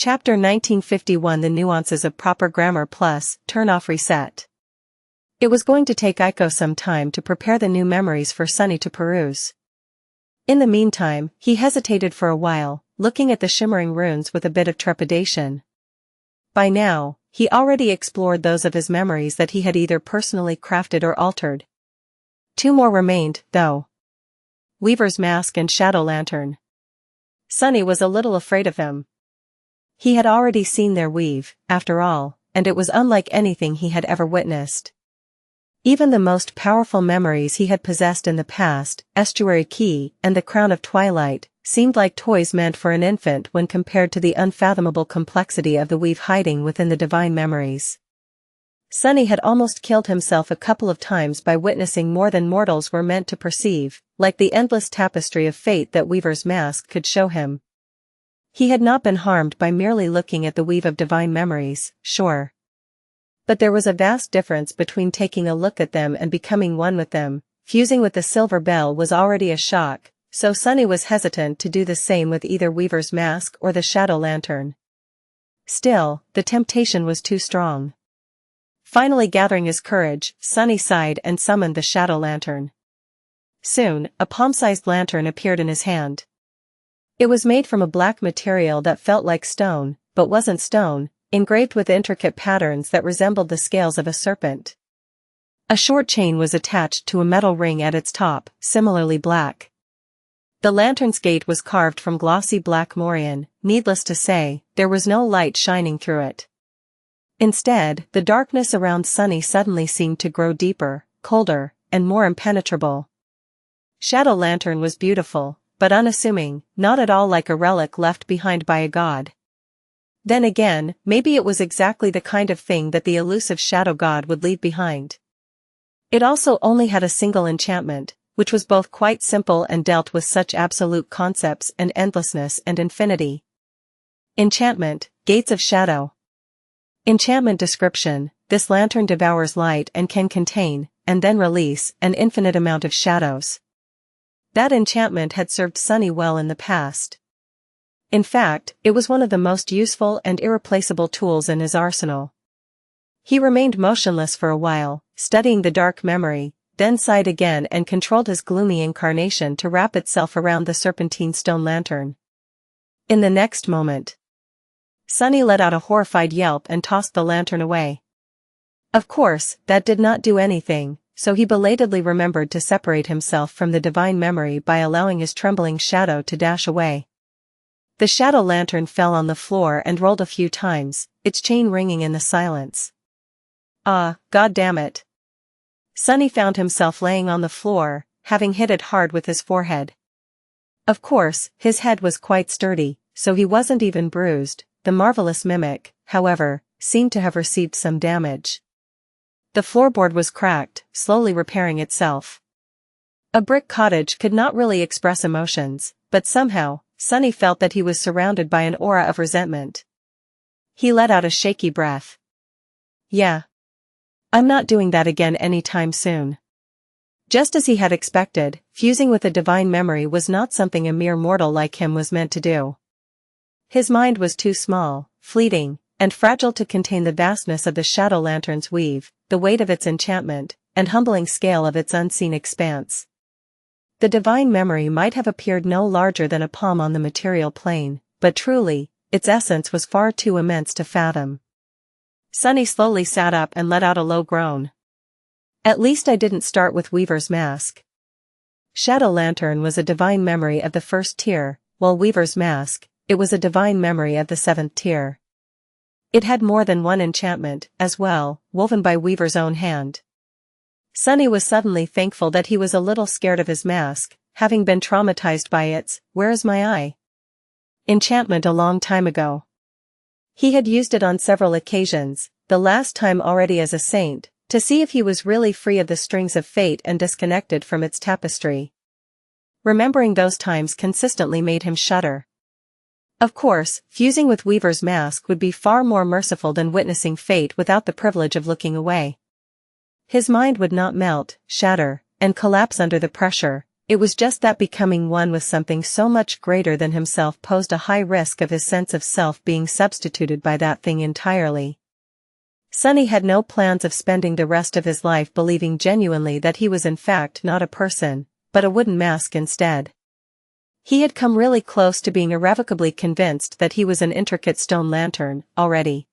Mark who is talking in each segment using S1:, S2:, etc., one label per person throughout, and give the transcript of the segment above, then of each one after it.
S1: Chapter 1951 The Nuances of Proper Grammar Plus, Turn Off Reset. It was going to take Aiko some time to prepare the new memories for Sunny to peruse. In the meantime, he hesitated for a while, looking at the shimmering runes with a bit of trepidation. By now, he already explored those of his memories that he had either personally crafted or altered. 2 more remained, though. Weaver's Mask and Shadow Lantern. Sunny was a little afraid of them. He had already seen their weave, after all, and it was unlike anything he had ever witnessed. Even the most powerful memories he had possessed in the past, Estuary Key and the Crown of Twilight, seemed like toys meant for an infant when compared to the unfathomable complexity of the weave hiding within the divine memories. Sunny had almost killed himself a couple of times by witnessing more than mortals were meant to perceive, like the endless tapestry of fate that Weaver's Mask could show him. He had not been harmed by merely looking at the weave of divine memories, sure. But there was a vast difference between taking a look at them and becoming one with them. Fusing with the silver bell was already a shock, so Sunny was hesitant to do the same with either Weaver's Mask or the Shadow Lantern. Still, the temptation was too strong. Finally gathering his courage, Sunny sighed and summoned the Shadow Lantern. Soon, a palm-sized lantern appeared in his hand. It was made from a black material that felt like stone, but wasn't stone, engraved with intricate patterns that resembled the scales of a serpent. A short chain was attached to a metal ring at its top, similarly black. The lantern's gate was carved from glossy black morion. Needless to say, there was no light shining through it. Instead, the darkness around Sunny suddenly seemed to grow deeper, colder, and more impenetrable. Shadow Lantern was beautiful, but unassuming, not at all like a relic left behind by a god. Then again, maybe it was exactly the kind of thing that the elusive shadow god would leave behind. It also only had a single enchantment, which was both quite simple and dealt with such absolute concepts and endlessness and infinity. Enchantment, Gates of Shadow. Enchantment description: this lantern devours light and can contain, and then release, an infinite amount of shadows. That enchantment had served Sunny well in the past. In fact, it was one of the most useful and irreplaceable tools in his arsenal. He remained motionless for a while, studying the dark memory, then sighed again and controlled his gloomy incarnation to wrap itself around the serpentine stone lantern. In the next moment, Sunny let out a horrified yelp and tossed the lantern away. Of course, that did not do anything, so he belatedly remembered to separate himself from the divine memory by allowing his trembling shadow to dash away. The shadow lantern fell on the floor and rolled a few times, its chain ringing in the silence. Ah, God damn it. Sunny found himself laying on the floor, having hit it hard with his forehead. Of course, his head was quite sturdy, so he wasn't even bruised. The marvelous mimic, however, seemed to have received some damage. The floorboard was cracked, slowly repairing itself. A brick cottage could not really express emotions, but somehow, Sunny felt that he was surrounded by an aura of resentment. He let out a shaky breath. Yeah. I'm not doing that again anytime soon. Just as he had expected, fusing with a divine memory was not something a mere mortal like him was meant to do. His mind was too small, fleeting, and fragile to contain the vastness of the Shadow Lantern's weave, the weight of its enchantment, and humbling scale of its unseen expanse. The divine memory might have appeared no larger than a palm on the material plane, but truly, its essence was far too immense to fathom. Sunny slowly sat up and let out a low groan. At least I didn't start with Weaver's Mask. Shadow Lantern was a divine memory of the 1st tier, while Weaver's Mask, it was a divine memory of the 7th tier. It had more than one enchantment, as well, woven by Weaver's own hand. Sunny was suddenly thankful that he was a little scared of his mask, having been traumatized by its "Where is my eye?" enchantment a long time ago. He had used it on several occasions, the last time already as a saint, to see if he was really free of the strings of fate and disconnected from its tapestry. Remembering those times consistently made him shudder. Of course, fusing with Weaver's Mask would be far more merciful than witnessing fate without the privilege of looking away. His mind would not melt, shatter, and collapse under the pressure. it was just that becoming one with something so much greater than himself posed a high risk of his sense of self being substituted by that thing entirely. Sunny had no plans of spending the rest of his life believing genuinely that he was in fact not a person, but a wooden mask instead. He had come really close to being irrevocably convinced that he was an intricate stone lantern, already.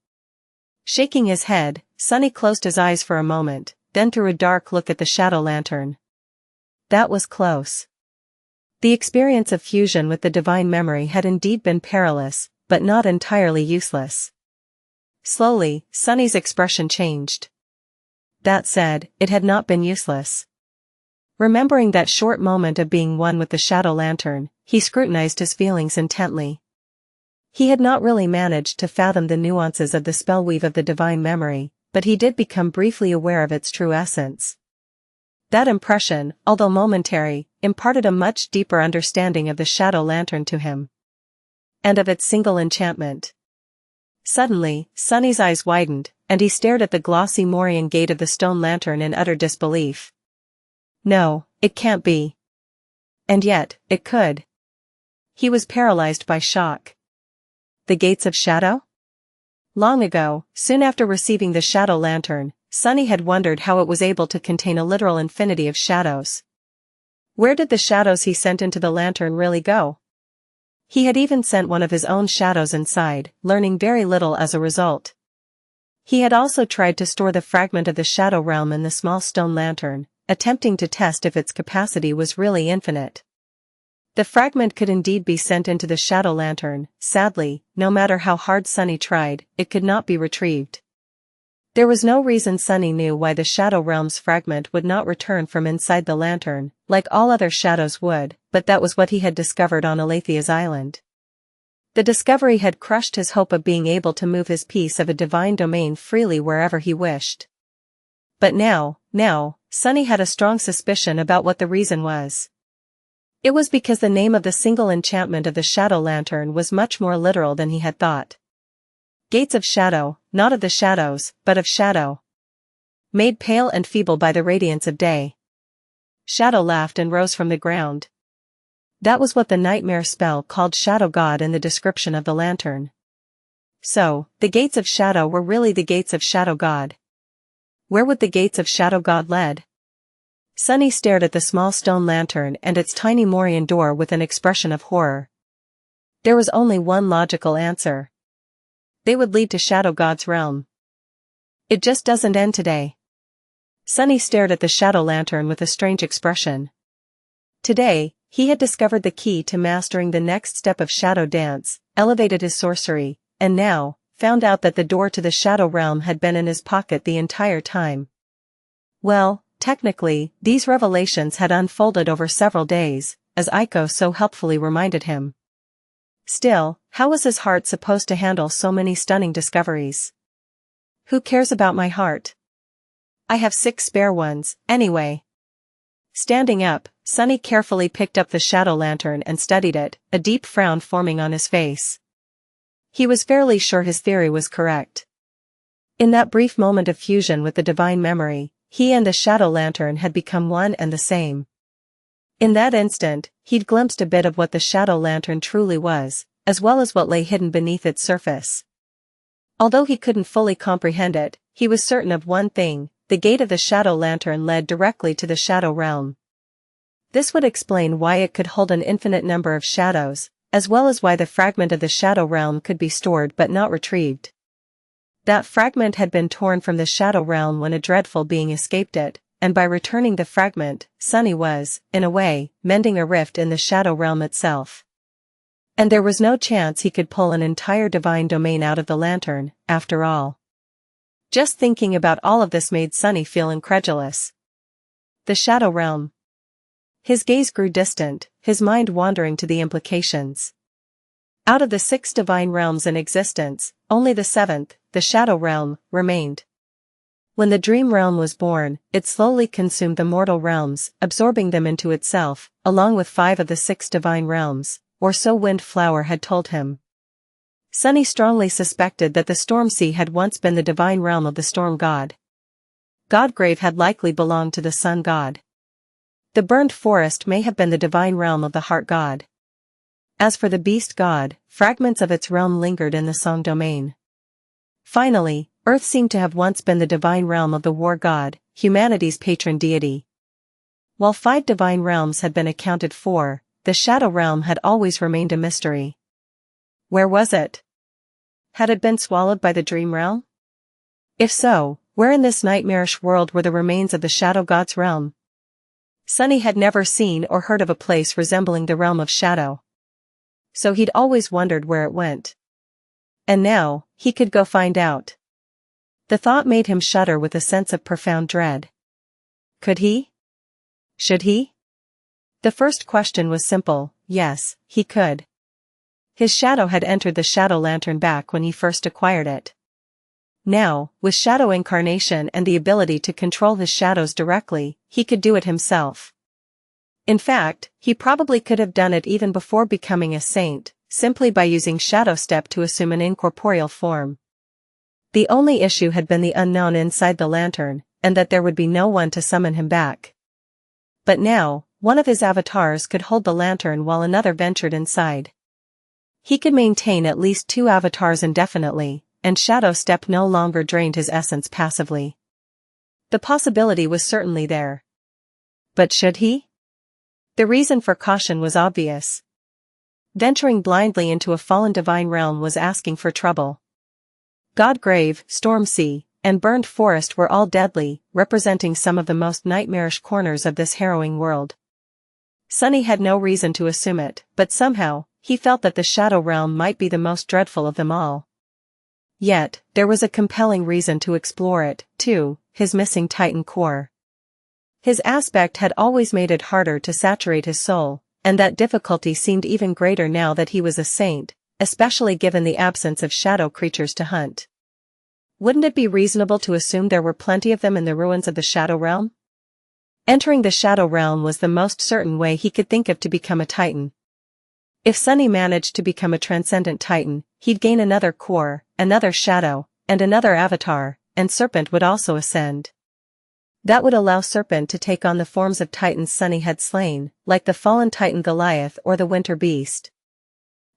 S1: Shaking his head, Sunny closed his eyes for a moment, then threw a dark look at the shadow lantern. That was close. The experience of fusion with the divine memory had indeed been perilous, but not entirely useless. Slowly, Sunny's expression changed. That said, it had not been useless. Remembering that short moment of being one with the shadow lantern, he scrutinized his feelings intently. He had not really managed to fathom the nuances of the spellweave of the divine memory, but he did become briefly aware of its true essence. That impression, although momentary, imparted a much deeper understanding of the shadow lantern to him. And of its single enchantment. Suddenly, Sunny's eyes widened, and he stared at the glossy Morian gate of the stone lantern in utter disbelief. No, it can't be. And yet, it could. He was paralyzed by shock. The gates of shadow? Long ago, soon after receiving the shadow lantern, Sunny had wondered how it was able to contain a literal infinity of shadows. Where did the shadows he sent into the lantern really go? He had even sent one of his own shadows inside, learning very little as a result. He had also tried to store the fragment of the shadow realm in the small stone lantern, attempting to test if its capacity was really infinite. The fragment could indeed be sent into the shadow lantern. Sadly, no matter how hard Sunny tried, it could not be retrieved. There was no reason Sunny knew why the shadow realm's fragment would not return from inside the lantern, like all other shadows would, but that was what he had discovered on Alethia's island. The discovery had crushed his hope of being able to move his piece of a divine domain freely wherever he wished. But now, Sunny had a strong suspicion about what the reason was. It was because the name of the single enchantment of the shadow lantern was much more literal than he had thought. Gates of shadow, not of the shadows, but of shadow. Made pale and feeble by the radiance of day. Shadow laughed and rose from the ground. That was what the nightmare spell called Shadow God in the description of the lantern. So, the gates of shadow were really the gates of Shadow God. Where would the gates of Shadow God lead? Sunny stared at the small stone lantern and its tiny Morian door with an expression of horror. There was only one logical answer. They would lead to Shadow God's realm. It just doesn't end today. Sunny stared at the shadow lantern with a strange expression. Today, he had discovered the key to mastering the next step of shadow dance, elevated his sorcery, and now, found out that the door to the shadow realm had been in his pocket the entire time. Well, technically, these revelations had unfolded over several days, as Aiko so helpfully reminded him. Still, how was his heart supposed to handle so many stunning discoveries? Who cares about my heart? I have 6 spare ones, anyway. Standing up, Sunny carefully picked up the shadow lantern and studied it, a deep frown forming on his face. He was fairly sure his theory was correct. In that brief moment of fusion with the divine memory, he and the shadow lantern had become one and the same. In that instant, he'd glimpsed a bit of what the shadow lantern truly was, as well as what lay hidden beneath its surface. Although he couldn't fully comprehend it, he was certain of one thing: the gate of the shadow lantern led directly to the shadow realm. This would explain why it could hold an infinite number of shadows, as well as why the fragment of the shadow realm could be stored but not retrieved. That fragment had been torn from the shadow realm when a dreadful being escaped it, and by returning the fragment, Sunny was, in a way, mending a rift in the shadow realm itself. And there was no chance he could pull an entire divine domain out of the lantern, after all. Just thinking about all of this made Sunny feel incredulous. The shadow realm. His gaze grew distant, his mind wandering to the implications. Out of the 6 divine realms in existence, only the 7th, the shadow realm, remained. When the dream realm was born, it slowly consumed the mortal realms, absorbing them into itself, along with 5 of the 6 divine realms, or so Windflower had told him. Sunny strongly suspected that the storm sea had once been the divine realm of the storm god. Godgrave had likely belonged to the sun god. The burned forest may have been the divine realm of the heart god. As for the beast god, fragments of its realm lingered in the song domain. Finally, Earth seemed to have once been the divine realm of the war god, humanity's patron deity. While 5 divine realms had been accounted for, the shadow realm had always remained a mystery. Where was it? Had it been swallowed by the dream realm? If so, where in this nightmarish world were the remains of the shadow god's realm? Sunny had never seen or heard of a place resembling the realm of shadow. So he'd always wondered where it went. And now, he could go find out. The thought made him shudder with a sense of profound dread. Could he? Should he? The first question was simple: yes, he could. His shadow had entered the shadow lantern back when he first acquired it. Now, with shadow incarnation and the ability to control his shadows directly, he could do it himself. In fact, he probably could have done it even before becoming a saint, simply by using shadow step to assume an incorporeal form. The only issue had been the unknown inside the lantern, and that there would be no one to summon him back. But now, one of his avatars could hold the lantern while another ventured inside. He could maintain at least 2 avatars indefinitely, and shadow step no longer drained his essence passively. The possibility was certainly there. But should he? The reason for caution was obvious. Venturing blindly into a fallen divine realm was asking for trouble. Godgrave, Stormsea, and Burned Forest were all deadly, representing some of the most nightmarish corners of this harrowing world. Sunny had no reason to assume it, but somehow, he felt that the shadow realm might be the most dreadful of them all. Yet, there was a compelling reason to explore it, too: his missing Titan core. His aspect had always made it harder to saturate his soul, and that difficulty seemed even greater now that he was a saint, especially given the absence of shadow creatures to hunt. Wouldn't it be reasonable to assume there were plenty of them in the ruins of the shadow realm? Entering the shadow realm was the most certain way he could think of to become a Titan. If Sunny managed to become a transcendent Titan, he'd gain another core, another shadow, and another avatar, and Serpent would also ascend. That would allow Serpent to take on the forms of Titans Sunny had slain, like the fallen Titan Goliath or the Winter Beast.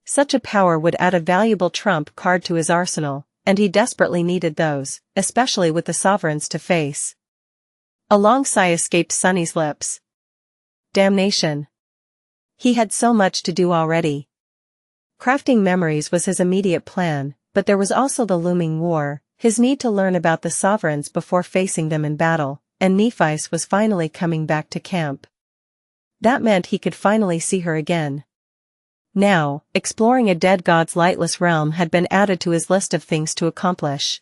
S1: Such a power would add a valuable trump card to his arsenal, and he desperately needed those, especially with the sovereigns to face. A long sigh escaped Sunny's lips. Damnation. He had so much to do already. Crafting memories was his immediate plan, but there was also the looming war, his need to learn about the sovereigns before facing them in battle, and Nephi's was finally coming back to camp. That meant he could finally see her again. Now, exploring a dead god's lightless realm had been added to his list of things to accomplish.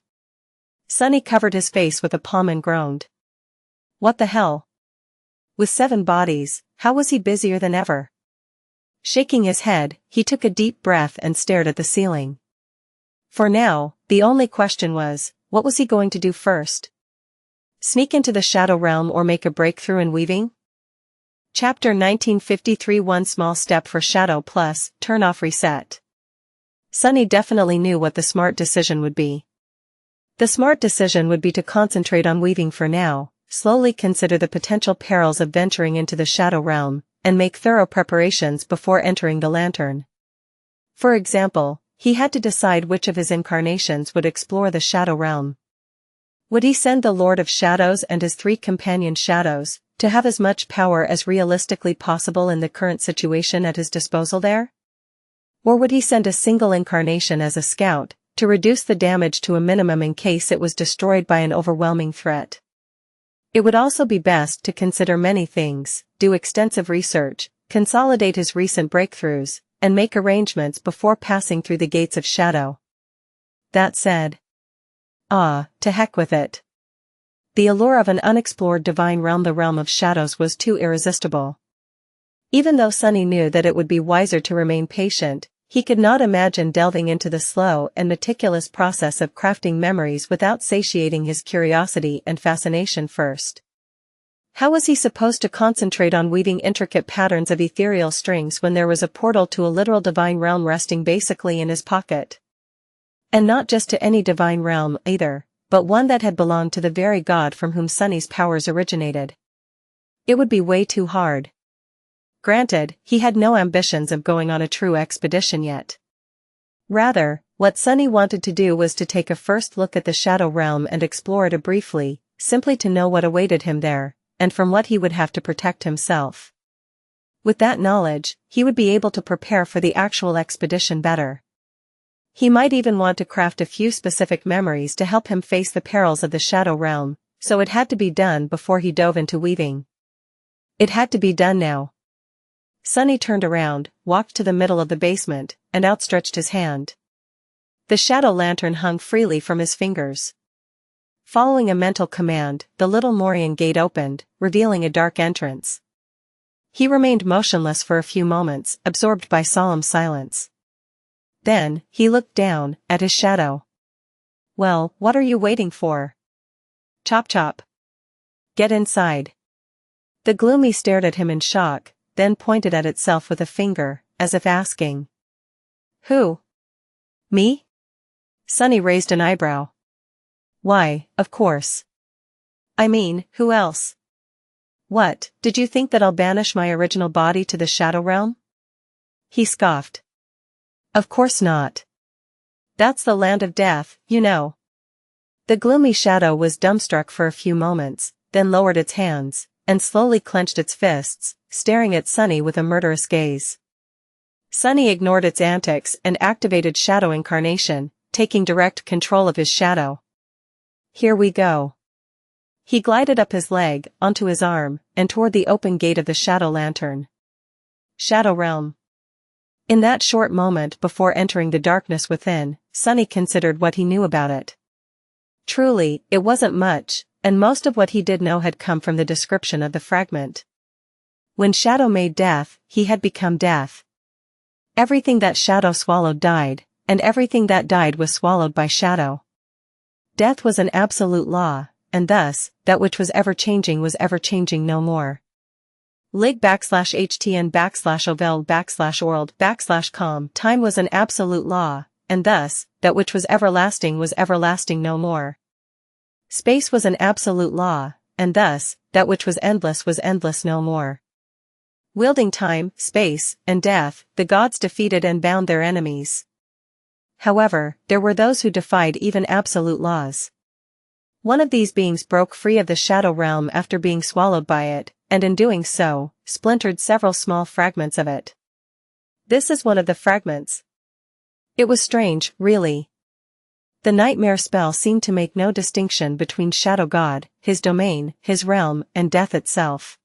S1: Sunny covered his face with a palm and groaned. What the hell? With 7 bodies, how was he busier than ever? Shaking his head, he took a deep breath and stared at the ceiling. For now, the only question was, what was he going to do first? Sneak into the shadow realm or make a breakthrough in weaving? Chapter 1953 One small step for shadow plus, turn off reset. Sunny definitely knew what the smart decision would be. The smart decision would be to concentrate on weaving for now, slowly consider the potential perils of venturing into the shadow realm, and make thorough preparations before entering the lantern. For example, he had to decide which of his incarnations would explore the shadow realm. Would he send the Lord of Shadows and his 3 companion shadows, to have as much power as realistically possible in the current situation at his disposal there? Or would he send a single incarnation as a scout, to reduce the damage to a minimum in case it was destroyed by an overwhelming threat? It would also be best to consider many things, do extensive research, consolidate his recent breakthroughs, and make arrangements before passing through the gates of shadow. That said, to heck with it. The allure of an unexplored divine realm, the realm of shadows, was too irresistible. Even though Sunny knew that it would be wiser to remain patient, he could not imagine delving into the slow and meticulous process of crafting memories without satiating his curiosity and fascination first. How was he supposed to concentrate on weaving intricate patterns of ethereal strings when there was a portal to a literal divine realm resting basically in his pocket? And not just to any divine realm either, but one that had belonged to the very god from whom Sunny's powers originated. It would be way too hard. Granted, he had no ambitions of going on a true expedition yet. Rather, what Sunny wanted to do was to take a first look at the Shadow Realm and explore it briefly, simply to know what awaited him there, and from what he would have to protect himself. With that knowledge, he would be able to prepare for the actual expedition better. He might even want to craft a few specific memories to help him face the perils of the Shadow Realm, so it had to be done before he dove into weaving. It had to be done now. Sunny turned around, walked to the middle of the basement, and outstretched his hand. The shadow lantern hung freely from his fingers. Following a mental command, the little Morian gate opened, revealing a dark entrance. He remained motionless for a few moments, absorbed by solemn silence. Then, he looked down, at his shadow. "Well, what are you waiting for? Chop chop. Get inside." The gloomy stared at him in shock, then pointed at itself with a finger, as if asking. "Who? Me?" Sunny raised an eyebrow. "Why, of course. I mean, who else? What, did you think that I'll banish my original body to the Shadow Realm?" He scoffed. "Of course not. That's the land of death, you know." The gloomy shadow was dumbstruck for a few moments, then lowered its hands, and slowly clenched its fists, staring at Sunny with a murderous gaze. Sunny ignored its antics and activated Shadow Incarnation, taking direct control of his shadow. "Here we go." He glided up his leg, onto his arm, and toward the open gate of the Shadow Lantern. Shadow Realm. In that short moment before entering the darkness within, Sunny considered what he knew about it. Truly, it wasn't much, and most of what he did know had come from the description of the fragment. When Shadow made death, he had become death. Everything that Shadow swallowed died, and everything that died was swallowed by Shadow. Death was an absolute law, and thus, that which was ever-changing no more. lig_htn_ovel_world_com Time was an absolute law, and thus, that which was everlasting no more. Space was an absolute law, and thus, that which was endless no more. Wielding time, space, and death, the gods defeated and bound their enemies. However, there were those who defied even absolute laws. One of these beings broke free of the Shadow Realm after being swallowed by it, and in doing so, splintered several small fragments of it. This is one of the fragments. It was strange, really. The nightmare spell seemed to make no distinction between Shadow God, his domain, his realm, and death itself.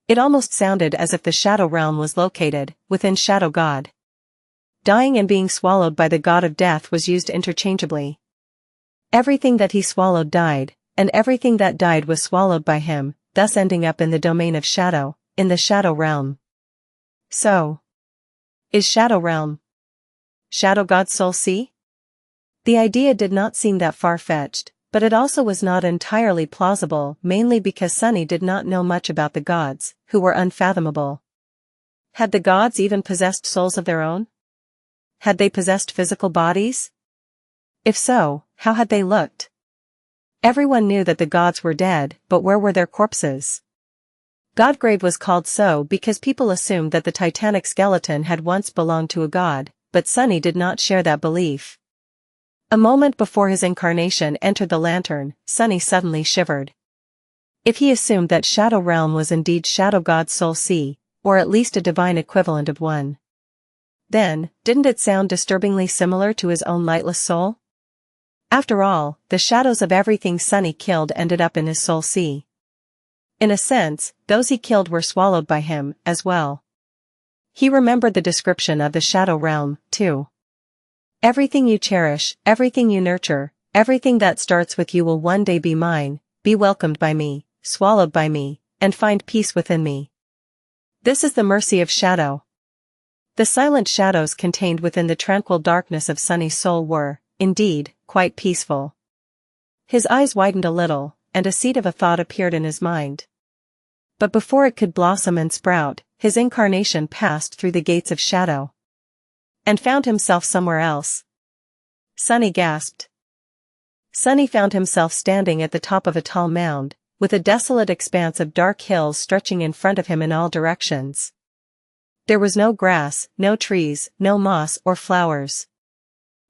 S1: It almost sounded as if the Shadow Realm was located within Shadow God. Dying and being swallowed by the God of Death was used interchangeably. Everything that he swallowed died, and everything that died was swallowed by him, thus ending up in the domain of Shadow, in the Shadow Realm. So, is Shadow Realm Shadow God's soul sea? The idea did not seem that far-fetched, but it also was not entirely plausible, mainly because Sunny did not know much about the gods, who were unfathomable. Had the gods even possessed souls of their own? Had they possessed physical bodies? If so, how had they looked? Everyone knew that the gods were dead, but where were their corpses? Godgrave was called so because people assumed that the titanic skeleton had once belonged to a god, but Sunny did not share that belief. A moment before his incarnation entered the lantern, Sunny suddenly shivered. If he assumed that Shadow Realm was indeed Shadow God's soul sea, or at least a divine equivalent of one, then, didn't it sound disturbingly similar to his own lightless soul? After all, the shadows of everything Sunny killed ended up in his soul sea. In a sense, those he killed were swallowed by him, as well. He remembered the description of the Shadow Realm, too. Everything you cherish, everything you nurture, everything that starts with you will one day be mine, be welcomed by me, swallowed by me, and find peace within me. This is the mercy of Shadow. The silent shadows contained within the tranquil darkness of Sunny's soul were, indeed, quite peaceful. His eyes widened a little, and a seed of a thought appeared in his mind. But before it could blossom and sprout, his incarnation passed through the gates of Shadow. And found himself somewhere else. Sunny gasped. Sunny found himself standing at the top of a tall mound, with a desolate expanse of dark hills stretching in front of him in all directions. There was no grass, no trees, no moss or flowers.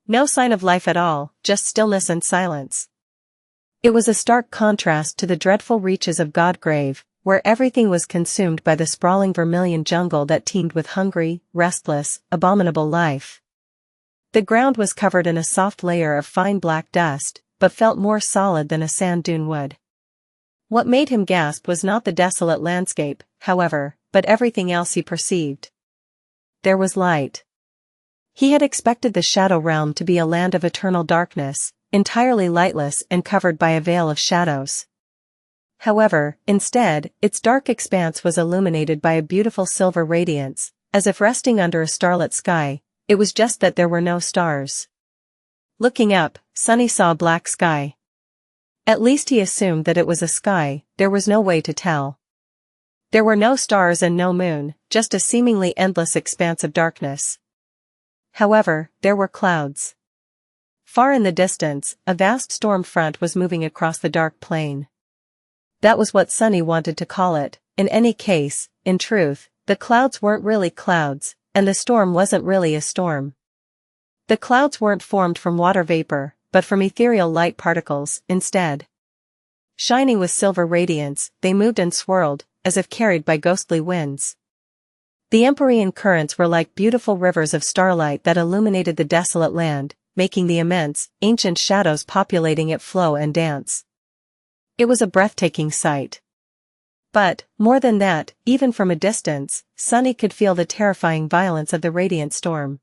S1: No sign of life at all, just stillness and silence. It was a stark contrast to the dreadful reaches of Godgrave, where everything was consumed by the sprawling vermilion jungle that teemed with hungry, restless, abominable life. The ground was covered in a soft layer of fine black dust, but felt more solid than a sand dune would. What made him gasp was not the desolate landscape, however, but everything else he perceived. There was light. He had expected the Shadow Realm to be a land of eternal darkness, entirely lightless and covered by a veil of shadows. However, instead, its dark expanse was illuminated by a beautiful silver radiance, as if resting under a starlit sky. It was just that there were no stars. Looking up, Sunny saw a black sky. At least he assumed that it was a sky, there was no way to tell. There were no stars and no moon, just a seemingly endless expanse of darkness. However, there were clouds. Far in the distance, a vast storm front was moving across the dark plain. That was what Sunny wanted to call it. In any case, in truth, the clouds weren't really clouds, and the storm wasn't really a storm. The clouds weren't formed from water vapor, but from ethereal light particles, instead. Shining with silver radiance, they moved and swirled, as if carried by ghostly winds. The empyrean currents were like beautiful rivers of starlight that illuminated the desolate land, making the immense, ancient shadows populating it flow and dance. It was a breathtaking sight. But, more than that, even from a distance, Sunny could feel the terrifying violence of the radiant storm.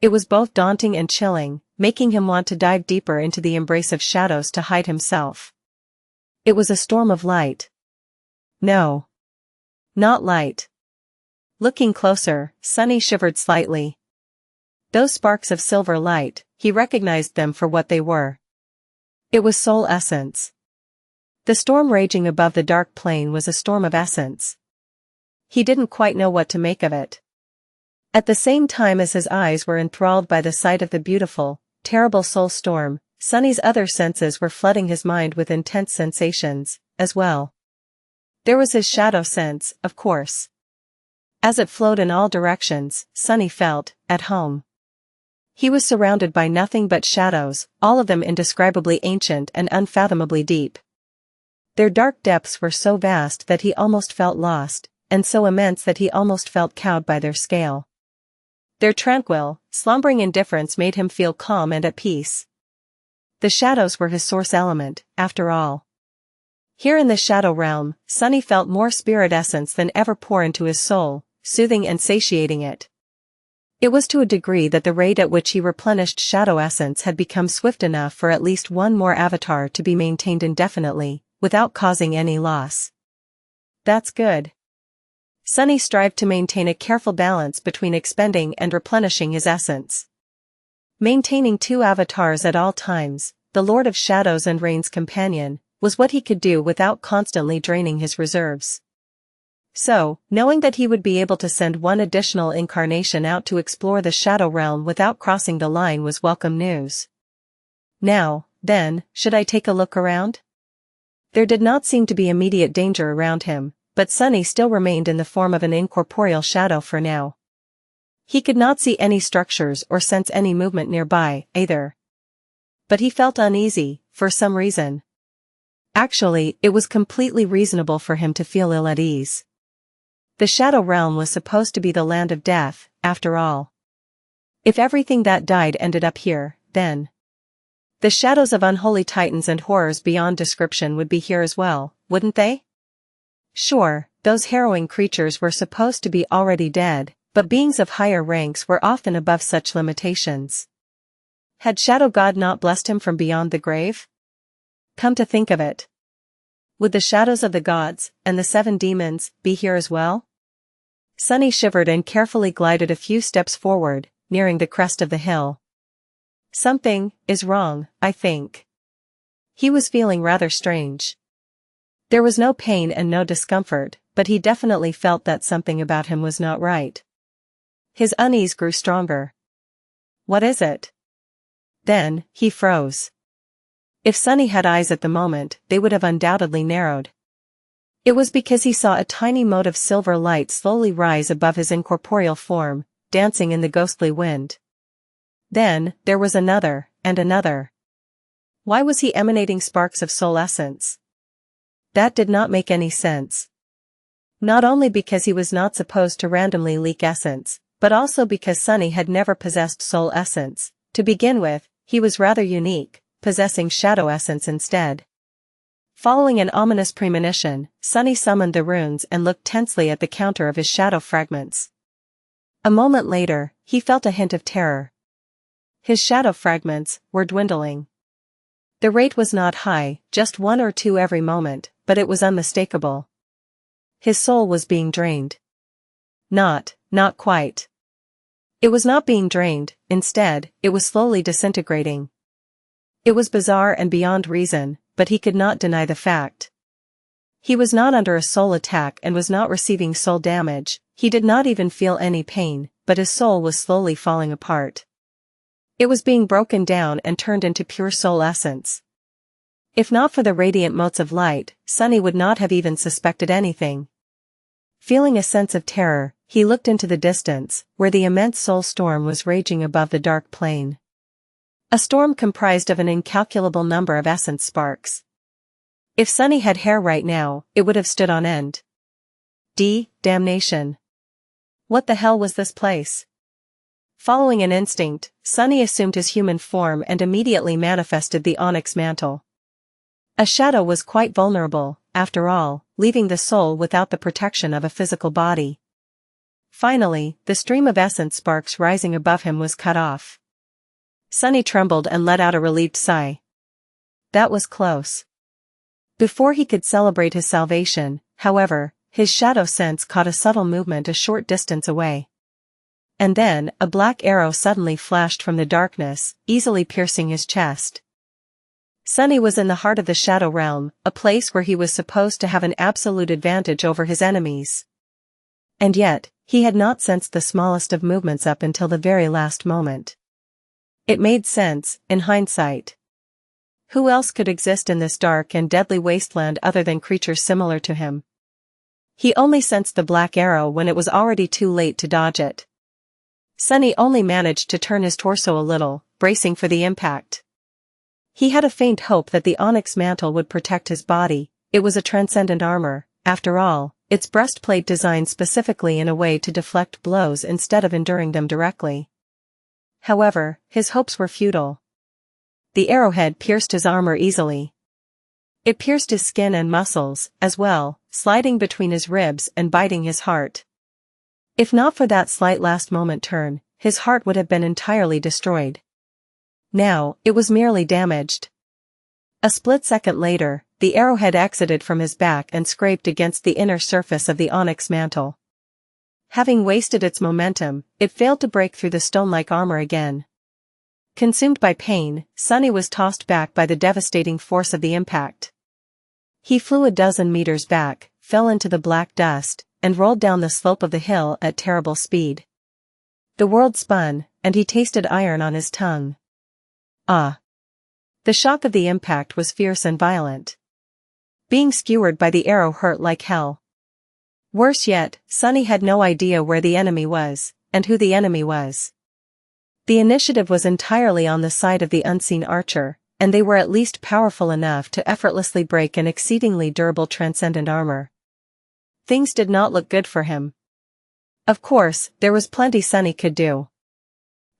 S1: It was both daunting and chilling, making him want to dive deeper into the embrace of shadows to hide himself. It was a storm of light. No. Not light. Looking closer, Sunny shivered slightly. Those sparks of silver light, he recognized them for what they were. It was soul essence. The storm raging above the dark plain was a storm of essence. He didn't quite know what to make of it. At the same time as his eyes were enthralled by the sight of the beautiful, terrible soul storm, Sunny's other senses were flooding his mind with intense sensations, as well. There was his shadow sense, of course. As it flowed in all directions, Sunny felt at home. He was surrounded by nothing but shadows, all of them indescribably ancient and unfathomably deep. Their dark depths were so vast that he almost felt lost, and so immense that he almost felt cowed by their scale. Their tranquil, slumbering indifference made him feel calm and at peace. The shadows were his source element, after all. Here in the Shadow Realm, Sunny felt more spirit essence than ever pour into his soul, soothing and satiating it. It was to a degree that the rate at which he replenished shadow essence had become swift enough for at least one more avatar to be maintained indefinitely, without causing any loss. That's good. Sunny strived to maintain a careful balance between expending and replenishing his essence. Maintaining two avatars at all times, the Lord of Shadows and Rain's companion, was what he could do without constantly draining his reserves. So, knowing that he would be able to send one additional incarnation out to explore the Shadow Realm without crossing the line was welcome news. Now, then, should I take a look around? There did not seem to be immediate danger around him, but Sunny still remained in the form of an incorporeal shadow for now. He could not see any structures or sense any movement nearby, either. But he felt uneasy, for some reason. Actually, it was completely reasonable for him to feel ill at ease. The Shadow Realm was supposed to be the land of death, after all. If everything that died ended up here, then the shadows of unholy titans and horrors beyond description would be here as well, wouldn't they? Sure, those harrowing creatures were supposed to be already dead, but beings of higher ranks were often above such limitations. Had Shadow God not blessed him from beyond the grave? Come to think of it. Would the shadows of the gods, and the 7 demons, be here as well? Sunny shivered and carefully glided a few steps forward, nearing the crest of the hill. Something is wrong, I think. He was feeling rather strange. There was no pain and no discomfort, but he definitely felt that something about him was not right. His unease grew stronger. What is it? Then, he froze. If Sunny had eyes at the moment, they would have undoubtedly narrowed. It was because he saw a tiny mote of silver light slowly rise above his incorporeal form, dancing in the ghostly wind. Then, there was another, and another. Why was he emanating sparks of soul essence? That did not make any sense. Not only because he was not supposed to randomly leak essence, but also because Sunny had never possessed soul essence. To begin with, he was rather unique, possessing shadow essence instead. Following an ominous premonition, Sunny summoned the runes and looked tensely at the counter of his shadow fragments. A moment later, he felt a hint of terror. His shadow fragments were dwindling. The rate was not high, just 1 or 2 every moment, but it was unmistakable. His soul was being drained. Not quite. It was not being drained, instead, it was slowly disintegrating. It was bizarre and beyond reason, but he could not deny the fact. He was not under a soul attack and was not receiving soul damage, he did not even feel any pain, but his soul was slowly falling apart. It was being broken down and turned into pure soul essence. If not for the radiant motes of light, Sunny would not have even suspected anything. Feeling a sense of terror, he looked into the distance, where the immense soul storm was raging above the dark plain. A storm comprised of an incalculable number of essence sparks. If Sunny had hair right now, it would have stood on end. Damnation. What the hell was this place? Following an instinct, Sunny assumed his human form and immediately manifested the onyx mantle. A shadow was quite vulnerable, after all, leaving the soul without the protection of a physical body. Finally, the stream of essence sparks rising above him was cut off. Sunny trembled and let out a relieved sigh. That was close. Before he could celebrate his salvation, however, his shadow sense caught a subtle movement a short distance away. And then, a black arrow suddenly flashed from the darkness, easily piercing his chest. Sunny was in the heart of the Shadow Realm, a place where he was supposed to have an absolute advantage over his enemies. And yet, he had not sensed the smallest of movements up until the very last moment. It made sense, in hindsight. Who else could exist in this dark and deadly wasteland other than creatures similar to him? He only sensed the black arrow when it was already too late to dodge it. Sunny only managed to turn his torso a little, bracing for the impact. He had a faint hope that the onyx mantle would protect his body. It was a transcendent armor, after all, its breastplate designed specifically in a way to deflect blows instead of enduring them directly. However, his hopes were futile. The arrowhead pierced his armor easily. It pierced his skin and muscles, as well, sliding between his ribs and biting his heart. If not for that slight last-moment turn, his heart would have been entirely destroyed. Now, it was merely damaged. A split second later, the arrowhead exited from his back and scraped against the inner surface of the onyx mantle. Having wasted its momentum, it failed to break through the stone-like armor again. Consumed by pain, Sunny was tossed back by the devastating force of the impact. He flew a dozen meters back, fell into the black dust, and rolled down the slope of the hill at terrible speed. The world spun, and he tasted iron on his tongue. Ah! The shock of the impact was fierce and violent. Being skewered by the arrow hurt like hell. Worse yet, Sunny had no idea where the enemy was, and who the enemy was. The initiative was entirely on the side of the unseen archer, and they were at least powerful enough to effortlessly break an exceedingly durable transcendent armor. Things did not look good for him. Of course, there was plenty Sunny could do.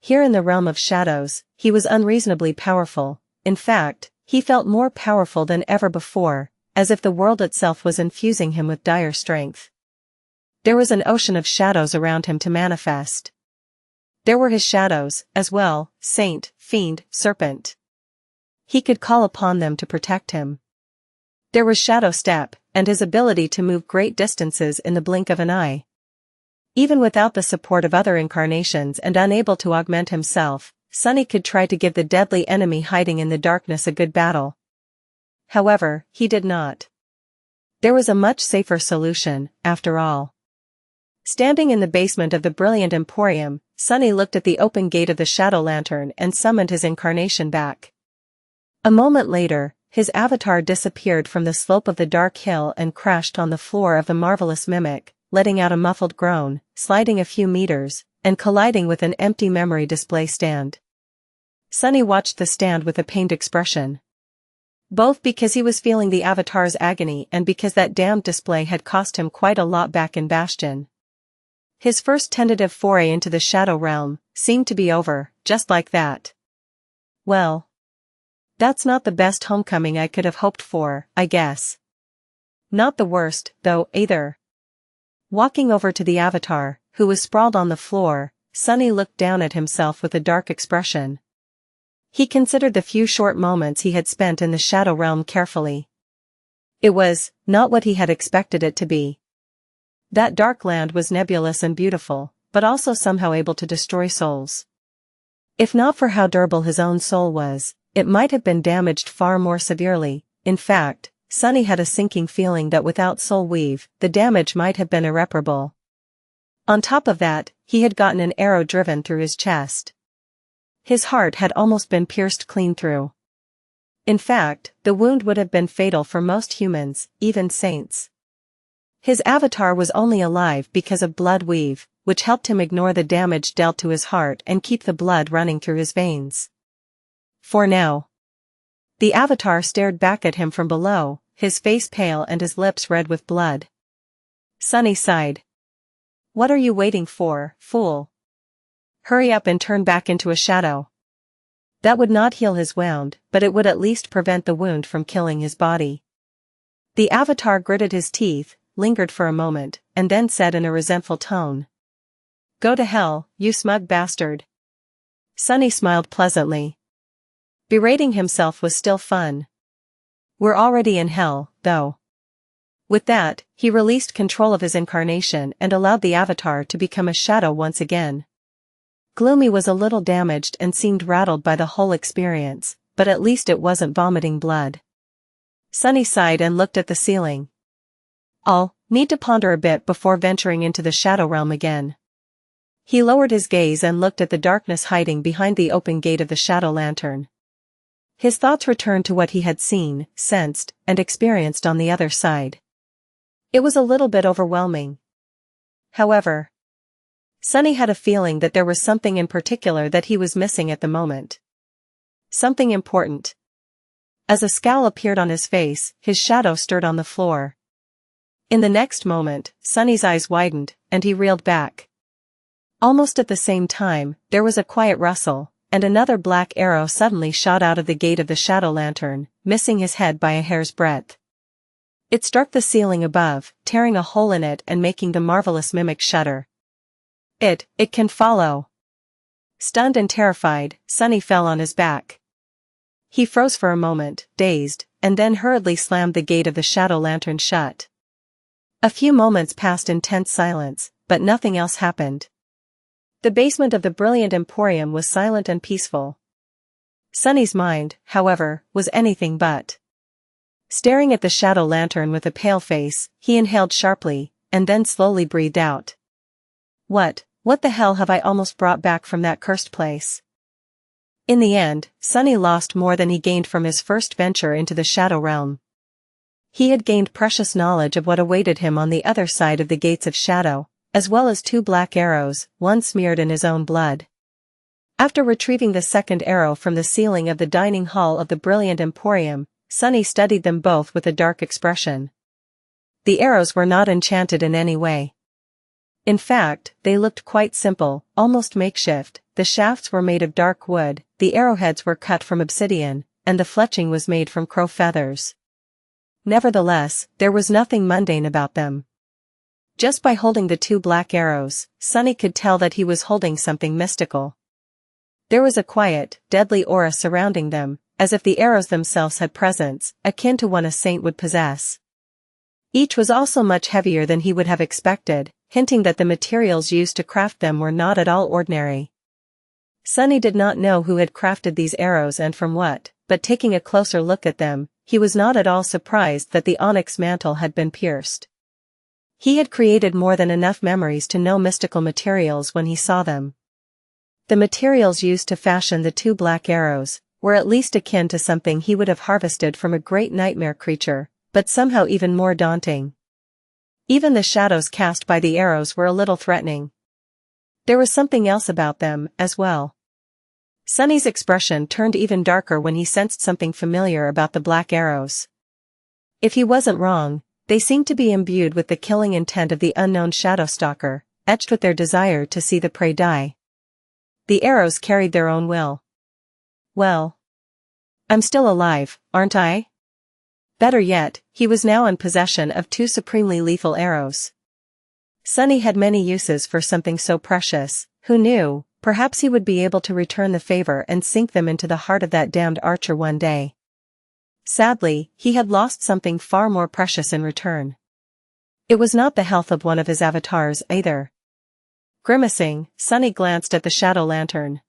S1: Here in the realm of shadows, he was unreasonably powerful. In fact, he felt more powerful than ever before, as if the world itself was infusing him with dire strength. There was an ocean of shadows around him to manifest. There were his shadows, as well, saint, fiend, serpent. He could call upon them to protect him. There was Shadow Step, and his ability to move great distances in the blink of an eye. Even without the support of other incarnations and unable to augment himself, Sunny could try to give the deadly enemy hiding in the darkness a good battle. However, he did not. There was a much safer solution, after all. Standing in the basement of the brilliant emporium, Sunny looked at the open gate of the shadow lantern and summoned his incarnation back. A moment later, his avatar disappeared from the slope of the dark hill and crashed on the floor of the marvelous mimic, letting out a muffled groan, sliding a few meters, and colliding with an empty memory display stand. Sunny watched the stand with a pained expression. Both because he was feeling the avatar's agony and because that damned display had cost him quite a lot back in Bastion. His first tentative foray into the Shadow Realm seemed to be over, just like that. Well, that's not the best homecoming I could have hoped for, I guess. Not the worst, though, either. Walking over to the avatar, who was sprawled on the floor, Sunny looked down at himself with a dark expression. He considered the few short moments he had spent in the Shadow Realm carefully. It was not what he had expected it to be. That dark land was nebulous and beautiful, but also somehow able to destroy souls. If not for how durable his own soul was, it might have been damaged far more severely. In fact, Sunny had a sinking feeling that without Soul Weave, the damage might have been irreparable. On top of that, he had gotten an arrow driven through his chest. His heart had almost been pierced clean through. In fact, the wound would have been fatal for most humans, even saints. His avatar was only alive because of blood weave, which helped him ignore the damage dealt to his heart and keep the blood running through his veins. For now. The avatar stared back at him from below, his face pale and his lips red with blood. Sunny sighed. What are you waiting for, fool? Hurry up and turn back into a shadow. That would not heal his wound, but it would at least prevent the wound from killing his body. The avatar gritted his teeth, lingered for a moment, and then said in a resentful tone. Go to hell, you smug bastard. Sunny smiled pleasantly. Berating himself was still fun. We're already in hell, though. With that, he released control of his incarnation and allowed the avatar to become a shadow once again. Gloomy was a little damaged and seemed rattled by the whole experience, but at least it wasn't vomiting blood. Sunny sighed and looked at the ceiling. I'll need to ponder a bit before venturing into the Shadow Realm again. He lowered his gaze and looked at the darkness hiding behind the open gate of the Shadow Lantern. His thoughts returned to what he had seen, sensed, and experienced on the other side. It was a little bit overwhelming. However, Sunny had a feeling that there was something in particular that he was missing at the moment. Something important. As a scowl appeared on his face, his shadow stirred on the floor. In the next moment, Sunny's eyes widened, and he reeled back. Almost at the same time, there was a quiet rustle, and another black arrow suddenly shot out of the gate of the Shadow Lantern, missing his head by a hair's breadth. It struck the ceiling above, tearing a hole in it and making the marvelous mimic shudder. It can follow. Stunned and terrified, Sunny fell on his back. He froze for a moment, dazed, and then hurriedly slammed the gate of the Shadow Lantern shut. A few moments passed in tense silence, but nothing else happened. The basement of the brilliant emporium was silent and peaceful. Sunny's mind, however, was anything but. Staring at the Shadow Lantern with a pale face, he inhaled sharply, and then slowly breathed out. What the hell have I almost brought back from that cursed place? In the end, Sunny lost more than he gained from his first venture into the Shadow Realm. He had gained precious knowledge of what awaited him on the other side of the Gates of Shadow, as well as 2 black arrows, one smeared in his own blood. After retrieving the second arrow from the ceiling of the dining hall of the brilliant emporium, Sunny studied them both with a dark expression. The arrows were not enchanted in any way. In fact, they looked quite simple, almost makeshift. The shafts were made of dark wood, the arrowheads were cut from obsidian, and the fletching was made from crow feathers. Nevertheless, there was nothing mundane about them. Just by holding the 2 black arrows, Sunny could tell that he was holding something mystical. There was a quiet, deadly aura surrounding them, as if the arrows themselves had presence, akin to one a saint would possess. Each was also much heavier than he would have expected, hinting that the materials used to craft them were not at all ordinary. Sunny did not know who had crafted these arrows and from what, but taking a closer look at them, he was not at all surprised that the onyx mantle had been pierced. He had created more than enough memories to know mystical materials when he saw them. The materials used to fashion the 2 black arrows, were at least akin to something he would have harvested from a great nightmare creature, but somehow even more daunting. Even the shadows cast by the arrows were a little threatening. There was something else about them, as well. Sunny's expression turned even darker when he sensed something familiar about the black arrows. If he wasn't wrong, they seemed to be imbued with the killing intent of the unknown Shadowstalker, etched with their desire to see the prey die. The arrows carried their own will. Well, I'm still alive, aren't I? Better yet, he was now in possession of 2 supremely lethal arrows. Sunny had many uses for something so precious. Who knew, perhaps he would be able to return the favor and sink them into the heart of that damned archer one day. Sadly, he had lost something far more precious in return. It was not the health of one of his avatars either. Grimacing, Sunny glanced at the shadow lantern.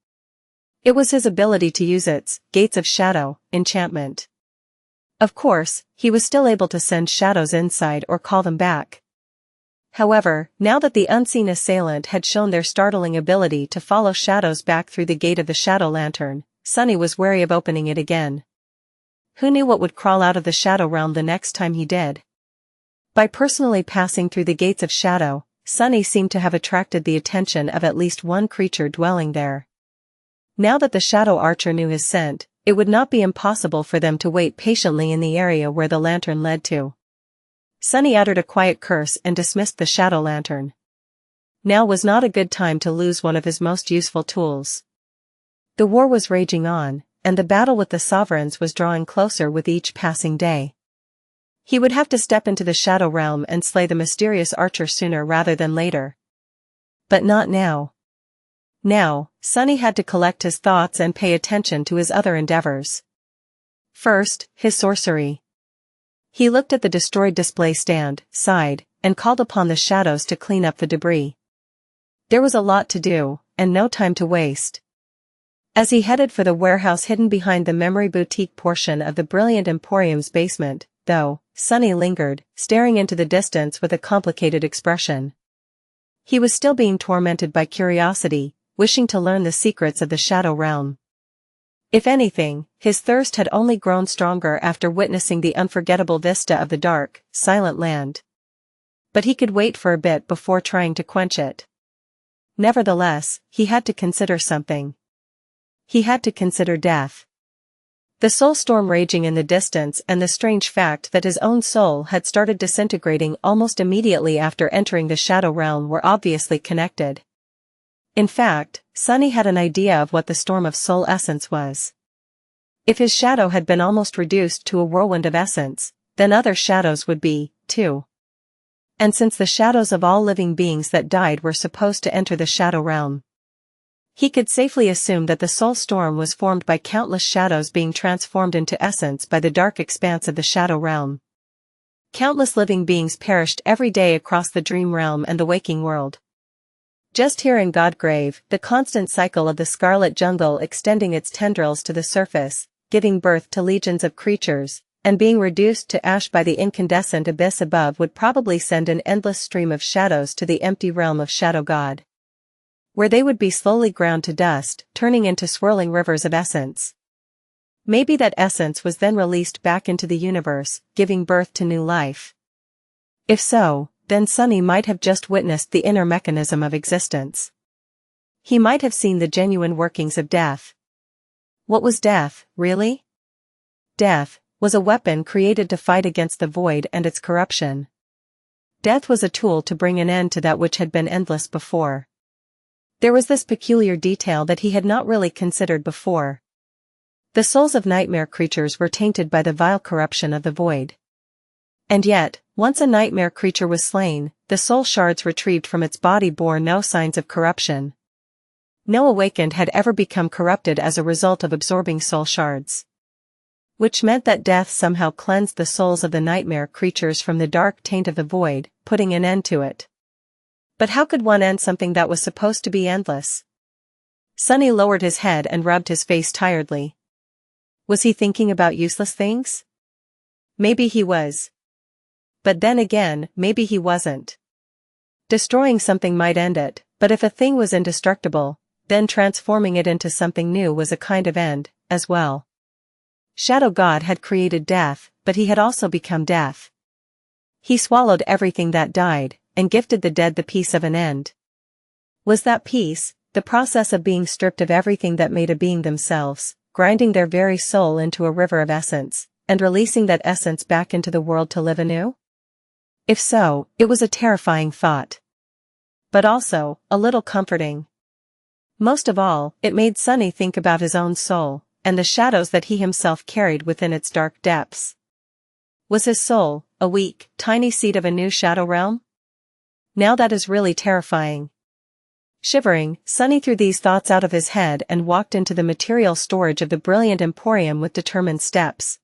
S1: It was his ability to use its gates of shadow enchantment. Of course, he was still able to send shadows inside or call them back. However, now that the unseen assailant had shown their startling ability to follow shadows back through the gate of the shadow lantern, Sunny was wary of opening it again. Who knew what would crawl out of the shadow realm the next time he did? By personally passing through the gates of shadow, Sunny seemed to have attracted the attention of at least one creature dwelling there. Now that the shadow archer knew his scent, it would not be impossible for them to wait patiently in the area where the lantern led to. Sunny uttered a quiet curse and dismissed the shadow lantern. Now was not a good time to lose one of his most useful tools. The war was raging on, and the battle with the sovereigns was drawing closer with each passing day. He would have to step into the shadow realm and slay the mysterious archer sooner rather than later. But not now. Now, Sunny had to collect his thoughts and pay attention to his other endeavors. First, his sorcery. He looked at the destroyed display stand, sighed, and called upon the shadows to clean up the debris. There was a lot to do, and no time to waste. As he headed for the warehouse hidden behind the memory boutique portion of the brilliant Emporium's basement, though, Sunny lingered, staring into the distance with a complicated expression. He was still being tormented by curiosity, wishing to learn the secrets of the shadow realm. If anything, his thirst had only grown stronger after witnessing the unforgettable vista of the dark, silent land. But he could wait for a bit before trying to quench it. Nevertheless, he had to consider something. He had to consider death. The soul storm raging in the distance and the strange fact that his own soul had started disintegrating almost immediately after entering the shadow realm were obviously connected. In fact, Sunny had an idea of what the storm of soul essence was. If his shadow had been almost reduced to a whirlwind of essence, then other shadows would be, too. And since the shadows of all living beings that died were supposed to enter the shadow realm, he could safely assume that the soul storm was formed by countless shadows being transformed into essence by the dark expanse of the shadow realm. Countless living beings perished every day across the dream realm and the waking world. Just here in Godgrave, the constant cycle of the scarlet jungle extending its tendrils to the surface, giving birth to legions of creatures, and being reduced to ash by the incandescent abyss above would probably send an endless stream of shadows to the empty realm of Shadow God, where they would be slowly ground to dust, turning into swirling rivers of essence. Maybe that essence was then released back into the universe, giving birth to new life. If so, then Sunny might have just witnessed the inner mechanism of existence. He might have seen the genuine workings of death. What was death, really? Death was a weapon created to fight against the void and its corruption. Death was a tool to bring an end to that which had been endless before. There was this peculiar detail that he had not really considered before. The souls of nightmare creatures were tainted by the vile corruption of the void. And yet, once a nightmare creature was slain, the soul shards retrieved from its body bore no signs of corruption. No awakened had ever become corrupted as a result of absorbing soul shards. Which meant that death somehow cleansed the souls of the nightmare creatures from the dark taint of the void, putting an end to it. But how could one end something that was supposed to be endless? Sunny lowered his head and rubbed his face tiredly. Was he thinking about useless things? Maybe he was. But then again, maybe he wasn't. Destroying something might end it, but if a thing was indestructible, then transforming it into something new was a kind of end, as well. Shadow God had created death, but he had also become death. He swallowed everything that died, and gifted the dead the peace of an end. Was that peace, the process of being stripped of everything that made a being themselves, grinding their very soul into a river of essence, and releasing that essence back into the world to live anew? If so, it was a terrifying thought. But also, a little comforting. Most of all, it made Sunny think about his own soul, and the shadows that he himself carried within its dark depths. Was his soul, a weak, tiny seed of a new shadow realm? Now that is really terrifying. Shivering, Sunny threw these thoughts out of his head and walked into the material storage of the brilliant emporium with determined steps.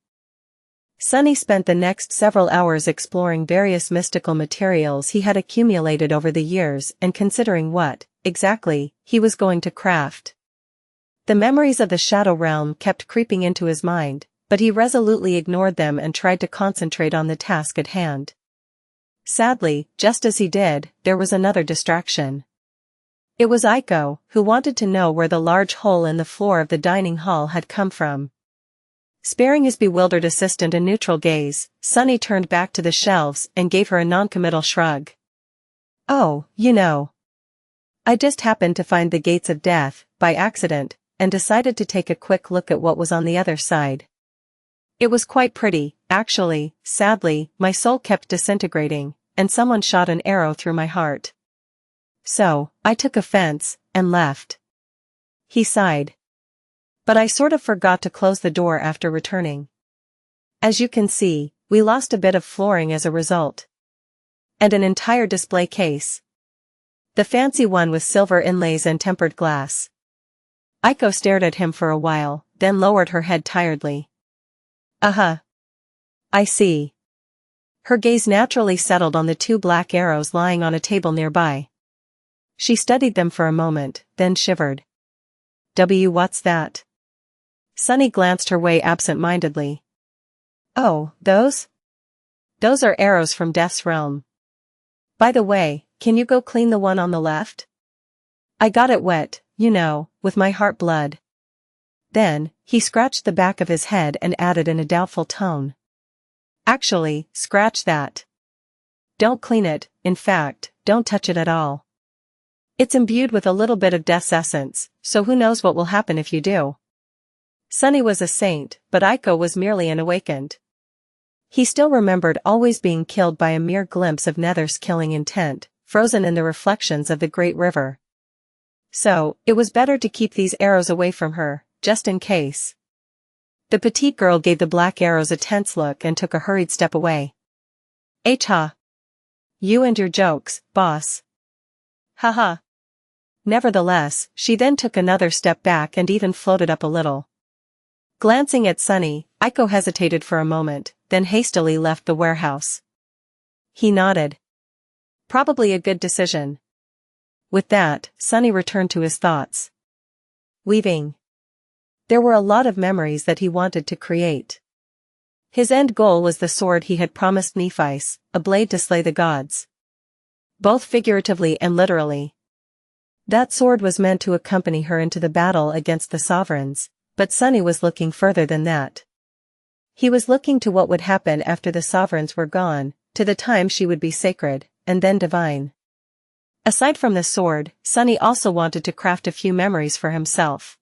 S1: Sunny spent the next several hours exploring various mystical materials he had accumulated over the years and considering what, exactly, he was going to craft. The memories of the Shadow Realm kept creeping into his mind, but he resolutely ignored them and tried to concentrate on the task at hand. Sadly, just as he did, there was another distraction. It was Aiko, who wanted to know where the large hole in the floor of the dining hall had come from. Sparing his bewildered assistant a neutral gaze, Sunny turned back to the shelves and gave her a noncommittal shrug. "Oh, you know. I just happened to find the Gates of Death, by accident, and decided to take a quick look at what was on the other side. It was quite pretty, actually. Sadly, my soul kept disintegrating, and someone shot an arrow through my heart. So, I took offense, and left." He sighed. "But I sort of forgot to close the door after returning. As you can see, we lost a bit of flooring as a result. And an entire display case. The fancy one with silver inlays and tempered glass." Aiko stared at him for a while, then lowered her head tiredly. I see." Her gaze naturally settled on the two black arrows lying on a table nearby. She studied them for a moment, then shivered. What's that?" Sunny glanced her way absent-mindedly. "Oh, those? Those are arrows from Death's realm. By the way, can you go clean the one on the left? I got it wet, you know, with my heart blood." Then, he scratched the back of his head and added in a doubtful tone. "Actually, scratch that. Don't clean it, in fact, don't touch it at all. It's imbued with a little bit of Death's essence, so who knows what will happen if you do." Sunny was a saint, but Aiko was merely an awakened. He still remembered always being killed by a mere glimpse of Nether's killing intent, frozen in the reflections of the great river. So, it was better to keep these arrows away from her, just in case. The petite girl gave the black arrows a tense look and took a hurried step away. "Ha! You and your jokes, boss. Haha." Nevertheless, she then took another step back and even floated up a little. Glancing at Sunny, Aiko hesitated for a moment, then hastily left the warehouse. He nodded. Probably a good decision. With that, Sunny returned to his thoughts. Weaving. There were a lot of memories that he wanted to create. His end goal was the sword he had promised Nephis, a blade to slay the gods. Both figuratively and literally. That sword was meant to accompany her into the battle against the sovereigns, but Sunny was looking further than that. He was looking to what would happen after the sovereigns were gone, to the time she would be sacred, and then divine. Aside from the sword, Sunny also wanted to craft a few memories for himself.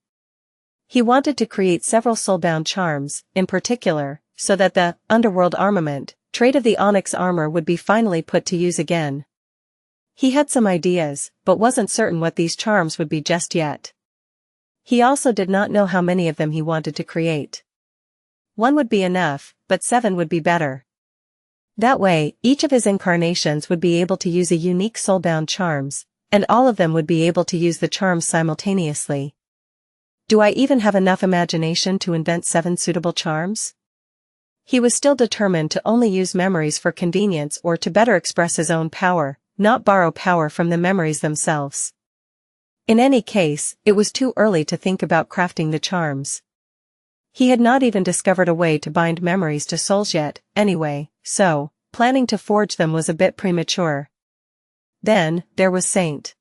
S1: He wanted to create several soulbound charms, in particular, so that the underworld armament, trait of the onyx armor would be finally put to use again. He had some ideas, but wasn't certain what these charms would be just yet. He also did not know how many of them he wanted to create. 1 would be enough, but 7 would be better. That way, each of his incarnations would be able to use a unique soulbound charms, and all of them would be able to use the charms simultaneously. Do I even have enough imagination to invent 7 suitable charms? He was still determined to only use memories for convenience or to better express his own power, not borrow power from the memories themselves. In any case, it was too early to think about crafting the charms. He had not even discovered a way to bind memories to souls yet, anyway, so, planning to forge them was a bit premature. Then, there was Saint.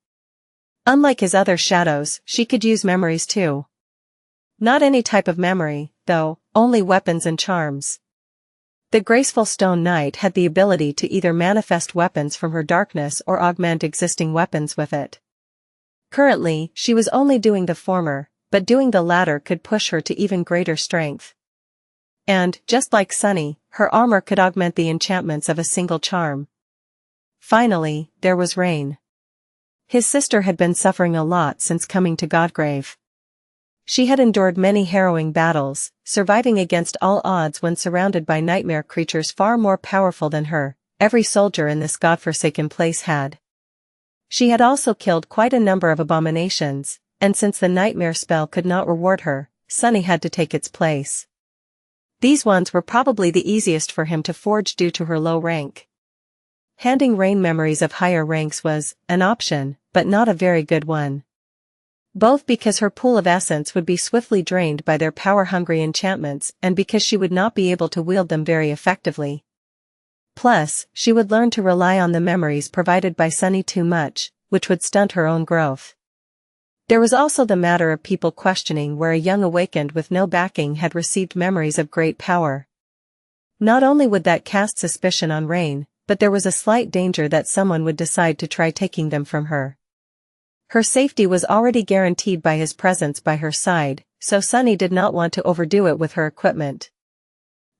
S1: Unlike his other shadows, she could use memories too. Not any type of memory, though, only weapons and charms. The graceful stone knight had the ability to either manifest weapons from her darkness or augment existing weapons with it. Currently, she was only doing the former, but doing the latter could push her to even greater strength. And, just like Sunny, her armor could augment the enchantments of a single charm. Finally, there was Rain. His sister had been suffering a lot since coming to Godgrave. She had endured many harrowing battles, surviving against all odds when surrounded by nightmare creatures far more powerful than her. Every soldier in this godforsaken place had. She had also killed quite a number of abominations, and since the nightmare spell could not reward her, Sunny had to take its place. These ones were probably the easiest for him to forge due to her low rank. Handing Rain memories of higher ranks was an option, but not a very good one. Both because her pool of essence would be swiftly drained by their power-hungry enchantments and because she would not be able to wield them very effectively. Plus, she would learn to rely on the memories provided by Sunny too much, which would stunt her own growth. There was also the matter of people questioning where a young awakened with no backing had received memories of great power. Not only would that cast suspicion on Rain, but there was a slight danger that someone would decide to try taking them from her. Her safety was already guaranteed by his presence by her side, so Sunny did not want to overdo it with her equipment.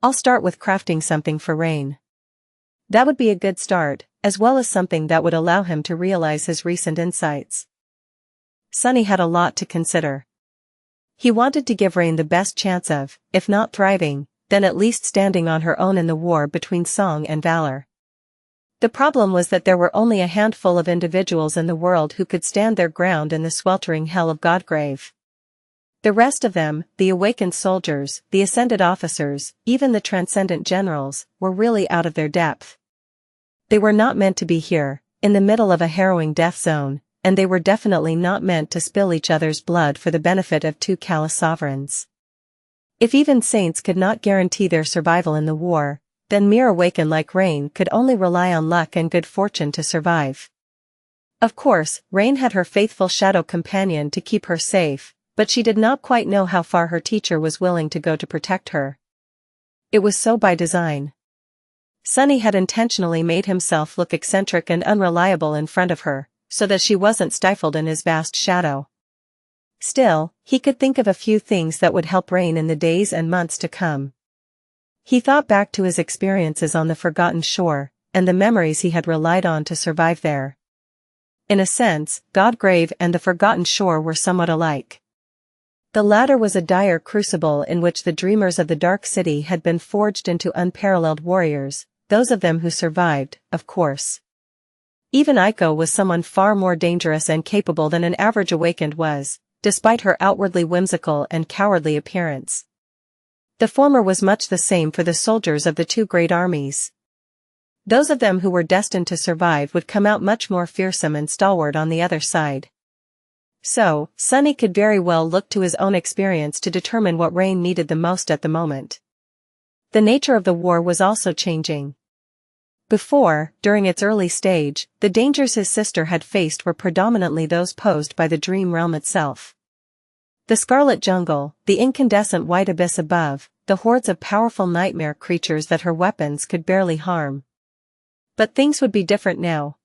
S1: I'll start with crafting something for Rain. That would be a good start, as well as something that would allow him to realize his recent insights. Sunny had a lot to consider. He wanted to give Rain the best chance of, if not thriving, then at least standing on her own in the war between Song and Valor. The problem was that there were only a handful of individuals in the world who could stand their ground in the sweltering hell of Godgrave. The rest of them, the awakened soldiers, the ascended officers, even the transcendent generals, were really out of their depth. They were not meant to be here, in the middle of a harrowing death zone, and they were definitely not meant to spill each other's blood for the benefit of two callous sovereigns. If even saints could not guarantee their survival in the war, then mere awakened like Rain could only rely on luck and good fortune to survive. Of course, Rain had her faithful shadow companion to keep her safe, but she did not quite know how far her teacher was willing to go to protect her. It was so by design. Sunny had intentionally made himself look eccentric and unreliable in front of her, so that she wasn't stifled in his vast shadow. Still, he could think of a few things that would help Rain in the days and months to come. He thought back to his experiences on the Forgotten Shore, and the memories he had relied on to survive there. In a sense, Godgrave and the Forgotten Shore were somewhat alike. The latter was a dire crucible in which the dreamers of the Dark City had been forged into unparalleled warriors, those of them who survived, of course. Even Aiko was someone far more dangerous and capable than an average awakened was, despite her outwardly whimsical and cowardly appearance. The former was much the same for the soldiers of the two great armies. Those of them who were destined to survive would come out much more fearsome and stalwart on the other side. So, Sunny could very well look to his own experience to determine what Rain needed the most at the moment. The nature of the war was also changing. Before, during its early stage, the dangers his sister had faced were predominantly those posed by the dream realm itself. The scarlet jungle, the incandescent white abyss above, the hordes of powerful nightmare creatures that her weapons could barely harm. But things would be different now.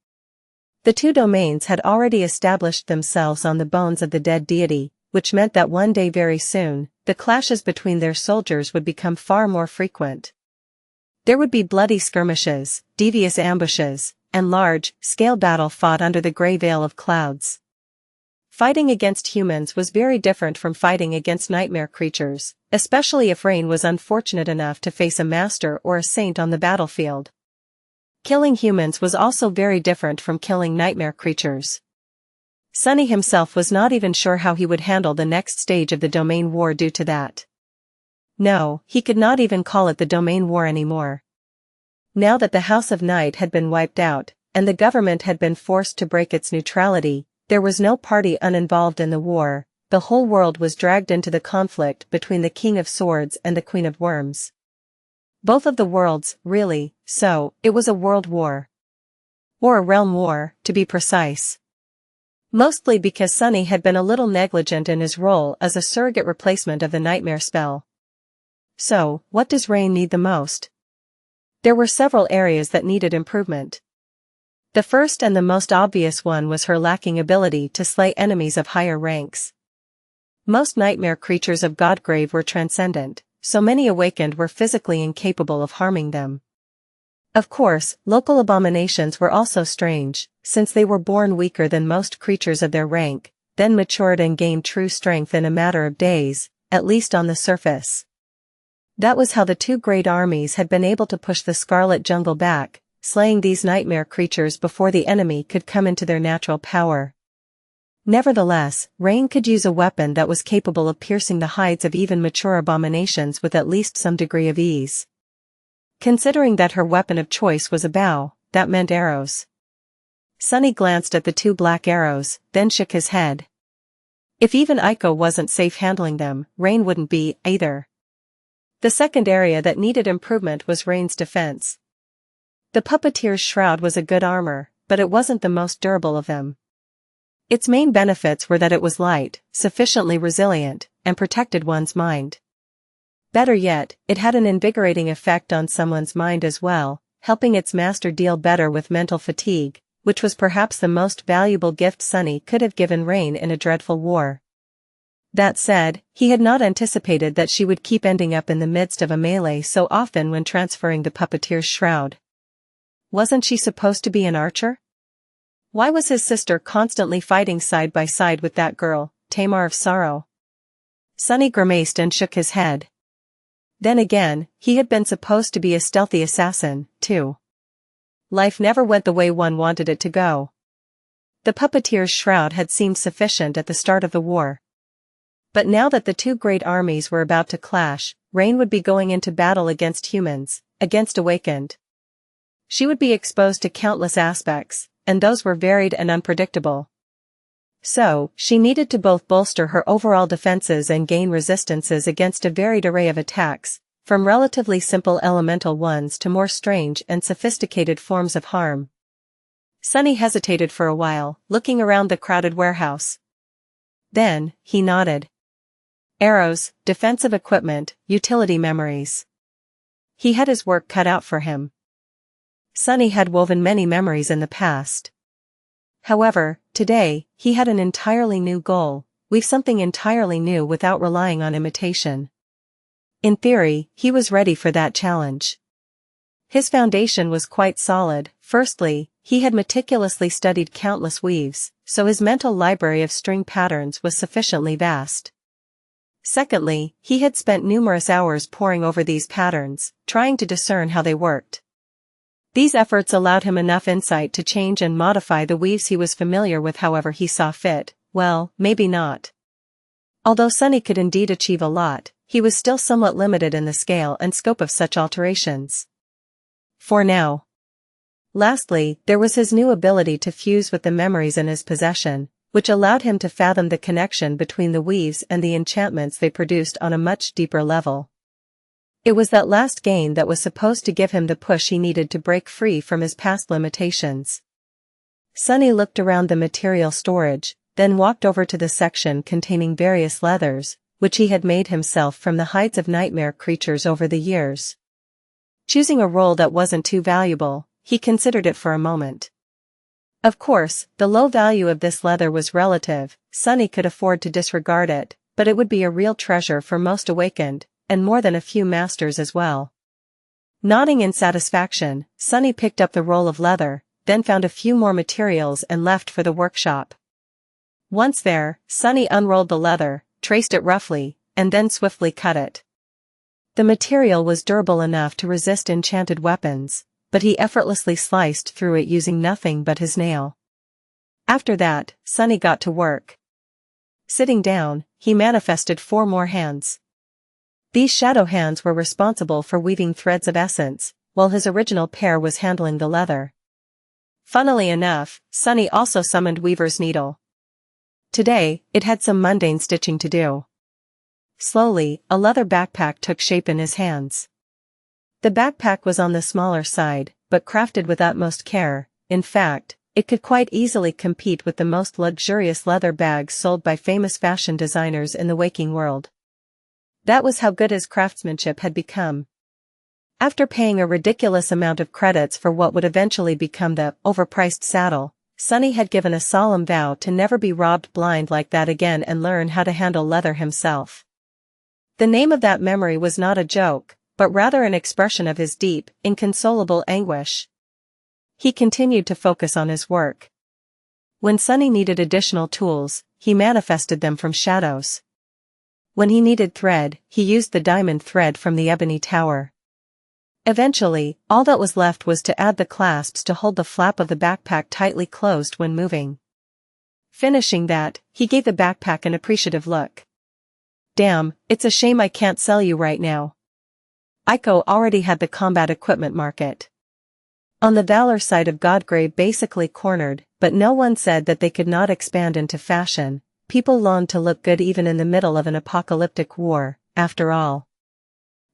S1: The two domains had already established themselves on the bones of the dead deity, which meant that one day very soon, the clashes between their soldiers would become far more frequent. There would be bloody skirmishes, devious ambushes, and large-scale battle fought under the grey veil of clouds. Fighting against humans was very different from fighting against nightmare creatures, especially if Rain was unfortunate enough to face a master or a saint on the battlefield. Killing humans was also very different from killing nightmare creatures. Sunny himself was not even sure how he would handle the next stage of the domain war due to that. No, he could not even call it the domain war anymore. Now that the House of Night had been wiped out, and the government had been forced to break its neutrality, there was no party uninvolved in the war. The whole world was dragged into the conflict between the King of Swords and the Queen of Worms. Both of the worlds, really, so, it was a world war. Or a realm war, to be precise. Mostly because Sunny had been a little negligent in his role as a surrogate replacement of the nightmare spell. So, what does Rain need the most? There were several areas that needed improvement. The first and the most obvious one was her lacking ability to slay enemies of higher ranks. Most nightmare creatures of Godgrave were transcendent, so many awakened were physically incapable of harming them. Of course, local abominations were also strange, since they were born weaker than most creatures of their rank, then matured and gained true strength in a matter of days, at least on the surface. That was how the two great armies had been able to push the Scarlet Jungle back, slaying these nightmare creatures before the enemy could come into their natural power. Nevertheless, Rain could use a weapon that was capable of piercing the hides of even mature abominations with at least some degree of ease. Considering that her weapon of choice was a bow, that meant arrows. Sunny glanced at the two black arrows, then shook his head. If even Aiko wasn't safe handling them, Rain wouldn't be, either. The second area that needed improvement was Rain's defense. The puppeteer's shroud was a good armor, but it wasn't the most durable of them. Its main benefits were that it was light, sufficiently resilient, and protected one's mind. Better yet, it had an invigorating effect on someone's mind as well, helping its master deal better with mental fatigue, which was perhaps the most valuable gift Sunny could have given Rain in a dreadful war. That said, he had not anticipated that she would keep ending up in the midst of a melee so often when transferring the puppeteer's shroud. Wasn't she supposed to be an archer? Why was his sister constantly fighting side by side with that girl, Tamar of Sorrow? Sunny grimaced and shook his head. Then again, he had been supposed to be a stealthy assassin, too. Life never went the way one wanted it to go. The puppeteer's shroud had seemed sufficient at the start of the war. But now that the two great armies were about to clash, Rain would be going into battle against humans, against awakened. She would be exposed to countless aspects, and those were varied and unpredictable. So, she needed to both bolster her overall defenses and gain resistances against a varied array of attacks, from relatively simple elemental ones to more strange and sophisticated forms of harm. Sunny hesitated for a while, looking around the crowded warehouse. Then, he nodded. Arrows, defensive equipment, utility memories. He had his work cut out for him. Sunny had woven many memories in the past. However, today, he had an entirely new goal: weave something entirely new without relying on imitation. In theory, he was ready for that challenge. His foundation was quite solid. Firstly, he had meticulously studied countless weaves, so his mental library of string patterns was sufficiently vast. Secondly, he had spent numerous hours poring over these patterns, trying to discern how they worked. These efforts allowed him enough insight to change and modify the weaves he was familiar with however he saw fit. Well, maybe not. Although Sunny could indeed achieve a lot, he was still somewhat limited in the scale and scope of such alterations. For now. Lastly, there was his new ability to fuse with the memories in his possession, which allowed him to fathom the connection between the weaves and the enchantments they produced on a much deeper level. It was that last gain that was supposed to give him the push he needed to break free from his past limitations. Sunny looked around the material storage, then walked over to the section containing various leathers, which he had made himself from the hides of nightmare creatures over the years. Choosing a roll that wasn't too valuable, he considered it for a moment. Of course, the low value of this leather was relative. Sunny could afford to disregard it, but it would be a real treasure for most awakened, and more than a few masters as well. Nodding in satisfaction, Sunny picked up the roll of leather, then found a few more materials and left for the workshop. Once there, Sunny unrolled the leather, traced it roughly, and then swiftly cut it. The material was durable enough to resist enchanted weapons, but he effortlessly sliced through it using nothing but his nail. After that, Sunny got to work. Sitting down, he manifested 4 more hands. These shadow hands were responsible for weaving threads of essence, while his original pair was handling the leather. Funnily enough, Sunny also summoned Weaver's Needle. Today, it had some mundane stitching to do. Slowly, a leather backpack took shape in his hands. The backpack was on the smaller side, but crafted with utmost care. In fact, it could quite easily compete with the most luxurious leather bags sold by famous fashion designers in the waking world. That was how good his craftsmanship had become. After paying a ridiculous amount of credits for what would eventually become the overpriced saddle, Sunny had given a solemn vow to never be robbed blind like that again and learn how to handle leather himself. The name of that memory was not a joke, but rather an expression of his deep, inconsolable anguish. He continued to focus on his work. When Sunny needed additional tools, he manifested them from shadows. When he needed thread, he used the diamond thread from the ebony tower. Eventually, all that was left was to add the clasps to hold the flap of the backpack tightly closed when moving. Finishing that, he gave the backpack an appreciative look. Damn, it's a shame I can't sell you right now. Aiko already had the combat equipment market. On the Valor side of Godgrave basically cornered, but no one said that they could not expand into fashion. People longed to look good even in the middle of an apocalyptic war, after all.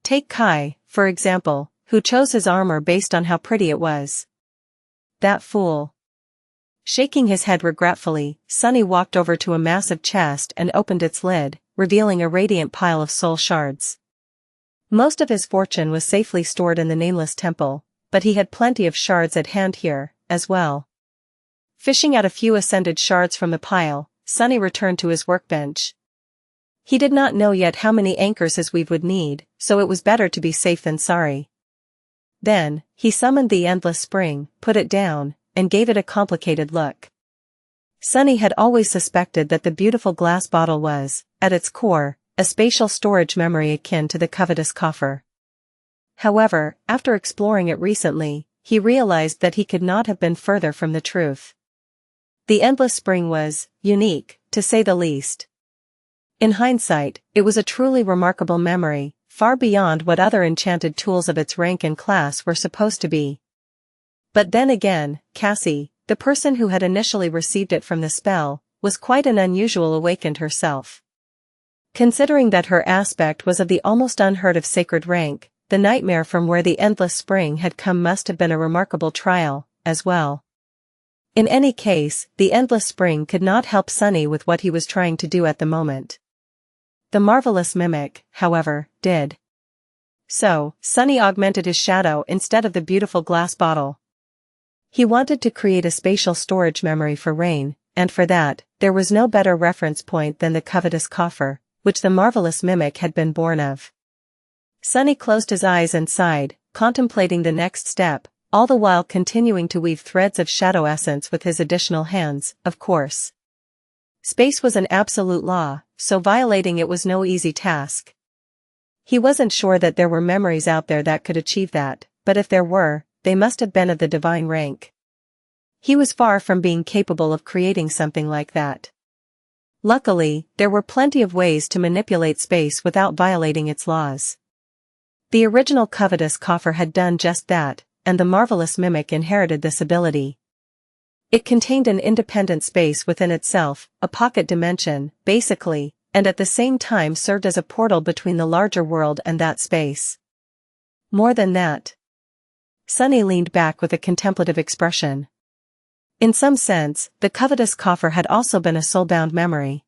S1: Take Kai, for example, who chose his armor based on how pretty it was. That fool. Shaking his head regretfully, Sunny walked over to a massive chest and opened its lid, revealing a radiant pile of soul shards. Most of his fortune was safely stored in the Nameless Temple, but he had plenty of shards at hand here, as well. Fishing out a few ascended shards from the pile, Sunny returned to his workbench. He did not know yet how many anchors his weave would need, so it was better to be safe than sorry. Then, he summoned the Endless Spring, put it down, and gave it a complicated look. Sunny had always suspected that the beautiful glass bottle was, at its core, a spatial storage memory akin to the covetous coffer. However, after exploring it recently, he realized that he could not have been further from the truth. The Endless Spring was unique, to say the least. In hindsight, it was a truly remarkable memory, far beyond what other enchanted tools of its rank and class were supposed to be. But then again, Cassie, the person who had initially received it from the spell, was quite an unusual awakened herself. Considering that her aspect was of the almost unheard of sacred rank, the nightmare from where the Endless Spring had come must have been a remarkable trial, as well. In any case, the Endless Spring could not help Sunny with what he was trying to do at the moment. The marvelous mimic, however, did. So, Sunny augmented his shadow instead of the beautiful glass bottle. He wanted to create a spatial storage memory for Rain, and for that, there was no better reference point than the covetous coffer, which the marvelous mimic had been born of. Sunny closed his eyes and sighed, contemplating the next step, all the while continuing to weave threads of shadow essence with his additional hands, of course. Space was an absolute law, so violating it was no easy task. He wasn't sure that there were memories out there that could achieve that, but if there were, they must have been of the divine rank. He was far from being capable of creating something like that. Luckily, there were plenty of ways to manipulate space without violating its laws. The original covetous coffer had done just that, and the marvelous mimic inherited this ability. It contained an independent space within itself, a pocket dimension, basically, and at the same time served as a portal between the larger world and that space. More than that. Sunny leaned back with a contemplative expression. In some sense, the covetous coffer had also been a soul-bound memory.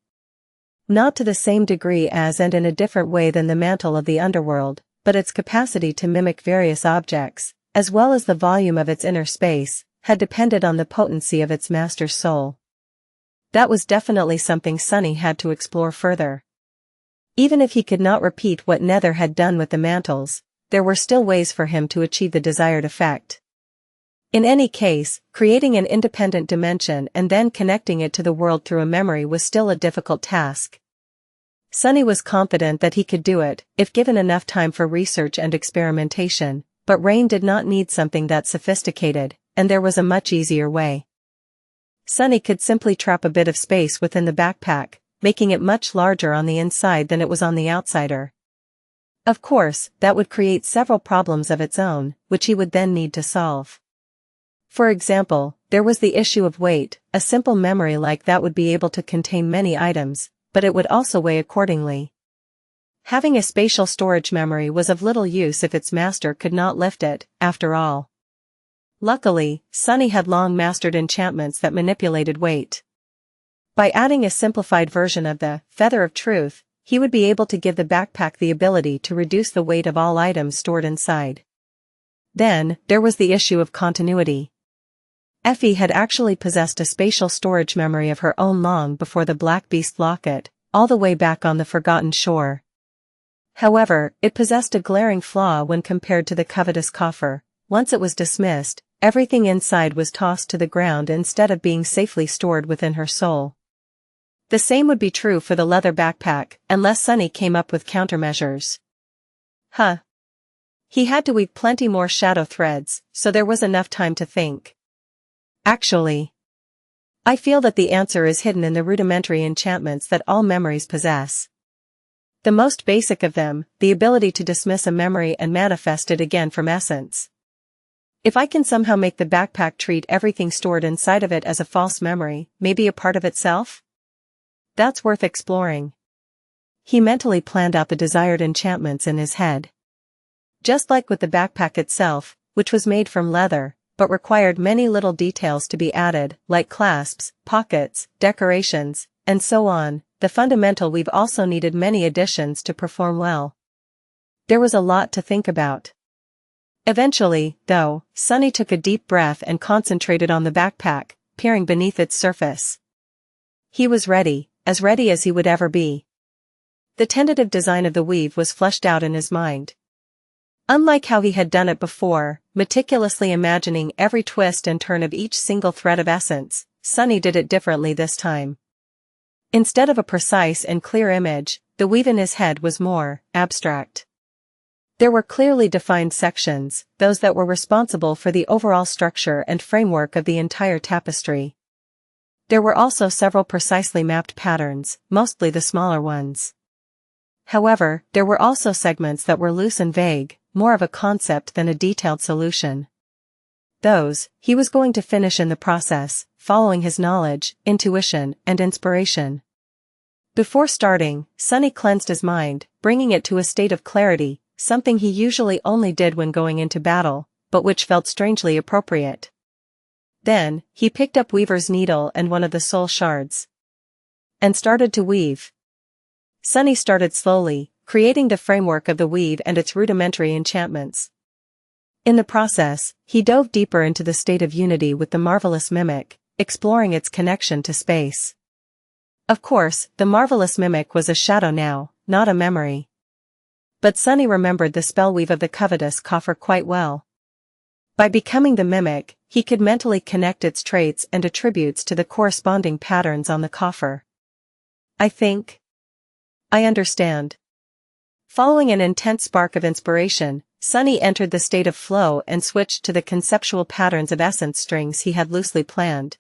S1: Not to the same degree as and in a different way than the mantle of the underworld, but its capacity to mimic various objects, as well as the volume of its inner space, had depended on the potency of its master's soul. That was definitely something Sunny had to explore further. Even if he could not repeat what Nether had done with the mantles, there were still ways for him to achieve the desired effect. In any case, creating an independent dimension and then connecting it to the world through a memory was still a difficult task. Sunny was confident that he could do it, if given enough time for research and experimentation, but Rain did not need something that sophisticated, and there was a much easier way. Sunny could simply trap a bit of space within the backpack, making it much larger on the inside than it was on the outsider. Of course, that would create several problems of its own, which he would then need to solve. For example, there was the issue of weight. A simple memory like that would be able to contain many items, but it would also weigh accordingly. Having a spatial storage memory was of little use if its master could not lift it, after all. Luckily, Sunny had long mastered enchantments that manipulated weight. By adding a simplified version of the Feather of Truth, he would be able to give the backpack the ability to reduce the weight of all items stored inside. Then, there was the issue of continuity. Effie had actually possessed a spatial storage memory of her own long before the Black Beast locket, all the way back on the Forgotten Shore. However, it possessed a glaring flaw when compared to the covetous coffer. Once it was dismissed, everything inside was tossed to the ground instead of being safely stored within her soul. The same would be true for the leather backpack, unless Sunny came up with countermeasures. He had to weave plenty more shadow threads, so there was enough time to think. Actually, I feel that the answer is hidden in the rudimentary enchantments that all memories possess. The most basic of them, the ability to dismiss a memory and manifest it again from essence. If I can somehow make the backpack treat everything stored inside of it as a false memory, maybe a part of itself? That's worth exploring. He mentally planned out the desired enchantments in his head. Just like with the backpack itself, which was made from leather, but required many little details to be added, like clasps, pockets, decorations, and so on, the fundamental weave also needed many additions to perform well. There was a lot to think about. Eventually, though, Sunny took a deep breath and concentrated on the backpack, peering beneath its surface. He was ready as he would ever be. The tentative design of the weave was fleshed out in his mind. Unlike how he had done it before, meticulously imagining every twist and turn of each single thread of essence, Sunny did it differently this time. Instead of a precise and clear image, the weave in his head was more abstract. There were clearly defined sections, those that were responsible for the overall structure and framework of the entire tapestry. There were also several precisely mapped patterns, mostly the smaller ones. However, there were also segments that were loose and vague, more of a concept than a detailed solution. Those, he was going to finish in the process, following his knowledge, intuition, and inspiration. Before starting, Sunny cleansed his mind, bringing it to a state of clarity, something he usually only did when going into battle, but which felt strangely appropriate. Then, he picked up Weaver's needle and one of the soul shards. And started to weave. Sunny started slowly, creating the framework of the weave and its rudimentary enchantments. In the process, he dove deeper into the state of unity with the marvelous mimic, exploring its connection to space. Of course, the marvelous mimic was a shadow now, not a memory. But Sunny remembered the spellweave of the covetous coffer quite well. By becoming the mimic, he could mentally connect its traits and attributes to the corresponding patterns on the coffer. I understand. Following an intense spark of inspiration, Sunny entered the state of flow and switched to the conceptual patterns of essence strings he had loosely planned.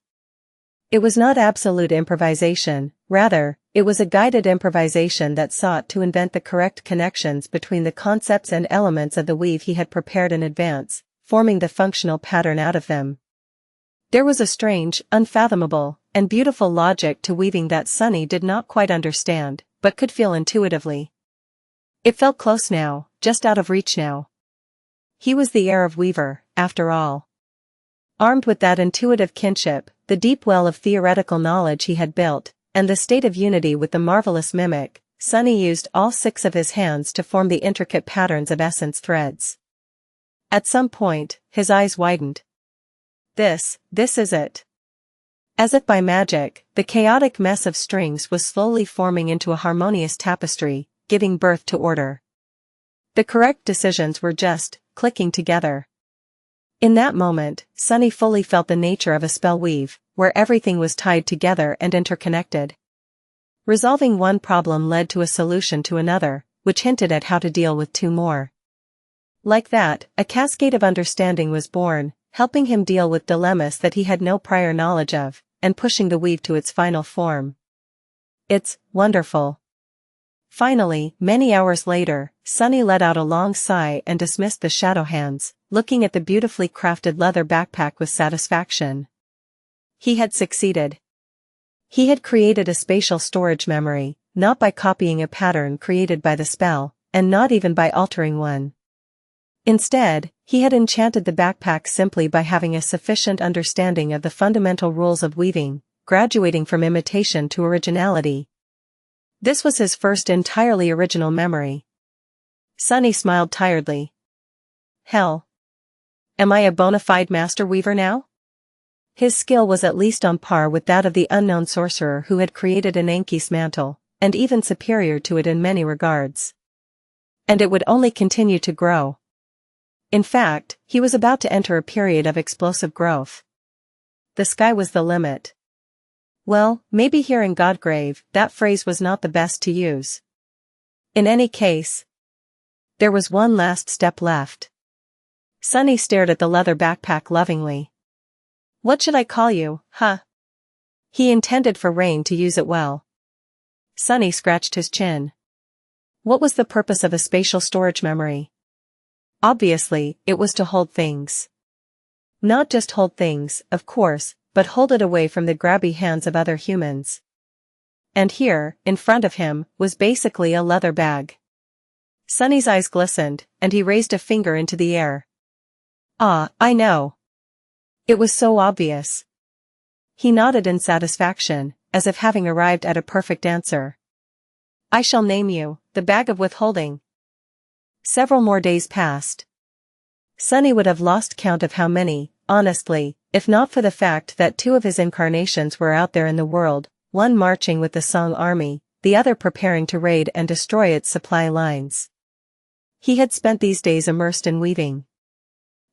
S1: It was not absolute improvisation, rather, it was a guided improvisation that sought to invent the correct connections between the concepts and elements of the weave he had prepared in advance, forming the functional pattern out of them. There was a strange, unfathomable, and beautiful logic to weaving that Sunny did not quite understand, but could feel intuitively. It felt close now, just out of reach now. He was the heir of Weaver, after all. Armed with that intuitive kinship, the deep well of theoretical knowledge he had built, and the state of unity with the marvelous mimic, Sunny used all 6 of his hands to form the intricate patterns of essence threads. At some point, his eyes widened. This is it. As if by magic, the chaotic mess of strings was slowly forming into a harmonious tapestry, giving birth to order. The correct decisions were just clicking together. In that moment, Sunny fully felt the nature of a spell weave, where everything was tied together and interconnected. Resolving one problem led to a solution to another, which hinted at how to deal with 2 more. Like that, a cascade of understanding was born, helping him deal with dilemmas that he had no prior knowledge of, and pushing the weave to its final form. It's wonderful. Finally, many hours later, Sunny let out a long sigh and dismissed the shadow hands, looking at the beautifully crafted leather backpack with satisfaction. He had succeeded. He had created a spatial storage memory, not by copying a pattern created by the spell, and not even by altering one. Instead, He had enchanted the backpack simply by having a sufficient understanding of the fundamental rules of weaving, graduating from imitation to originality. This was his first entirely original memory. Sunny smiled tiredly. Hell. Am I a bona fide master weaver now? His skill was at least on par with that of the unknown sorcerer who had created an Anki's mantle, and even superior to it in many regards. And it would only continue to grow. In fact, he was about to enter a period of explosive growth. The sky was the limit. Well, maybe here in Godgrave, that phrase was not the best to use. In any case, there was one last step left. Sunny stared at the leather backpack lovingly. What should I call you, huh? He intended for Rain to use it well. Sunny scratched his chin. What was the purpose of a spatial storage memory? Obviously, it was to hold things. Not just hold things, of course, but hold it away from the grabby hands of other humans. And here, in front of him, was basically a leather bag. Sunny's eyes glistened, and he raised a finger into the air. Ah, I know. It was so obvious. He nodded in satisfaction, as if having arrived at a perfect answer. I shall name you, the Bag of Withholding. Several more days passed. Sunny would have lost count of how many, honestly, if not for the fact that two of his incarnations were out there in the world, one marching with the Song army, the other preparing to raid and destroy its supply lines. He had spent these days immersed in weaving.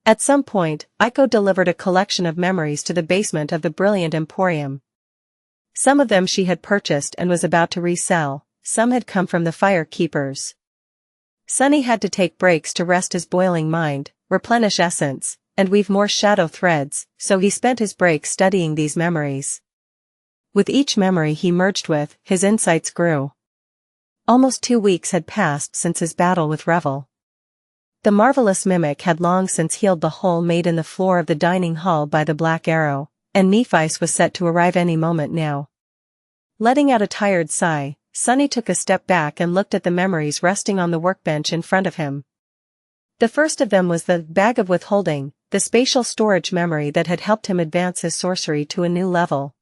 S1: At some point, Aiko delivered a collection of memories to the basement of the Brilliant Emporium. Some of them she had purchased and was about to resell, some had come from the Fire Keepers. Sunny had to take breaks to rest his boiling mind, replenish essence, and weave more shadow threads, so he spent his breaks studying these memories. With each memory he merged with, his insights grew. Almost 2 weeks had passed since his battle with Revel. The marvelous mimic had long since healed the hole made in the floor of the dining hall by the Black Arrow, and Nephi's was set to arrive any moment now. Letting out a tired sigh, Sunny took a step back and looked at the memories resting on the workbench in front of him. The first of them was the Bag of Withholding, the spatial storage memory that had helped him advance his sorcery to a new level.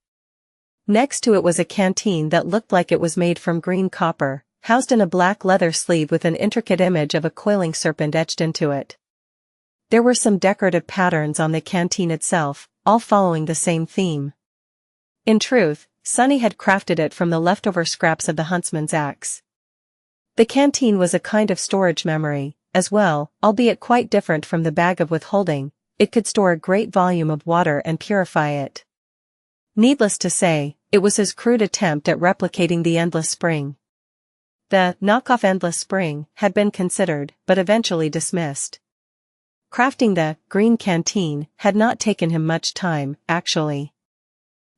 S1: Next to it was a canteen that looked like it was made from green copper, housed in a black leather sleeve with an intricate image of a coiling serpent etched into it. There were some decorative patterns on the canteen itself, all following the same theme. In truth, Sunny had crafted it from the leftover scraps of the huntsman's axe. The canteen was a kind of storage memory, as well, albeit quite different from the Bag of Withholding. It could store a great volume of water and purify it. Needless to say, it was his crude attempt at replicating the Endless Spring. The knockoff Endless Spring had been considered, but eventually dismissed. Crafting the green canteen had not taken him much time, actually.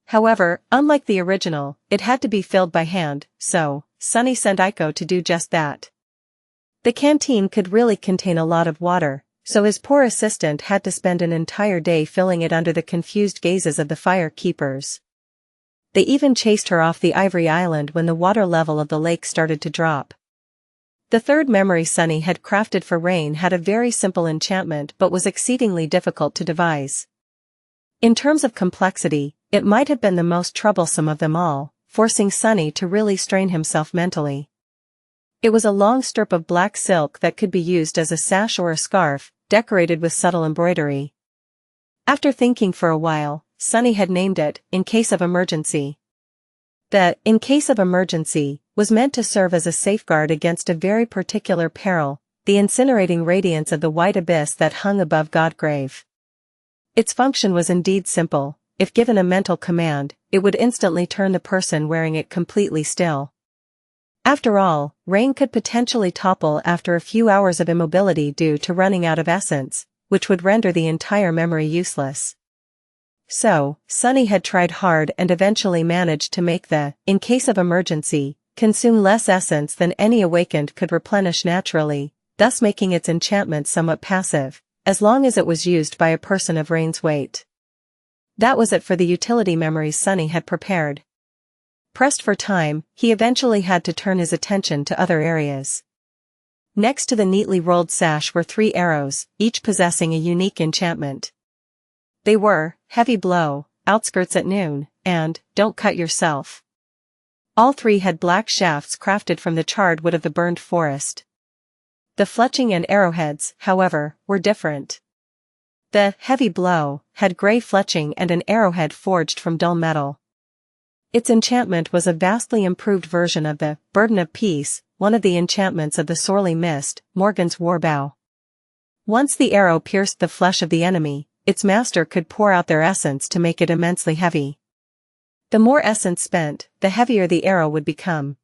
S1: However, unlike the original, it had to be filled by hand, so Sunny sent Aiko to do just that. The canteen could really contain a lot of water, so his poor assistant had to spend an entire day filling it under the confused gazes of the Fire Keepers. They even chased her off the Ivory Island when the water level of the lake started to drop. The third memory Sunny had crafted for Rain had a very simple enchantment but was exceedingly difficult to devise. In terms of complexity, it might have been the most troublesome of them all, forcing Sunny to really strain himself mentally. It was a long strip of black silk that could be used as a sash or a scarf, decorated with subtle embroidery. After thinking for a while, Sunny had named it, In Case of Emergency. The In Case of Emergency was meant to serve as a safeguard against a very particular peril, the incinerating radiance of the white abyss that hung above Godgrave. Its function was indeed simple. If given a mental command, it would instantly turn the person wearing it completely still. After all, Rain could potentially topple after a few hours of immobility due to running out of essence, which would render the entire memory useless. So, Sunny had tried hard and eventually managed to make the In Case of Emergency consume less essence than any awakened could replenish naturally, thus making its enchantment somewhat passive, as long as it was used by a person of Rain's weight. That was it for the utility memories Sunny had prepared. Pressed for time, he eventually had to turn his attention to other areas. Next to the neatly rolled sash were 3 arrows, each possessing a unique enchantment. They were, Heavy Blow, Outskirts at Noon, and Don't Cut Yourself. All 3 had black shafts crafted from the charred wood of the burned forest. The fletching and arrowheads, however, were different. The Heavy Blow had gray fletching and an arrowhead forged from dull metal. Its enchantment was a vastly improved version of the Burden of Peace, one of the enchantments of the sorely missed Morgan's Warbow. Once the arrow pierced the flesh of the enemy, its master could pour out their essence to make it immensely heavy. The more essence spent, the heavier the arrow would become.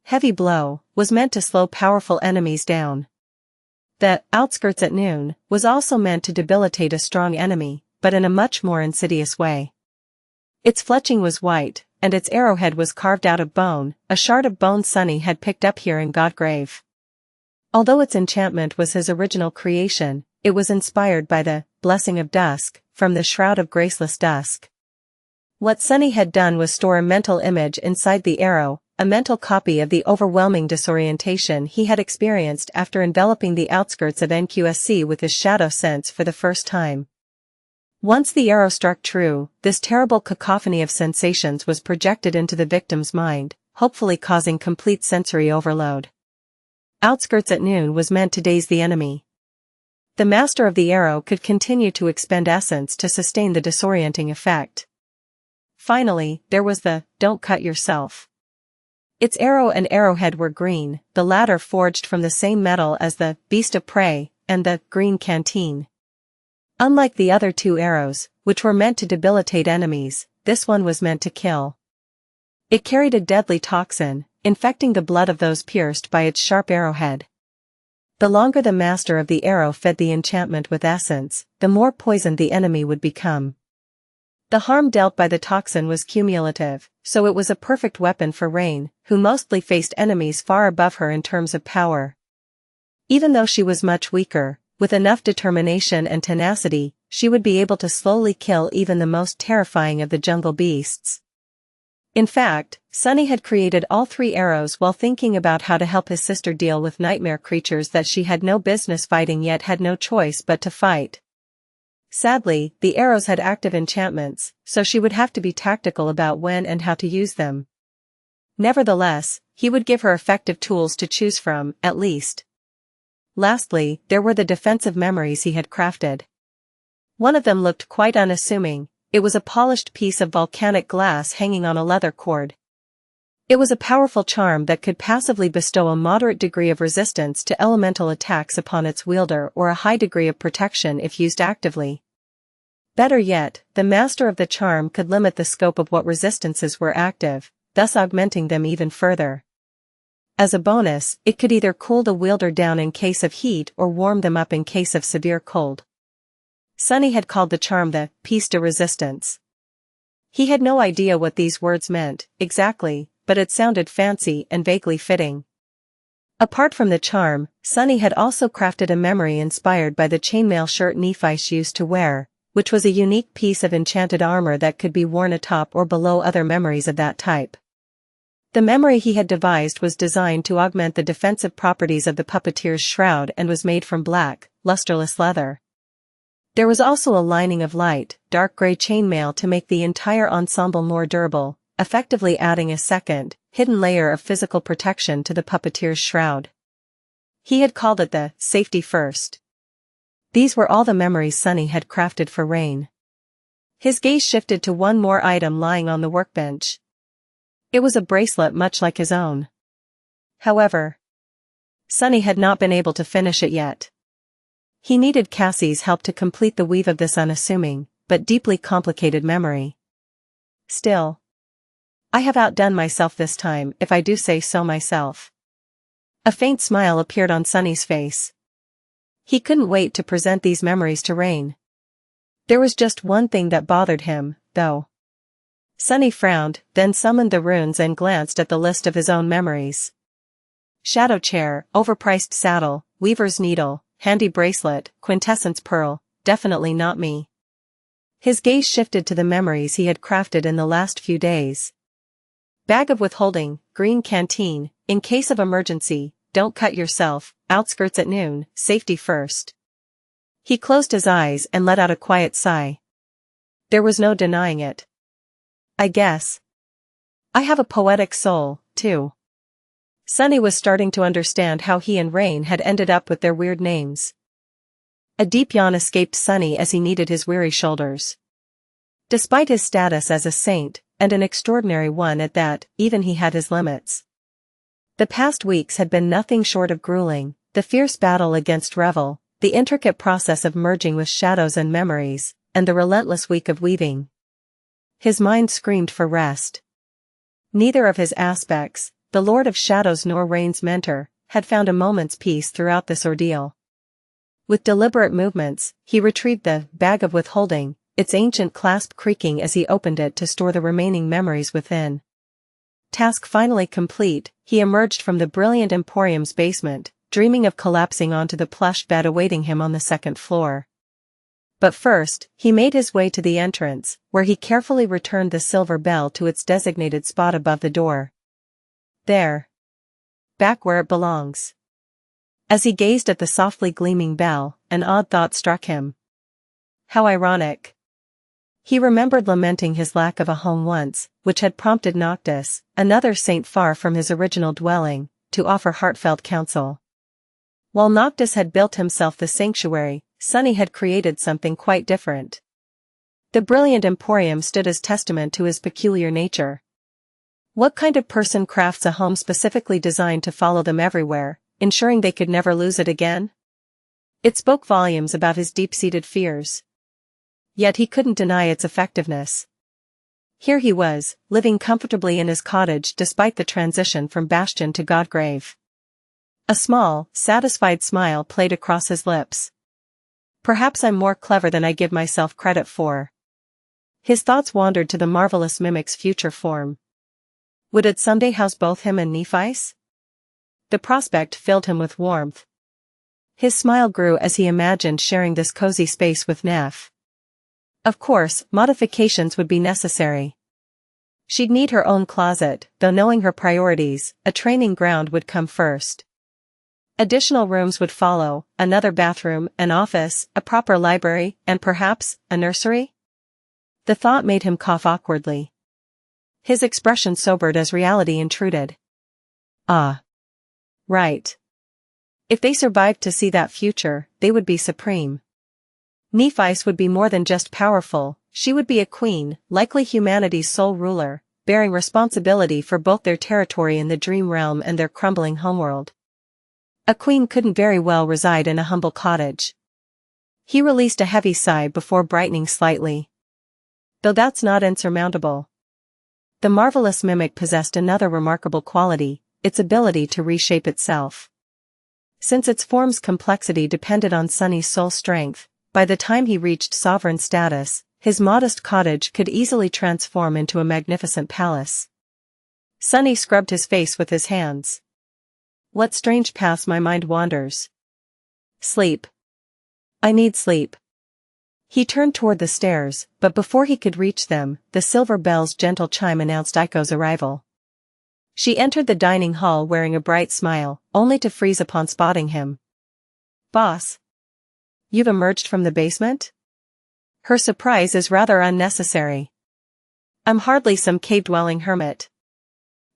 S1: Heavy Blow was meant to slow powerful enemies down. The Outskirts at Noon was also meant to debilitate a strong enemy, but in a much more insidious way. Its fletching was white, and its arrowhead was carved out of bone, a shard of bone Sunny had picked up here in Godgrave. Although its enchantment was his original creation, it was inspired by the Blessing of Dusk, from the Shroud of Graceless Dusk. What Sunny had done was store a mental image inside the arrow, a mental copy of the overwhelming disorientation he had experienced after enveloping the outskirts of NQSC with his shadow sense for the first time. Once the arrow struck true, this terrible cacophony of sensations was projected into the victim's mind, hopefully causing complete sensory overload. Outskirts at Noon was meant to daze the enemy. The master of the arrow could continue to expend essence to sustain the disorienting effect. Finally, there was the Don't Cut Yourself. Its arrow and arrowhead were green, the latter forged from the same metal as the Beast of Prey and the Green Canteen. Unlike the other 2 arrows, which were meant to debilitate enemies, this one was meant to kill. It carried a deadly toxin, infecting the blood of those pierced by its sharp arrowhead. The longer the master of the arrow fed the enchantment with essence, the more poisoned the enemy would become. The harm dealt by the toxin was cumulative, so it was a perfect weapon for Rain, who mostly faced enemies far above her in terms of power. Even though she was much weaker, with enough determination and tenacity, she would be able to slowly kill even the most terrifying of the jungle beasts. In fact, Sunny had created all 3 arrows while thinking about how to help his sister deal with nightmare creatures that she had no business fighting yet had no choice but to fight. Sadly, the arrows had active enchantments, so she would have to be tactical about when and how to use them. Nevertheless, he would give her effective tools to choose from, at least. Lastly, there were the defensive memories he had crafted. One of them looked quite unassuming. It was a polished piece of volcanic glass hanging on a leather cord. It was a powerful charm that could passively bestow a moderate degree of resistance to elemental attacks upon its wielder or a high degree of protection if used actively. Better yet, the master of the charm could limit the scope of what resistances were active, thus augmenting them even further. As a bonus, it could either cool the wielder down in case of heat or warm them up in case of severe cold. Sunny had called the charm the piece de resistance. He had no idea what these words meant, exactly, but it sounded fancy and vaguely fitting. Apart from the charm, Sunny had also crafted a memory inspired by the chainmail shirt Nephites used to wear, which was a unique piece of enchanted armor that could be worn atop or below other memories of that type. The memory he had devised was designed to augment the defensive properties of the puppeteer's shroud and was made from black, lusterless leather. There was also a lining of light, dark gray chainmail to make the entire ensemble more durable, effectively adding a second, hidden layer of physical protection to the puppeteer's shroud. He had called it the safety first. These were all the memories Sunny had crafted for Rain. His gaze shifted to one more item lying on the workbench. It was a bracelet much like his own. However, Sunny had not been able to finish it yet. He needed Cassie's help to complete the weave of this unassuming, but deeply complicated memory. Still, I have outdone myself this time, if I do say so myself. A faint smile appeared on Sunny's face. He couldn't wait to present these memories to Rain. There was just one thing that bothered him, though. Sunny frowned, then summoned the runes and glanced at the list of his own memories. Shadow chair, overpriced saddle, weaver's needle, handy bracelet, quintessence pearl, definitely not me. His gaze shifted to the memories he had crafted in the last few days. Bag of withholding, green canteen, in case of emergency, don't cut yourself, outskirts at noon, safety first. He closed his eyes and let out a quiet sigh. There was no denying it. I guess. I have a poetic soul, too. Sunny was starting to understand how he and Rain had ended up with their weird names. A deep yawn escaped Sunny as he kneaded his weary shoulders. Despite his status as a saint, and an extraordinary one at that, even he had his limits. The past weeks had been nothing short of grueling, the fierce battle against Revel, the intricate process of merging with shadows and memories, and the relentless week of weaving. His mind screamed for rest. Neither of his aspects, the Lord of Shadows nor Rain's mentor, had found a moment's peace throughout this ordeal. With deliberate movements, he retrieved the bag of withholding, its ancient clasp creaking as he opened it to store the remaining memories within. Task finally complete, he emerged from the brilliant Emporium's basement, dreaming of collapsing onto the plush bed awaiting him on the second floor. But first, he made his way to the entrance, where he carefully returned the silver bell to its designated spot above the door. There. Back where it belongs. As he gazed at the softly gleaming bell, an odd thought struck him. How ironic. He remembered lamenting his lack of a home once, which had prompted Noctis, another saint far from his original dwelling, to offer heartfelt counsel. While Noctis had built himself the sanctuary, Sunny had created something quite different. The brilliant Emporium stood as testament to his peculiar nature. What kind of person crafts a home specifically designed to follow them everywhere, ensuring they could never lose it again? It spoke volumes about his deep-seated fears. Yet he couldn't deny its effectiveness. Here he was, living comfortably in his cottage despite the transition from Bastion to Godgrave. A small, satisfied smile played across his lips. Perhaps I'm more clever than I give myself credit for. His thoughts wandered to the marvelous mimic's future form. Would it someday house both him and Nephi's? The prospect filled him with warmth. His smile grew as he imagined sharing this cozy space with Neph. Of course, modifications would be necessary. She'd need her own closet, though knowing her priorities, a training ground would come first. Additional rooms would follow, another bathroom, an office, a proper library, and perhaps, a nursery? The thought made him cough awkwardly. His expression sobered as reality intruded. Ah. Right. If they survived to see that future, they would be supreme. Nephi's would be more than just powerful, she would be a queen, likely humanity's sole ruler, bearing responsibility for both their territory in the dream realm and their crumbling homeworld. A queen couldn't very well reside in a humble cottage. He released a heavy sigh before brightening slightly. Though that's not insurmountable. The marvelous mimic possessed another remarkable quality, its ability to reshape itself. Since its form's complexity depended on Sunny's soul strength, by the time he reached sovereign status, his modest cottage could easily transform into a magnificent palace. Sunny scrubbed his face with his hands. What strange paths my mind wanders. Sleep. I need sleep. He turned toward the stairs, but before he could reach them, the silver bell's gentle chime announced Aiko's arrival. She entered the dining hall wearing a bright smile, only to freeze upon spotting him. Boss. You've emerged from the basement? Her surprise is rather unnecessary. I'm hardly some cave-dwelling hermit.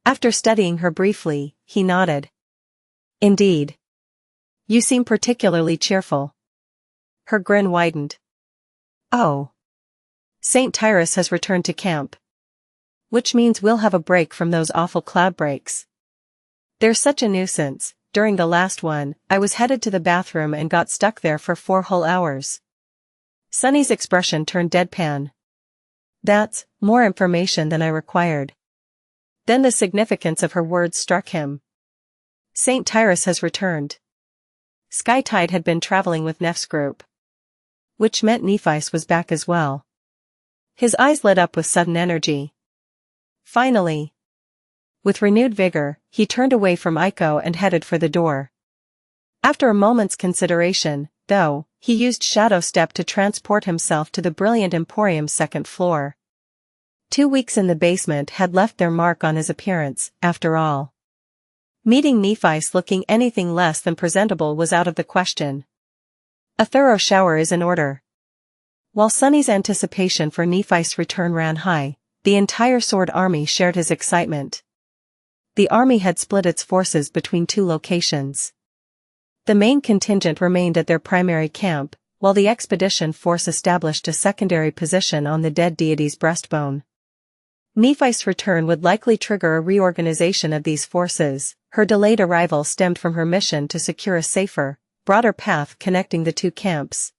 S1: After studying her briefly, he nodded. Indeed. You seem particularly cheerful. Her grin widened. Oh. St. Tyrus has returned to camp. Which means we'll have a break from those awful cloud breaks. They're such a nuisance. During the last one, I was headed to the bathroom and got stuck there for 4 whole hours. Sunny's expression turned deadpan. That's more information than I required. Then the significance of her words struck him. St. Tyrus has returned. Skytide had been traveling with Neff's group. Which meant Nephi's was back as well. His eyes lit up with sudden energy. Finally. With renewed vigor, he turned away from Aiko and headed for the door. After a moment's consideration, though, he used Shadow Step to transport himself to the brilliant Emporium's second floor. 2 weeks in the basement had left their mark on his appearance, after all. Meeting Nephi's looking anything less than presentable was out of the question. A thorough shower is in order. While Sunny's anticipation for Nephi's return ran high, the entire sword army shared his excitement. The army had split its forces between two locations. The main contingent remained at their primary camp, while the expedition force established a secondary position on the dead deity's breastbone. Nephi's return would likely trigger a reorganization of these forces. Her delayed arrival stemmed from her mission to secure a safer, broader path connecting the two camps.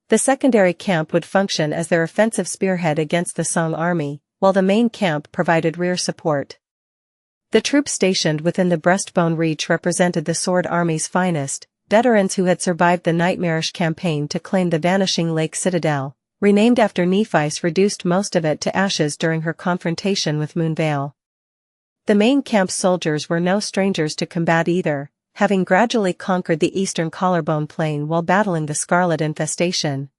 S1: The secondary camp would function as their offensive spearhead against the Song army, while the main camp provided rear support. The troops stationed within the breastbone reach represented the Sword Army's finest, veterans who had survived the nightmarish campaign to claim the Vanishing Lake Citadel, renamed after Nephi's reduced most of it to ashes during her confrontation with Moonveil. The main camp's soldiers were no strangers to combat either, having gradually conquered the eastern collarbone plain while battling the Scarlet Infestation.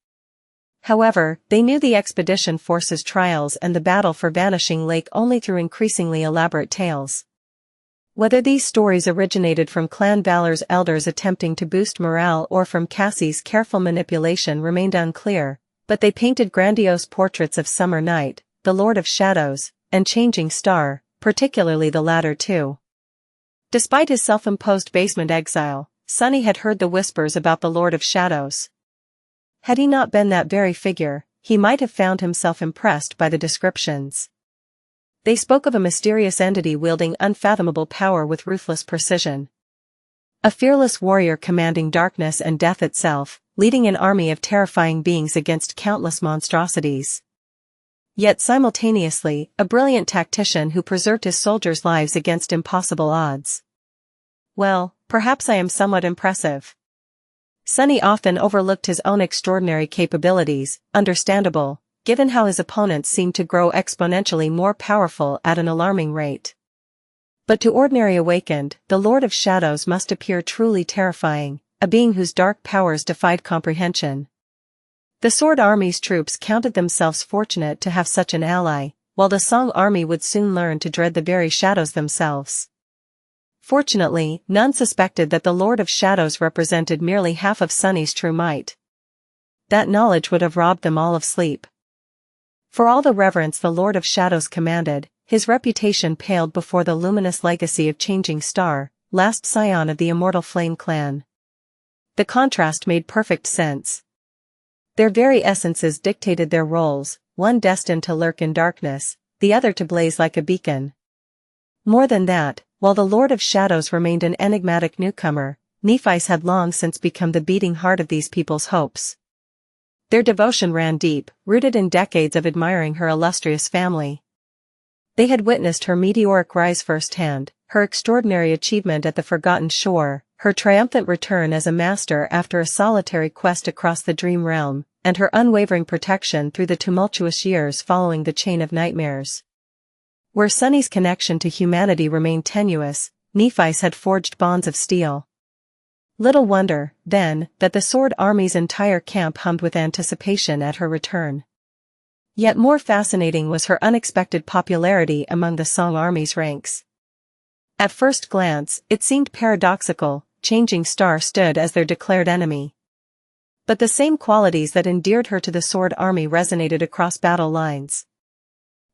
S1: However, they knew the expedition force's trials and the battle for Vanishing Lake only through increasingly elaborate tales. Whether these stories originated from Clan Valor's elders attempting to boost morale or from Cassie's careful manipulation remained unclear, but they painted grandiose portraits of Summer Night, the Lord of Shadows, and Changing Star, particularly the latter two. Despite his self-imposed basement exile, Sunny had heard the whispers about the Lord of Shadows. Had he not been that very figure, he might have found himself impressed by the descriptions. They spoke of a mysterious entity wielding unfathomable power with ruthless precision. A fearless warrior commanding darkness and death itself, leading an army of terrifying beings against countless monstrosities. Yet simultaneously, a brilliant tactician who preserved his soldiers' lives against impossible odds. Well, perhaps I am somewhat impressive. Sunny often overlooked his own extraordinary capabilities, understandable, given how his opponents seemed to grow exponentially more powerful at an alarming rate. But to ordinary awakened, the Lord of Shadows must appear truly terrifying, a being whose dark powers defied comprehension. The Sword Army's troops counted themselves fortunate to have such an ally, while the Song Army would soon learn to dread the very shadows themselves. Fortunately, none suspected that the Lord of Shadows represented merely half of Sunny's true might. That knowledge would have robbed them all of sleep. For all the reverence the Lord of Shadows commanded, his reputation paled before the luminous legacy of Changing Star, last scion of the immortal Flame clan. The contrast made perfect sense. Their very essences dictated their roles, one destined to lurk in darkness, the other to blaze like a beacon. More than that, while the Lord of Shadows remained an enigmatic newcomer, Nephi's had long since become the beating heart of these people's hopes. Their devotion ran deep, rooted in decades of admiring her illustrious family. They had witnessed her meteoric rise firsthand, her extraordinary achievement at the Forgotten Shore, her triumphant return as a master after a solitary quest across the Dream Realm, and her unwavering protection through the tumultuous years following the Chain of Nightmares. Where Sunny's connection to humanity remained tenuous, Nephi's had forged bonds of steel. Little wonder, then, that the Sword Army's entire camp hummed with anticipation at her return. Yet more fascinating was her unexpected popularity among the Song Army's ranks. At first glance, it seemed paradoxical, Changing Star stood as their declared enemy. But the same qualities that endeared her to the Sword Army resonated across battle lines.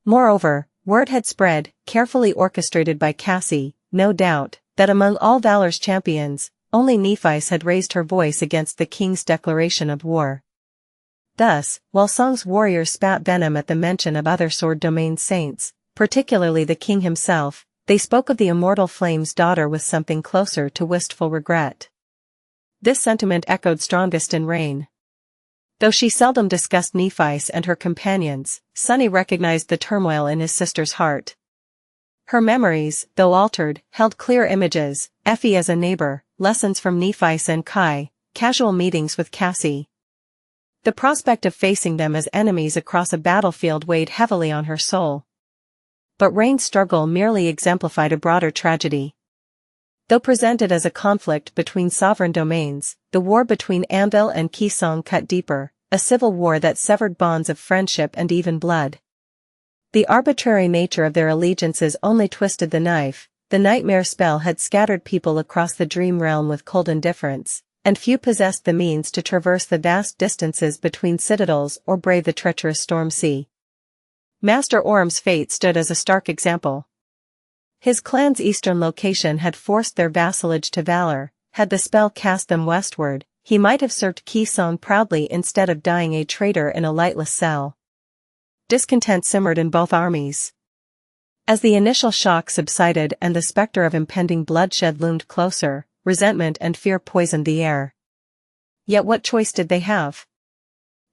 S1: Moreover, word had spread, carefully orchestrated by Cassie, no doubt, that among all Valor's champions, only Nephi's had raised her voice against the king's declaration of war. Thus, while Song's warriors spat venom at the mention of other sword domain saints, particularly the king himself, they spoke of the immortal Flame's daughter with something closer to wistful regret. This sentiment echoed strongest in Rain. Though she seldom discussed Nephi's and her companions, Sunny recognized the turmoil in his sister's heart. Her memories, though altered, held clear images, Effie as a neighbor, lessons from Nephi's and Kai, casual meetings with Cassie. The prospect of facing them as enemies across a battlefield weighed heavily on her soul. But Rain's struggle merely exemplified a broader tragedy. Though presented as a conflict between sovereign domains, the war between Anvil and Kisong cut deeper, a civil war that severed bonds of friendship and even blood. The arbitrary nature of their allegiances only twisted the knife, the nightmare spell had scattered people across the dream realm with cold indifference, and few possessed the means to traverse the vast distances between citadels or brave the treacherous storm sea. Master Orm's fate stood as a stark example. His clan's eastern location had forced their vassalage to valor. Had the spell cast them westward, he might have served Qi proudly instead of dying a traitor in a lightless cell. Discontent simmered in both armies. As the initial shock subsided and the specter of impending bloodshed loomed closer, resentment and fear poisoned the air. Yet what choice did they have?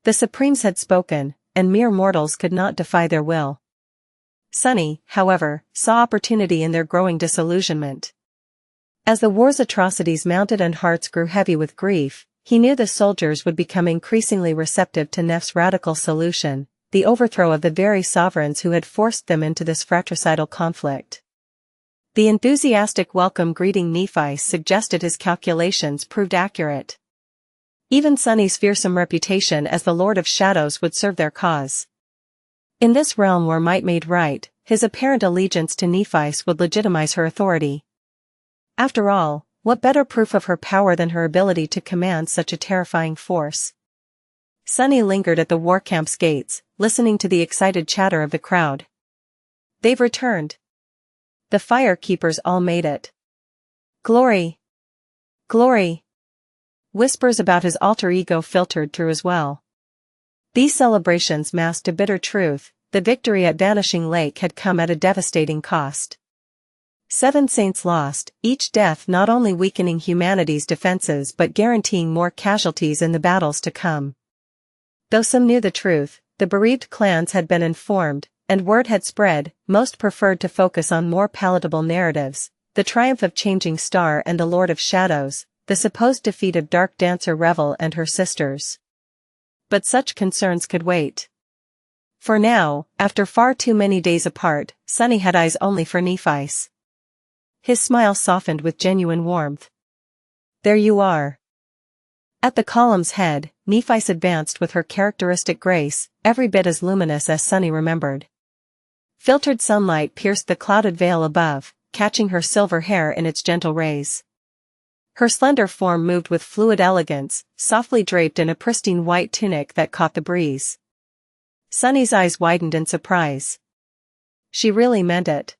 S1: The Supremes had spoken, and mere mortals could not defy their will. Sunny, however, saw opportunity in their growing disillusionment. As the war's atrocities mounted and hearts grew heavy with grief, he knew the soldiers would become increasingly receptive to Nef's radical solution, the overthrow of the very sovereigns who had forced them into this fratricidal conflict. The enthusiastic welcome greeting Nephi suggested his calculations proved accurate. Even Sunny's fearsome reputation as the Lord of Shadows would serve their cause. In this realm where might made right, his apparent allegiance to Nephi would legitimize her authority. After all, what better proof of her power than her ability to command such a terrifying force? Sunny lingered at the war camp's gates, listening to the excited chatter of the crowd. They've returned. The fire keepers all made it. Glory! Glory! Whispers about his alter ego filtered through as well. These celebrations masked a bitter truth: the victory at Vanishing Lake had come at a devastating cost. 7 saints lost, each death not only weakening humanity's defenses but guaranteeing more casualties in the battles to come. Though some knew the truth, the bereaved clans had been informed, and word had spread. Most preferred to focus on more palatable narratives: the triumph of Changing Star and the Lord of Shadows, the supposed defeat of Dark Dancer Revel and her sisters. But such concerns could wait. For now, after far too many days apart, Sunny had eyes only for Nephi. His smile softened with genuine warmth. There you are. At the column's head, Nephi advanced with her characteristic grace, every bit as luminous as Sunny remembered. Filtered sunlight pierced the clouded veil above, catching her silver hair in its gentle rays. Her slender form moved with fluid elegance, softly draped in a pristine white tunic that caught the breeze. Sunny's eyes widened in surprise. She really meant it.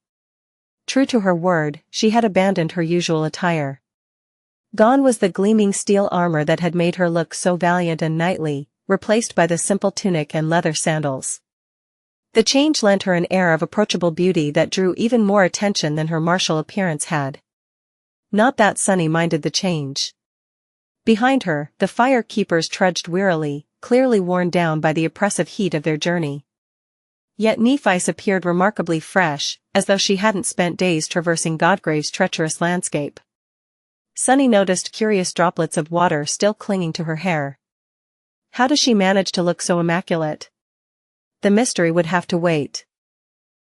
S1: True to her word, she had abandoned her usual attire. Gone was the gleaming steel armor that had made her look so valiant and knightly, replaced by the simple tunic and leather sandals. The change lent her an air of approachable beauty that drew even more attention than her martial appearance had. Not that Sunny minded the change. Behind her, the fire keepers trudged wearily, clearly worn down by the oppressive heat of their journey. Yet Nephi appeared remarkably fresh, as though she hadn't spent days traversing Godgrave's treacherous landscape. Sunny noticed curious droplets of water still clinging to her hair. How does she manage to look so immaculate? The mystery would have to wait.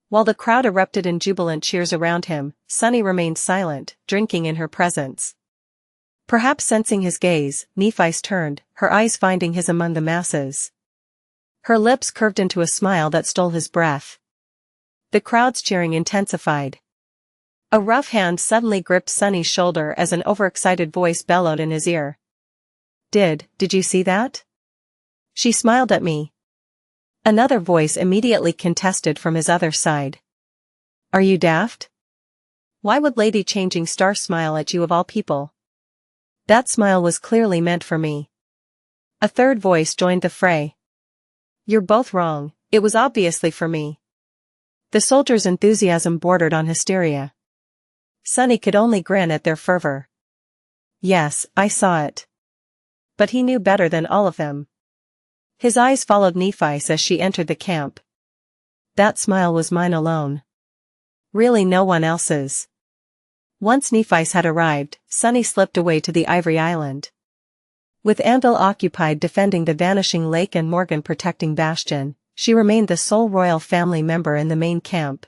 S1: While the crowd erupted in jubilant cheers around him, Sunny remained silent, drinking in her presence. Perhaps sensing his gaze, Nephi turned, her eyes finding his among the masses. Her lips curved into a smile that stole his breath. The crowd's cheering intensified. A rough hand suddenly gripped Sunny's shoulder as an overexcited voice bellowed in his ear. Did you see that? She smiled at me. Another voice immediately contested from his other side. Are you daft? Why would Lady Changing Star smile at you of all people? That smile was clearly meant for me. A third voice joined the fray. You're both wrong, it was obviously for me. The soldiers' enthusiasm bordered on hysteria. Sunny could only grin at their fervor. Yes, I saw it. But he knew better than all of them. His eyes followed Nephi's as she entered the camp. That smile was mine alone. Really no one else's. Once Nephi's had arrived, Sunny slipped away to the Ivory Island. With Anvil occupied defending the Vanishing Lake and Morgan protecting Bastion, she remained the sole royal family member in the main camp.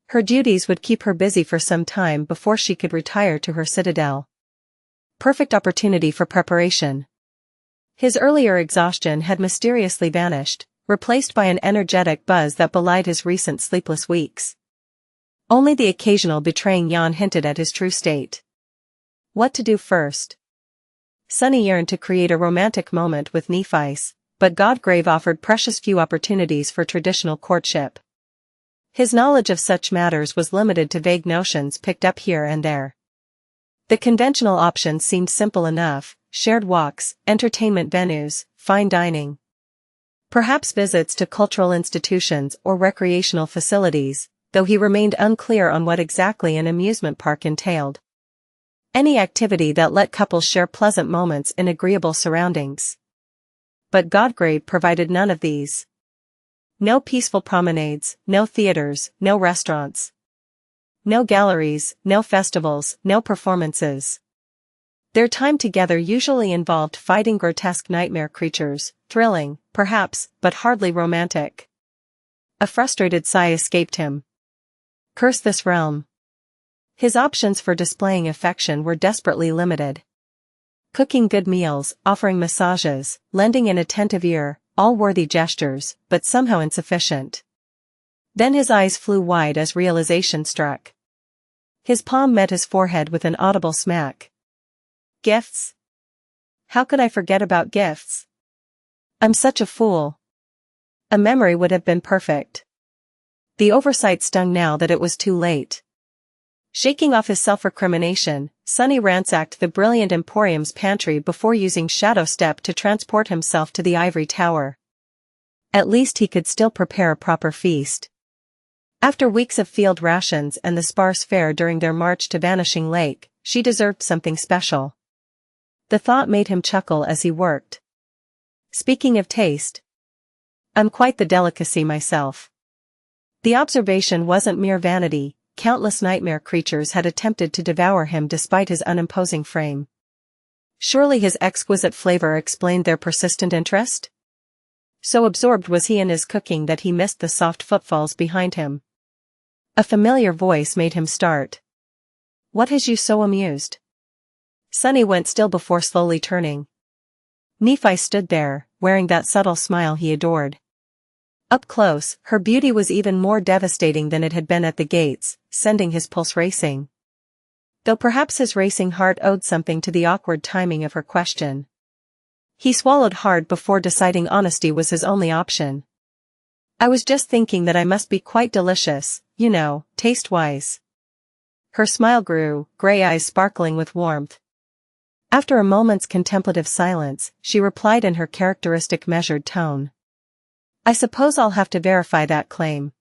S1: Her duties would keep her busy for some time before she could retire to her citadel. Perfect opportunity for preparation. His earlier exhaustion had mysteriously vanished, replaced by an energetic buzz that belied his recent sleepless weeks. Only the occasional betraying yawn hinted at his true state. What to do first? Sunny yearned to create a romantic moment with Nephice, but Godgrave offered precious few opportunities for traditional courtship. His knowledge of such matters was limited to vague notions picked up here and there. The conventional options seemed simple enough: shared walks, entertainment venues, fine dining. Perhaps visits to cultural institutions or recreational facilities, though he remained unclear on what exactly an amusement park entailed. Any activity that let couples share pleasant moments in agreeable surroundings. But Godgrave provided none of these. No peaceful promenades, no theaters, no restaurants. No galleries, no festivals, no performances. Their time together usually involved fighting grotesque nightmare creatures, thrilling, perhaps, but hardly romantic. A frustrated sigh escaped him. Curse this realm. His options for displaying affection were desperately limited. Cooking good meals, offering massages, lending an attentive ear, all worthy gestures, but somehow insufficient. Then his eyes flew wide as realization struck. His palm met his forehead with an audible smack. Gifts? How could I forget about gifts? I'm such a fool. A memory would have been perfect. The oversight stung now that it was too late. Shaking off his self-recrimination, Sunny ransacked the brilliant Emporium's pantry before using Shadow Step to transport himself to the ivory tower. At least he could still prepare a proper feast. After weeks of field rations and the sparse fare during their march to Vanishing Lake, she deserved something special. The thought made him chuckle as he worked. Speaking of taste, I'm quite the delicacy myself. The observation wasn't mere vanity. Countless nightmare creatures had attempted to devour him despite his unimposing frame. Surely his exquisite flavor explained their persistent interest? So absorbed was he in his cooking that he missed the soft footfalls behind him. A familiar voice made him start. What has you so amused? Sunny went still before slowly turning. Nephi stood there, wearing that subtle smile he adored. Up close, her beauty was even more devastating than it had been at the gates, sending his pulse racing. Though perhaps his racing heart owed something to the awkward timing of her question. He swallowed hard before deciding honesty was his only option. I was just thinking that I must be quite delicious, you know, taste-wise. Her smile grew, gray eyes sparkling with warmth. After a moment's contemplative silence, she replied in her characteristic measured tone. I suppose I'll have to verify that claim.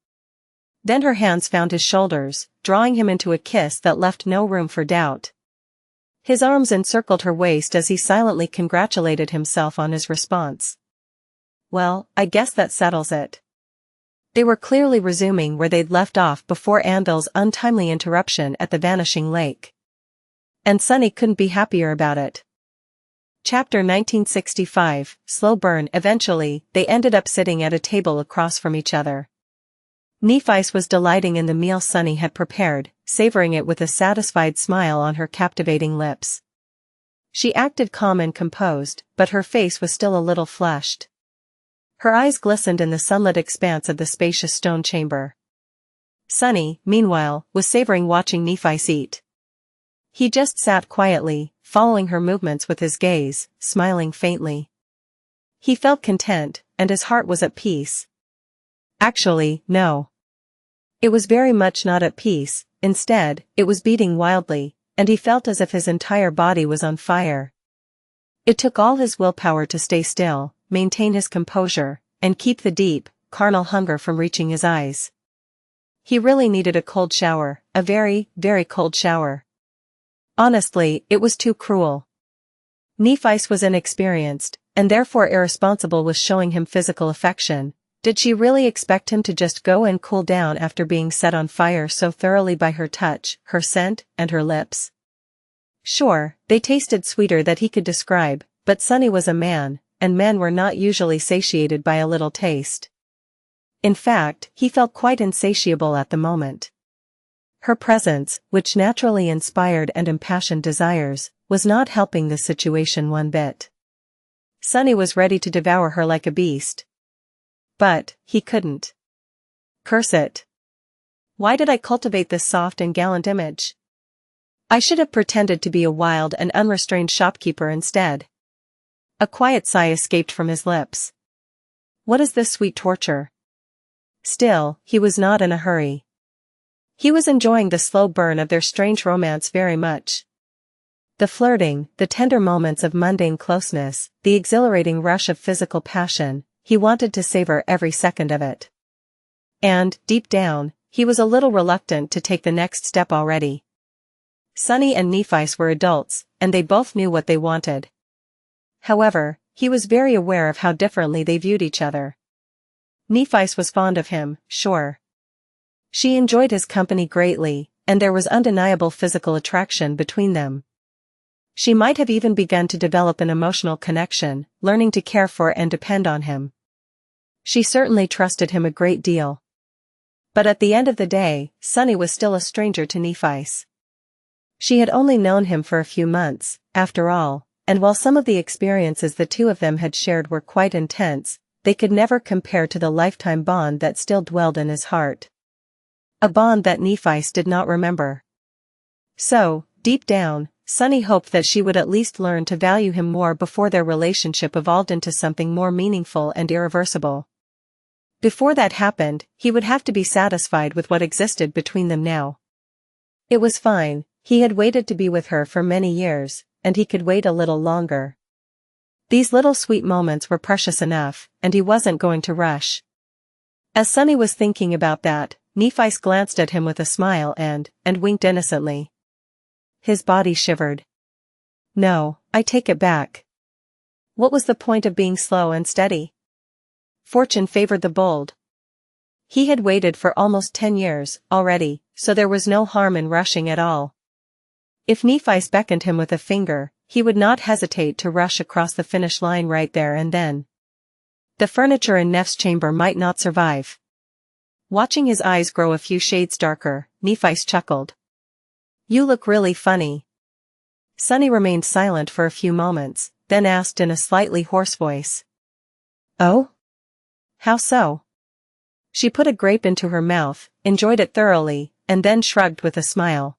S1: Then her hands found his shoulders, drawing him into a kiss that left no room for doubt. His arms encircled her waist as he silently congratulated himself on his response. Well, I guess that settles it. They were clearly resuming where they'd left off before Anvil's untimely interruption at the Vanishing Lake. And Sunny couldn't be happier about it. Chapter 1965, Slow Burn. Eventually, they ended up sitting at a table across from each other. Nephice was delighting in the meal Sunny had prepared, savoring it with a satisfied smile on her captivating lips. She acted calm and composed, but her face was still a little flushed. Her eyes glistened in the sunlit expanse of the spacious stone chamber. Sunny, meanwhile, was savoring watching Nephice eat. He just sat quietly, following her movements with his gaze, smiling faintly. He felt content, and his heart was at peace. Actually, no. It was very much not at peace. Instead, it was beating wildly, and he felt as if his entire body was on fire. It took all his willpower to stay still, maintain his composure, and keep the deep, carnal hunger from reaching his eyes. He really needed a cold shower, a very, very cold shower. Honestly, it was too cruel. Nephice was inexperienced, and therefore irresponsible with showing him physical affection. Did she really expect him to just go and cool down after being set on fire so thoroughly by her touch, her scent, and her lips? Sure, they tasted sweeter than he could describe, but Sunny was a man, and men were not usually satiated by a little taste. In fact, he felt quite insatiable at the moment. Her presence, which naturally inspired and impassioned desires, was not helping the situation one bit. Sunny was ready to devour her like a beast. But, he couldn't. Curse it. Why did I cultivate this soft and gallant image? I should have pretended to be a wild and unrestrained shopkeeper instead. A quiet sigh escaped from his lips. What is this sweet torture? Still, he was not in a hurry. He was enjoying the slow burn of their strange romance very much. The flirting, the tender moments of mundane closeness, the exhilarating rush of physical passion, he wanted to savor every second of it. And, deep down, he was a little reluctant to take the next step already. Sunny and Nephice were adults, and they both knew what they wanted. However, he was very aware of how differently they viewed each other. Nephice was fond of him, sure. She enjoyed his company greatly, and there was undeniable physical attraction between them. She might have even begun to develop an emotional connection, learning to care for and depend on him. She certainly trusted him a great deal. But at the end of the day, Sunny was still a stranger to Nephice. She had only known him for a few months, after all, and while some of the experiences the two of them had shared were quite intense, they could never compare to the lifetime bond that still dwelled in his heart. A bond that Nephice did not remember. So, deep down, Sunny hoped that she would at least learn to value him more before their relationship evolved into something more meaningful and irreversible. Before that happened, he would have to be satisfied with what existed between them now. It was fine, he had waited to be with her for many years, and he could wait a little longer. These little sweet moments were precious enough, and he wasn't going to rush. As Sunny was thinking about that, Nephice glanced at him with a smile and winked innocently. His body shivered. No, I take it back. What was the point of being slow and steady? Fortune favored the bold. He had waited for almost 10 years, already, so there was no harm in rushing at all. If Nephice beckoned him with a finger, he would not hesitate to rush across the finish line right there and then. The furniture in Neff's chamber might not survive. Watching his eyes grow a few shades darker, Nephice chuckled. You look really funny. Sunny remained silent for a few moments, then asked in a slightly hoarse voice. Oh? How so? She put a grape into her mouth, enjoyed it thoroughly, and then shrugged with a smile.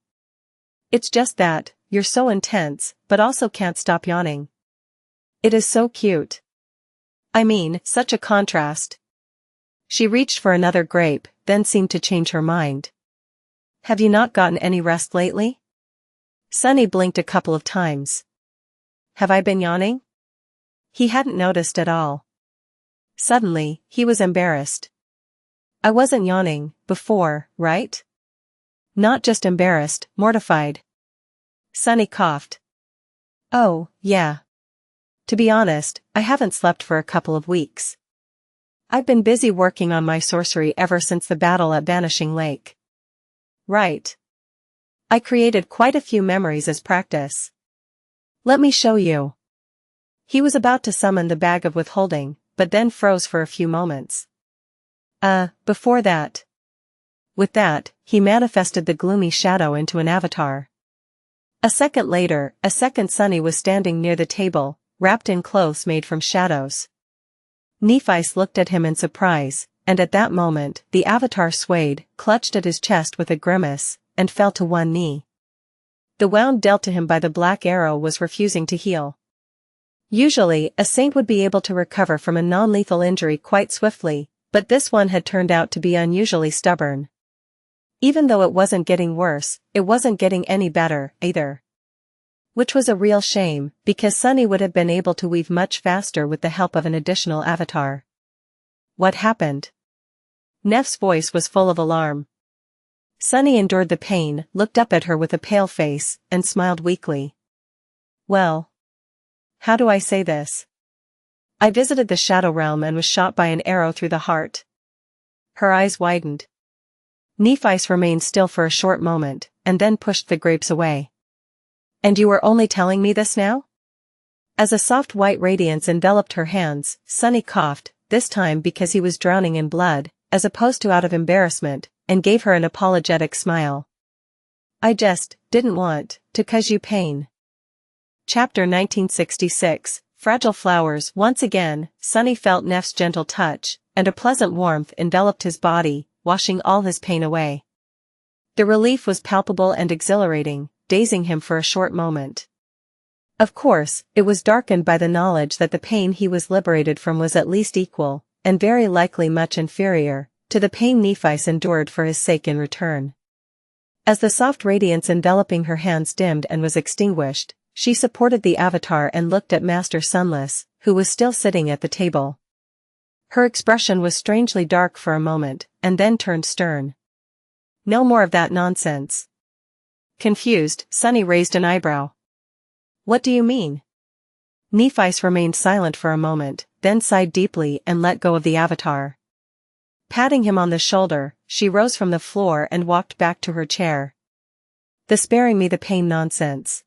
S1: It's just that, you're so intense, but also can't stop yawning. It is so cute. I mean, such a contrast. She reached for another grape, then seemed to change her mind. Have you not gotten any rest lately? Sunny blinked a couple of times. Have I been yawning? He hadn't noticed at all. Suddenly, he was embarrassed. I wasn't yawning, before, right? Not just embarrassed, mortified. Sunny coughed. Oh, yeah. To be honest, I haven't slept for a couple of weeks. I've been busy working on my sorcery ever since the battle at Vanishing Lake. Right. I created quite a few memories as practice. Let me show you. He was about to summon the bag of withholding, but then froze for a few moments. Before that. With that, he manifested the gloomy shadow into an avatar. A second later, a second Sunny was standing near the table, wrapped in clothes made from shadows. Nephice looked at him in surprise, and at that moment, the avatar swayed, clutched at his chest with a grimace, and fell to one knee. The wound dealt to him by the black arrow was refusing to heal. Usually, a saint would be able to recover from a non-lethal injury quite swiftly, but this one had turned out to be unusually stubborn. Even though it wasn't getting worse, it wasn't getting any better, either. Which was a real shame, because Sunny would have been able to weave much faster with the help of an additional avatar. What happened? Neff's voice was full of alarm. Sunny endured the pain, looked up at her with a pale face, and smiled weakly. Well. How do I say this? I visited the Shadow Realm and was shot by an arrow through the heart. Her eyes widened. Nephice remained still for a short moment, and then pushed the grapes away. And you were only telling me this now? As a soft white radiance enveloped her hands, Sunny coughed, this time because he was drowning in blood, as opposed to out of embarrassment, and gave her an apologetic smile. I just didn't want to cause you pain. Chapter 1966, Fragile Flowers. Once again, Sunny felt Neff's gentle touch, and a pleasant warmth enveloped his body, washing all his pain away. The relief was palpable and exhilarating, dazing him for a short moment. Of course, it was darkened by the knowledge that the pain he was liberated from was at least equal, and very likely much inferior, to the pain Nephis endured for his sake in return. As the soft radiance enveloping her hands dimmed and was extinguished, she supported the avatar and looked at Master Sunless, who was still sitting at the table. Her expression was strangely dark for a moment, and then turned stern. No more of that nonsense. Confused, Sunny raised an eyebrow. What do you mean? Nephis remained silent for a moment, then sighed deeply and let go of the avatar. Patting him on the shoulder, she rose from the floor and walked back to her chair. The sparing me the pain nonsense.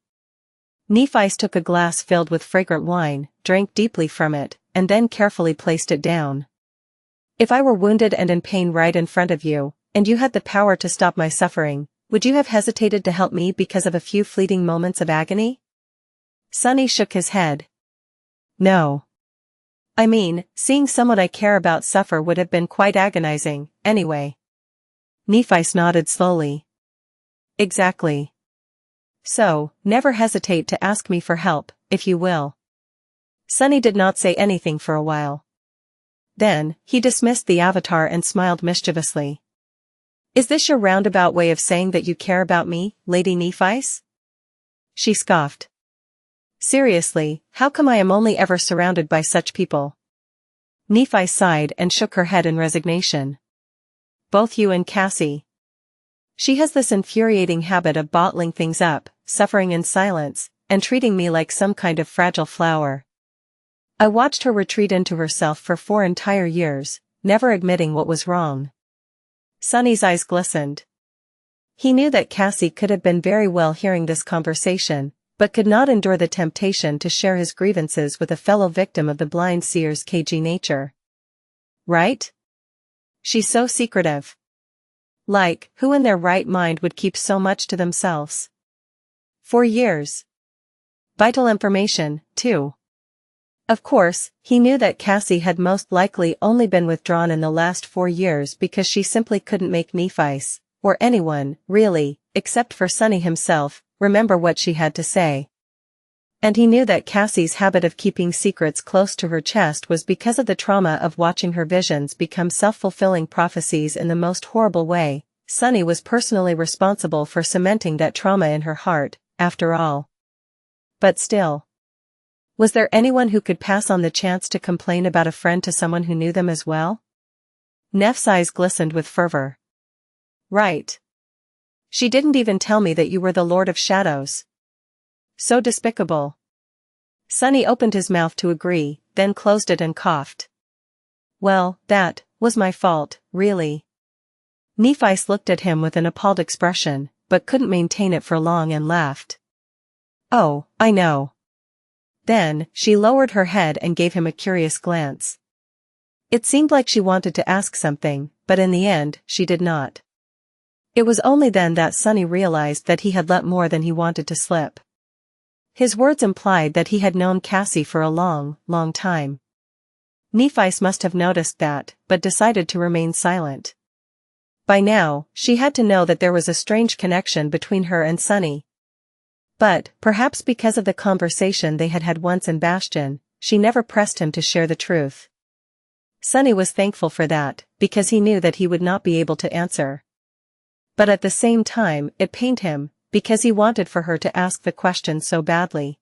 S1: Nephis took a glass filled with fragrant wine, drank deeply from it, and then carefully placed it down. If I were wounded and in pain right in front of you, and you had the power to stop my suffering, would you have hesitated to help me because of a few fleeting moments of agony? Sunny shook his head. No. I mean, seeing someone I care about suffer would have been quite agonizing, anyway. Nephis nodded slowly. Exactly. So, never hesitate to ask me for help, if you will. Sunny did not say anything for a while. Then, he dismissed the avatar and smiled mischievously. Is this your roundabout way of saying that you care about me, Lady Nephis? She scoffed. Seriously, how come I am only ever surrounded by such people? Nephis sighed and shook her head in resignation. Both you and Cassie. She has this infuriating habit of bottling things up, suffering in silence, and treating me like some kind of fragile flower. I watched her retreat into herself for 4 entire years, never admitting what was wrong. Sunny's eyes glistened. He knew that Cassie could have been very well hearing this conversation, but could not endure the temptation to share his grievances with a fellow victim of the blind seer's cagey nature. Right? She's so secretive. Like, who in their right mind would keep so much to themselves? 4 years. Vital information, too. Of course, he knew that Cassie had most likely only been withdrawn in the last 4 years because she simply couldn't make Nephis, or anyone, really, except for Sunny himself, remember what she had to say. And he knew that Cassie's habit of keeping secrets close to her chest was because of the trauma of watching her visions become self-fulfilling prophecies in the most horrible way. Sunny was personally responsible for cementing that trauma in her heart, after all. But still. Was there anyone who could pass on the chance to complain about a friend to someone who knew them as well? Neff's eyes glistened with fervor. Right. She didn't even tell me that you were the Lord of Shadows. So despicable. Sunny opened his mouth to agree, then closed it and coughed. Well, that was my fault, really. Nephis looked at him with an appalled expression, but couldn't maintain it for long and laughed. Oh, I know. Then, she lowered her head and gave him a curious glance. It seemed like she wanted to ask something, but in the end, she did not. It was only then that Sunny realized that he had let more than he wanted to slip. His words implied that he had known Cassie for a long, long time. Nephis must have noticed that, but decided to remain silent. By now, she had to know that there was a strange connection between her and Sunny. But, perhaps because of the conversation they had had once in Bastion, she never pressed him to share the truth. Sunny was thankful for that, because he knew that he would not be able to answer. But at the same time, it pained him, because he wanted for her to ask the question so badly.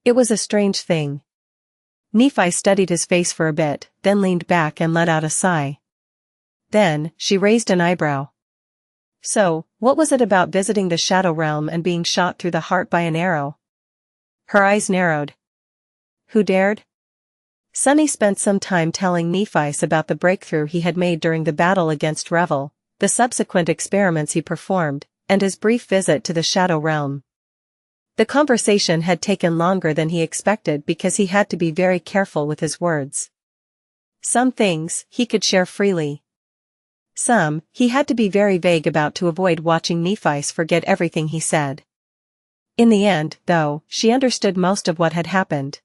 S1: It was a strange thing. Nephi studied his face for a bit, then leaned back and let out a sigh. Then, she raised an eyebrow. So, what was it about visiting the Shadow Realm and being shot through the heart by an arrow? Her eyes narrowed. Who dared? Sunny spent some time telling Nephis about the breakthrough he had made during the battle against Revel, the subsequent experiments he performed, and his brief visit to the Shadow Realm. The conversation had taken longer than he expected because he had to be very careful with his words. Some things he could share freely. Some, he had to be very vague about to avoid watching Nephis forget everything he said. In the end, though, she understood most of what had happened.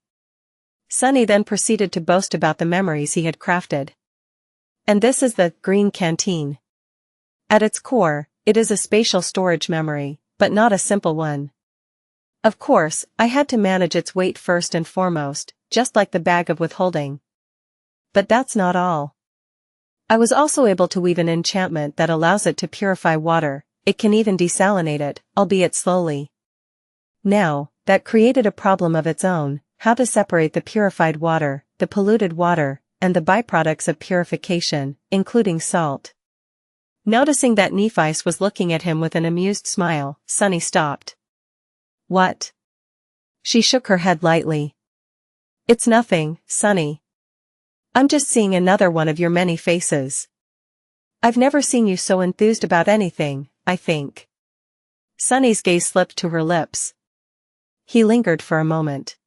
S1: Sunny then proceeded to boast about the memories he had crafted. And this is the Green Canteen. At its core, it is a spatial storage memory, but not a simple one. Of course, I had to manage its weight first and foremost, just like the bag of withholding. But that's not all. I was also able to weave an enchantment that allows it to purify water. It can even desalinate it, albeit slowly. Now, that created a problem of its own: how to separate the purified water, the polluted water, and the byproducts of purification, including salt. Noticing that Nephis was looking at him with an amused smile, Sunny stopped. What? She shook her head lightly. It's nothing, Sunny. I'm just seeing another one of your many faces. I've never seen you so enthused about anything, I think. Sunny's gaze slipped to her lips. He lingered for a moment.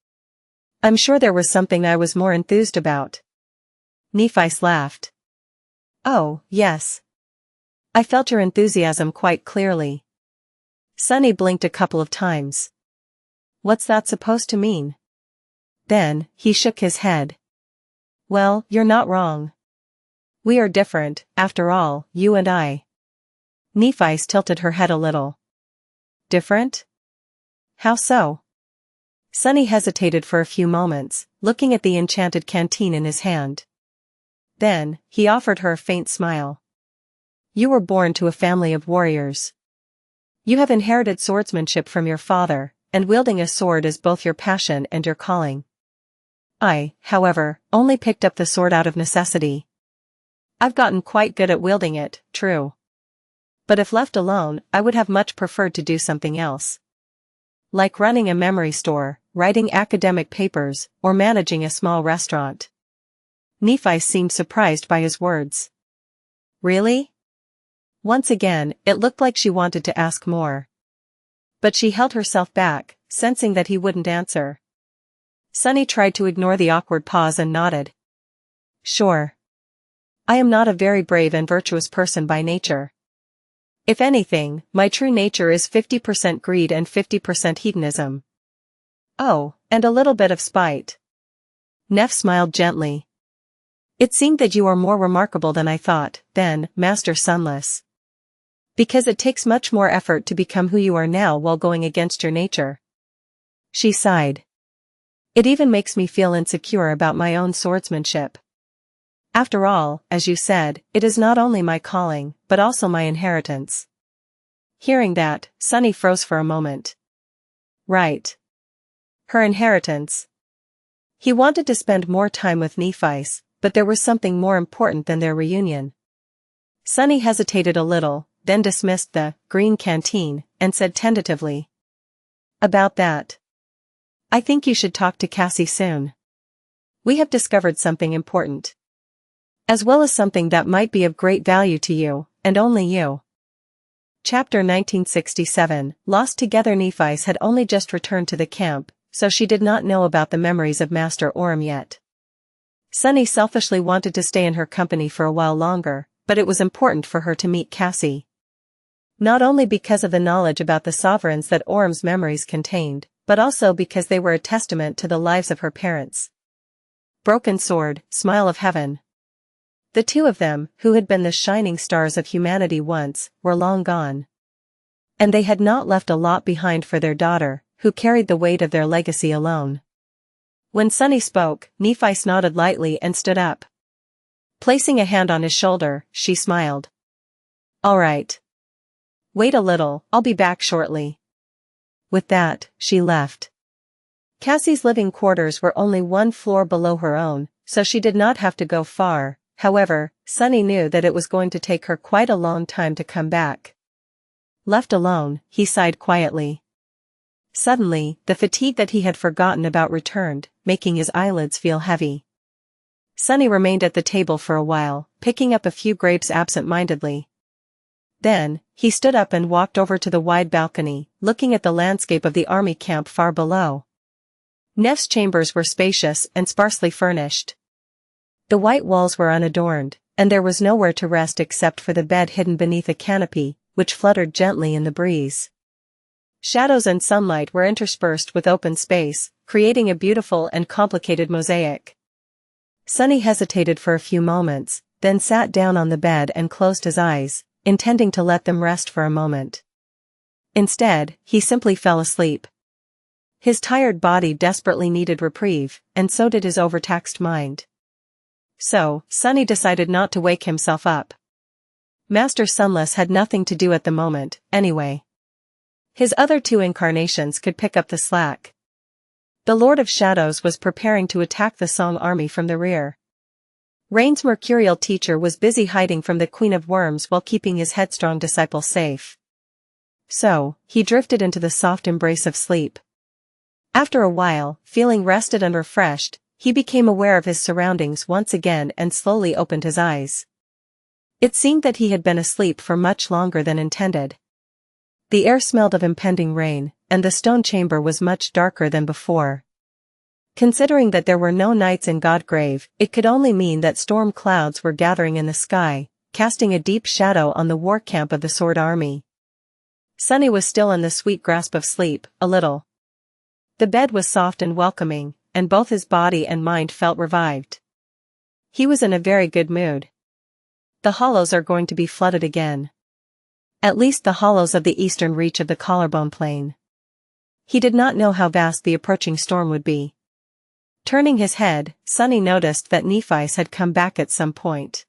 S1: I'm sure there was something I was more enthused about. Nephis laughed. Oh, yes. I felt your enthusiasm quite clearly. Sunny blinked a couple of times. What's that supposed to mean? Then, he shook his head. Well, you're not wrong. We are different, after all, you and I. Nephis tilted her head a little. Different? How so? Sunny hesitated for a few moments, looking at the enchanted canteen in his hand. Then, he offered her a faint smile. You were born to a family of warriors. You have inherited swordsmanship from your father, and wielding a sword is both your passion and your calling. I, however, only picked up the sword out of necessity. I've gotten quite good at wielding it, true. But if left alone, I would have much preferred to do something else. Like running a memory store, writing academic papers, or managing a small restaurant. Nephis seemed surprised by his words. Really? Once again, it looked like she wanted to ask more. But she held herself back, sensing that he wouldn't answer. Sunny tried to ignore the awkward pause and nodded. Sure. I am not a very brave and virtuous person by nature. If anything, my true nature is 50% greed and 50% hedonism. Oh, and a little bit of spite. Neff smiled gently. It seemed that you are more remarkable than I thought, then, Master Sunless. Because it takes much more effort to become who you are now while going against your nature. She sighed. It even makes me feel insecure about my own swordsmanship. After all, as you said, it is not only my calling, but also my inheritance. Hearing that, Sunny froze for a moment. Right. Her inheritance. He wanted to spend more time with Nephis, but there was something more important than their reunion. Sunny hesitated a little, then dismissed the green canteen, and said tentatively. About that. I think you should talk to Cassie soon. We have discovered something important. As well as something that might be of great value to you, and only you. Chapter 1967, Lost Together. Nephis had only just returned to the camp, so she did not know about the memories of Master Orm yet. Sunny selfishly wanted to stay in her company for a while longer, but it was important for her to meet Cassie. Not only because of the knowledge about the sovereigns that Orm's memories contained, but also because they were a testament to the lives of her parents. Broken Sword, Smile of Heaven. The two of them, who had been the shining stars of humanity once, were long gone. And they had not left a lot behind for their daughter, who carried the weight of their legacy alone. When Sunny spoke, Nephis nodded lightly and stood up. Placing a hand on his shoulder, she smiled. All right. Wait a little, I'll be back shortly. With that, she left. Cassie's living quarters were only one floor below her own, so she did not have to go far. However, Sunny knew that it was going to take her quite a long time to come back. Left alone, he sighed quietly. Suddenly, the fatigue that he had forgotten about returned, making his eyelids feel heavy. Sunny remained at the table for a while, picking up a few grapes absent-mindedly. Then, he stood up and walked over to the wide balcony, looking at the landscape of the army camp far below. Neff's chambers were spacious and sparsely furnished. The white walls were unadorned, and there was nowhere to rest except for the bed hidden beneath a canopy, which fluttered gently in the breeze. Shadows and sunlight were interspersed with open space, creating a beautiful and complicated mosaic. Sunny hesitated for a few moments, then sat down on the bed and closed his eyes, intending to let them rest for a moment. Instead, he simply fell asleep. His tired body desperately needed reprieve, and so did his overtaxed mind. So, Sunny decided not to wake himself up. Master Sunless had nothing to do at the moment, anyway. His other two incarnations could pick up the slack. The Lord of Shadows was preparing to attack the Song army from the rear. Rain's mercurial teacher was busy hiding from the Queen of Worms while keeping his headstrong disciple safe. So, he drifted into the soft embrace of sleep. After a while, feeling rested and refreshed, he became aware of his surroundings once again and slowly opened his eyes. It seemed that he had been asleep for much longer than intended. The air smelled of impending rain, and the stone chamber was much darker than before. Considering that there were no knights in Godgrave, it could only mean that storm clouds were gathering in the sky, casting a deep shadow on the war camp of the Sword Army. Sunny was still in the sweet grasp of sleep, a little. The bed was soft and welcoming, and both his body and mind felt revived. He was in a very good mood. The hollows are going to be flooded again. At least the hollows of the eastern reach of the Collarbone Plain. He did not know how vast the approaching storm would be. Turning his head, Sunny noticed that Nephis had come back at some point.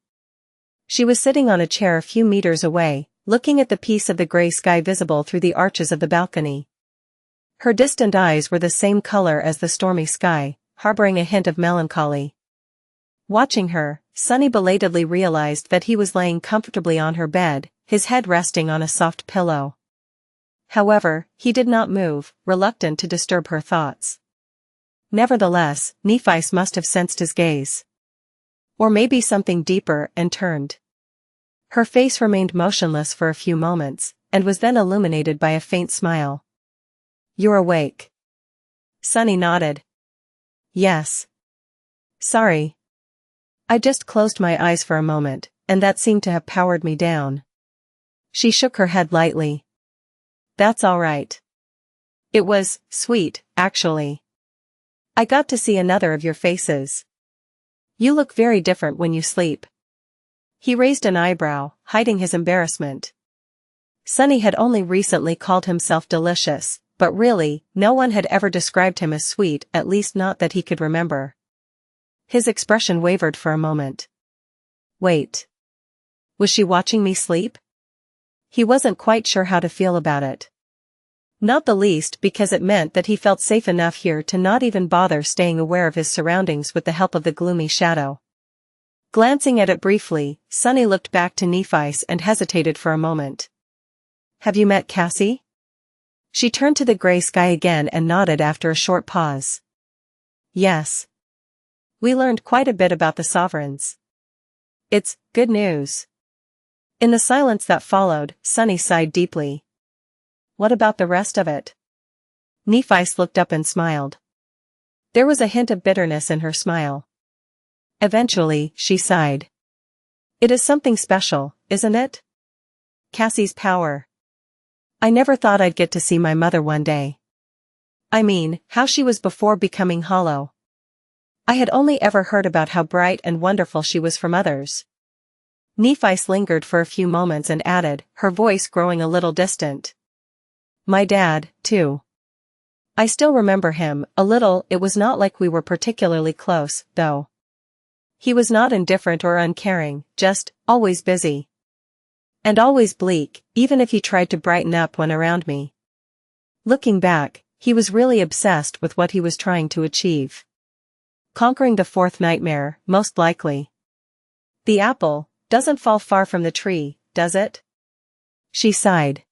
S1: She was sitting on a chair a few meters away, looking at the piece of the gray sky visible through the arches of the balcony. Her distant eyes were the same color as the stormy sky, harboring a hint of melancholy. Watching her, Sunny belatedly realized that he was laying comfortably on her bed, his head resting on a soft pillow. However, he did not move, reluctant to disturb her thoughts. Nevertheless, Nephis must have sensed his gaze. Or maybe something deeper, and turned. Her face remained motionless for a few moments, and was then illuminated by a faint smile. "You're awake." Sunny nodded. "Yes. Sorry. I just closed my eyes for a moment, and that seemed to have powered me down." She shook her head lightly. "That's all right. It was sweet, actually. I got to see another of your faces. You look very different when you sleep." He raised an eyebrow, hiding his embarrassment. Sunny had only recently called himself delicious, but really, no one had ever described him as sweet, at least not that he could remember. His expression wavered for a moment. Wait. Was she watching me sleep? He wasn't quite sure how to feel about it. Not the least because it meant that he felt safe enough here to not even bother staying aware of his surroundings with the help of the gloomy shadow. Glancing at it briefly, Sunny looked back to Nephis and hesitated for a moment. "Have you met Cassie?" She turned to the gray sky again and nodded after a short pause. "Yes. We learned quite a bit about the sovereigns. It's good news." In the silence that followed, Sunny sighed deeply. "What about the rest of it?" Nephis looked up and smiled. There was a hint of bitterness in her smile. Eventually, she sighed. "It is something special, isn't it? Cassie's power. I never thought I'd get to see my mother one day. I mean, how she was before becoming hollow. I had only ever heard about how bright and wonderful she was from others." Nephis lingered for a few moments and added, her voice growing a little distant. "My dad, too. I still remember him, a little. It was not like we were particularly close, though. He was not indifferent or uncaring, just, always busy. And always bleak, even if he tried to brighten up when around me. Looking back, he was really obsessed with what he was trying to achieve. Conquering the fourth nightmare, most likely. The apple doesn't fall far from the tree, does it?" She sighed.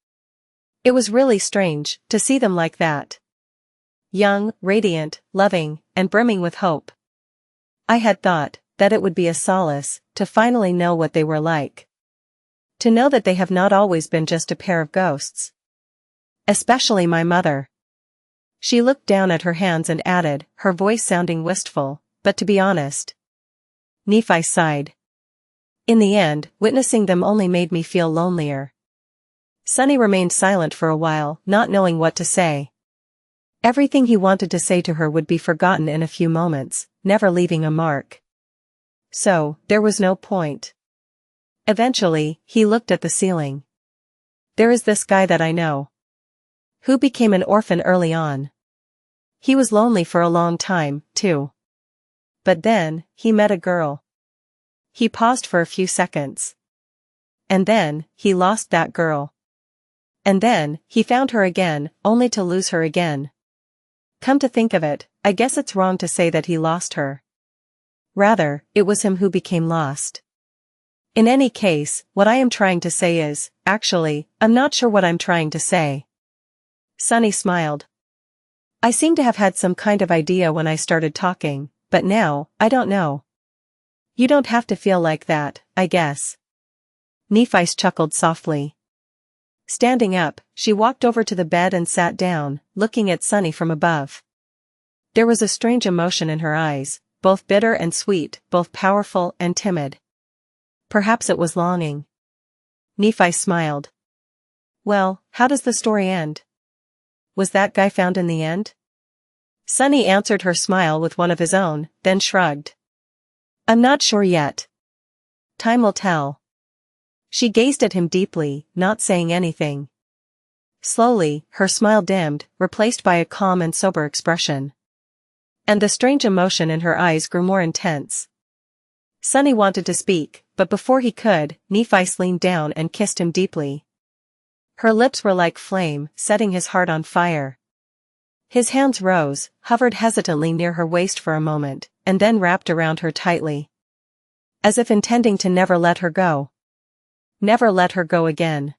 S1: It was really strange to see them like that. Young, radiant, loving, and brimming with hope. I had thought that it would be a solace to finally know what they were like. To know that they have not always been just a pair of ghosts. Especially my mother. She looked down at her hands and added, her voice sounding wistful, "But to be honest." Nephi sighed. "In the end, witnessing them only made me feel lonelier." Sunny remained silent for a while, not knowing what to say. Everything he wanted to say to her would be forgotten in a few moments, never leaving a mark. So, there was no point. Eventually, he looked at the ceiling. There is this guy that I know, who became an orphan early on. He was lonely for a long time, too. But then, he met a girl. He paused for a few seconds. And then, he lost that girl. And then, he found her again, only to lose her again. Come to think of it, I guess it's wrong to say that he lost her. Rather, it was him who became lost. In any case, what I am trying to say is, actually, I'm not sure what I'm trying to say. Sunny smiled. I seem to have had some kind of idea when I started talking, but now, I don't know. You don't have to feel like that, I guess. Nephi's chuckled softly. Standing up, she walked over to the bed and sat down, looking at Sunny from above. There was a strange emotion in her eyes, both bitter and sweet, both powerful and timid. Perhaps it was longing. Nephi smiled. Well, how does the story end? Was that guy found in the end? Sunny answered her smile with one of his own, then shrugged. I'm not sure yet. Time will tell. She gazed at him deeply, not saying anything. Slowly, her smile dimmed, replaced by a calm and sober expression. And the strange emotion in her eyes grew more intense. Sunny wanted to speak, but before he could, Nephi leaned down and kissed him deeply. Her lips were like flame, setting his heart on fire. His hands rose, hovered hesitantly near her waist for a moment, and then wrapped around her tightly. As if intending to never let her go. Never let her go again.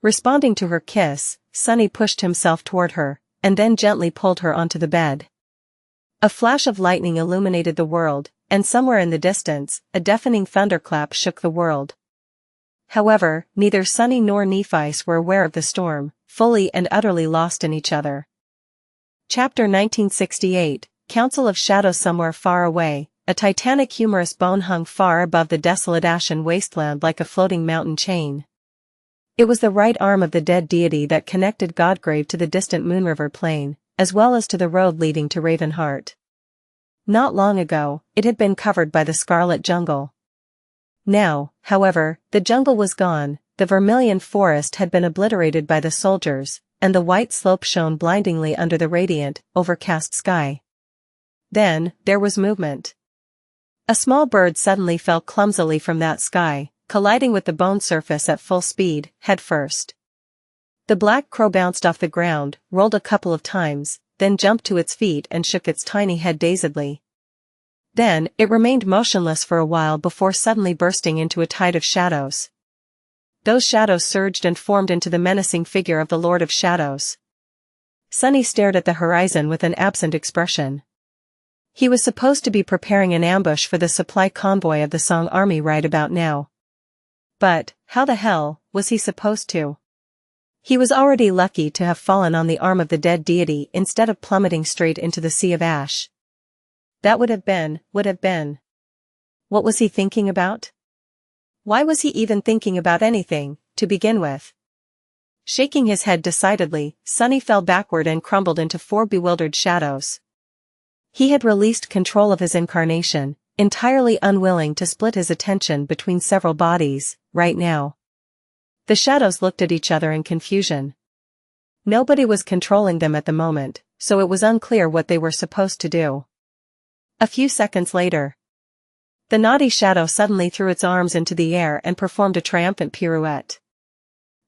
S1: Responding to her kiss, Sunny pushed himself toward her, and then gently pulled her onto the bed. A flash of lightning illuminated the world, and somewhere in the distance, a deafening thunderclap shook the world. However, neither Sunny nor Nephi were aware of the storm, fully and utterly lost in each other. Chapter 1968, Council of Shadows. Somewhere far away, a titanic humorous bone hung far above the desolate ashen wasteland like a floating mountain chain. It was the right arm of the dead deity that connected Godgrave to the distant Moonriver plain, as well as to the road leading to Ravenheart. Not long ago, it had been covered by the scarlet jungle. Now, however, the jungle was gone, the vermilion forest had been obliterated by the soldiers, and the white slope shone blindingly under the radiant, overcast sky. Then, there was movement. A small bird suddenly fell clumsily from that sky, colliding with the bone surface at full speed, head first. The black crow bounced off the ground, rolled a couple of times, then jumped to its feet and shook its tiny head dazedly. Then, it remained motionless for a while before suddenly bursting into a tide of shadows. Those shadows surged and formed into the menacing figure of the Lord of Shadows. Sunny stared at the horizon with an absent expression. He was supposed to be preparing an ambush for the supply convoy of the Song army right about now. But, how the hell, was he supposed to? He was already lucky to have fallen on the arm of the dead deity instead of plummeting straight into the sea of ash. That would have been. What was he thinking about? Why was he even thinking about anything, to begin with? Shaking his head decidedly, Sunny fell backward and crumbled into 4 bewildered shadows. He had released control of his incarnation, entirely unwilling to split his attention between several bodies, right now. The shadows looked at each other in confusion. Nobody was controlling them at the moment, so it was unclear what they were supposed to do. A few seconds later, the naughty shadow suddenly threw its arms into the air and performed a triumphant pirouette.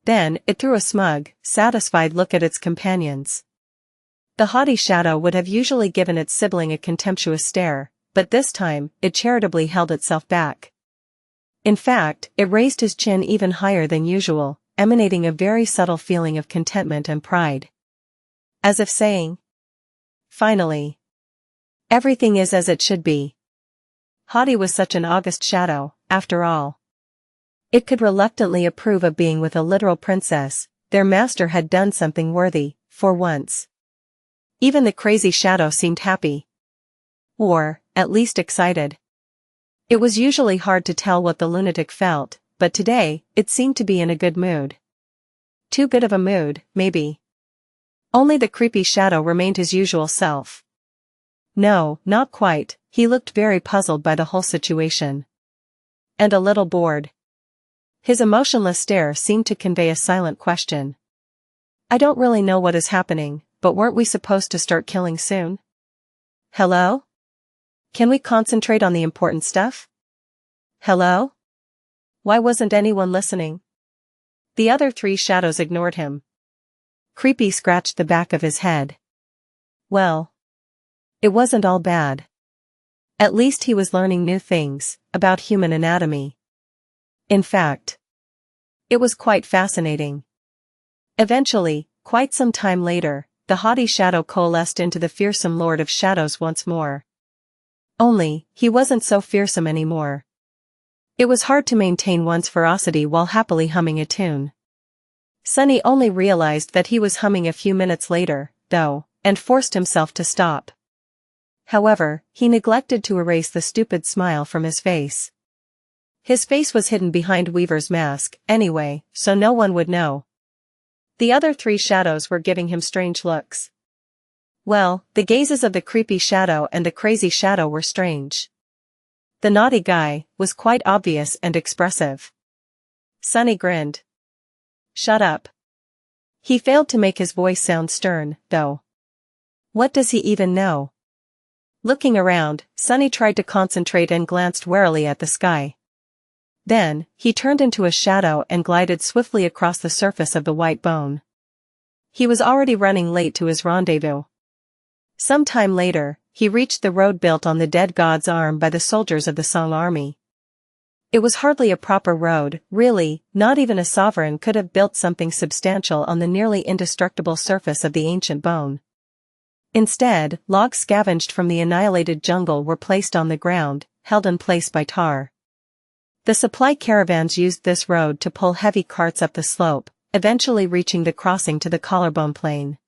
S1: Then, it threw a smug, satisfied look at its companions. The haughty shadow would have usually given its sibling a contemptuous stare, but this time, it charitably held itself back. In fact, it raised his chin even higher than usual, emanating a very subtle feeling of contentment and pride. As if saying, finally, everything is as it should be. Haughty was such an august shadow, after all. It could reluctantly approve of being with a literal princess. Their master had done something worthy, for once. Even the crazy shadow seemed happy. Or, at least excited. It was usually hard to tell what the lunatic felt, but today, it seemed to be in a good mood. Too good of a mood, maybe. Only the creepy shadow remained his usual self. No, not quite, he looked very puzzled by the whole situation. And a little bored. His emotionless stare seemed to convey a silent question. I don't really know what is happening, but weren't we supposed to start killing soon? Hello? Can we concentrate on the important stuff? Hello? Why wasn't anyone listening? The other three shadows ignored him. Creepy scratched the back of his head. Well, it wasn't all bad. At least he was learning new things about human anatomy. In fact, it was quite fascinating. Eventually, quite some time later, the haughty shadow coalesced into the fearsome Lord of Shadows once more. Only, he wasn't so fearsome anymore. It was hard to maintain one's ferocity while happily humming a tune. Sunny only realized that he was humming a few minutes later, though, and forced himself to stop. However, he neglected to erase the stupid smile from his face. His face was hidden behind Weaver's mask, anyway, so no one would know. The other three shadows were giving him strange looks. Well, the gazes of the creepy shadow and the crazy shadow were strange. The naughty guy was quite obvious and expressive. Sunny grinned. Shut up. He failed to make his voice sound stern, though. What does he even know? Looking around, Sunny tried to concentrate and glanced warily at the sky. Then, he turned into a shadow and glided swiftly across the surface of the white bone. He was already running late to his rendezvous. Some time later, he reached the road built on the dead god's arm by the soldiers of the Song army. It was hardly a proper road, really, not even a sovereign could have built something substantial on the nearly indestructible surface of the ancient bone. Instead, logs scavenged from the annihilated jungle were placed on the ground, held in place by tar. The supply caravans used this road to pull heavy carts up the slope, eventually reaching the crossing to the collarbone plain.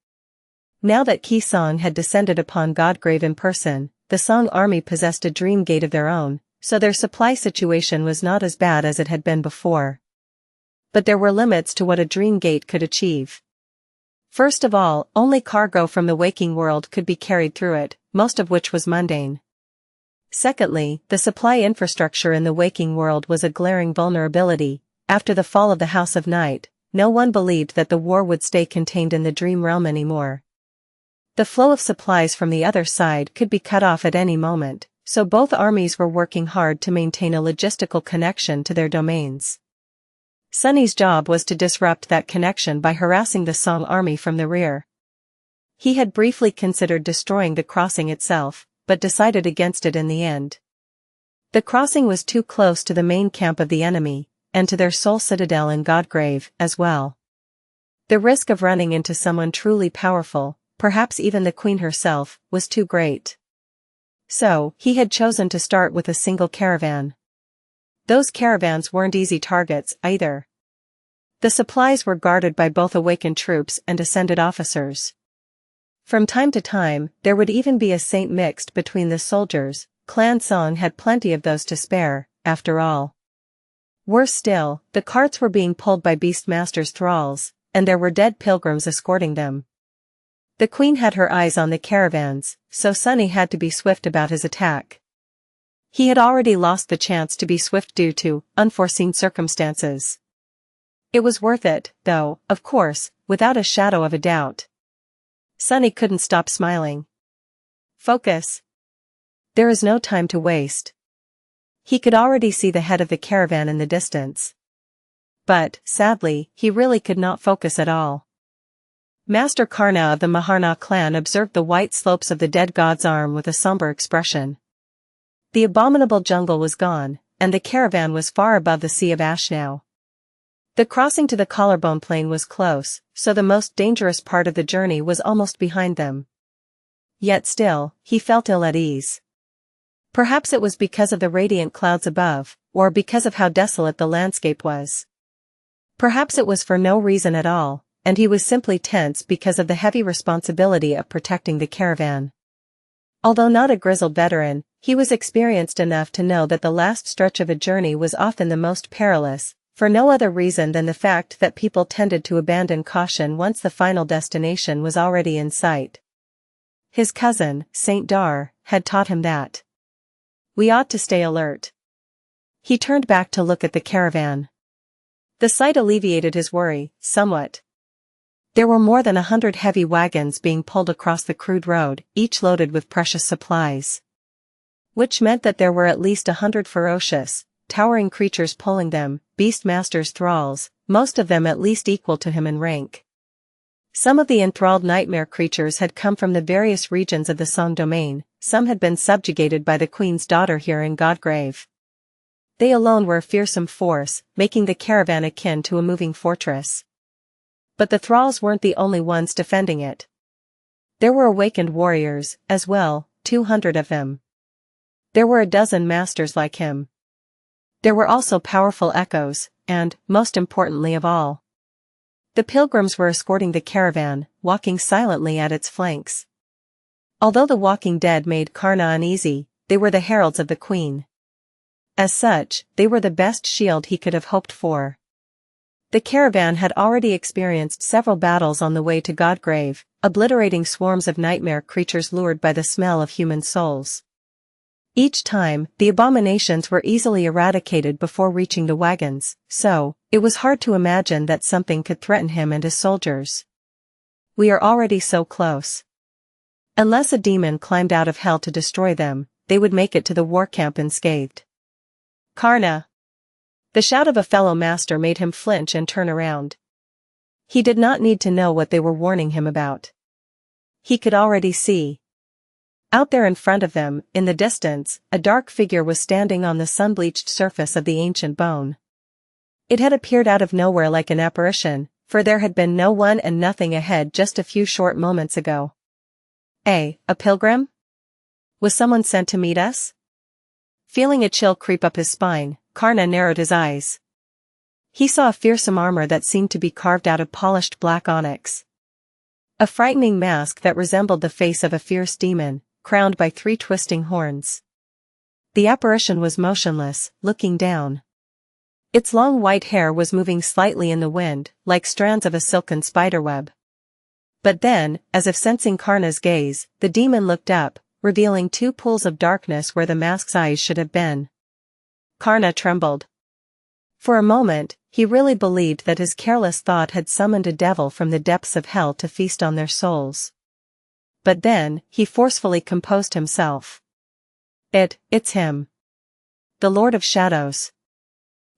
S1: Now that Qi Song had descended upon Godgrave in person, the Song army possessed a dream gate of their own, so their supply situation was not as bad as it had been before. But there were limits to what a dream gate could achieve. First of all, only cargo from the waking world could be carried through it, most of which was mundane. Secondly, the supply infrastructure in the waking world was a glaring vulnerability. After the fall of the House of Night, no one believed that the war would stay contained in the dream realm anymore. The flow of supplies from the other side could be cut off at any moment, so both armies were working hard to maintain a logistical connection to their domains. Sunny's job was to disrupt that connection by harassing the Song army from the rear. He had briefly considered destroying the crossing itself, but decided against it in the end. The crossing was too close to the main camp of the enemy, and to their sole citadel in Godgrave, as well. The risk of running into someone truly powerful, perhaps even the Queen herself, was too great. So, he had chosen to start with a single caravan. Those caravans weren't easy targets, either. The supplies were guarded by both awakened troops and ascended officers. From time to time, there would even be a saint mixed between the soldiers. Clan Song had plenty of those to spare, after all. Worse still, the carts were being pulled by Beastmaster's thralls, and there were dead pilgrims escorting them. The Queen had her eyes on the caravans, so Sunny had to be swift about his attack. He had already lost the chance to be swift due to unforeseen circumstances. It was worth it, though, of course, without a shadow of a doubt. Sunny couldn't stop smiling. Focus. There is no time to waste. He could already see the head of the caravan in the distance. But, sadly, he really could not focus at all. Master Karna of the Maharna clan observed the white slopes of the dead god's arm with a somber expression. The abominable jungle was gone, and the caravan was far above the sea of ash now. The crossing to the collarbone plain was close, so the most dangerous part of the journey was almost behind them. Yet still, he felt ill at ease. Perhaps it was because of the radiant clouds above, or because of how desolate the landscape was. Perhaps it was for no reason at all, and he was simply tense because of the heavy responsibility of protecting the caravan. Although not a grizzled veteran, he was experienced enough to know that the last stretch of a journey was often the most perilous, for no other reason than the fact that people tended to abandon caution once the final destination was already in sight. His cousin, Saint Dar, had taught him that. We ought to stay alert. He turned back to look at the caravan. The sight alleviated his worry, somewhat. There were more than 100 heavy wagons being pulled across the crude road, each loaded with precious supplies. Which meant that there were at least 100 ferocious, towering creatures pulling them, Beastmaster's thralls, most of them at least equal to him in rank. Some of the enthralled nightmare creatures had come from the various regions of the Song domain, some had been subjugated by the Queen's daughter here in Godgrave. They alone were a fearsome force, making the caravan akin to a moving fortress. But the thralls weren't the only ones defending it. There were awakened warriors, as well, 200 of them. There were a dozen masters like him. There were also powerful echoes, and, most importantly of all, the pilgrims were escorting the caravan, walking silently at its flanks. Although the walking dead made Karna uneasy, they were the heralds of the Queen. As such, they were the best shield he could have hoped for. The caravan had already experienced several battles on the way to Godgrave, obliterating swarms of nightmare creatures lured by the smell of human souls. Each time, the abominations were easily eradicated before reaching the wagons, so, it was hard to imagine that something could threaten him and his soldiers. We are already so close. Unless a demon climbed out of hell to destroy them, they would make it to the war camp unscathed. Karna! The shout of a fellow master made him flinch and turn around. He did not need to know what they were warning him about. He could already see. Out there in front of them, in the distance, a dark figure was standing on the sun-bleached surface of the ancient bone. It had appeared out of nowhere like an apparition, for there had been no one and nothing ahead just a few short moments ago. A pilgrim? Was someone sent to meet us? Feeling a chill creep up his spine, Karna narrowed his eyes. He saw a fearsome armor that seemed to be carved out of polished black onyx. A frightening mask that resembled the face of a fierce demon, crowned by 3 twisting horns. The apparition was motionless, looking down. Its long white hair was moving slightly in the wind, like strands of a silken spiderweb. But then, as if sensing Karna's gaze, the demon looked up, revealing 2 pools of darkness where the mask's eyes should have been. Karna trembled. For a moment, he really believed that his careless thought had summoned a devil from the depths of hell to feast on their souls. But then, he forcefully composed himself. It's him. The Lord of Shadows.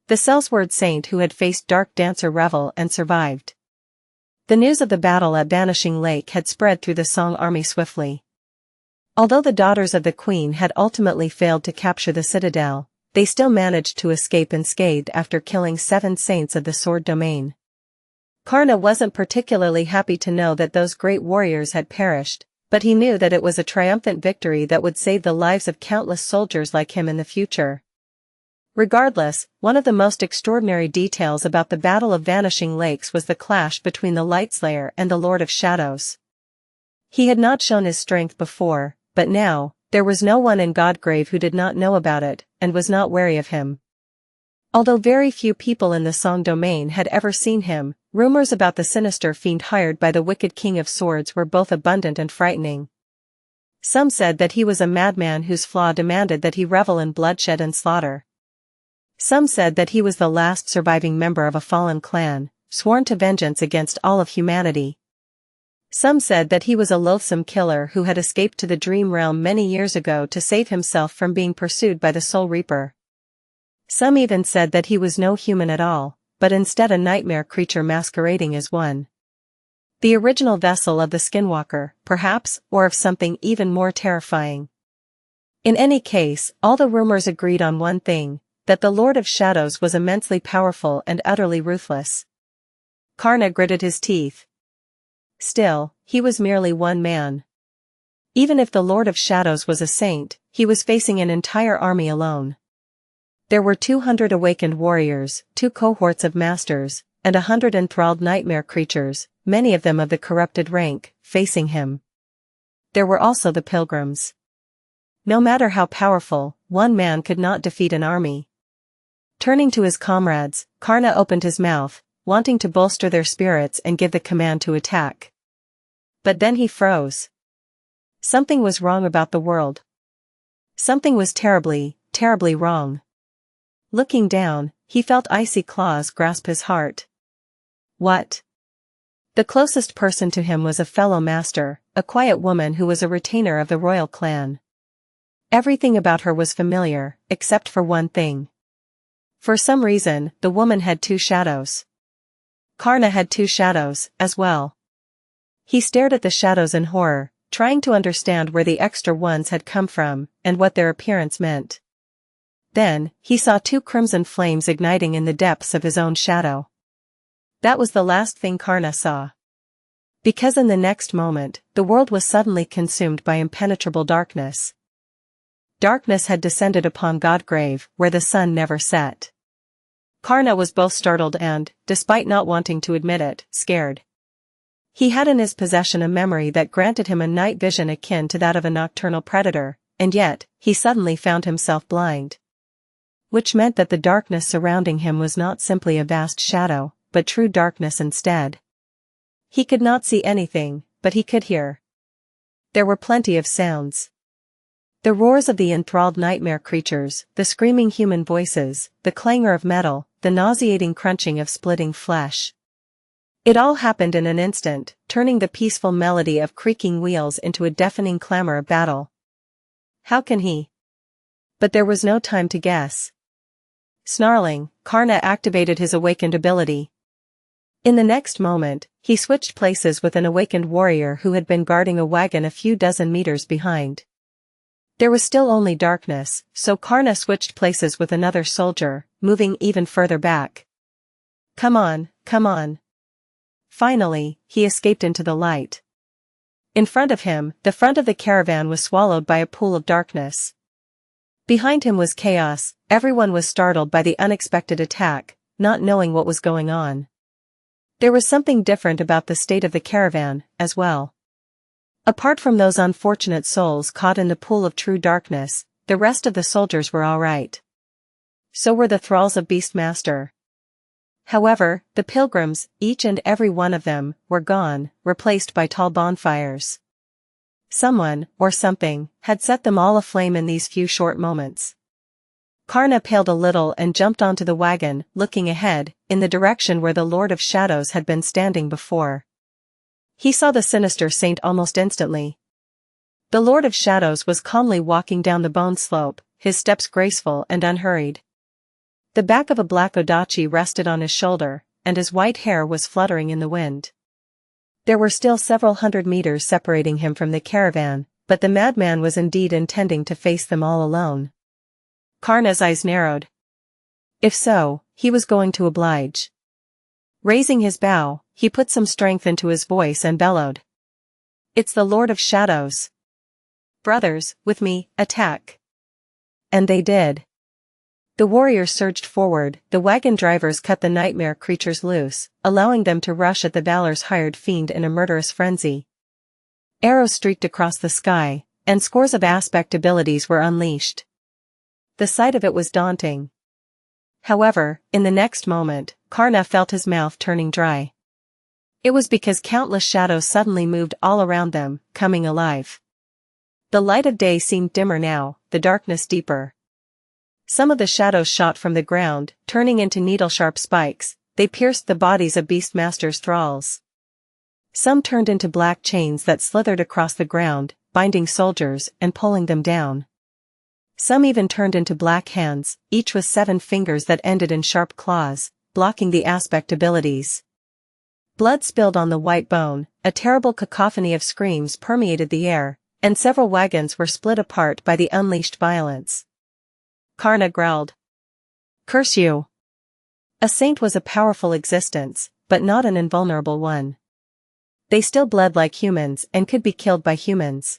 S1: The Sellsword saint who had faced Dark Dancer Revel and survived. The news of the battle at Vanishing Lake had spread through the Song army swiftly. Although the daughters of the Queen had ultimately failed to capture the citadel, they still managed to escape unscathed after killing 7 saints of the Sword domain. Karna wasn't particularly happy to know that those great warriors had perished, but he knew that it was a triumphant victory that would save the lives of countless soldiers like him in the future. Regardless, one of the most extraordinary details about the Battle of Vanishing Lakes was the clash between the Lightslayer and the Lord of Shadows. He had not shown his strength before, but now, there was no one in Godgrave who did not know about it, and was not wary of him. Although very few people in the Song domain had ever seen him, rumors about the sinister fiend hired by the wicked King of Swords were both abundant and frightening. Some said that he was a madman whose flaw demanded that he revel in bloodshed and slaughter. Some said that he was the last surviving member of a fallen clan, sworn to vengeance against all of humanity. Some said that he was a loathsome killer who had escaped to the Dream Realm many years ago to save himself from being pursued by the Soul Reaper. Some even said that he was no human at all, but instead a nightmare creature masquerading as one. The original vessel of the Skinwalker, perhaps, or of something even more terrifying. In any case, all the rumors agreed on one thing, that the Lord of Shadows was immensely powerful and utterly ruthless. Karna gritted his teeth. Still, he was merely one man. Even if the Lord of Shadows was a saint, he was facing an entire army alone. There were 200 awakened warriors, 2 cohorts of masters, and 100 enthralled nightmare creatures, many of them of the corrupted rank, facing him. There were also the pilgrims. No matter how powerful, one man could not defeat an army. Turning to his comrades, Karna opened his mouth, wanting to bolster their spirits and give the command to attack. But then he froze. Something was wrong about the world. Something was terribly, terribly wrong. Looking down, he felt icy claws grasp his heart. What? The closest person to him was a fellow master, a quiet woman who was a retainer of the royal clan. Everything about her was familiar, except for one thing. For some reason, the woman had two shadows. Karna had two shadows, as well. He stared at the shadows in horror, trying to understand where the extra ones had come from, and what their appearance meant. Then, he saw two crimson flames igniting in the depths of his own shadow. That was the last thing Karna saw. Because in the next moment, the world was suddenly consumed by impenetrable darkness. Darkness had descended upon Godgrave, where the sun never set. Karna was both startled and, despite not wanting to admit it, scared. He had in his possession a memory that granted him a night vision akin to that of a nocturnal predator, and yet, he suddenly found himself blind. Which meant that the darkness surrounding him was not simply a vast shadow, but true darkness instead. He could not see anything, but he could hear. There were plenty of sounds. The roars of the enthralled nightmare creatures, the screaming human voices, the clangor of metal, the nauseating crunching of splitting flesh. It all happened in an instant, turning the peaceful melody of creaking wheels into a deafening clamor of battle. How can he? But there was no time to guess. Snarling, Karna activated his awakened ability. In the next moment, he switched places with an awakened warrior who had been guarding a wagon a few dozen meters behind. There was still only darkness, so Karna switched places with another soldier, moving even further back. Come on, come on. Finally, he escaped into the light. In front of him, the front of the caravan was swallowed by a pool of darkness. Behind him was chaos. Everyone was startled by the unexpected attack, not knowing what was going on. There was something different about the state of the caravan, as well. Apart from those unfortunate souls caught in the pool of true darkness, the rest of the soldiers were all right. So were the thralls of Beastmaster. However, the pilgrims, each and every one of them, were gone, replaced by tall bonfires. Someone, or something, had set them all aflame in these few short moments. Karna paled a little and jumped onto the wagon, looking ahead, in the direction where the Lord of Shadows had been standing before. He saw the sinister saint almost instantly. The Lord of Shadows was calmly walking down the bone slope, his steps graceful and unhurried. The back of a black odachi rested on his shoulder, and his white hair was fluttering in the wind. There were still several hundred meters separating him from the caravan, but the madman was indeed intending to face them all alone. Karna's eyes narrowed. If so, he was going to oblige. Raising his bow, he put some strength into his voice and bellowed. It's the Lord of Shadows. Brothers, with me, attack. And they did. The warriors surged forward, the wagon drivers cut the nightmare creatures loose, allowing them to rush at the Valor's hired fiend in a murderous frenzy. Arrows streaked across the sky, and scores of aspect abilities were unleashed. The sight of it was daunting. However, in the next moment, Karna felt his mouth turning dry. It was because countless shadows suddenly moved all around them, coming alive. The light of day seemed dimmer now, the darkness deeper. Some of the shadows shot from the ground, turning into needle-sharp spikes. They pierced the bodies of Beastmaster's thralls. Some turned into black chains that slithered across the ground, binding soldiers and pulling them down. Some even turned into black hands, each with 7 fingers that ended in sharp claws, blocking the aspect abilities. Blood spilled on the white bone, a terrible cacophony of screams permeated the air, and several wagons were split apart by the unleashed violence. Karna growled. Curse you! A saint was a powerful existence, but not an invulnerable one. They still bled like humans and could be killed by humans.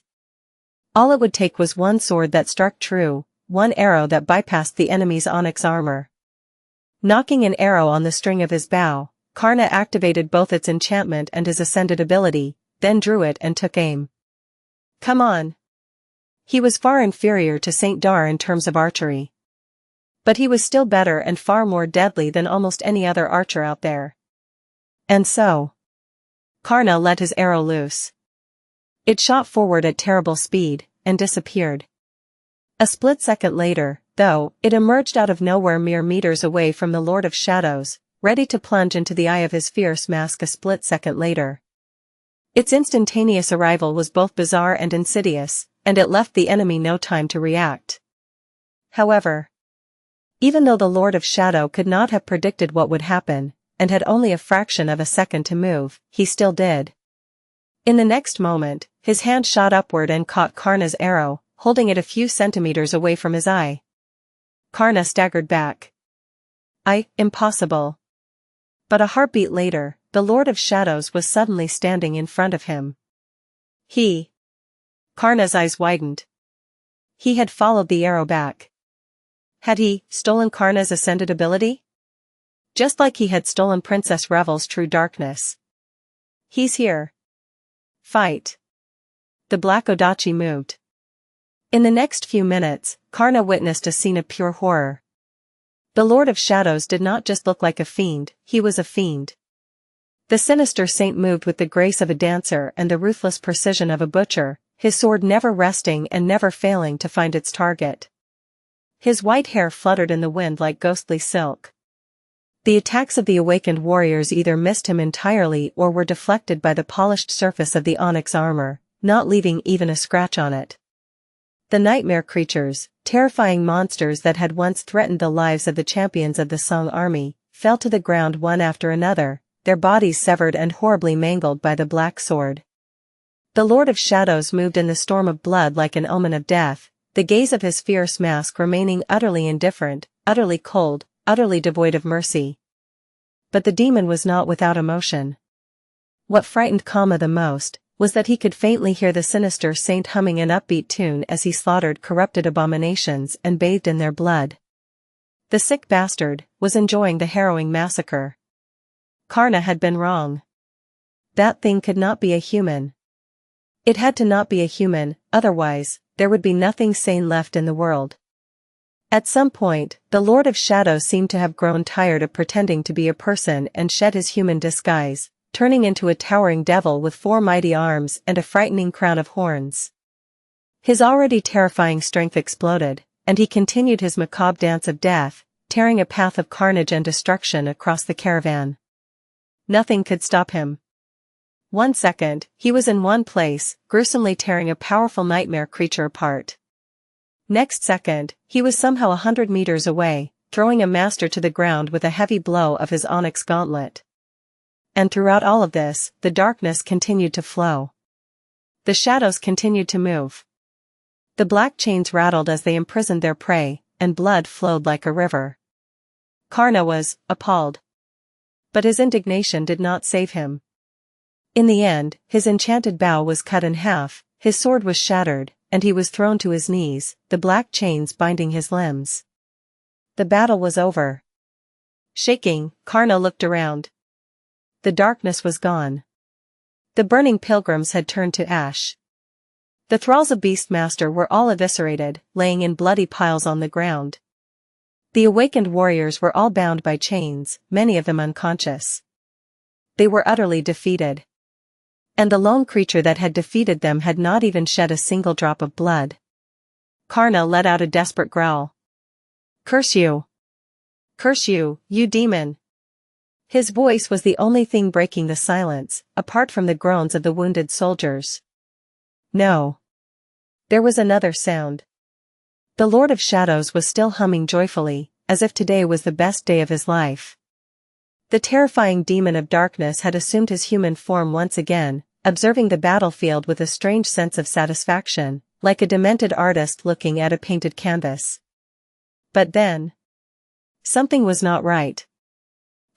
S1: All it would take was one sword that struck true, one arrow that bypassed the enemy's onyx armor. Knocking an arrow on the string of his bow, Karna activated both its enchantment and his ascended ability, then drew it and took aim. Come on! He was far inferior to Saint Dar in terms of archery. But he was still better and far more deadly than almost any other archer out there. And so, Karna let his arrow loose. It shot forward at terrible speed, and disappeared. A split second later, though, it emerged out of nowhere mere meters away from the Lord of Shadows, ready to plunge into the eye of his fierce mask a split second later. Its instantaneous arrival was both bizarre and insidious, and it left the enemy no time to react. However, even though the Lord of Shadow could not have predicted what would happen, and had only a fraction of a second to move, he still did. In the next moment, his hand shot upward and caught Karna's arrow, holding it a few centimeters away from his eye. Karna staggered back. Impossible. But a heartbeat later, the Lord of Shadows was suddenly standing in front of him. Karna's eyes widened. He had followed the arrow back. Had he stolen Karna's ascended ability? Just like he had stolen Princess Revel's true darkness. He's here. Fight. The Black Odachi moved. In the next few minutes, Karna witnessed a scene of pure horror. The Lord of Shadows did not just look like a fiend, he was a fiend. The sinister saint moved with the grace of a dancer and the ruthless precision of a butcher, his sword never resting and never failing to find its target. His white hair fluttered in the wind like ghostly silk. The attacks of the awakened warriors either missed him entirely or were deflected by the polished surface of the onyx armor, not leaving even a scratch on it. The nightmare creatures, terrifying monsters that had once threatened the lives of the champions of the Song army, fell to the ground one after another, their bodies severed and horribly mangled by the black sword. The Lord of Shadows moved in the storm of blood like an omen of death, the gaze of his fierce mask remaining utterly indifferent, utterly cold, utterly devoid of mercy. But the demon was not without emotion. What frightened Kama the most was that he could faintly hear the sinister saint humming an upbeat tune as he slaughtered corrupted abominations and bathed in their blood. The sick bastard was enjoying the harrowing massacre. Karna had been wrong. That thing could not be a human. It had to not be a human, otherwise, there would be nothing sane left in the world. At some point, the Lord of Shadows seemed to have grown tired of pretending to be a person and shed his human disguise, turning into a towering devil with 4 mighty arms and a frightening crown of horns. His already terrifying strength exploded, and he continued his macabre dance of death, tearing a path of carnage and destruction across the caravan. Nothing could stop him. 1 second, he was in one place, gruesomely tearing a powerful nightmare creature apart. Next second, he was somehow 100 meters away, throwing a master to the ground with a heavy blow of his onyx gauntlet. And throughout all of this, the darkness continued to flow. The shadows continued to move. The black chains rattled as they imprisoned their prey, and blood flowed like a river. Karna was appalled. But his indignation did not save him. In the end, his enchanted bow was cut in half, his sword was shattered, and he was thrown to his knees, the black chains binding his limbs. The battle was over. Shaking, Karna looked around. The darkness was gone. The burning pilgrims had turned to ash. The thralls of Beastmaster were all eviscerated, laying in bloody piles on the ground. The awakened warriors were all bound by chains, many of them unconscious. They were utterly defeated. And the lone creature that had defeated them had not even shed a single drop of blood. Karna let out a desperate growl. "Curse you! Curse you, you demon!" His voice was the only thing breaking the silence, apart from the groans of the wounded soldiers. No. There was another sound. The Lord of Shadows was still humming joyfully, as if today was the best day of his life. The terrifying demon of darkness had assumed his human form once again, observing the battlefield with a strange sense of satisfaction, like a demented artist looking at a painted canvas. But then, something was not right.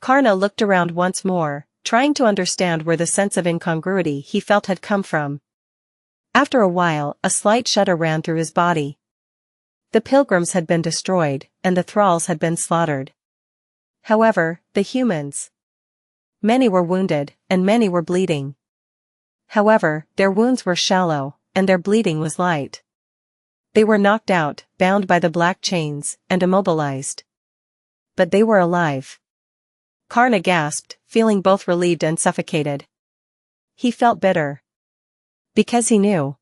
S1: Karna looked around once more, trying to understand where the sense of incongruity he felt had come from. After a while, a slight shudder ran through his body. The pilgrims had been destroyed, and the thralls had been slaughtered. However, the humans. Many were wounded, and many were bleeding. However, their wounds were shallow, and their bleeding was light. They were knocked out, bound by the black chains, and immobilized. But they were alive. Karna gasped, feeling both relieved and suffocated. He felt bitter. Because he knew.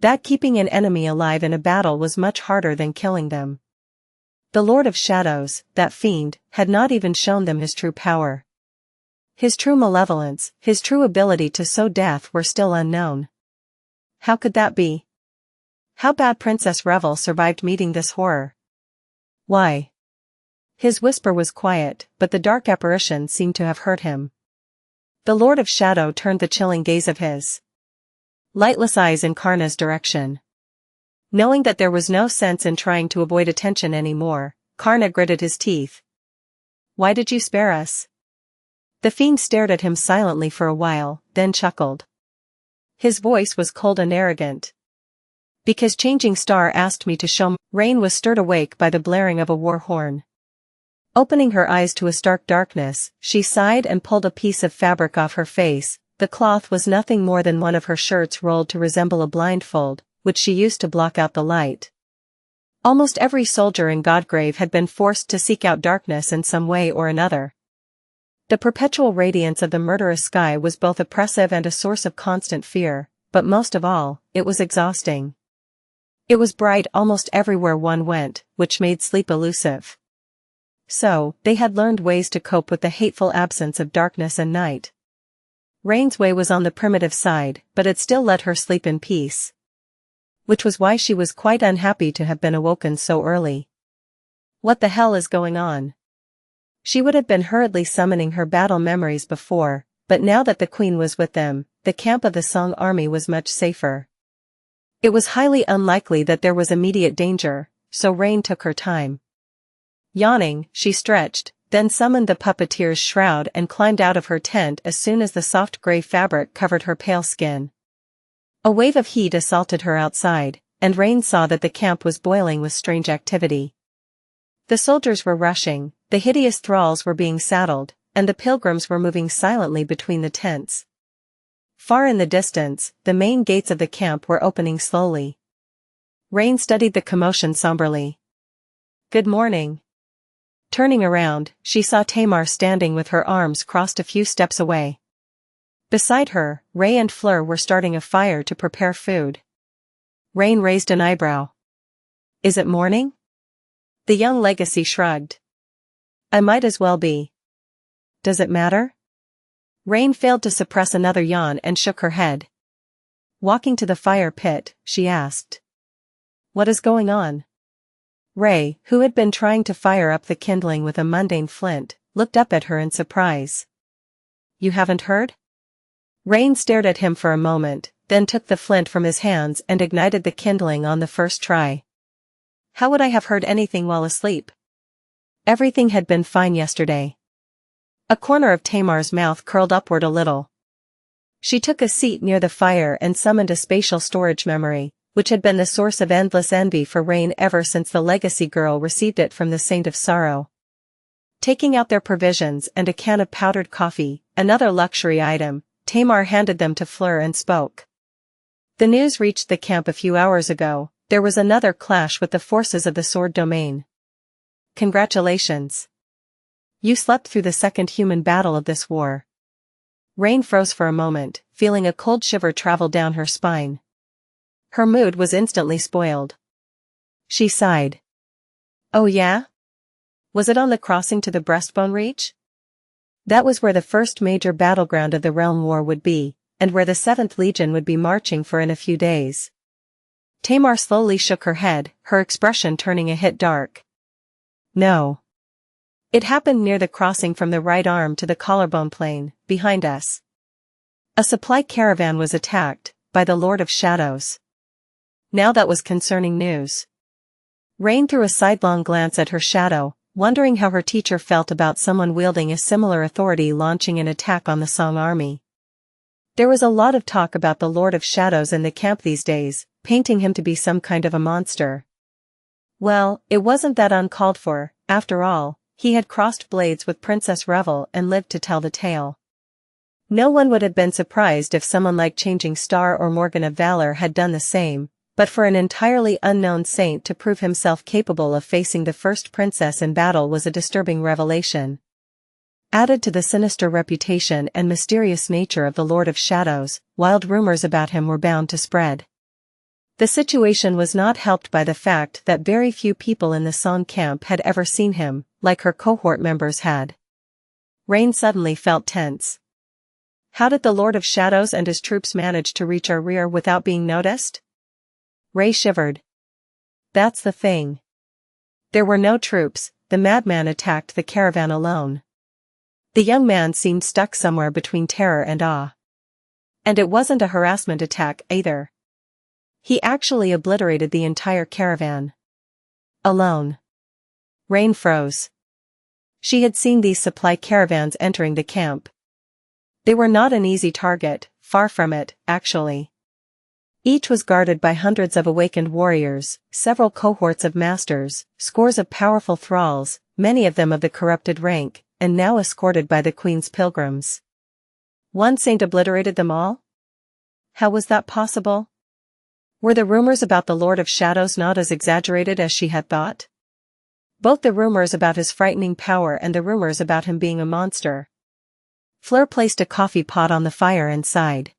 S1: that keeping an enemy alive in a battle was much harder than killing them. The Lord of Shadows, that fiend, had not even shown them his true power. His true malevolence, his true ability to sow death were still unknown. How could that be? How bad Princess Revel survived meeting this horror? Why? His whisper was quiet, but the dark apparition seemed to have hurt him. The Lord of Shadow turned the chilling gaze of his lightless eyes in Karna's direction. Knowing that there was no sense in trying to avoid attention anymore, Karna gritted his teeth. Why did you spare us? The fiend stared at him silently for a while, then chuckled. His voice was cold and arrogant. Because Changing Star asked me to show. Rain was stirred awake by the blaring of a war horn. Opening her eyes to a stark darkness, she sighed and pulled a piece of fabric off her face. The cloth was nothing more than one of her shirts rolled to resemble a blindfold, which she used to block out the light. Almost every soldier in Godgrave had been forced to seek out darkness in some way or another. The perpetual radiance of the murderous sky was both oppressive and a source of constant fear, but most of all, it was exhausting. It was bright almost everywhere one went, which made sleep elusive. So, they had learned ways to cope with the hateful absence of darkness and night. Rain's way was on the primitive side, but it still let her sleep in peace. Which was why she was quite unhappy to have been awoken so early. What the hell is going on? She would have been hurriedly summoning her battle memories before, but now that the queen was with them, the camp of the Song army was much safer. It was highly unlikely that there was immediate danger, so Rain took her time. Yawning, she stretched, then summoned the puppeteer's shroud and climbed out of her tent as soon as the soft gray fabric covered her pale skin. A wave of heat assaulted her outside, and Rain saw that the camp was boiling with strange activity. The soldiers were rushing, the hideous thralls were being saddled, and the pilgrims were moving silently between the tents. Far in the distance, the main gates of the camp were opening slowly. Rain studied the commotion somberly. Good morning. Turning around, she saw Tamar standing with her arms crossed a few steps away. Beside her, Ray and Fleur were starting a fire to prepare food. Rain raised an eyebrow. Is it morning? The young legacy shrugged. I might as well be. Does it matter? Rain failed to suppress another yawn and shook her head. Walking to the fire pit, she asked. What is going on? Ray, who had been trying to fire up the kindling with a mundane flint, looked up at her in surprise. You haven't heard? Rain stared at him for a moment, then took the flint from his hands and ignited the kindling on the first try. How would I have heard anything while asleep? Everything had been fine yesterday. A corner of Tamar's mouth curled upward a little. She took a seat near the fire and summoned a spatial storage memory, which had been the source of endless envy for Rain ever since the legacy girl received it from the Saint of Sorrow. Taking out their provisions and a can of powdered coffee, another luxury item, Tamar handed them to Fleur and spoke. The news reached the camp a few hours ago. There was another clash with the forces of the Sword Domain. Congratulations. You slept through the second human battle of this war. Rain froze for a moment, feeling a cold shiver travel down her spine. Her mood was instantly spoiled. She sighed. Oh yeah? Was it on the crossing to the Breastbone Reach? That was where the first major battleground of the Realm War would be, and where the 7th Legion would be marching for in a few days. Tamar slowly shook her head, her expression turning a hit dark. No. It happened near the crossing from the right arm to the collarbone plain, behind us. A supply caravan was attacked, by the Lord of Shadows. Now that was concerning news. Rain threw a sidelong glance at her shadow, wondering how her teacher felt about someone wielding a similar authority launching an attack on the Song army. There was a lot of talk about the Lord of Shadows in the camp these days, painting him to be some kind of a monster. Well, it wasn't that uncalled for, after all, he had crossed blades with Princess Revel and lived to tell the tale. No one would have been surprised if someone like Changing Star or Morgan of Valor had done the same, but for an entirely unknown saint to prove himself capable of facing the first princess in battle was a disturbing revelation. Added to the sinister reputation and mysterious nature of the Lord of Shadows, wild rumors about him were bound to spread. The situation was not helped by the fact that very few people in the Song camp had ever seen him, like her cohort members had. Rain suddenly felt tense. How did the Lord of Shadows and his troops manage to reach our rear without being noticed? Ray shivered. That's the thing. There were no troops, the madman attacked the caravan alone. The young man seemed stuck somewhere between terror and awe. And it wasn't a harassment attack either. He actually obliterated the entire caravan. Alone. Rain froze. She had seen these supply caravans entering the camp. They were not an easy target, far from it, actually. Each was guarded by hundreds of awakened warriors, several cohorts of masters, scores of powerful thralls, many of them of the corrupted rank, and now escorted by the Queen's pilgrims. One saint obliterated them all? How was that possible? Were the rumors about the Lord of Shadows not as exaggerated as she had thought? Both the rumors about his frightening power and the rumors about him being a monster. Fleur placed a coffee pot on the fire and sighed.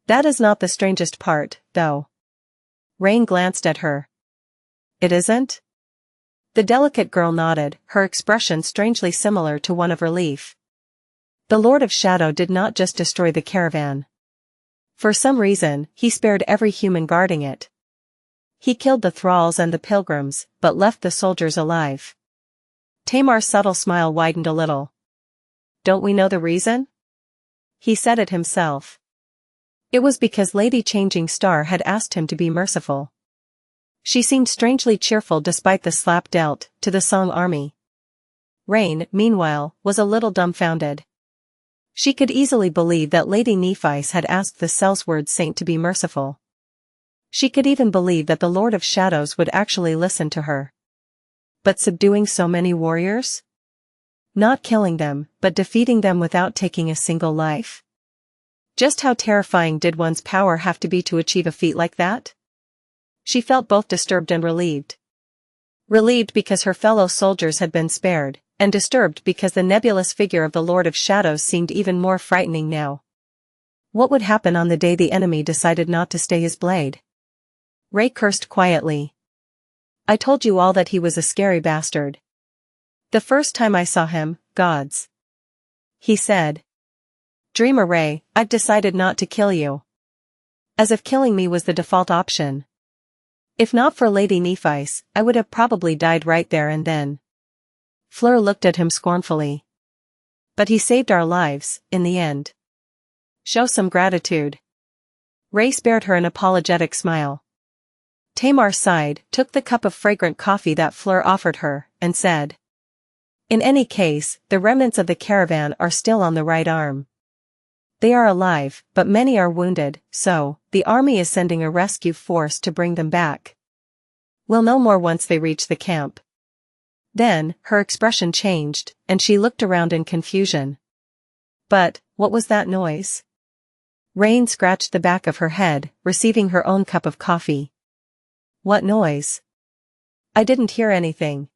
S1: That is not the strangest part, though. Rain glanced at her. It isn't? The delicate girl nodded, her expression strangely similar to one of relief. The Lord of Shadow did not just destroy the caravan. For some reason, he spared every human guarding it. He killed the thralls and the pilgrims, but left the soldiers alive. Tamar's subtle smile widened a little. Don't we know the reason? He said it himself. It was because Lady Changing Star had asked him to be merciful. She seemed strangely cheerful despite the slap dealt to the Song army. Rain, meanwhile, was a little dumbfounded. She could easily believe that Lady Nephice had asked the Sellsword Saint to be merciful. She could even believe that the Lord of Shadows would actually listen to her. But subduing so many warriors? Not killing them, but defeating them without taking a single life? Just how terrifying did one's power have to be to achieve a feat like that? She felt both disturbed and relieved. Relieved because her fellow soldiers had been spared, and disturbed because the nebulous figure of the Lord of Shadows seemed even more frightening now. What would happen on the day the enemy decided not to stay his blade? Ray cursed quietly. I told you all that he was a scary bastard. The first time I saw him, gods. He said. Dreamer Ray, I've decided not to kill you. As if killing me was the default option. If not for Lady Nephice, I would have probably died right there and then. Fleur looked at him scornfully. But he saved our lives, in the end. Show some gratitude. Ray spared her an apologetic smile. Tamar sighed, took the cup of fragrant coffee that Fleur offered her, and said. In any case, the remnants of the caravan are still on the right arm. They are alive, but many are wounded, so, the army is sending a rescue force to bring them back. We'll know more once they reach the camp. Then, her expression changed, and she looked around in confusion. But, what was that noise? Rain scratched the back of her head, receiving her own cup of coffee. What noise? I didn't hear anything.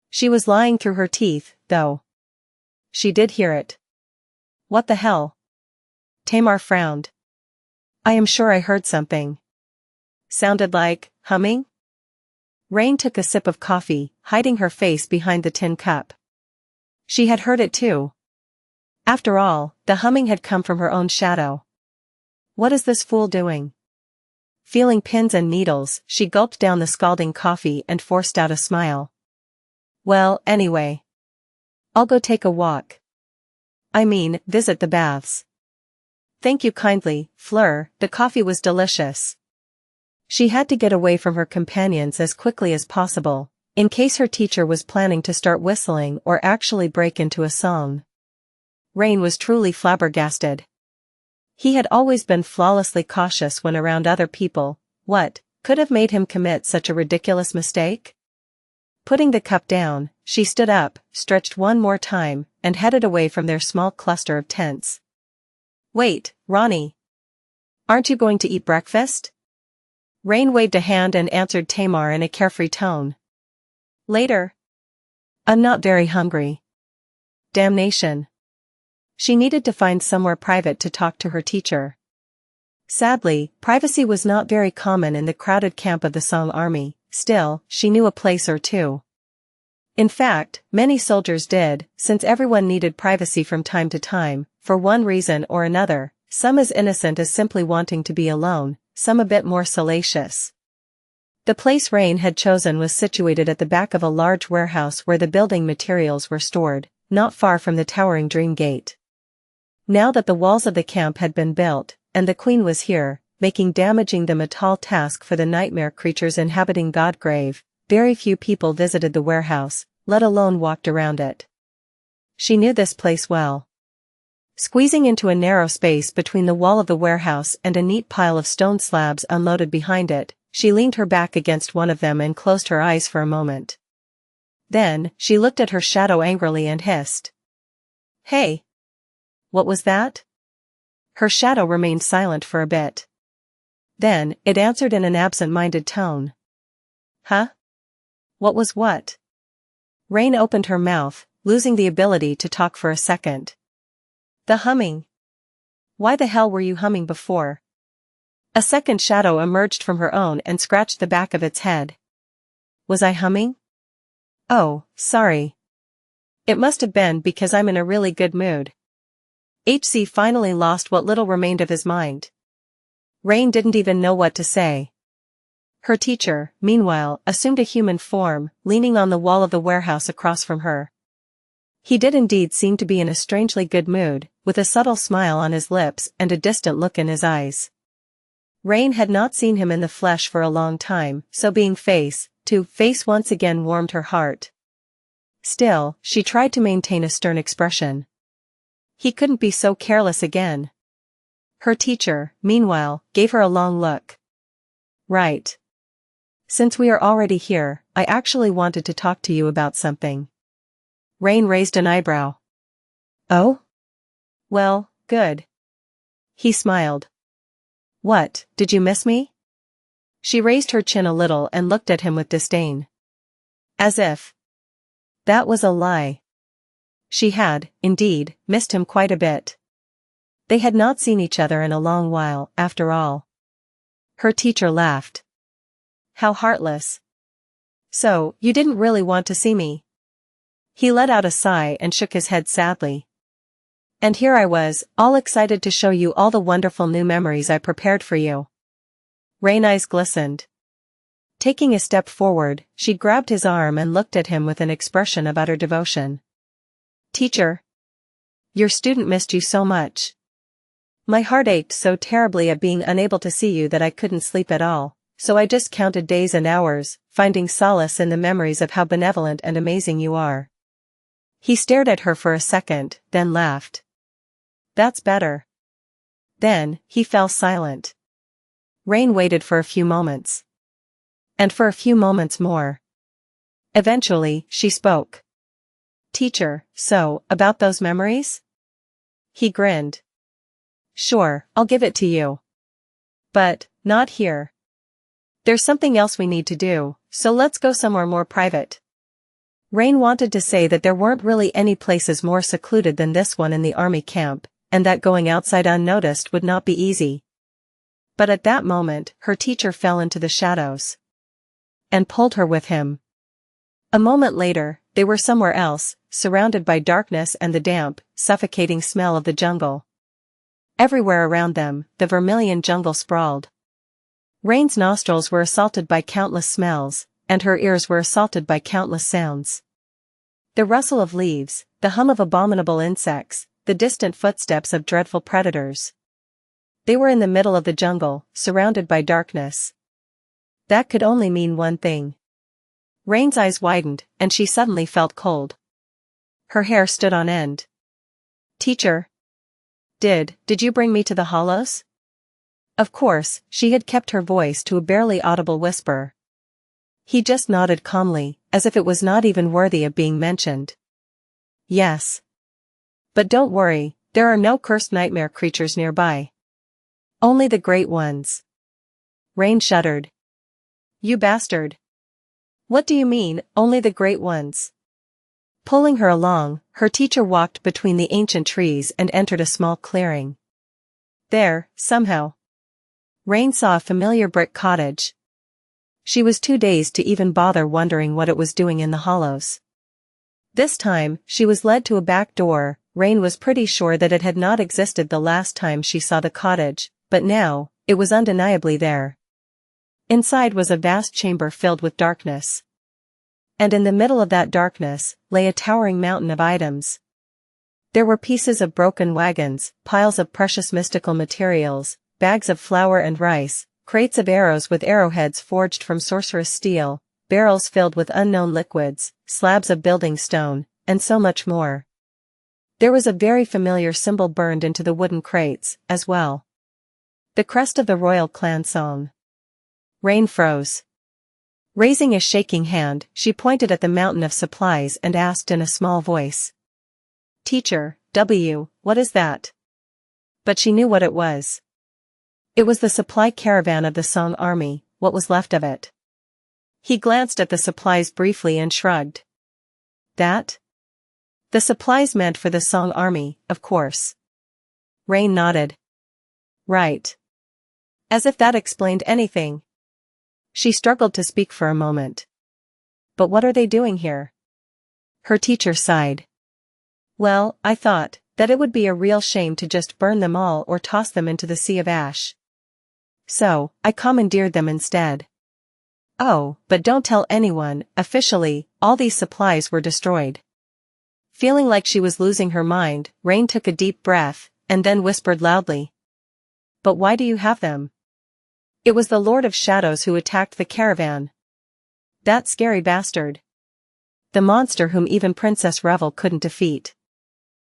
S1: She was lying through her teeth, though. She did hear it. What the hell? Tamar frowned. I am sure I heard something. Sounded like, humming? Rain took a sip of coffee, hiding her face behind the tin cup. She had heard it too. After all, the humming had come from her own shadow. What is this fool doing? Feeling pins and needles, she gulped down the scalding coffee and forced out a smile. Well, anyway. I'll go take a walk. I mean, visit the baths. Thank you kindly, Fleur, the coffee was delicious. She had to get away from her companions as quickly as possible, in case her teacher was planning to start whistling or actually break into a song. Rain was truly flabbergasted. He had always been flawlessly cautious when around other people. What could have made him commit such a ridiculous mistake? Putting the cup down, she stood up, stretched one more time, and headed away from their small cluster of tents. Wait, Rani. Aren't you going to eat breakfast? Rain waved a hand and answered Tamar in a carefree tone. Later. I'm not very hungry. Damnation. She needed to find somewhere private to talk to her teacher. Sadly, privacy was not very common in the crowded camp of the Song army. Still, she knew a place or two. In fact, many soldiers did, since everyone needed privacy from time to time, for one reason or another, some as innocent as simply wanting to be alone, some a bit more salacious. The place Rain had chosen was situated at the back of a large warehouse where the building materials were stored, not far from the towering Dream Gate. Now that the walls of the camp had been built, and the queen was here, making damaging them a tall task for the nightmare creatures inhabiting Godgrave, very few people visited the warehouse, let alone walked around it. She knew this place well. Squeezing into a narrow space between the wall of the warehouse and a neat pile of stone slabs unloaded behind it, she leaned her back against one of them and closed her eyes for a moment. Then, she looked at her shadow angrily and hissed. "Hey! What was that?" Her shadow remained silent for a bit. Then, it answered in an absent-minded tone. "Huh? What was what?" Rain opened her mouth, losing the ability to talk for a second. "The humming. Why the hell were you humming before?" A second shadow emerged from her own and scratched the back of its head. "Was I humming? Oh, sorry. It must have been because I'm in a really good mood." HC finally lost what little remained of his mind. Rain didn't even know what to say. Her teacher, meanwhile, assumed a human form, leaning on the wall of the warehouse across from her. He did indeed seem to be in a strangely good mood, with a subtle smile on his lips and a distant look in his eyes. Rain had not seen him in the flesh for a long time, so being face to face once again warmed her heart. Still, she tried to maintain a stern expression. He couldn't be so careless again. Her teacher, meanwhile, gave her a long look. "Right. Since we are already here, I actually wanted to talk to you about something." Rain raised an eyebrow. "Oh? Well, good." He smiled. "What, did you miss me?" She raised her chin a little and looked at him with disdain. As if that was a lie. She had, indeed, missed him quite a bit. They had not seen each other in a long while, after all. Her teacher laughed. "How heartless. So, you didn't really want to see me?" He let out a sigh and shook his head sadly. "And here I was, all excited to show you all the wonderful new memories I prepared for you." Rain's eyes glistened. Taking a step forward, she grabbed his arm and looked at him with an expression of utter devotion. "Teacher, your student missed you so much. My heart ached so terribly at being unable to see you that I couldn't sleep at all, so I just counted days and hours, finding solace in the memories of how benevolent and amazing you are." He stared at her for a second, then laughed. "That's better." Then, he fell silent. Rain waited for a few moments. And for a few moments more. Eventually, she spoke. "Teacher, so, about those memories?" He grinned. "Sure, I'll give it to you. But, not here. There's something else we need to do, so let's go somewhere more private." Rain wanted to say that there weren't really any places more secluded than this one in the army camp, and that going outside unnoticed would not be easy. But at that moment, her teacher fell into the shadows. And pulled her with him. A moment later, they were somewhere else, surrounded by darkness and the damp, suffocating smell of the jungle. Everywhere around them, the vermilion jungle sprawled. Rain's nostrils were assaulted by countless smells, and her ears were assaulted by countless sounds. The rustle of leaves, the hum of abominable insects, the distant footsteps of dreadful predators. They were in the middle of the jungle, surrounded by darkness. That could only mean one thing. Rain's eyes widened, and she suddenly felt cold. Her hair stood on end. "Teacher? Did you bring me to the hollows?" Of course, she had kept her voice to a barely audible whisper. He just nodded calmly, as if it was not even worthy of being mentioned. "Yes. But don't worry, there are no cursed nightmare creatures nearby. Only the great ones." Rain shuddered. "You bastard. What do you mean, only the great ones?" Pulling her along, her teacher walked between the ancient trees and entered a small clearing. There, somehow. Rain saw a familiar brick cottage. She was too dazed to even bother wondering what it was doing in the hollows. This time, she was led to a back door. Rain was pretty sure that it had not existed the last time she saw the cottage, but now, it was undeniably there. Inside was a vast chamber filled with darkness. And in the middle of that darkness, lay a towering mountain of items. There were pieces of broken wagons, piles of precious mystical materials, bags of flour and rice, crates of arrows with arrowheads forged from sorcerer's steel, barrels filled with unknown liquids, slabs of building stone, and so much more. There was a very familiar symbol burned into the wooden crates, as well. The crest of the royal clan song. Rain froze. Raising a shaking hand, she pointed at the mountain of supplies and asked in a small voice. "Teacher, what is that?" But she knew what it was. It was the supply caravan of the Song army, what was left of it. He glanced at the supplies briefly and shrugged. That? The supplies meant for the Song army, of course. Rain nodded. Right. As if that explained anything. She struggled to speak for a moment. But what are they doing here? Her teacher sighed. Well, I thought that it would be a real shame to just burn them all or toss them into the sea of ash. So, I commandeered them instead. Oh, but don't tell anyone. Officially, all these supplies were destroyed. Feeling like she was losing her mind, Rain took a deep breath, and then whispered loudly. But why do you have them? It was the Lord of Shadows who attacked the caravan. That scary bastard. The monster whom even Princess Revel couldn't defeat.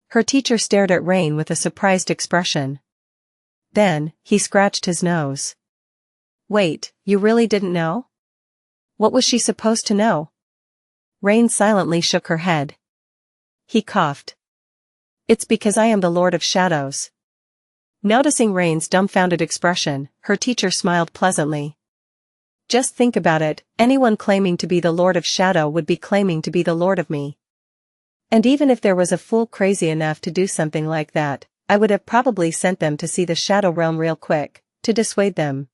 S1: Her teacher stared at Rain with a surprised expression. Then, he scratched his nose. Wait, you really didn't know? What was she supposed to know? Rain silently shook her head. He coughed. It's because I am the Lord of Shadows. Noticing Rain's dumbfounded expression, her teacher smiled pleasantly. Just think about it, anyone claiming to be the Lord of Shadow would be claiming to be the Lord of me. And even if there was a fool crazy enough to do something like that, I would have probably sent them to see the Shadow Realm real quick, to dissuade them.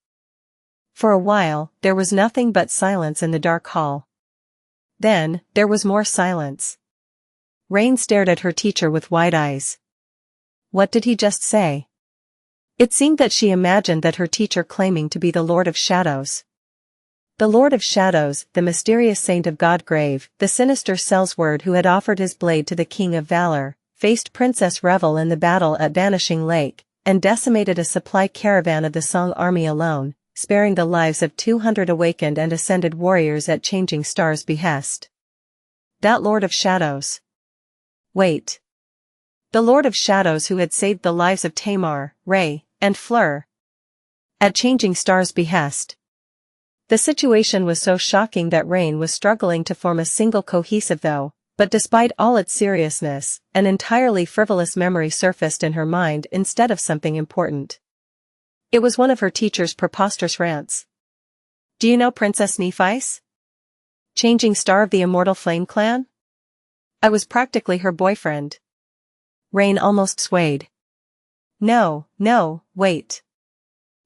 S1: For a while, there was nothing but silence in the dark hall. Then, there was more silence. Rain stared at her teacher with wide eyes. What did he just say? It seemed that she imagined that her teacher claiming to be the Lord of Shadows. The Lord of Shadows, the mysterious saint of Godgrave, the sinister Sellsword who had offered his blade to the King of Valor, faced Princess Revel in the battle at Vanishing Lake, and decimated a supply caravan of the Song army alone, sparing the lives of 200 awakened and ascended warriors at Changing Star's behest. That Lord of Shadows. Wait. The Lord of Shadows who had saved the lives of Tamar, Ray, and Fleur. At Changing Star's behest. The situation was so shocking that Rain was struggling to form a single cohesive though, but despite all its seriousness, an entirely frivolous memory surfaced in her mind instead of something important. It was one of her teacher's preposterous rants. Do you know Princess Nephice? Changing Star of the Immortal Flame Clan? I was practically her boyfriend. Rain almost swayed. No, wait.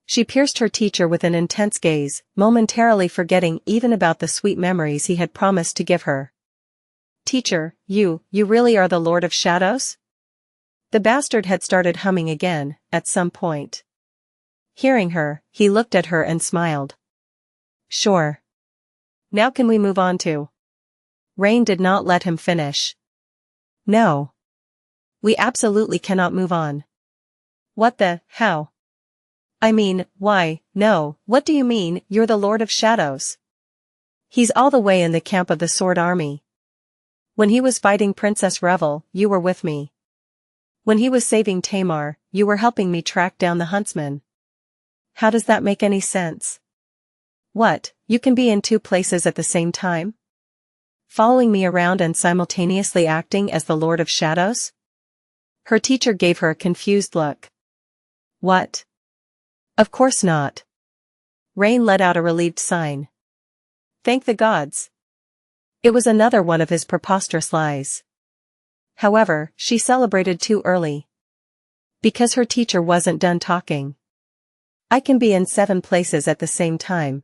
S1: She pierced her teacher with an intense gaze, momentarily forgetting even about the sweet memories he had promised to give her. Teacher, you really are the Lord of Shadows? The bastard had started humming again, at some point. Hearing her, he looked at her and smiled. Sure. Now can we move on to? Rain did not let him finish. No. We absolutely cannot move on. What the, how? I mean, why, no, what do you mean, you're the Lord of Shadows? He's all the way in the camp of the Sword Army. When he was fighting Princess Revel, you were with me. When he was saving Tamar, you were helping me track down the huntsman. How does that make any sense? What, you can be in two places at the same time? Following me around and simultaneously acting as the Lord of Shadows? Her teacher gave her a confused look. What? Of course not. Rain let out a relieved sign. Thank the gods. It was another one of his preposterous lies. However, she celebrated too early. Because her teacher wasn't done talking. I can be in 7 places at the same time.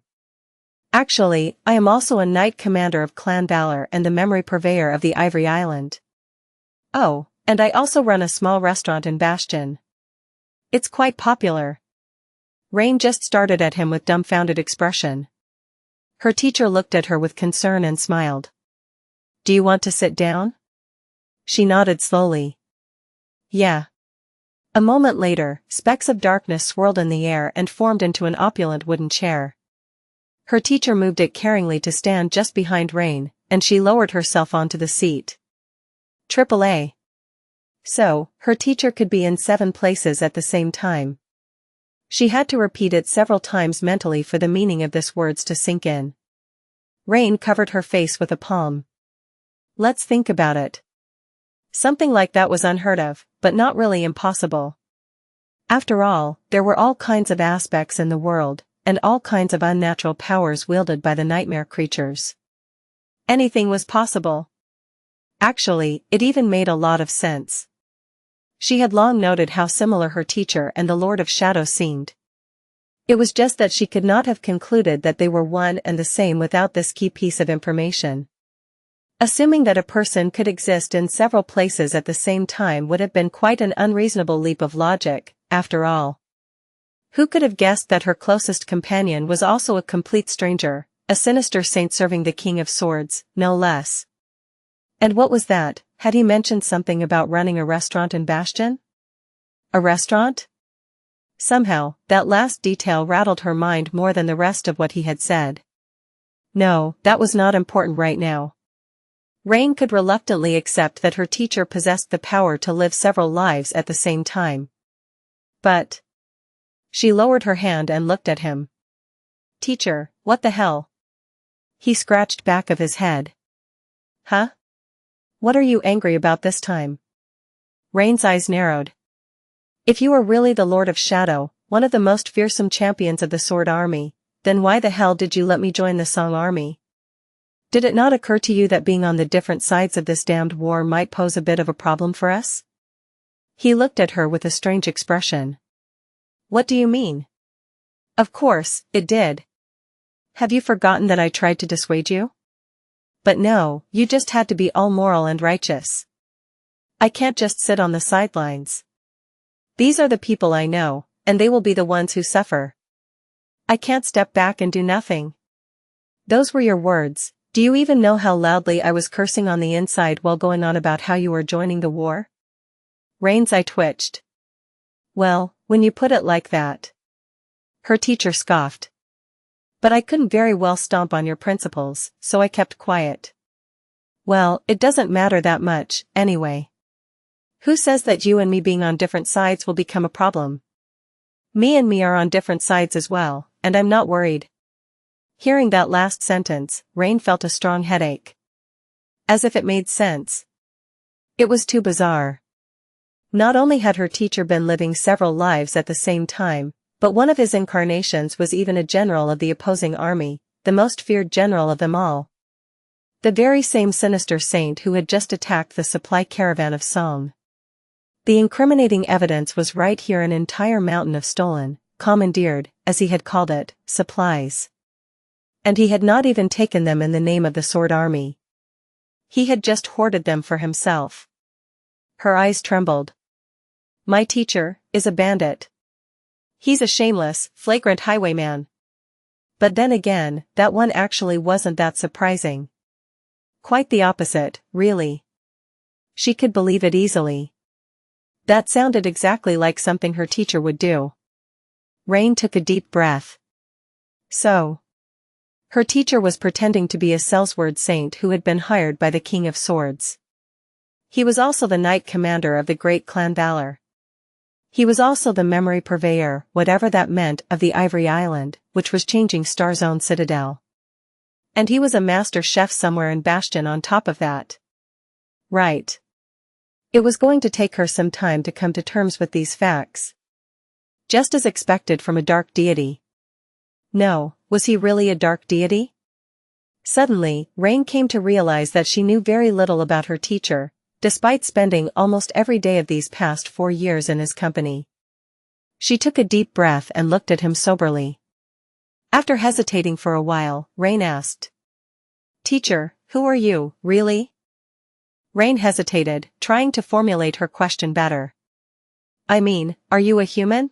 S1: Actually, I am also a knight commander of Clan Valor and the memory purveyor of the Ivory Island. Oh, and I also run a small restaurant in Bastion. It's quite popular. Rain just started at him with dumbfounded expression. Her teacher looked at her with concern and smiled. Do you want to sit down? She nodded slowly. Yeah. A moment later, specks of darkness swirled in the air and formed into an opulent wooden chair. Her teacher moved it carringly to stand just behind Rain, and she lowered herself onto the seat. AAA. So, her teacher could be in 7 places at the same time. She had to repeat it several times mentally for the meaning of this words to sink in. Rain covered her face with a palm. Let's think about it. Something like that was unheard of, but not really impossible. After all, there were all kinds of aspects in the world, and all kinds of unnatural powers wielded by the nightmare creatures. Anything was possible. Actually, it even made a lot of sense. She had long noted how similar her teacher and the Lord of Shadow seemed. It was just that she could not have concluded that they were one and the same without this key piece of information. Assuming that a person could exist in several places at the same time would have been quite an unreasonable leap of logic, after all. Who could have guessed that her closest companion was also a complete stranger, a sinister saint serving the King of Swords, no less? And what was that? Had he mentioned something about running a restaurant in Bastion? A restaurant? Somehow, that last detail rattled her mind more than the rest of what he had said. No, that was not important right now. Rain could reluctantly accept that her teacher possessed the power to live several lives at the same time. But she lowered her hand and looked at him. Teacher, what the hell? He scratched back of his head. Huh? What are you angry about this time? Rain's eyes narrowed. If you are really the Lord of Shadow, one of the most fearsome champions of the Sword Army, then why the hell did you let me join the Song Army? Did it not occur to you that being on the different sides of this damned war might pose a bit of a problem for us? He looked at her with a strange expression. What do you mean? Of course, it did. Have you forgotten that I tried to dissuade you? But no, you just had to be all moral and righteous. I can't just sit on the sidelines. These are the people I know, and they will be the ones who suffer. I can't step back and do nothing. Those were your words. Do you even know how loudly I was cursing on the inside while going on about how you were joining the war? Rain's eye twitched. Well, when you put it like that. Her teacher scoffed. But I couldn't very well stomp on your principles, so I kept quiet. Well, it doesn't matter that much, anyway. Who says that you and me being on different sides will become a problem? Me and me are on different sides as well, and I'm not worried. Hearing that last sentence, Rain felt a strong headache. As if it made sense. It was too bizarre. Not only had her teacher been living several lives at the same time, but one of his incarnations was even a general of the opposing army, the most feared general of them all. The very same sinister saint who had just attacked the supply caravan of Song. The incriminating evidence was right here, an entire mountain of stolen, commandeered, as he had called it, supplies. And he had not even taken them in the name of the Sword Army. He had just hoarded them for himself. Her eyes trembled. My teacher is a bandit. He's a shameless, flagrant highwayman. But then again, that one actually wasn't that surprising. Quite the opposite, really. She could believe it easily. That sounded exactly like something her teacher would do. Rain took a deep breath. So, her teacher was pretending to be a Sellsword saint who had been hired by the King of Swords. He was also the knight commander of the great Clan Valor. He was also the memory purveyor, whatever that meant, of the Ivory Island, which was changing Star's own citadel. And he was a master chef somewhere in Bastion on top of that. Right. It was going to take her some time to come to terms with these facts. Just as expected from a dark deity. No, was he really a dark deity? Suddenly, Rain came to realize that she knew very little about her teacher, despite spending almost every day of these past 4 years in his company. She took a deep breath and looked at him soberly. After hesitating for a while, Rain asked. Teacher, who are you, really? Rain hesitated, trying to formulate her question better. I mean, are you a human?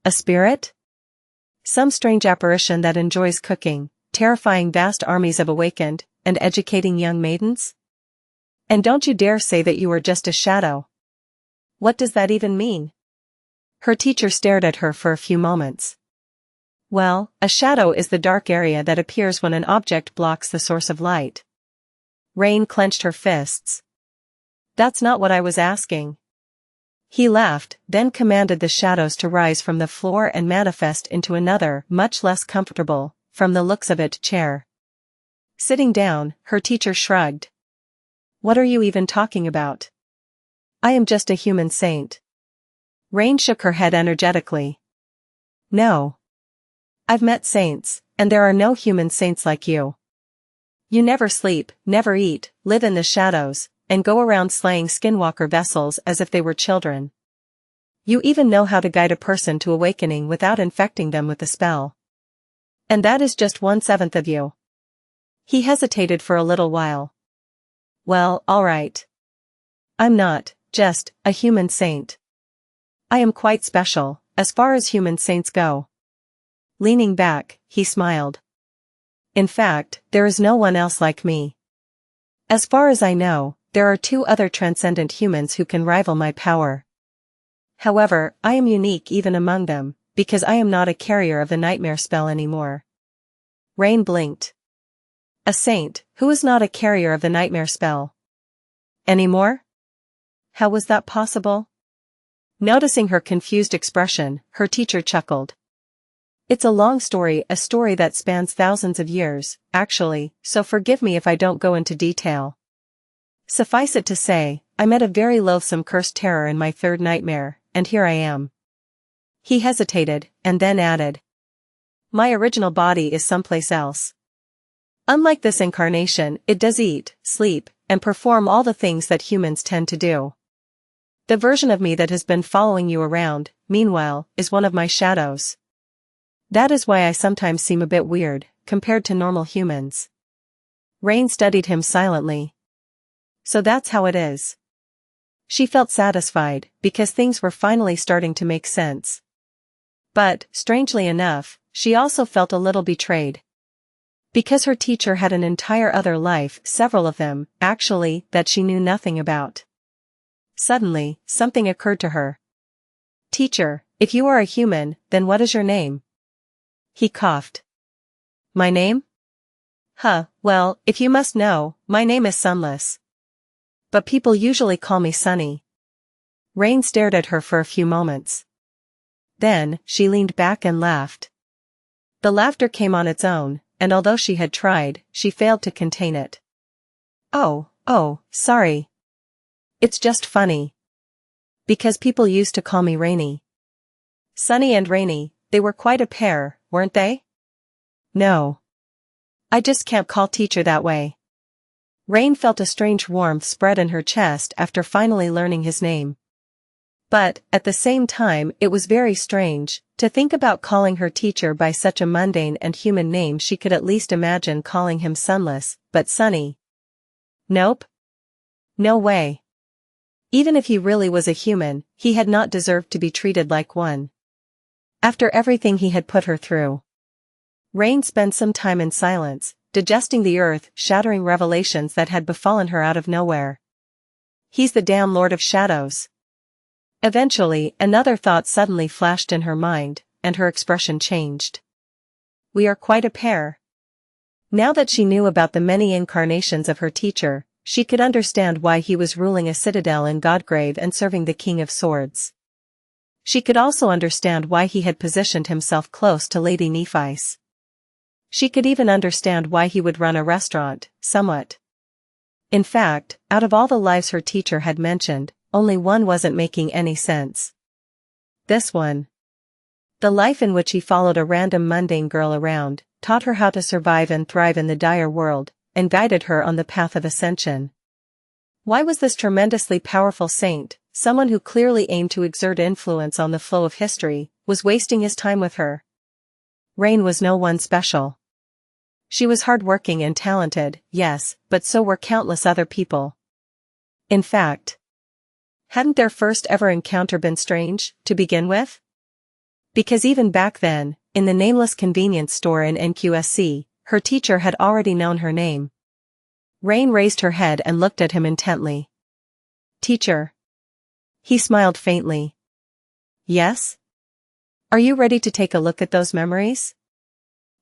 S1: A spirit? Some strange apparition that enjoys cooking, terrifying vast armies of awakened, and educating young maidens? And don't you dare say that you are just a shadow. What does that even mean? Her teacher stared at her for a few moments. Well, a shadow is the dark area that appears when an object blocks the source of light. Rain clenched her fists. That's not what I was asking. He laughed, then commanded the shadows to rise from the floor and manifest into another, much less comfortable, from the looks of it, chair. Sitting down, her teacher shrugged. What are you even talking about? I am just a human saint. Rain shook her head energetically. No. I've met saints, and there are no human saints like you. You never sleep, never eat, live in the shadows, and go around slaying skinwalker vessels as if they were children. You even know how to guide a person to awakening without infecting them with a spell. And that is just 1/7 of you. He hesitated for a little while. Well, all right. I'm not just a human saint. I am quite special, as far as human saints go. Leaning back, he smiled. In fact, there is no one else like me. As far as I know, there are 2 other transcendent humans who can rival my power. However, I am unique even among them, because I am not a carrier of the nightmare spell anymore. Rain blinked. A saint, who is not a carrier of the nightmare spell. Anymore? How was that possible? Noticing her confused expression, her teacher chuckled. It's a long story, a story that spans thousands of years, actually, so forgive me if I don't go into detail. Suffice it to say, I met a very loathsome cursed terror in my 3rd nightmare, and here I am. He hesitated, and then added. My original body is someplace else. Unlike this incarnation, it does eat, sleep, and perform all the things that humans tend to do. The version of me that has been following you around, meanwhile, is one of my shadows. That is why I sometimes seem a bit weird, compared to normal humans. Rain studied him silently. So that's how it is. She felt satisfied, because things were finally starting to make sense. But, strangely enough, she also felt a little betrayed. Because her teacher had an entire other life, several of them, actually, that she knew nothing about. Suddenly, something occurred to her. Teacher, if you are a human, then what is your name? He coughed. My name? Well, if you must know, my name is Sunless. But people usually call me Sunny. Rain stared at her for a few moments. Then, she leaned back and laughed. The laughter came on its own, and although she had tried, she failed to contain it. Oh, sorry. It's just funny. Because people used to call me Rainy. Sunny and Rainy, they were quite a pair, weren't they? No. I just can't call teacher that way. Rain felt a strange warmth spread in her chest after finally learning his name. But, at the same time, it was very strange, to think about calling her teacher by such a mundane and human name. She could at least imagine calling him Sunless, but Sunny. Nope. No way. Even if he really was a human, he had not deserved to be treated like one. After everything he had put her through. Rain spent some time in silence, digesting the earth-shattering revelations that had befallen her out of nowhere. He's the damn Lord of Shadows. Eventually, another thought suddenly flashed in her mind, and her expression changed. We are quite a pair. Now that she knew about the many incarnations of her teacher, she could understand why he was ruling a citadel in Godgrave and serving the King of Swords. She could also understand why he had positioned himself close to Lady Nephi's. She could even understand why he would run a restaurant, somewhat. In fact, out of all the lives her teacher had mentioned, only one wasn't making any sense. This one. The life in which he followed a random mundane girl around, taught her how to survive and thrive in the dire world, and guided her on the path of ascension. Why was this tremendously powerful saint, someone who clearly aimed to exert influence on the flow of history, was wasting his time with her. Rain was no one special. She was hardworking and talented, yes, but so were countless other people. In fact, hadn't their first ever encounter been strange, to begin with? Because even back then, in the nameless convenience store in NQSC, her teacher had already known her name. Rain raised her head and looked at him intently. Teacher. He smiled faintly. Yes? Are you ready to take a look at those memories?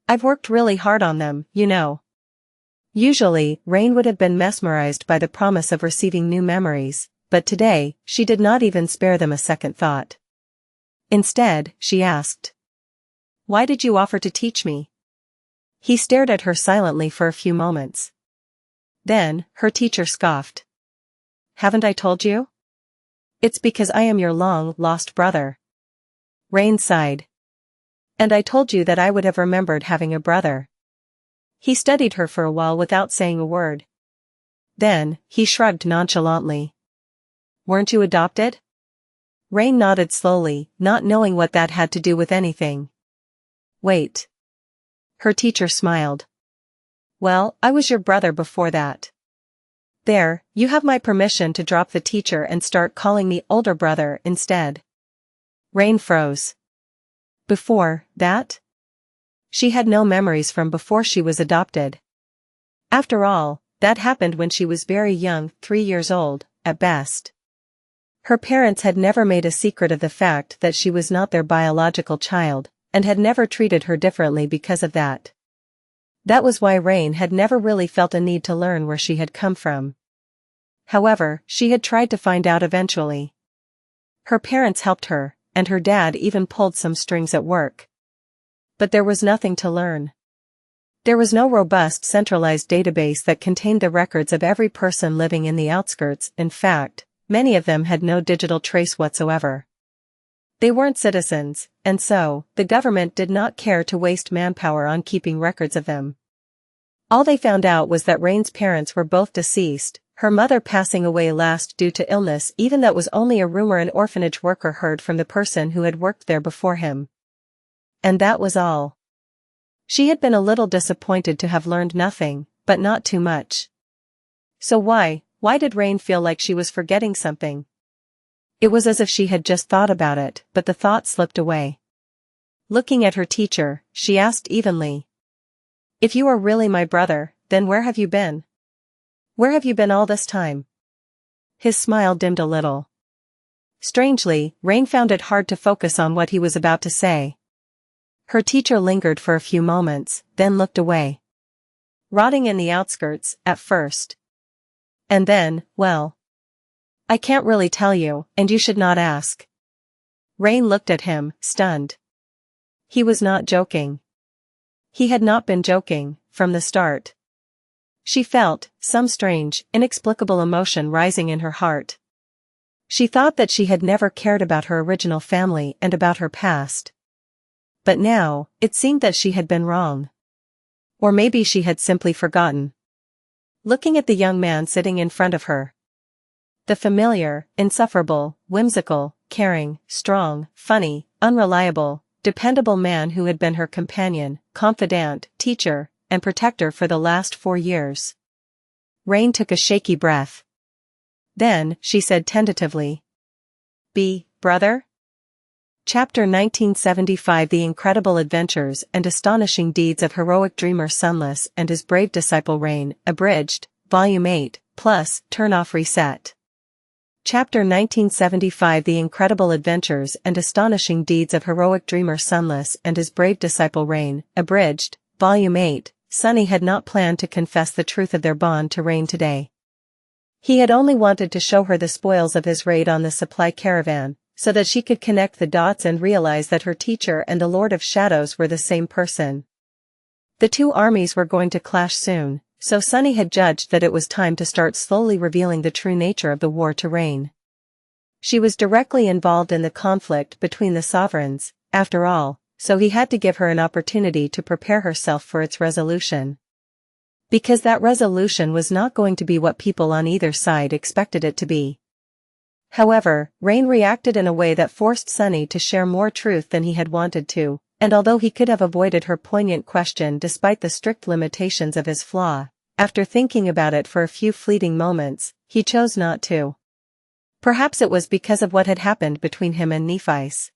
S1: I've worked really hard on them, you know. Usually, Rain would have been mesmerized by the promise of receiving new memories, but today, she did not even spare them a second thought. Instead, she asked. Why did you offer to teach me? He stared at her silently for a few moments. Then, her teacher scoffed. Haven't I told you? It's because I am your long-lost brother. Rain sighed. And I told you that I would have remembered having a brother. He studied her for a while without saying a word. Then, he shrugged nonchalantly. Weren't you adopted? Rain nodded slowly, not knowing what that had to do with anything. Wait. Her teacher smiled. Well, I was your brother before that. There, you have my permission to drop the teacher and start calling me older brother instead. Rain froze. Before that? She had no memories from before she was adopted. After all, that happened when she was very young, 3 years old, at best. Her parents had never made a secret of the fact that she was not their biological child, and had never treated her differently because of that. That was why Rain had never really felt a need to learn where she had come from. However, she had tried to find out eventually. Her parents helped her, and her dad even pulled some strings at work. But there was nothing to learn. There was no robust centralized database that contained the records of every person living in the outskirts. In fact, many of them had no digital trace whatsoever. They weren't citizens, and so, the government did not care to waste manpower on keeping records of them. All they found out was that Rain's parents were both deceased, her mother passing away last due to illness. Even that was only a rumor an orphanage worker heard from the person who had worked there before him. And that was all. She had been a little disappointed to have learned nothing, but not too much. So why did Rain feel like she was forgetting something? It was as if she had just thought about it, but the thought slipped away. Looking at her teacher, she asked evenly. If you are really my brother, then where have you been? Where have you been all this time? His smile dimmed a little. Strangely, Rain found it hard to focus on what he was about to say. Her teacher lingered for a few moments, then looked away. Rotting in the outskirts, at first. And then, well, I can't really tell you, and you should not ask. Rain looked at him, stunned. He was not joking. He had not been joking, from the start. She felt some strange, inexplicable emotion rising in her heart. She thought that she had never cared about her original family and about her past. But now, it seemed that she had been wrong. Or maybe she had simply forgotten. Looking at the young man sitting in front of her. The familiar, insufferable, whimsical, caring, strong, funny, unreliable, dependable man who had been her companion, confidant, teacher, and protector for the last 4 years. Rain took a shaky breath. Then, she said tentatively. Brother? Chapter 1975 The Incredible Adventures and Astonishing Deeds of Heroic Dreamer Sunless and His Brave Disciple Rain, Abridged, Volume 8, plus, Turn Off Reset. Chapter 1975 The Incredible Adventures and Astonishing Deeds of Heroic Dreamer Sunless and His Brave Disciple Rain, Abridged, Volume 8. Sunny had not planned to confess the truth of their bond to Rain today. He had only wanted to show her the spoils of his raid on the supply caravan, so that she could connect the dots and realize that her teacher and the Lord of Shadows were the same person. The two armies were going to clash soon, so Sunny had judged that it was time to start slowly revealing the true nature of the war to Rain. She was directly involved in the conflict between the sovereigns, after all, so he had to give her an opportunity to prepare herself for its resolution. Because that resolution was not going to be what people on either side expected it to be. However, Rain reacted in a way that forced Sunny to share more truth than he had wanted to, and although he could have avoided her poignant question despite the strict limitations of his flaw, after thinking about it for a few fleeting moments, he chose not to. Perhaps it was because of what had happened between him and Nephi's.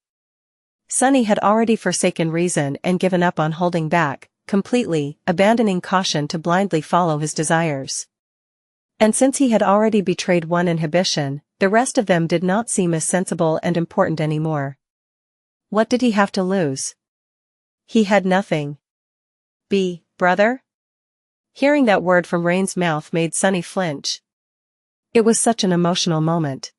S1: Sunny had already forsaken reason and given up on holding back, completely, abandoning caution to blindly follow his desires. And since he had already betrayed one inhibition, the rest of them did not seem as sensible and important anymore. What did he have to lose? He had nothing. Brother? Hearing that word from Rain's mouth made Sunny flinch. It was such an emotional moment.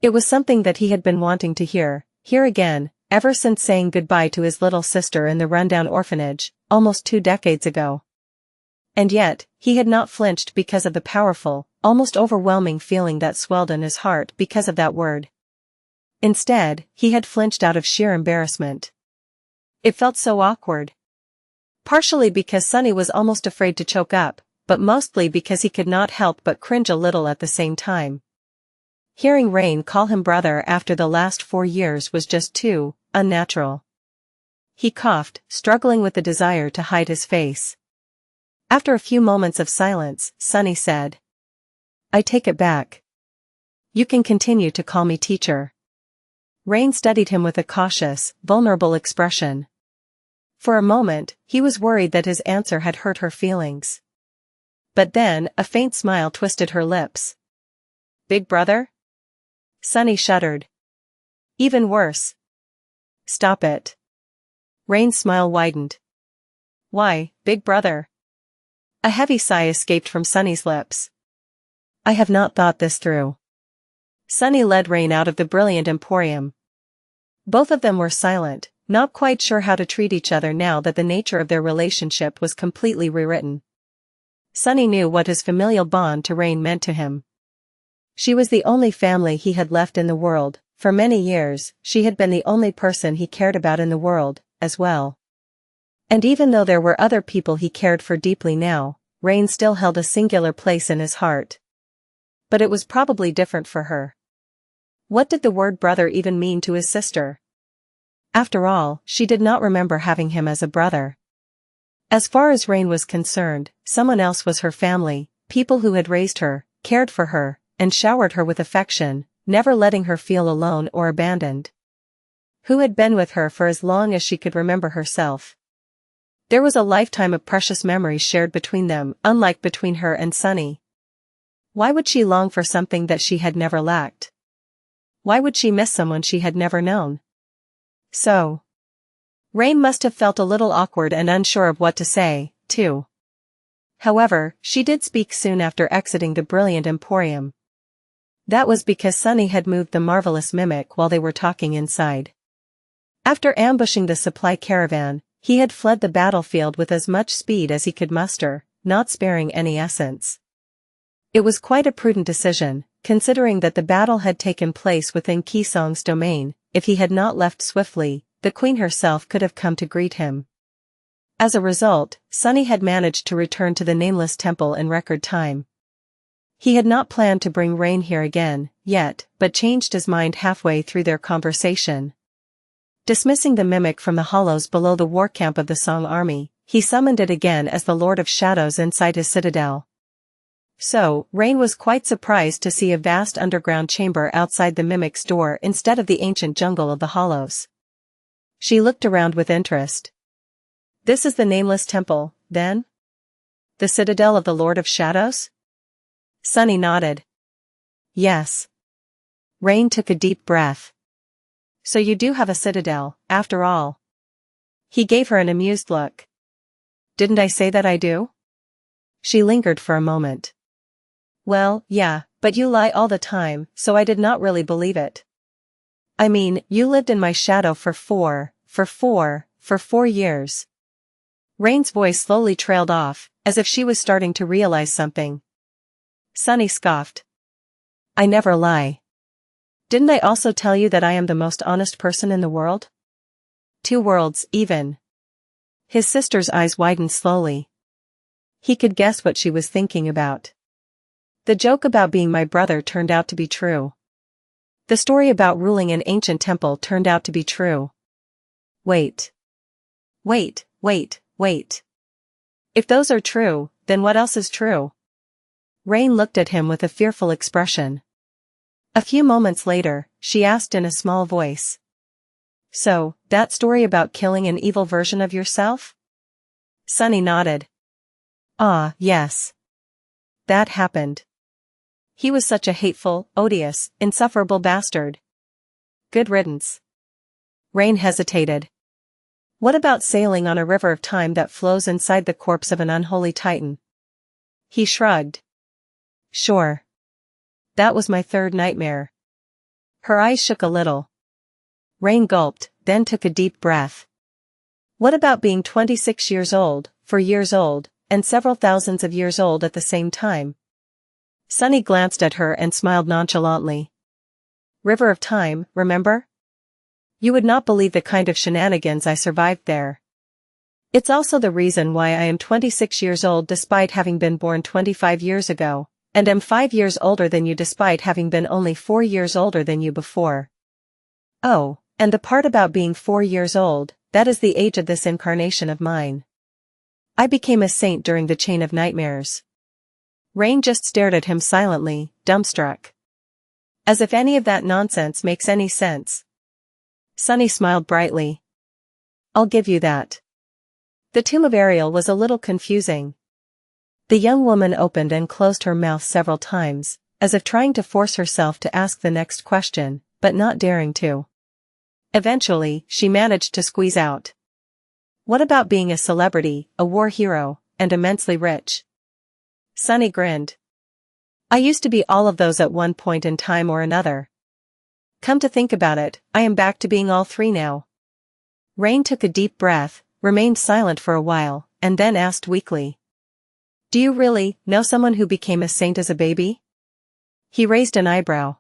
S1: It was something that he had been wanting to hear again, ever since saying goodbye to his little sister in the rundown orphanage, almost 2 decades ago. And yet, he had not flinched because of the powerful, almost overwhelming feeling that swelled in his heart because of that word. Instead, he had flinched out of sheer embarrassment. It felt so awkward. Partially because Sunny was almost afraid to choke up, but mostly because he could not help but cringe a little at the same time. Hearing Rain call him brother after the last 4 years was just too unnatural. He coughed, struggling with the desire to hide his face. After a few moments of silence, Sunny said, "I take it back. You can continue to call me teacher." Rain studied him with a cautious, vulnerable expression. For a moment, he was worried that his answer had hurt her feelings. But then, a faint smile twisted her lips. "Big brother?" Sunny shuddered. "Even worse." "Stop it." Rain's smile widened. "Why, big brother?" A heavy sigh escaped from Sunny's lips. "I have not thought this through." Sunny led Rain out of the brilliant emporium. Both of them were silent, not quite sure how to treat each other now that the nature of their relationship was completely rewritten. Sunny knew what his familial bond to Rain meant to him. She was the only family he had left in the world. For many years, she had been the only person he cared about in the world, as well. And even though there were other people he cared for deeply now, Rain still held a singular place in his heart. But it was probably different for her. What did the word brother even mean to his sister? After all, she did not remember having him as a brother. As far as Rain was concerned, someone else was her family, people who had raised her, cared for her, and showered her with affection, never letting her feel alone or abandoned. Who had been with her for as long as she could remember herself. There was a lifetime of precious memories shared between them, unlike between her and Sunny. Why would she long for something that she had never lacked? Why would she miss someone she had never known? So, Rain must have felt a little awkward and unsure of what to say, too. However, she did speak soon after exiting the brilliant emporium. That was because Sunny had moved the marvelous mimic while they were talking inside. After ambushing the supply caravan, he had fled the battlefield with as much speed as he could muster, not sparing any essence. It was quite a prudent decision, considering that the battle had taken place within Qisong's domain. If he had not left swiftly, the queen herself could have come to greet him. As a result, Sunny had managed to return to the Nameless Temple in record time. He had not planned to bring Rain here again, yet, but changed his mind halfway through their conversation. Dismissing the mimic from the hollows below the war camp of the Song army, he summoned it again as the Lord of Shadows inside his citadel. So, Rain was quite surprised to see a vast underground chamber outside the mimic's door instead of the ancient jungle of the hollows. She looked around with interest. "This is the Nameless Temple, then? The citadel of the Lord of Shadows?" Sunny nodded. "Yes." Rain took a deep breath. "So you do have a citadel, after all." He gave her an amused look. "Didn't I say that I do?" She lingered for a moment. "Well, yeah, but you lie all the time, so I did not really believe it. I mean, you lived in my shadow for 4 years." Rain's voice slowly trailed off, as if she was starting to realize something. Sunny scoffed. "I never lie. Didn't I also tell you that I am the most honest person in the world? 2 worlds, even." His sister's eyes widened slowly. He could guess what she was thinking about. The joke about being my brother turned out to be true. The story about ruling an ancient temple turned out to be true. Wait. Wait. If those are true, then what else is true? Rain looked at him with a fearful expression. A few moments later, she asked in a small voice. So, that story about killing an evil version of yourself? Sunny nodded. Ah, yes. That happened. He was such a hateful, odious, insufferable bastard. Good riddance. Rain hesitated. What about sailing on a river of time that flows inside the corpse of an unholy titan? He shrugged. Sure. That was my third nightmare. Her eyes shook a little. Rain gulped, then took a deep breath. What about being 26 years old, 4 years old, and several thousands of years old at the same time? Sunny glanced at her and smiled nonchalantly. River of time, remember? You would not believe the kind of shenanigans I survived there. It's also the reason why I am 26 years old despite having been born 25 years ago, and am 5 years older than you despite having been only 4 years older than you before. Oh, and the part about being 4 years old, that is the age of this incarnation of mine. I became a saint during the chain of nightmares. Rain just stared at him silently, dumbstruck. As if any of that nonsense makes any sense. Sunny smiled brightly. I'll give you that. The tomb of Ariel was a little confusing. The young woman opened and closed her mouth several times, as if trying to force herself to ask the next question, but not daring to. Eventually, she managed to squeeze out. What about being a celebrity, a war hero, and immensely rich? Sunny grinned. I used to be all of those at one point in time or another. Come to think about it, I am back to being all three now. Rain took a deep breath, remained silent for a while, and then asked weakly. Do you really know someone who became a saint as a baby? He raised an eyebrow.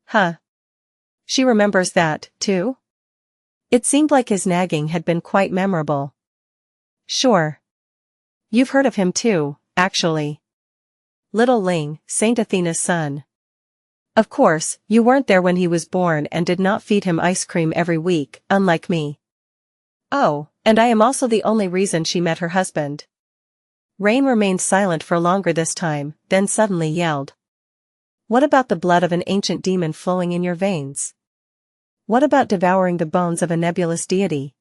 S1: Huh. She remembers that, too? It seemed like his nagging had been quite memorable. Sure. You've heard of him too, actually. Little Ling, Saint Athena's son. Of course, you weren't there when he was born and did not feed him ice cream every week, unlike me. Oh, and I am also the only reason she met her husband. Rain remained silent for longer this time, then suddenly yelled. What about the blood of an ancient demon flowing in your veins? What about devouring the bones of a nebulous deity?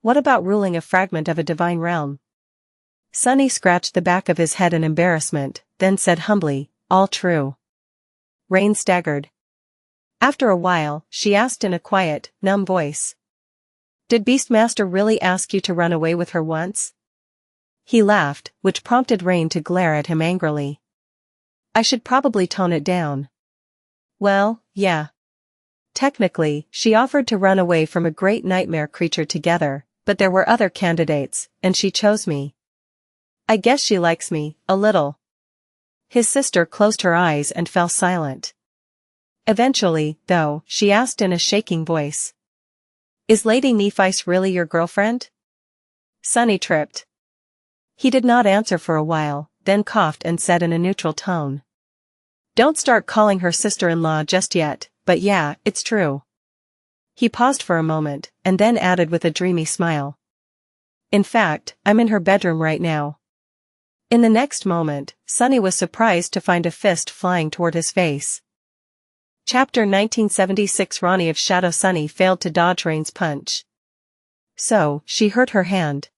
S1: What about ruling a fragment of a divine realm? Sunny scratched the back of his head in embarrassment, then said humbly, all true. Rain staggered. After a while, she asked in a quiet, numb voice. Did Beastmaster really ask you to run away with her once? He laughed, which prompted Rain to glare at him angrily. I should probably tone it down. Well, yeah. Technically, she offered to run away from a great nightmare creature together, but there were other candidates, and she chose me. I guess she likes me, a little. His sister closed her eyes and fell silent. Eventually, though, she asked in a shaking voice. Is Lady Nephice really your girlfriend? Sunny tripped. He did not answer for a while, then coughed and said in a neutral tone. Don't start calling her sister-in-law just yet, but yeah, it's true. He paused for a moment, and then added with a dreamy smile. In fact, I'm in her bedroom right now. In the next moment, Sunny was surprised to find a fist flying toward his face. Chapter 1976 Rani of Shadow Sunny failed to dodge Rain's punch. So, she hurt her hand.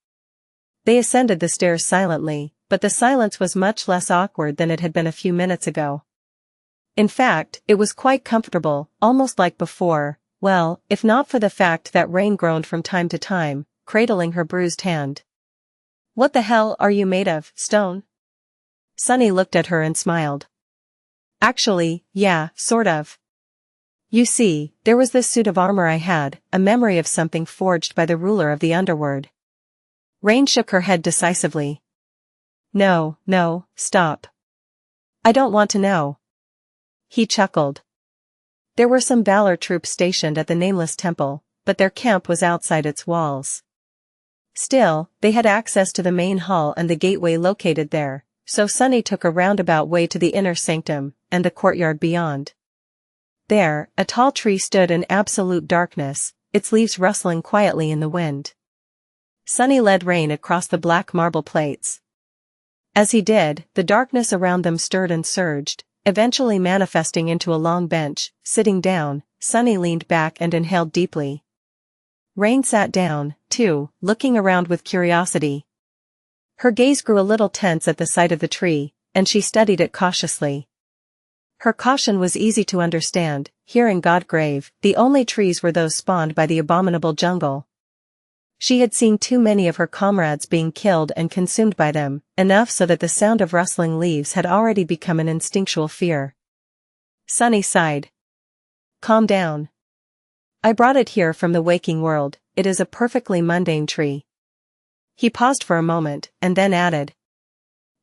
S1: They ascended the stairs silently, but the silence was much less awkward than it had been a few minutes ago. In fact, it was quite comfortable, almost like before, well, if not for the fact that Rain groaned from time to time, cradling her bruised hand. What the hell are you made of, stone? Sunny looked at her and smiled. Actually, yeah, sort of. You see, there was this suit of armor I had, a memory of something forged by the ruler of the underworld. Rain shook her head decisively. No, stop. I don't want to know. He chuckled. There were some Valor troops stationed at the Nameless Temple, but their camp was outside its walls. Still, they had access to the main hall and the gateway located there, so Sunny took a roundabout way to the inner sanctum, and the courtyard beyond. There, a tall tree stood in absolute darkness, its leaves rustling quietly in the wind. Sunny led Rain across the black marble plates. As he did, the darkness around them stirred and surged, eventually manifesting into a long bench. Sitting down, Sunny leaned back and inhaled deeply. Rain sat down, too, looking around with curiosity. Her gaze grew a little tense at the sight of the tree, and she studied it cautiously. Her caution was easy to understand. Here in Godgrave, the only trees were those spawned by the abominable jungle. She had seen too many of her comrades being killed and consumed by them, enough so that the sound of rustling leaves had already become an instinctual fear. Sunny sighed. Calm down. I brought it here from the waking world. It is a perfectly mundane tree. He paused for a moment, and then added.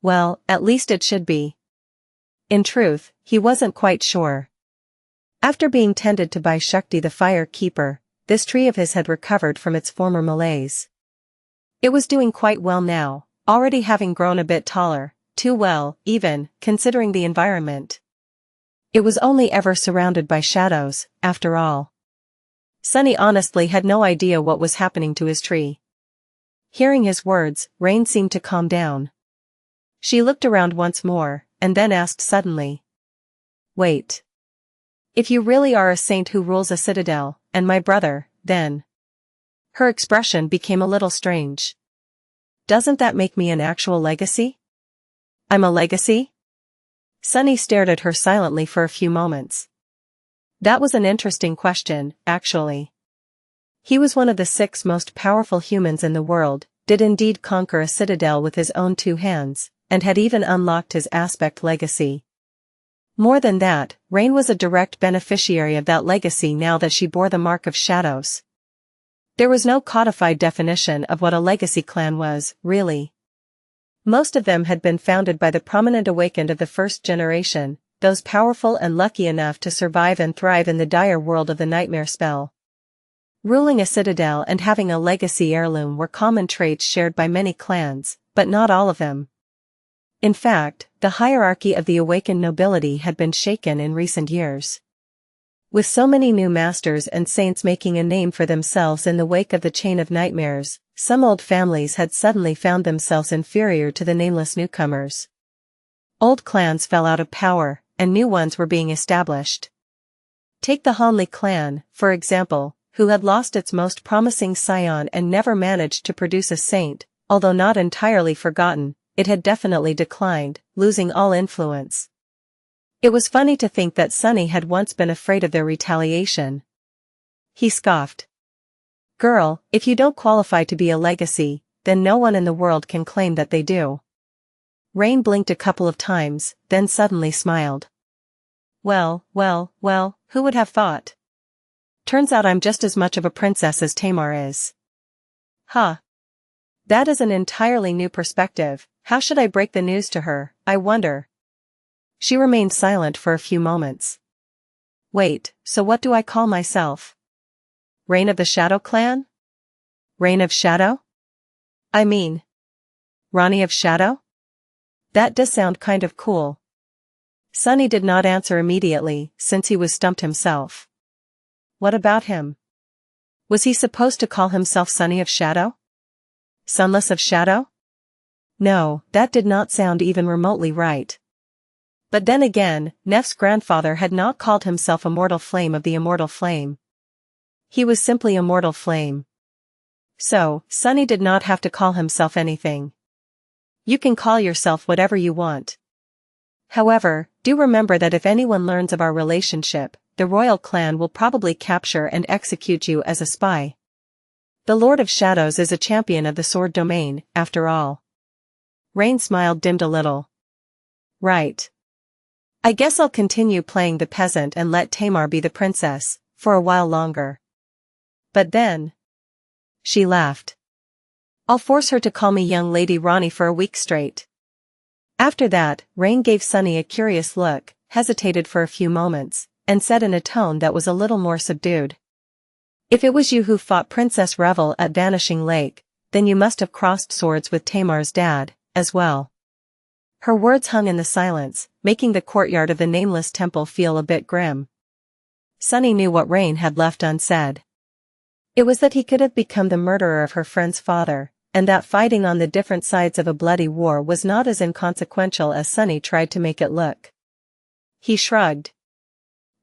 S1: Well, at least it should be. In truth, he wasn't quite sure. After being tended to by Shakti the fire keeper, this tree of his had recovered from its former malaise. It was doing quite well now, already having grown a bit taller, too well, even, considering the environment. It was only ever surrounded by shadows, after all. Sunny honestly had no idea what was happening to his tree. Hearing his words, Rain seemed to calm down. She looked around once more, and then asked suddenly. Wait. If you really are a saint who rules a citadel, and my brother, then. Her expression became a little strange. Doesn't that make me an actual legacy? I'm a legacy? Sunny stared at her silently for a few moments. That was an interesting question, actually. He was one of the 6 most powerful humans in the world, did indeed conquer a citadel with his own 2 hands, and had even unlocked his aspect legacy. More than that, Rain was a direct beneficiary of that legacy now that she bore the mark of shadows. There was no codified definition of what a legacy clan was, really. Most of them had been founded by the prominent awakened of the first generation, those powerful and lucky enough to survive and thrive in the dire world of the nightmare spell. Ruling a citadel and having a legacy heirloom were common traits shared by many clans, but not all of them. In fact, the hierarchy of the awakened nobility had been shaken in recent years. With so many new masters and saints making a name for themselves in the wake of the chain of nightmares, some old families had suddenly found themselves inferior to the nameless newcomers. Old clans fell out of power, and new ones were being established. Take the Hanli clan, for example, who had lost its most promising scion and never managed to produce a saint. Although not entirely forgotten, it had definitely declined, losing all influence. It was funny to think that Sunny had once been afraid of their retaliation. He scoffed. Girl, if you don't qualify to be a legacy, then no one in the world can claim that they do. Rain blinked a couple of times, then suddenly smiled. Well, who would have thought? Turns out I'm just as much of a princess as Tamar is. Huh. That is an entirely new perspective. How should I break the news to her, I wonder? She remained silent for a few moments. Wait, so what do I call myself? Reign of the Shadow Clan? Reign of Shadow? I mean, Rani of Shadow? That does sound kind of cool. Sunny did not answer immediately, since he was stumped himself. What about him? Was he supposed to call himself Sunny of Shadow? Sunless of Shadow? No, that did not sound even remotely right. But then again, Nef's grandfather had not called himself Immortal Flame of the Immortal Flame. He was simply Immortal Flame. So, Sunny did not have to call himself anything. You can call yourself whatever you want. However, do remember that if anyone learns of our relationship, the royal clan will probably capture and execute you as a spy. The Lord of Shadows is a champion of the sword domain, after all. Rain's smile dimmed a little. Right. I guess I'll continue playing the peasant and let Tamar be the princess, for a while longer. But then... She laughed. I'll force her to call me young Lady Rani for a week straight. After that, Rain gave Sunny a curious look, hesitated for a few moments, and said in a tone that was a little more subdued. If it was you who fought Princess Revel at Vanishing Lake, then you must have crossed swords with Tamar's dad, as well. Her words hung in the silence, making the courtyard of the nameless temple feel a bit grim. Sunny knew what Rain had left unsaid. It was that he could have become the murderer of her friend's father, and that fighting on the different sides of a bloody war was not as inconsequential as Sunny tried to make it look. He shrugged.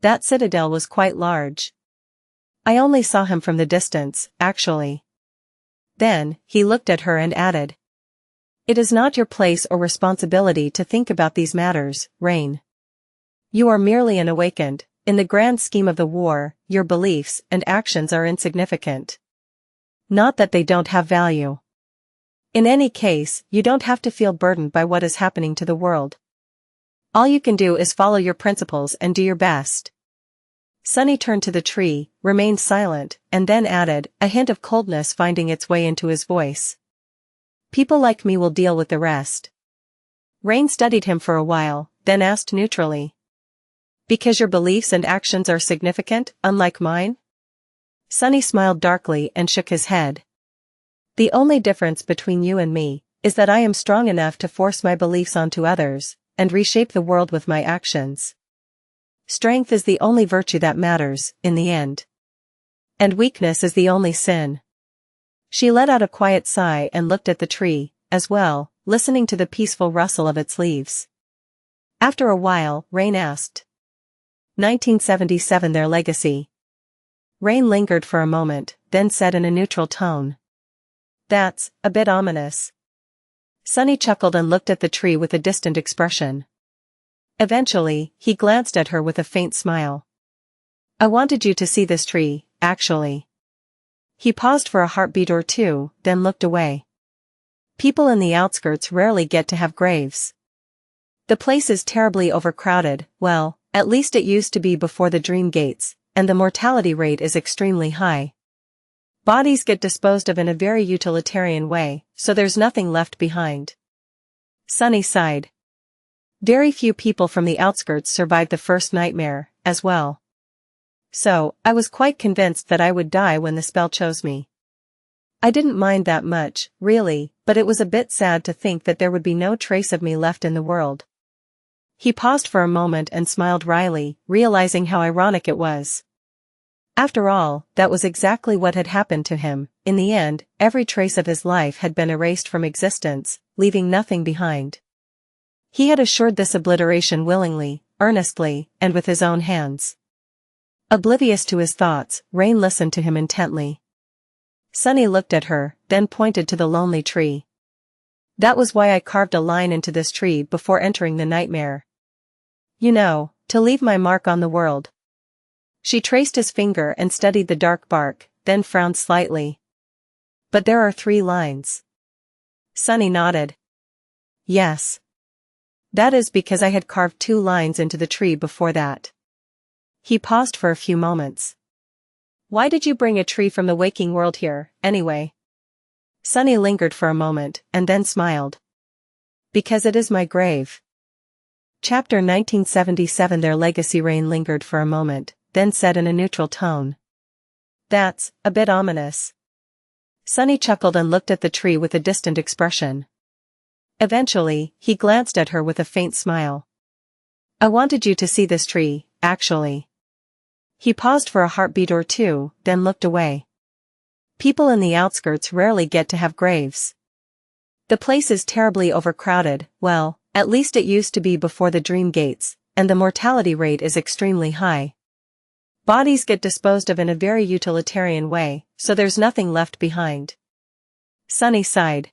S1: That citadel was quite large. I only saw him from the distance, actually. Then, he looked at her and added. It is not your place or responsibility to think about these matters, Rain. You are merely an awakened. In the grand scheme of the war, your beliefs and actions are insignificant. Not that they don't have value. In any case, you don't have to feel burdened by what is happening to the world. All you can do is follow your principles and do your best. Sunny turned to the tree, remained silent, and then added, a hint of coldness finding its way into his voice. People like me will deal with the rest. Rain studied him for a while, then asked neutrally. Because your beliefs and actions are significant, unlike mine? Sunny smiled darkly and shook his head. The only difference between you and me is that I am strong enough to force my beliefs onto others and reshape the world with my actions. Strength is the only virtue that matters, in the end. And weakness is the only sin. She let out a quiet sigh and looked at the tree, as well, listening to the peaceful rustle of its leaves. After a while, Rain asked. 1977 Their legacy. Rain lingered for a moment, then said in a neutral tone. That's a bit ominous. Sunny chuckled and looked at the tree with a distant expression. Eventually, he glanced at her with a faint smile. I wanted you to see this tree, actually. He paused for a heartbeat or two, then looked away. People in the outskirts rarely get to have graves. The place is terribly overcrowded, well, at least it used to be before the dream gates, and the mortality rate is extremely high. Bodies get disposed of in a very utilitarian way, so there's nothing left behind. Sunny sighed. Very few people from the outskirts survived the first nightmare, as well. So, I was quite convinced that I would die when the spell chose me. I didn't mind that much, really, but it was a bit sad to think that there would be no trace of me left in the world. He paused for a moment and smiled wryly, realizing how ironic it was. After all, that was exactly what had happened to him. In the end, every trace of his life had been erased from existence, leaving nothing behind. He had assured this obliteration willingly, earnestly, and with his own hands. Oblivious to his thoughts, Rain listened to him intently. Sunny looked at her, then pointed to the lonely tree. That was why I carved a line into this tree before entering the nightmare. You know, to leave my mark on the world. She traced his finger and studied the dark bark, then frowned slightly. But there are 3 lines. Sunny nodded. Yes. That is because I had carved 2 lines into the tree before that. He paused for a few moments. Why did you bring a tree from the waking world here, anyway? Sunny lingered for a moment, and then smiled. Because it is my grave. Chapter 1977 Their legacy. Rain lingered for a moment, then said in a neutral tone. That's a bit ominous. Sunny chuckled and looked at the tree with a distant expression. Eventually, he glanced at her with a faint smile. I wanted you to see this tree, actually. He paused for a heartbeat or two, then looked away. People in the outskirts rarely get to have graves. The place is terribly overcrowded, well, at least it used to be before the dream gates, and the mortality rate is extremely high. Bodies get disposed of in a very utilitarian way, so there's nothing left behind. Sunny sighed.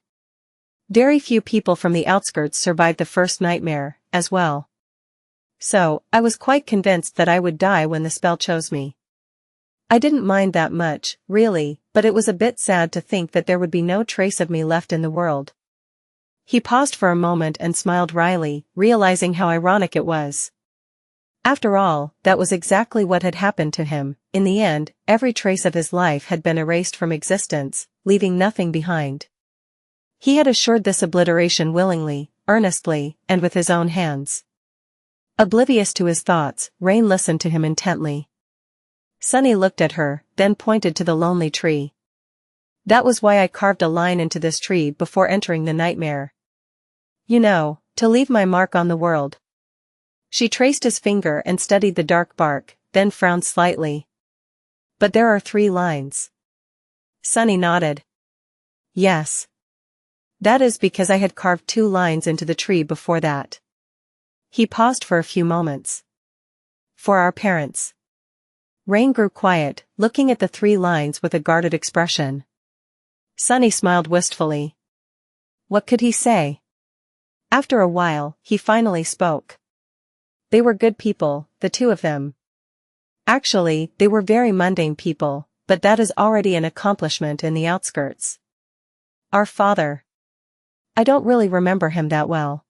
S1: Very few people from the outskirts survived the first nightmare, as well. So, I was quite convinced that I would die when the spell chose me. I didn't mind that much, really, but it was a bit sad to think that there would be no trace of me left in the world. He paused for a moment and smiled wryly, realizing how ironic it was. After all, that was exactly what had happened to him. In the end, every trace of his life had been erased from existence, leaving nothing behind. He had assured this obliteration willingly, earnestly, and with his own hands. Oblivious to his thoughts, Rain listened to him intently. Sunny looked at her, then pointed to the lonely tree. That was why I carved a line into this tree before entering the nightmare. You know, to leave my mark on the world. She traced his finger and studied the dark bark, then frowned slightly. But there are 3 lines. Sunny nodded. Yes. That is because I had carved 2 lines into the tree before that. He paused for a few moments. For our parents. Rain grew quiet, looking at the 3 lines with a guarded expression. Sunny smiled wistfully. What could he say? After a while, he finally spoke. They were good people, the 2 of them. Actually, they were very mundane people, but that is already an accomplishment in the outskirts. Our father. I don't really remember him that well.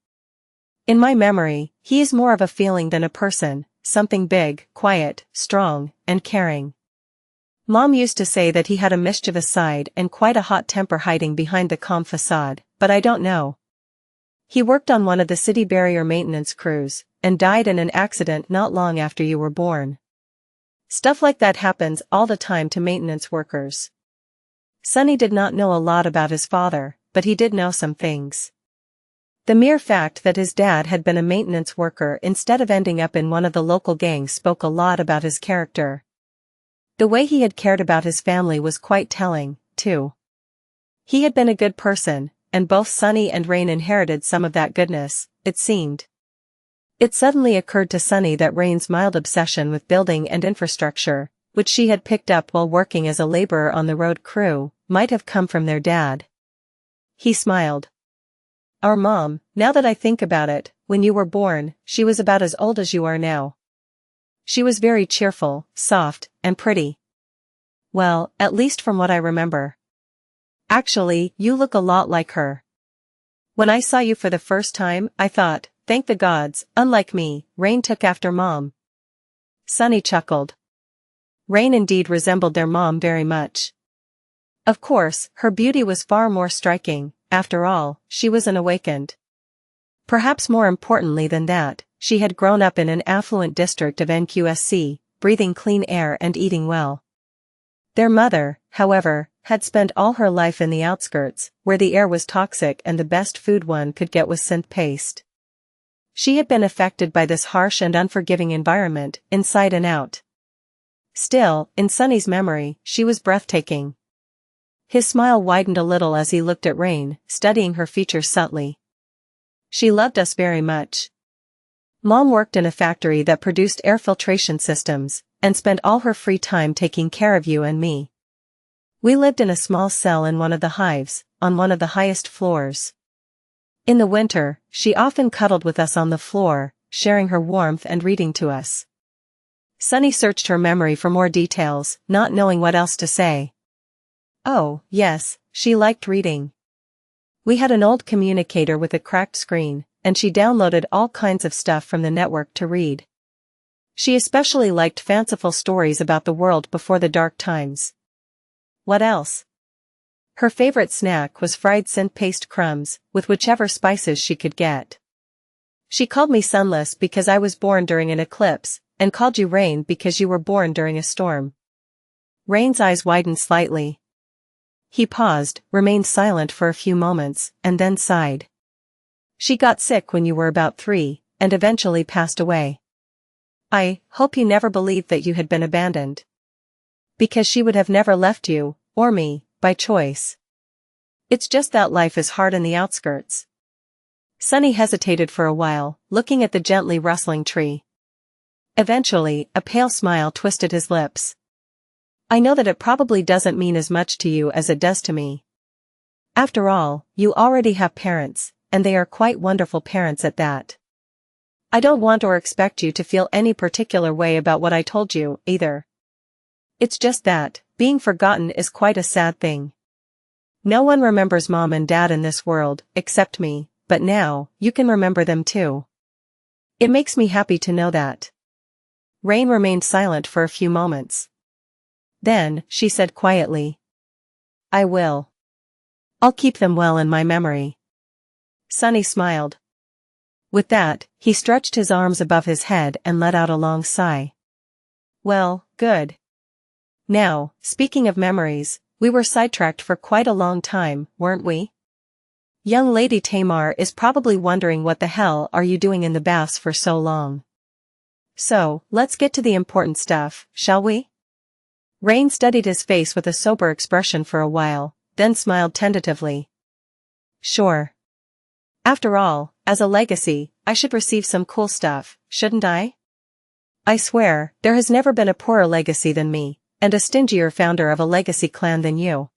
S1: In my memory, he is more of a feeling than a person, something big, quiet, strong, and caring. Mom used to say that he had a mischievous side and quite a hot temper hiding behind the calm facade, but I don't know. He worked on one of the city barrier maintenance crews, and died in an accident not long after you were born. Stuff like that happens all the time to maintenance workers. Sunny did not know a lot about his father, but he did know some things. The mere fact that his dad had been a maintenance worker instead of ending up in one of the local gangs spoke a lot about his character. The way he had cared about his family was quite telling, too. He had been a good person, and both Sunny and Rain inherited some of that goodness, it seemed. It suddenly occurred to Sunny that Rain's mild obsession with building and infrastructure, which she had picked up while working as a laborer on the road crew, might have come from their dad. He smiled. Our mom, now that I think about it, when you were born, she was about as old as you are now. She was very cheerful, soft, and pretty. Well, at least from what I remember. Actually, you look a lot like her. When I saw you for the first time, I thought, thank the gods, unlike me, Rain took after Mom. Sunny chuckled. Rain indeed resembled their mom very much. Of course, her beauty was far more striking, after all, she was an awakened. Perhaps more importantly than that, she had grown up in an affluent district of NQSC, breathing clean air and eating well. Their mother, however, had spent all her life in the outskirts, where the air was toxic and the best food one could get was synth paste. She had been affected by this harsh and unforgiving environment, inside and out. Still, in Sunny's memory, she was breathtaking. His smile widened a little as he looked at Rain, studying her features subtly. She loved us very much. Mom worked in a factory that produced air filtration systems, and spent all her free time taking care of you and me. We lived in a small cell in one of the hives, on one of the highest floors. In the winter, she often cuddled with us on the floor, sharing her warmth and reading to us. Sunny searched her memory for more details, not knowing what else to say. Oh, yes, she liked reading. We had an old communicator with a cracked screen, and she downloaded all kinds of stuff from the network to read. She especially liked fanciful stories about the world before the dark times. What else? Her favorite snack was fried synth paste crumbs, with whichever spices she could get. She called me Sunless because I was born during an eclipse, and called you Rain because you were born during a storm. Rain's eyes widened slightly. He paused, remained silent for a few moments, and then sighed. She got sick when you were about 3, and eventually passed away. I hope you never believed that you had been abandoned. Because she would have never left you, or me, by choice. It's just that life is hard in the outskirts. Sunny hesitated for a while, looking at the gently rustling tree. Eventually, a pale smile twisted his lips. I know that it probably doesn't mean as much to you as it does to me. After all, you already have parents, and they are quite wonderful parents at that. I don't want or expect you to feel any particular way about what I told you, either. It's just that, being forgotten is quite a sad thing. No one remembers Mom and Dad in this world, except me, but now, you can remember them too. It makes me happy to know that. Rain remained silent for a few moments. Then, she said quietly. I will. I'll keep them well in my memory. Sunny smiled. With that, he stretched his arms above his head and let out a long sigh. Well, good. Now, speaking of memories, we were sidetracked for quite a long time, weren't we? Young Lady Tamar is probably wondering what the hell are you doing in the baths for so long. So, let's get to the important stuff, shall we? Rain studied his face with a sober expression for a while, then smiled tentatively. Sure. After all, as a legacy, I should receive some cool stuff, shouldn't I? I swear, there has never been a poorer legacy than me, and a stingier founder of a legacy clan than you.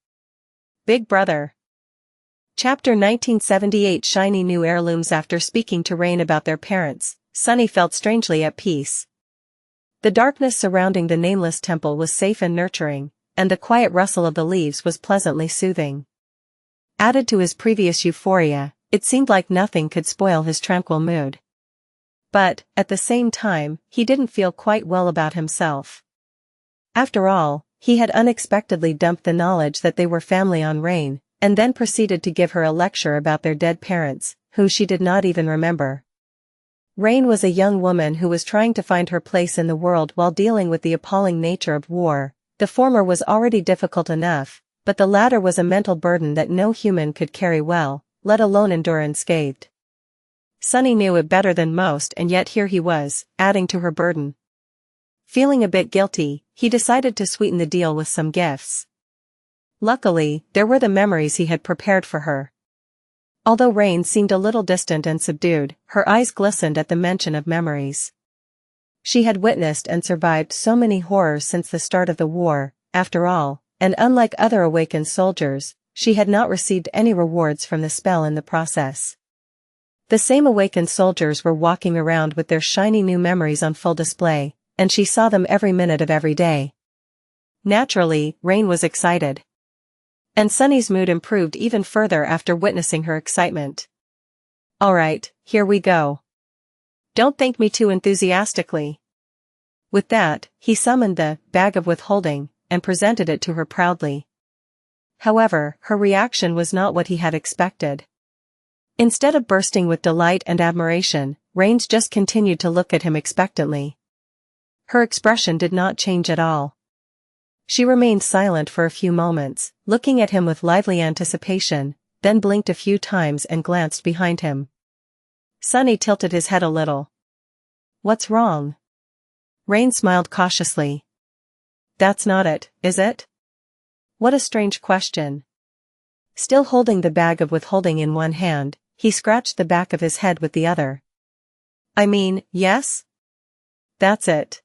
S1: Big brother. Chapter 1978 Shiny new heirlooms. After speaking to Rain about their parents, Sunny felt strangely at peace. The darkness surrounding the nameless temple was safe and nurturing, and the quiet rustle of the leaves was pleasantly soothing. Added to his previous euphoria, it seemed like nothing could spoil his tranquil mood. But, at the same time, he didn't feel quite well about himself. After all, he had unexpectedly dumped the knowledge that they were family on Rain, and then proceeded to give her a lecture about their dead parents, who she did not even remember. Rain was a young woman who was trying to find her place in the world while dealing with the appalling nature of war. The former was already difficult enough, but the latter was a mental burden that no human could carry well, let alone endure unscathed. Sunny knew it better than most, and yet here he was, adding to her burden. Feeling a bit guilty, he decided to sweeten the deal with some gifts. Luckily, there were the memories he had prepared for her. Although Rain seemed a little distant and subdued, her eyes glistened at the mention of memories. She had witnessed and survived so many horrors since the start of the war, after all, and unlike other awakened soldiers, she had not received any rewards from the spell in the process. The same awakened soldiers were walking around with their shiny new memories on full display, and she saw them every minute of every day. Naturally, Rain was excited. And Sunny's mood improved even further after witnessing her excitement. Alright, here we go. Don't thank me too enthusiastically. With that, he summoned the bag of withholding, and presented it to her proudly. However, her reaction was not what he had expected. Instead of bursting with delight and admiration, Rain just continued to look at him expectantly. Her expression did not change at all. She remained silent for a few moments, looking at him with lively anticipation, then blinked a few times and glanced behind him. Sunny tilted his head a little. What's wrong? Rain smiled cautiously. That's not it, is it? What a strange question. Still holding the bag of withholding in one hand, he scratched the back of his head with the other. I mean, yes? That's it.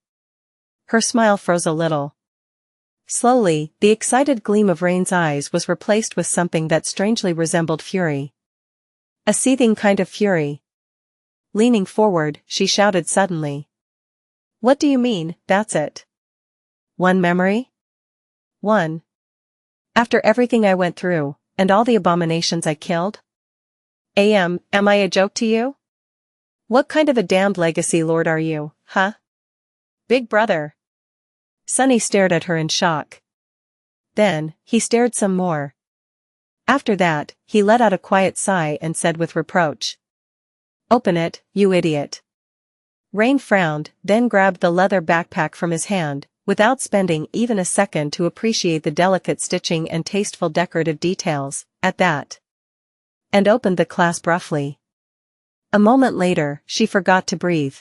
S1: Her smile froze a little. Slowly, the excited gleam of Rain's eyes was replaced with something that strangely resembled fury. A seething kind of fury. Leaning forward, she shouted suddenly. What do you mean, that's it? One memory? One. After everything I went through, and all the abominations I killed? Am I a joke to you? What kind of a damned legacy lord are you, huh? Big brother. Sunny stared at her in shock. Then, he stared some more. After that, he let out a quiet sigh and said with reproach. Open it, you idiot. Rain frowned, then grabbed the leather backpack from his hand, without spending even a second to appreciate the delicate stitching and tasteful decorative details, at that. And opened the clasp roughly. A moment later, she forgot to breathe.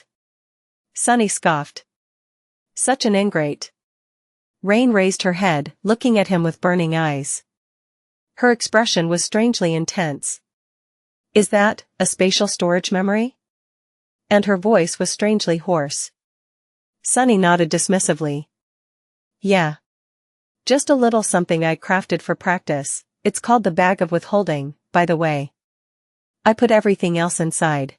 S1: Sunny scoffed. Such an ingrate. Rain raised her head, looking at him with burning eyes. Her expression was strangely intense. Is that a spatial storage memory? And her voice was strangely hoarse. Sunny nodded dismissively. Yeah. Just a little something I crafted for practice. It's called the bag of withholding, by the way. I put everything else inside.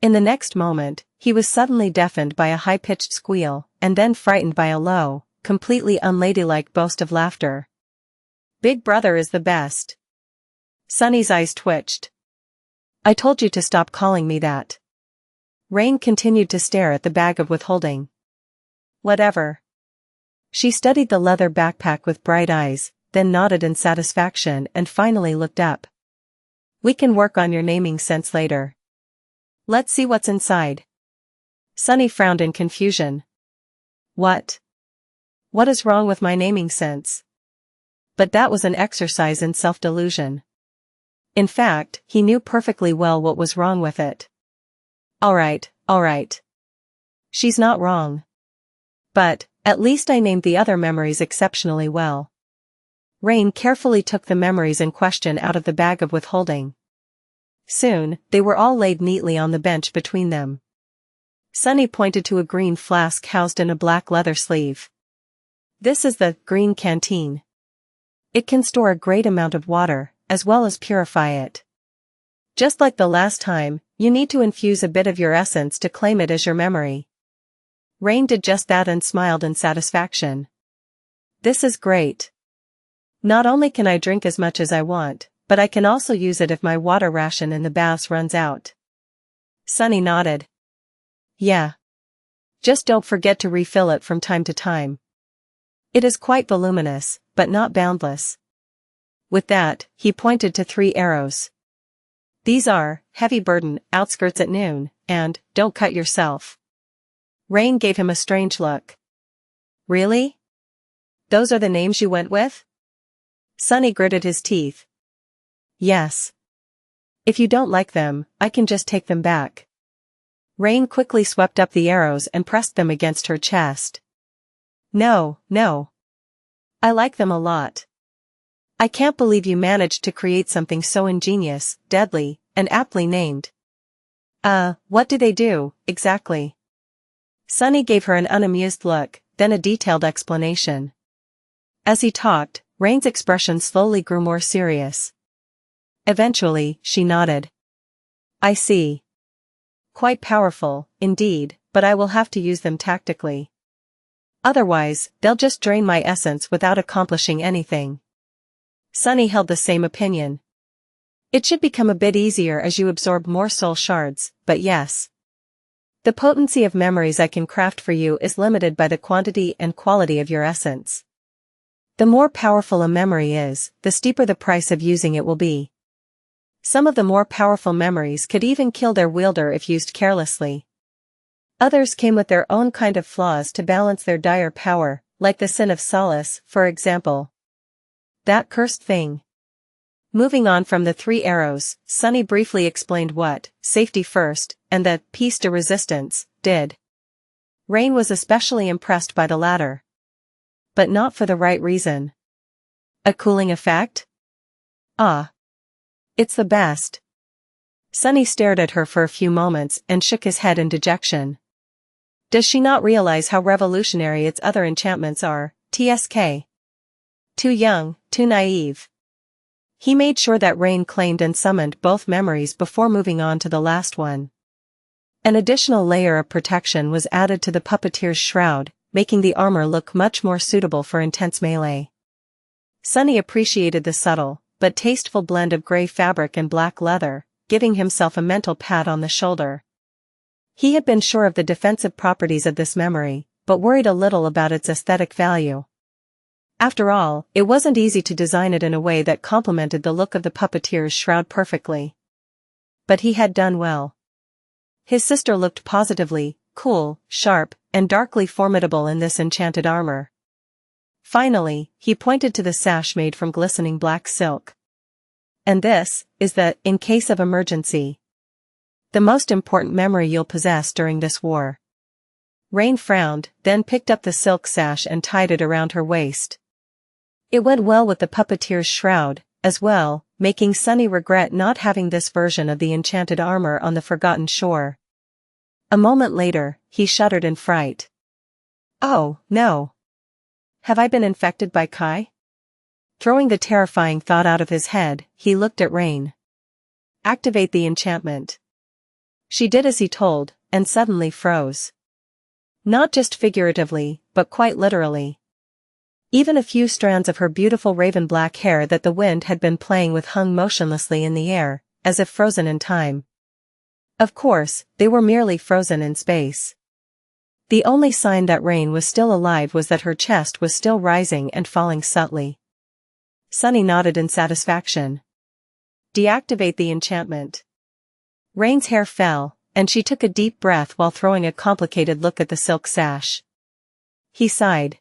S1: In the next moment, he was suddenly deafened by a high-pitched squeal, and then frightened by a low, completely unladylike boast of laughter. Big brother is the best. Sunny's eyes twitched. I told you to stop calling me that. Rain continued to stare at the bag of withholding. Whatever. She studied the leather backpack with bright eyes, then nodded in satisfaction and finally looked up. We can work on your naming sense later. Let's see what's inside. Sunny frowned in confusion. What? What is wrong with my naming sense? But that was an exercise in self-delusion. In fact, he knew perfectly well what was wrong with it. All right. She's not wrong. But, at least I named the other memories exceptionally well. Rain carefully took the memories in question out of the bag of withholding. Soon, they were all laid neatly on the bench between them. Sunny pointed to a green flask housed in a black leather sleeve. This is the green canteen. It can store a great amount of water, as well as purify it. Just like the last time, you need to infuse a bit of your essence to claim it as your memory. Rain did just that and smiled in satisfaction. This is great. Not only can I drink as much as I want, but I can also use it if my water ration in the baths runs out. Sunny nodded. Yeah. Just don't forget to refill it from time to time. It is quite voluminous, but not boundless. With that, he pointed to 3 arrows. These are, heavy burden, outskirts at noon, and, don't cut yourself. Rain gave him a strange look. Really? Those are the names you went with? Sunny gritted his teeth. Yes. If you don't like them, I can just take them back. Rain quickly swept up the arrows and pressed them against her chest. No, no. I like them a lot. I can't believe you managed to create something so ingenious, deadly, and aptly named. What do they do, exactly? Sunny gave her an unamused look, then a detailed explanation. As he talked, Rain's expression slowly grew more serious. Eventually, she nodded. I see. Quite powerful, indeed, but I will have to use them tactically. Otherwise, they'll just drain my essence without accomplishing anything. Sunny held the same opinion. It should become a bit easier as you absorb more soul shards, but yes. The potency of memories I can craft for you is limited by the quantity and quality of your essence. The more powerful a memory is, the steeper the price of using it will be. Some of the more powerful memories could even kill their wielder if used carelessly. Others came with their own kind of flaws to balance their dire power, like the sin of solace, for example. That cursed thing. Moving on from the 3 arrows, Sunny briefly explained what, safety first, and the piece de resistance, did. Rain was especially impressed by the latter. But not for the right reason. A cooling effect? Ah. It's the best. Sunny stared at her for a few moments and shook his head in dejection. Does she not realize how revolutionary its other enchantments are, TSK? Too young, too naive. He made sure that Rain claimed and summoned both memories before moving on to the last one. An additional layer of protection was added to the puppeteer's shroud, making the armor look much more suitable for intense melee. Sunny appreciated the subtle, but tasteful blend of gray fabric and black leather, giving himself a mental pat on the shoulder. He had been sure of the defensive properties of this memory, but worried a little about its aesthetic value. After all, it wasn't easy to design it in a way that complemented the look of the puppeteer's shroud perfectly. But he had done well. His sister looked positively, cool, sharp, and darkly formidable in this enchanted armor. Finally, he pointed to the sash made from glistening black silk. And this is the, in case of emergency. The most important memory you'll possess during this war. Rain frowned, then picked up the silk sash and tied it around her waist. It went well with the puppeteer's shroud, as well, making Sunny regret not having this version of the enchanted armor on the Forgotten Shore. A moment later, he shuddered in fright. Oh, no. Have I been infected by Kai? Throwing the terrifying thought out of his head, he looked at Rain. Activate the enchantment. She did as he told, and suddenly froze. Not just figuratively, but quite literally. Even a few strands of her beautiful raven black hair that the wind had been playing with hung motionlessly in the air, as if frozen in time. Of course, they were merely frozen in space. The only sign that Rain was still alive was that her chest was still rising and falling subtly. Sunny nodded in satisfaction. Deactivate the enchantment. Rain's hair fell, and she took a deep breath while throwing a complicated look at the silk sash. He sighed.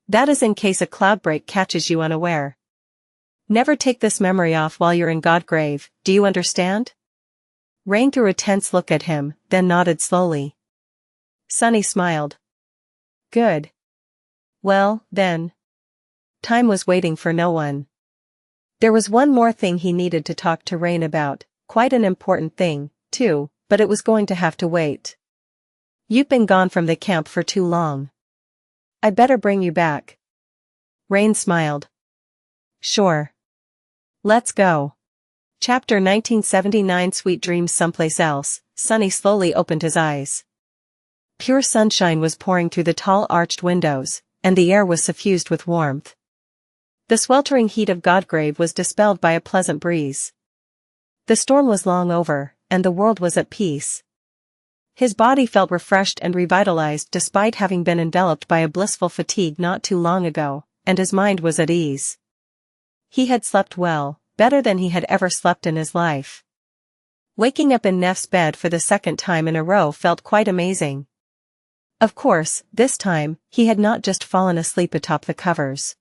S1: That is in case a cloud break catches you unaware. Never take this memory off while you're in Godgrave, do you understand? Rain threw a tense look at him, then nodded slowly. Sunny smiled. Good. Well, then. Time was waiting for no one. There was one more thing he needed to talk to Rain about, quite an important thing, too, but it was going to have to wait. You've been gone from the camp for too long. I'd better bring you back. Rain smiled. Sure. Let's go. Chapter 1979 Sweet Dreams Someplace Else. Sunny slowly opened his eyes. Pure sunshine was pouring through the tall arched windows, and the air was suffused with warmth. The sweltering heat of Godgrave was dispelled by a pleasant breeze. The storm was long over, and the world was at peace. His body felt refreshed and revitalized despite having been enveloped by a blissful fatigue not too long ago, and his mind was at ease. He had slept well, better than he had ever slept in his life. Waking up in Neff's bed for the second time in a row felt quite amazing. Of course, this time, he had not just fallen asleep atop the covers.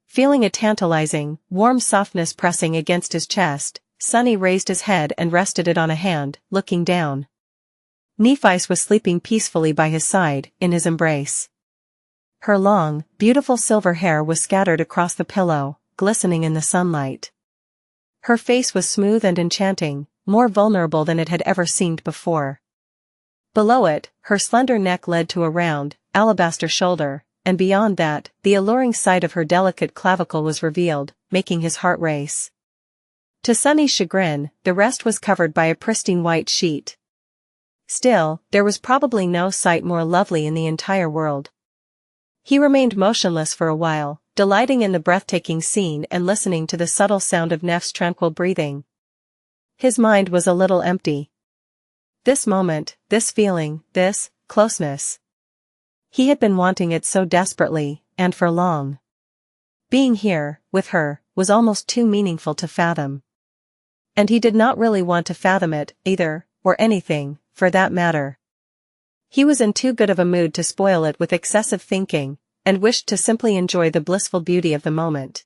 S1: Feeling a tantalizing, warm softness pressing against his chest, Sunny raised his head and rested it on a hand, looking down. Nephis was sleeping peacefully by his side, in his embrace. Her long, beautiful silver hair was scattered across the pillow, glistening in the sunlight. Her face was smooth and enchanting, more vulnerable than it had ever seemed before. Below it, her slender neck led to a round, alabaster shoulder, and beyond that, the alluring sight of her delicate clavicle was revealed, making his heart race. To Sunny's chagrin, the rest was covered by a pristine white sheet. Still, there was probably no sight more lovely in the entire world. He remained motionless for a while, delighting in the breathtaking scene and listening to the subtle sound of Neff's tranquil breathing. His mind was a little empty. This moment, this feeling, this closeness. He had been wanting it so desperately, and for long. Being here, with her, was almost too meaningful to fathom. And he did not really want to fathom it, either, or anything, for that matter. He was in too good of a mood to spoil it with excessive thinking, and wished to simply enjoy the blissful beauty of the moment.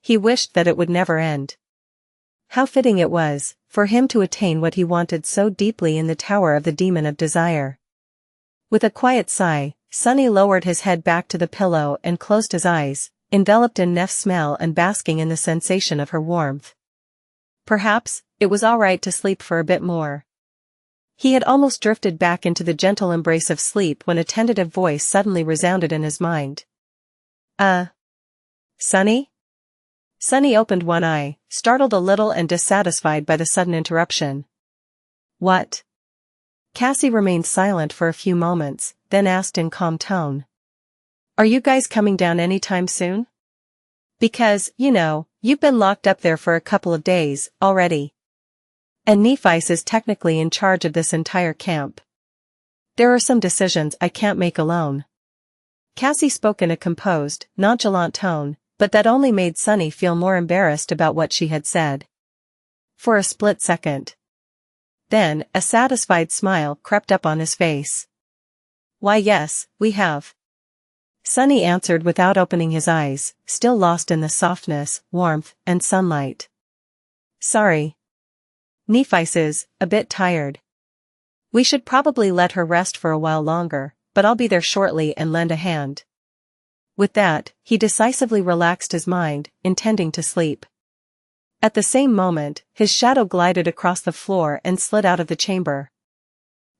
S1: He wished that it would never end. How fitting it was, for him to attain what he wanted so deeply in the tower of the demon of desire. With a quiet sigh, Sunny lowered his head back to the pillow and closed his eyes, enveloped in Neff's smell and basking in the sensation of her warmth. Perhaps, it was all right to sleep for a bit more. He had almost drifted back into the gentle embrace of sleep when a tentative voice suddenly resounded in his mind. Sunny? Sunny opened one eye, startled a little and dissatisfied by the sudden interruption. What? Cassie remained silent for a few moments, then asked in calm tone. Are you guys coming down anytime soon? Because, you've been locked up there for a couple of days, already. And Nephis is technically in charge of this entire camp. There are some decisions I can't make alone. Cassie spoke in a composed, nonchalant tone, but that only made Sunny feel more embarrassed about what she had said. For a split second. Then, a satisfied smile crept up on his face. Why yes, we have. Sunny answered without opening his eyes, still lost in the softness, warmth, and sunlight. Sorry. Nephis is a bit tired. We should probably let her rest for a while longer, but I'll be there shortly and lend a hand. With that, he decisively relaxed his mind, intending to sleep. At the same moment, his shadow glided across the floor and slid out of the chamber.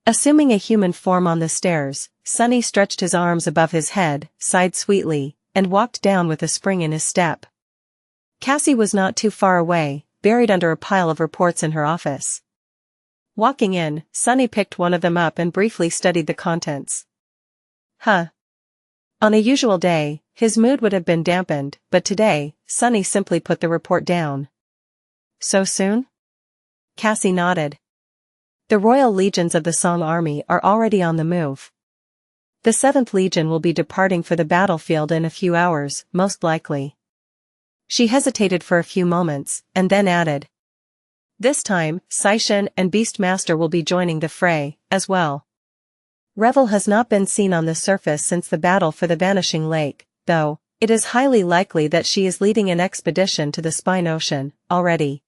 S1: Assuming a human form on the stairs, Sunny stretched his arms above his head, sighed sweetly, and walked down with a spring in his step. Cassie was not too far away, buried under a pile of reports in her office. Walking in, Sunny picked one of them up and briefly studied the contents. On a usual day, his mood would have been dampened, but today, Sunny simply put the report down. So soon? Cassie nodded. The Royal Legions of the Song Army are already on the move. The 7th Legion will be departing for the battlefield in a few hours, most likely. She hesitated for a few moments, and then added. This time, Xianxia and Beastmaster will be joining the fray, as well. Revel has not been seen on the surface since the battle for the Vanishing Lake, though, it is highly likely that she is leading an expedition to the Spine Ocean, already.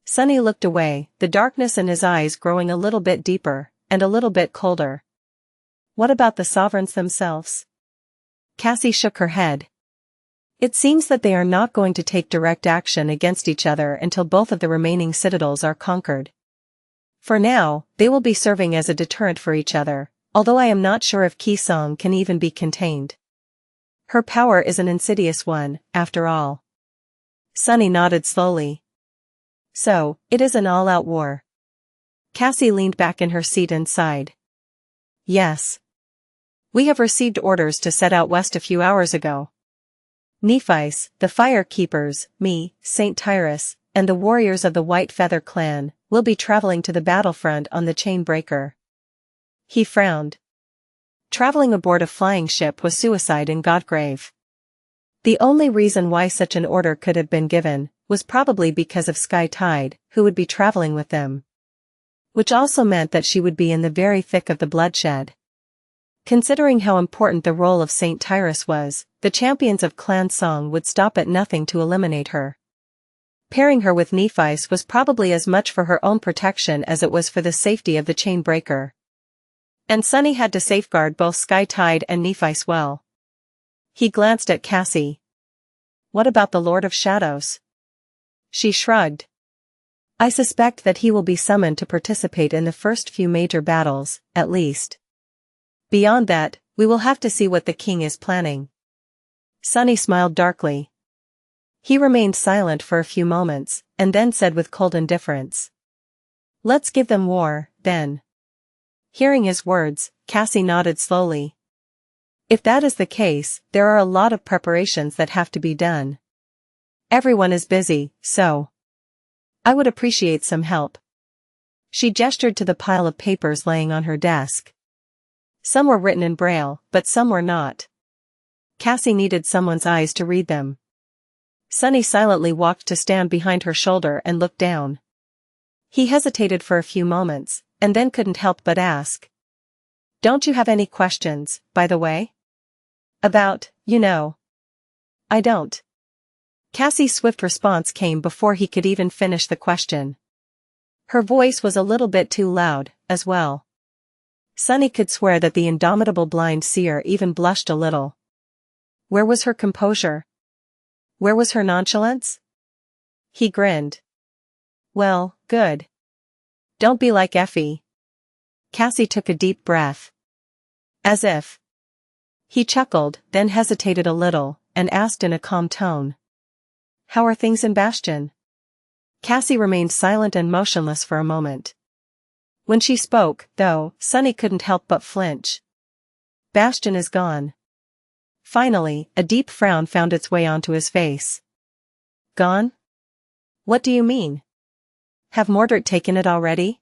S1: Sunny looked away, the darkness in his eyes growing a little bit deeper, and a little bit colder. What about the sovereigns themselves? Cassie shook her head. It seems that they are not going to take direct action against each other until both of the remaining citadels are conquered. For now, they will be serving as a deterrent for each other, although I am not sure if Qisong can even be contained. Her power is an insidious one, after all. Sunny nodded slowly. So, it is an all-out war. Cassie leaned back in her seat and sighed. Yes. We have received orders to set out west a few hours ago. Nephi's, the Fire Keepers, me, Saint Tyrus, and the warriors of the White Feather clan, will be traveling to the battlefront on the Chainbreaker. He frowned. Traveling aboard a flying ship was suicide in Godgrave. The only reason why such an order could have been given was probably because of Sky Tide, who would be traveling with them. Which also meant that she would be in the very thick of the bloodshed. Considering how important the role of Saint Tyrus was, the champions of Clan Song would stop at nothing to eliminate her. Pairing her with Nephi's was probably as much for her own protection as it was for the safety of the Chainbreaker. And Sunny had to safeguard both Sky Tide and Nephi's well. He glanced at Cassie. What about the Lord of Shadows? She shrugged. I suspect that he will be summoned to participate in the first few major battles, at least. Beyond that, we will have to see what the king is planning. Sunny smiled darkly. He remained silent for a few moments, and then said with cold indifference. Let's give them war, then. Hearing his words, Cassie nodded slowly. If that is the case, there are a lot of preparations that have to be done. Everyone is busy, so I would appreciate some help. She gestured to the pile of papers laying on her desk. Some were written in Braille, but some were not. Cassie needed someone's eyes to read them. Sunny silently walked to stand behind her shoulder and looked down. He hesitated for a few moments, and then couldn't help but ask. Don't you have any questions, by the way? About, I don't. Cassie's swift response came before he could even finish the question. Her voice was a little bit too loud, as well. Sunny could swear that the indomitable blind seer even blushed a little. Where was her composure? Where was her nonchalance? He grinned. Well, good. Don't be like Effie. Cassie took a deep breath. As if. He chuckled, then hesitated a little, and asked in a calm tone. How are things in Bastion? Cassie remained silent and motionless for a moment. When she spoke, though, Sunny couldn't help but flinch. Bastion is gone. Finally, a deep frown found its way onto his face. Gone? What do you mean? Have Mordred taken it already?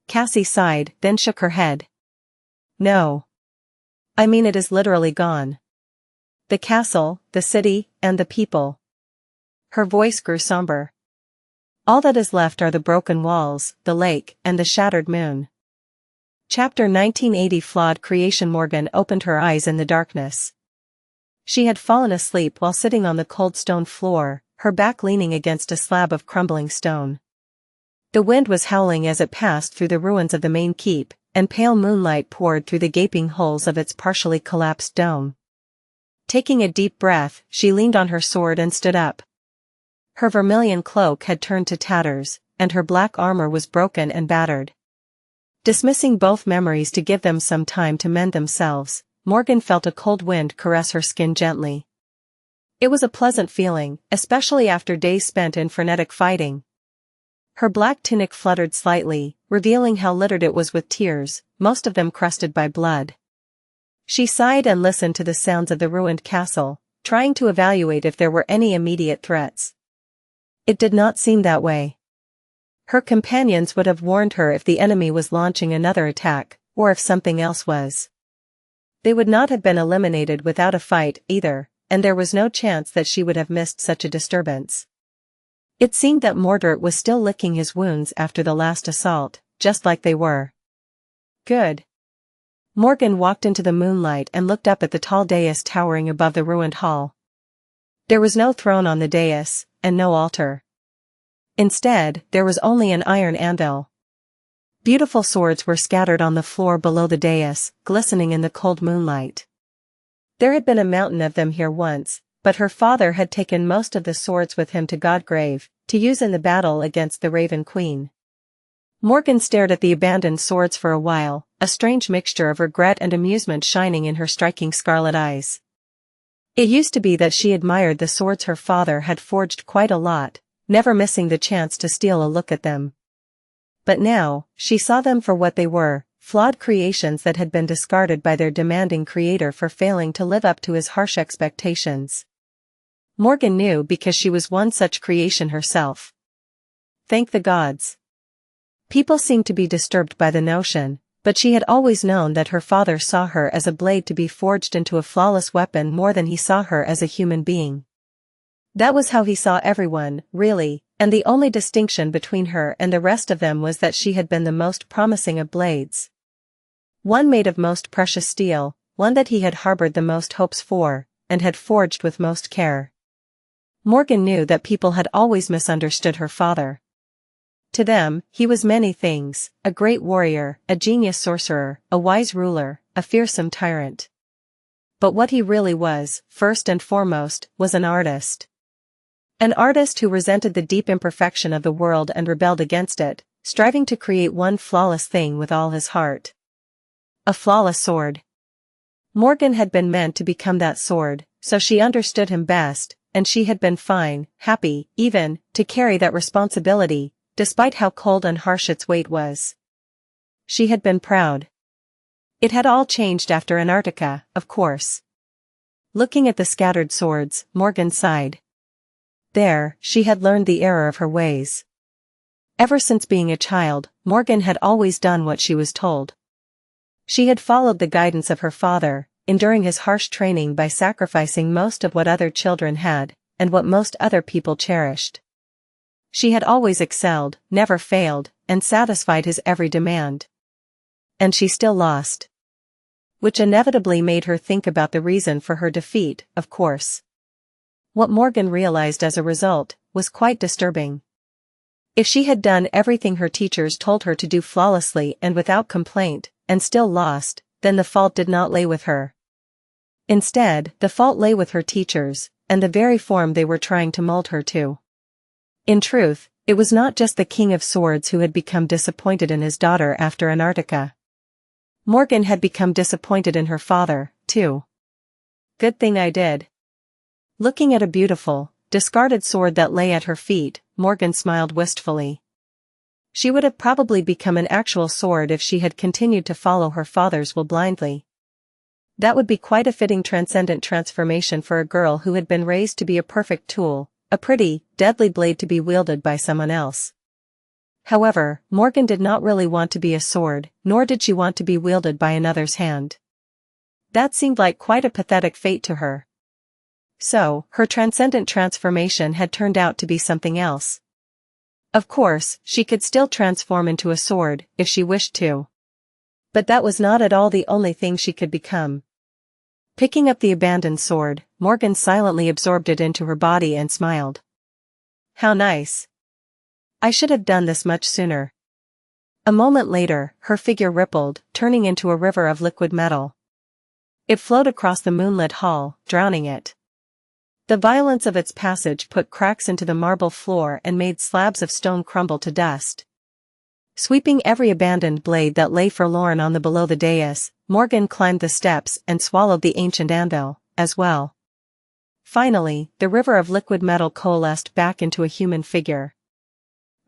S1: Cassie sighed, then shook her head. No. I mean it is literally gone. The castle, the city, and the people. Her voice grew somber. All that is left are the broken walls, the lake, and the shattered moon. Chapter 1980 Flawed Creation. Morgan opened her eyes in the darkness. She had fallen asleep while sitting on the cold stone floor, her back leaning against a slab of crumbling stone. The wind was howling as it passed through the ruins of the main keep, and pale moonlight poured through the gaping holes of its partially collapsed dome. Taking a deep breath, she leaned on her sword and stood up. Her vermilion cloak had turned to tatters, and her black armor was broken and battered. Dismissing both memories to give them some time to mend themselves, Morgan felt a cold wind caress her skin gently. It was a pleasant feeling, especially after days spent in frenetic fighting. Her black tunic fluttered slightly, revealing how littered it was with tears, most of them crusted by blood. She sighed and listened to the sounds of the ruined castle, trying to evaluate if there were any immediate threats. It did not seem that way. Her companions would have warned her if the enemy was launching another attack, or if something else was. They would not have been eliminated without a fight, either, and there was no chance that she would have missed such a disturbance. It seemed that Mordred was still licking his wounds after the last assault, just like they were. Good. Morgan walked into the moonlight and looked up at the tall dais towering above the ruined hall. There was no throne on the dais, and no altar. Instead, there was only an iron anvil. Beautiful swords were scattered on the floor below the dais, glistening in the cold moonlight. There had been a mountain of them here once, but her father had taken most of the swords with him to Godgrave, to use in the battle against the Raven Queen. Morgan stared at the abandoned swords for a while, a strange mixture of regret and amusement shining in her striking scarlet eyes. It used to be that she admired the swords her father had forged quite a lot, never missing the chance to steal a look at them. But now, she saw them for what they were, flawed creations that had been discarded by their demanding creator for failing to live up to his harsh expectations. Morgan knew because she was one such creation herself. Thank the gods. People seemed to be disturbed by the notion, but she had always known that her father saw her as a blade to be forged into a flawless weapon more than he saw her as a human being. That was how he saw everyone, really, and the only distinction between her and the rest of them was that she had been the most promising of blades. One made of most precious steel, one that he had harbored the most hopes for, and had forged with most care. Morgan knew that people had always misunderstood her father. To them, he was many things, a great warrior, a genius sorcerer, a wise ruler, a fearsome tyrant. But what he really was, first and foremost, was an artist. An artist who resented the deep imperfection of the world and rebelled against it, striving to create one flawless thing with all his heart. A flawless sword. Morgan had been meant to become that sword, so she understood him best, and she had been fine, happy, even, to carry that responsibility, despite how cold and harsh its weight was. She had been proud. It had all changed after Antarctica, of course. Looking at the scattered swords, Morgan sighed. There, she had learned the error of her ways. Ever since being a child, Morgan had always done what she was told. She had followed the guidance of her father, enduring his harsh training by sacrificing most of what other children had, and what most other people cherished. She had always excelled, never failed, and satisfied his every demand. And she still lost. Which inevitably made her think about the reason for her defeat, of course. What Morgan realized as a result, was quite disturbing. If she had done everything her teachers told her to do flawlessly and without complaint, and still lost, then the fault did not lay with her. Instead, the fault lay with her teachers, and the very form they were trying to mold her to. In truth, it was not just the King of Swords who had become disappointed in his daughter after Antarctica. Morgan had become disappointed in her father, too. Good thing I did. Looking at a beautiful, discarded sword that lay at her feet, Morgan smiled wistfully. She would have probably become an actual sword if she had continued to follow her father's will blindly. That would be quite a fitting transcendent transformation for a girl who had been raised to be a perfect tool, a pretty, deadly blade to be wielded by someone else. However, Morgan did not really want to be a sword, nor did she want to be wielded by another's hand. That seemed like quite a pathetic fate to her. So, her transcendent transformation had turned out to be something else. Of course, she could still transform into a sword, if she wished to. But that was not at all the only thing she could become. Picking up the abandoned sword, Morgan silently absorbed it into her body and smiled. How nice. I should have done this much sooner. A moment later, her figure rippled, turning into a river of liquid metal. It flowed across the moonlit hall, drowning it. The violence of its passage put cracks into the marble floor and made slabs of stone crumble to dust. Sweeping every abandoned blade that lay forlorn on the below the dais, Morgan climbed the steps and swallowed the ancient anvil, as well. Finally, the river of liquid metal coalesced back into a human figure.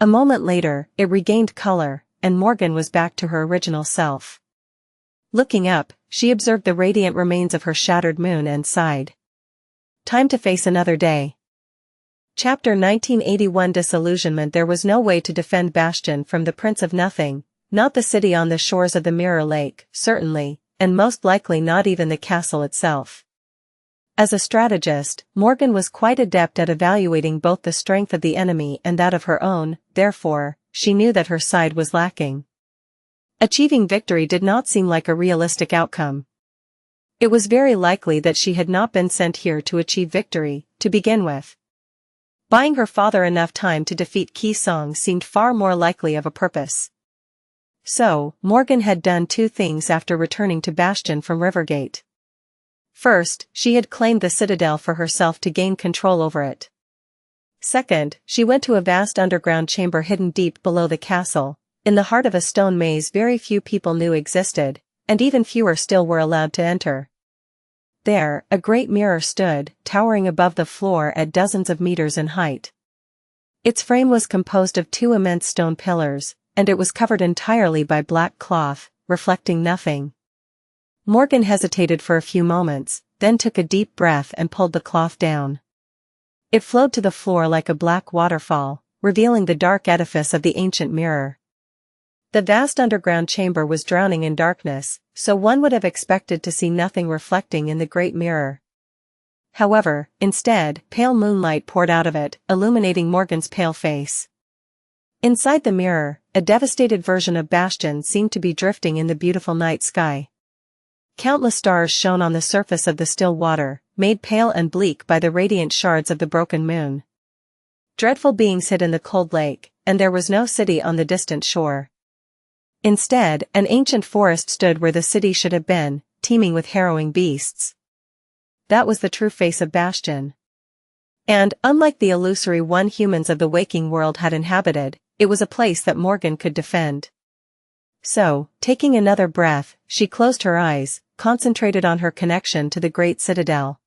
S1: A moment later, it regained color, and Morgan was back to her original self. Looking up, she observed the radiant remains of her shattered moon and sighed. Time to face another day. Chapter 1981 Disillusionment. There was no way to defend Bastion from the Prince of Nothing, not the city on the shores of the Mirror Lake, certainly, and most likely not even the castle itself. As a strategist, Morgan was quite adept at evaluating both the strength of the enemy and that of her own, therefore, she knew that her side was lacking. Achieving victory did not seem like a realistic outcome. It was very likely that she had not been sent here to achieve victory, to begin with. Buying her father enough time to defeat Qi Song seemed far more likely of a purpose. So, Morgan had done two things after returning to Bastion from Rivergate. First, she had claimed the citadel for herself to gain control over it. Second, she went to a vast underground chamber hidden deep below the castle, in the heart of a stone maze very few people knew existed, and even fewer still were allowed to enter. There, a great mirror stood, towering above the floor at dozens of meters in height. Its frame was composed of two immense stone pillars, and it was covered entirely by black cloth, reflecting nothing. Morgan hesitated for a few moments, then took a deep breath and pulled the cloth down. It flowed to the floor like a black waterfall, revealing the dark edifice of the ancient mirror. The vast underground chamber was drowning in darkness, so one would have expected to see nothing reflecting in the great mirror. However, instead, pale moonlight poured out of it, illuminating Morgan's pale face. Inside the mirror, a devastated version of Bastion seemed to be drifting in the beautiful night sky. Countless stars shone on the surface of the still water, made pale and bleak by the radiant shards of the broken moon. Dreadful beings hid in the cold lake, and there was no city on the distant shore. Instead, an ancient forest stood where the city should have been, teeming with harrowing beasts. That was the true face of Bastion. And, unlike the illusory one humans of the waking world had inhabited, it was a place that Morgan could defend. So, taking another breath, she closed her eyes, concentrated on her connection to the great citadel,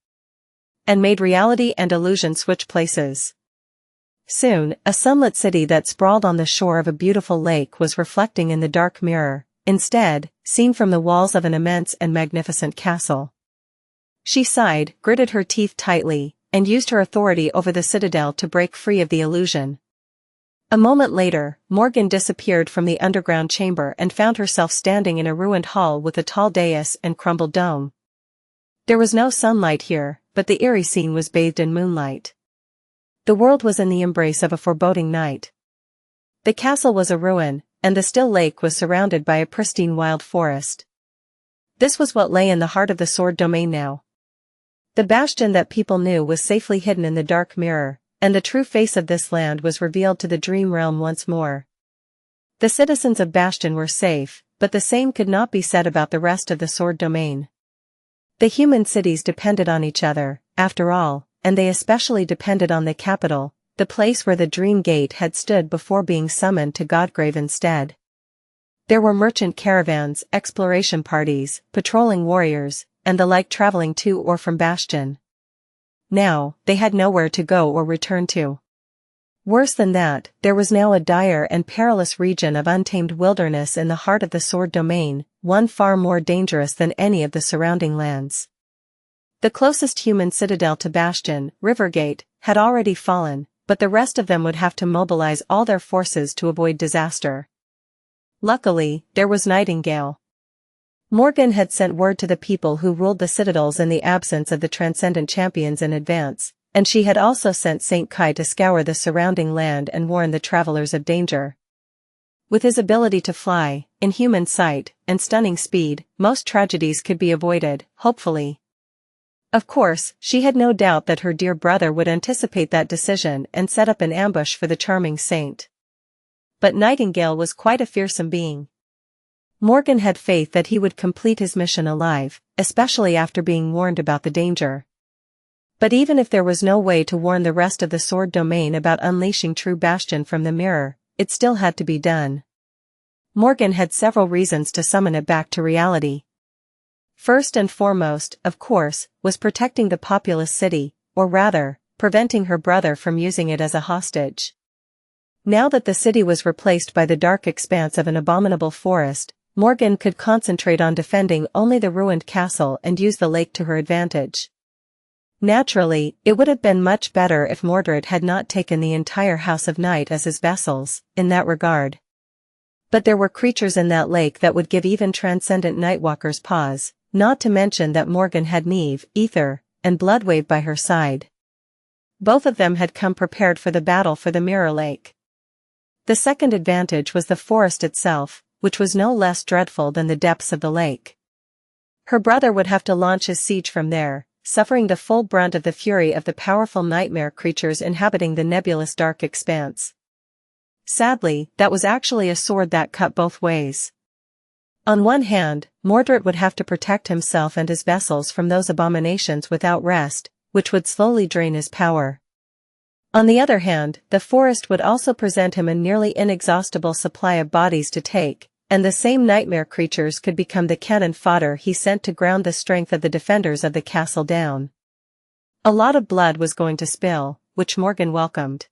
S1: and made reality and illusion switch places. Soon, a sunlit city that sprawled on the shore of a beautiful lake was reflecting in the dark mirror, instead, seen from the walls of an immense and magnificent castle. She sighed, gritted her teeth tightly, and used her authority over the citadel to break free of the illusion. A moment later, Morgan disappeared from the underground chamber and found herself standing in a ruined hall with a tall dais and crumbled dome. There was no sunlight here, but the eerie scene was bathed in moonlight. The world was in the embrace of a foreboding night. The castle was a ruin, and the still lake was surrounded by a pristine wild forest. This was what lay in the heart of the sword domain now. The Bastion that people knew was safely hidden in the dark mirror, and the true face of this land was revealed to the dream realm once more. The citizens of Bastion were safe, but the same could not be said about the rest of the sword domain. The human cities depended on each other, after all, and they especially depended on the capital, the place where the Dream Gate had stood before being summoned to Godgrave instead. There were merchant caravans, exploration parties, patrolling warriors, and the like traveling to or from Bastion. Now, they had nowhere to go or return to. Worse than that, there was now a dire and perilous region of untamed wilderness in the heart of the sword domain, one far more dangerous than any of the surrounding lands. The closest human citadel to Bastion, Rivergate, had already fallen, but the rest of them would have to mobilize all their forces to avoid disaster. Luckily, there was Nightingale. Morgan had sent word to the people who ruled the citadels in the absence of the transcendent champions in advance, and she had also sent St. Kai to scour the surrounding land and warn the travelers of danger. With his ability to fly, inhuman sight, and stunning speed, most tragedies could be avoided, hopefully. Of course, she had no doubt that her dear brother would anticipate that decision and set up an ambush for the charming saint. But Nightingale was quite a fearsome being. Morgan had faith that he would complete his mission alive, especially after being warned about the danger. But even if there was no way to warn the rest of the sword domain about unleashing true Bastion from the mirror, it still had to be done. Morgan had several reasons to summon it back to reality. First and foremost, of course, was protecting the populous city, or rather, preventing her brother from using it as a hostage. Now that the city was replaced by the dark expanse of an abominable forest, Morgan could concentrate on defending only the ruined castle and use the lake to her advantage. Naturally, it would have been much better if Mordred had not taken the entire House of Night as his vessels, in that regard. But there were creatures in that lake that would give even transcendent Nightwalkers pause, not to mention that Morgan had Neve, Ether, and Bloodwave by her side. Both of them had come prepared for the battle for the Mirror Lake. The second advantage was the forest itself, which was no less dreadful than the depths of the lake. Her brother would have to launch his siege from there, suffering the full brunt of the fury of the powerful nightmare creatures inhabiting the nebulous dark expanse. Sadly, that was actually a sword that cut both ways. On one hand, Mordred would have to protect himself and his vessels from those abominations without rest, which would slowly drain his power. On the other hand, the forest would also present him a nearly inexhaustible supply of bodies to take, and the same nightmare creatures could become the cannon fodder he sent to ground the strength of the defenders of the castle down. A lot of blood was going to spill, which Morgan welcomed.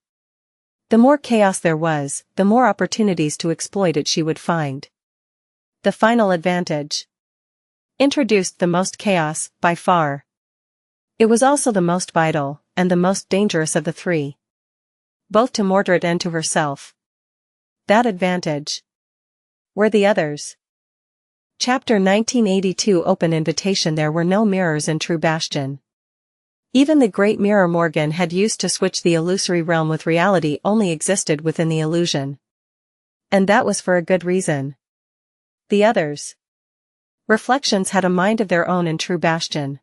S1: The more chaos there was, the more opportunities to exploit it she would find. The final advantage introduced the most chaos, by far. It was also the most vital, and the most dangerous of the three. Both to Mordred and to herself. That advantage. Were the others. Chapter 1982 Open Invitation. There were no mirrors in true Bastion. Even the great mirror Morgan had used to switch the illusory realm with reality only existed within the illusion. And that was for a good reason. The others. Reflections had a mind of their own in true Bastion.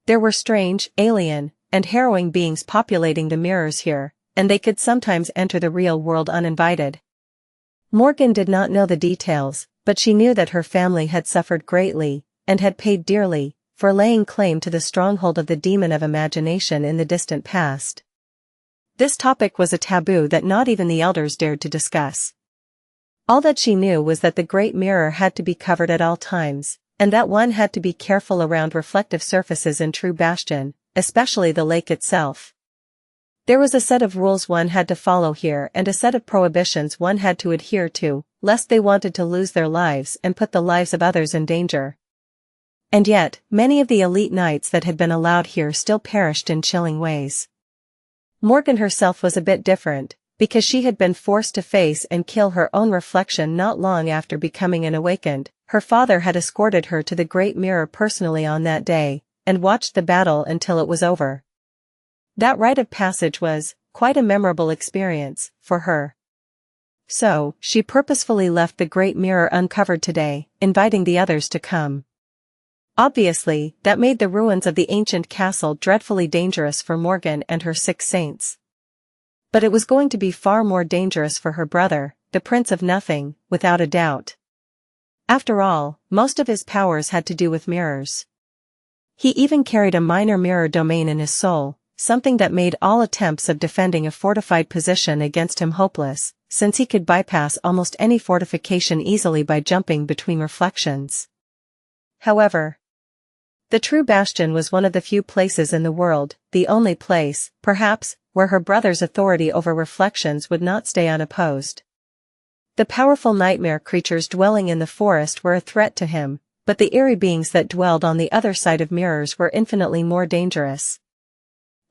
S1: There were strange, alien, and harrowing beings populating the mirrors here, and they could sometimes enter the real world uninvited. Morgan did not know the details, but she knew that her family had suffered greatly, and had paid dearly, for laying claim to the stronghold of the demon of imagination in the distant past. This topic was a taboo that not even the elders dared to discuss. All that she knew was that the great mirror had to be covered at all times, and that one had to be careful around reflective surfaces in true Bastion, especially the lake itself. There was a set of rules one had to follow here and a set of prohibitions one had to adhere to, lest they wanted to lose their lives and put the lives of others in danger. And yet, many of the elite knights that had been allowed here still perished in chilling ways. Morgan herself was a bit different, because she had been forced to face and kill her own reflection not long after becoming an awakened. Her father had escorted her to the Great Mirror personally on that day, and watched the battle until it was over. That rite of passage was quite a memorable experience for her. So, she purposefully left the Great Mirror uncovered today, inviting the others to come. Obviously, that made the ruins of the ancient castle dreadfully dangerous for Morgan and her 6 saints. But it was going to be far more dangerous for her brother, the Prince of Nothing, without a doubt. After all, most of his powers had to do with mirrors. He even carried a minor mirror domain in his soul, something that made all attempts of defending a fortified position against him hopeless, since he could bypass almost any fortification easily by jumping between reflections. However, the true Bastion was one of the few places in the world, the only place, perhaps, where her brother's authority over reflections would not stay unopposed. The powerful nightmare creatures dwelling in the forest were a threat to him, but the eerie beings that dwelled on the other side of mirrors were infinitely more dangerous.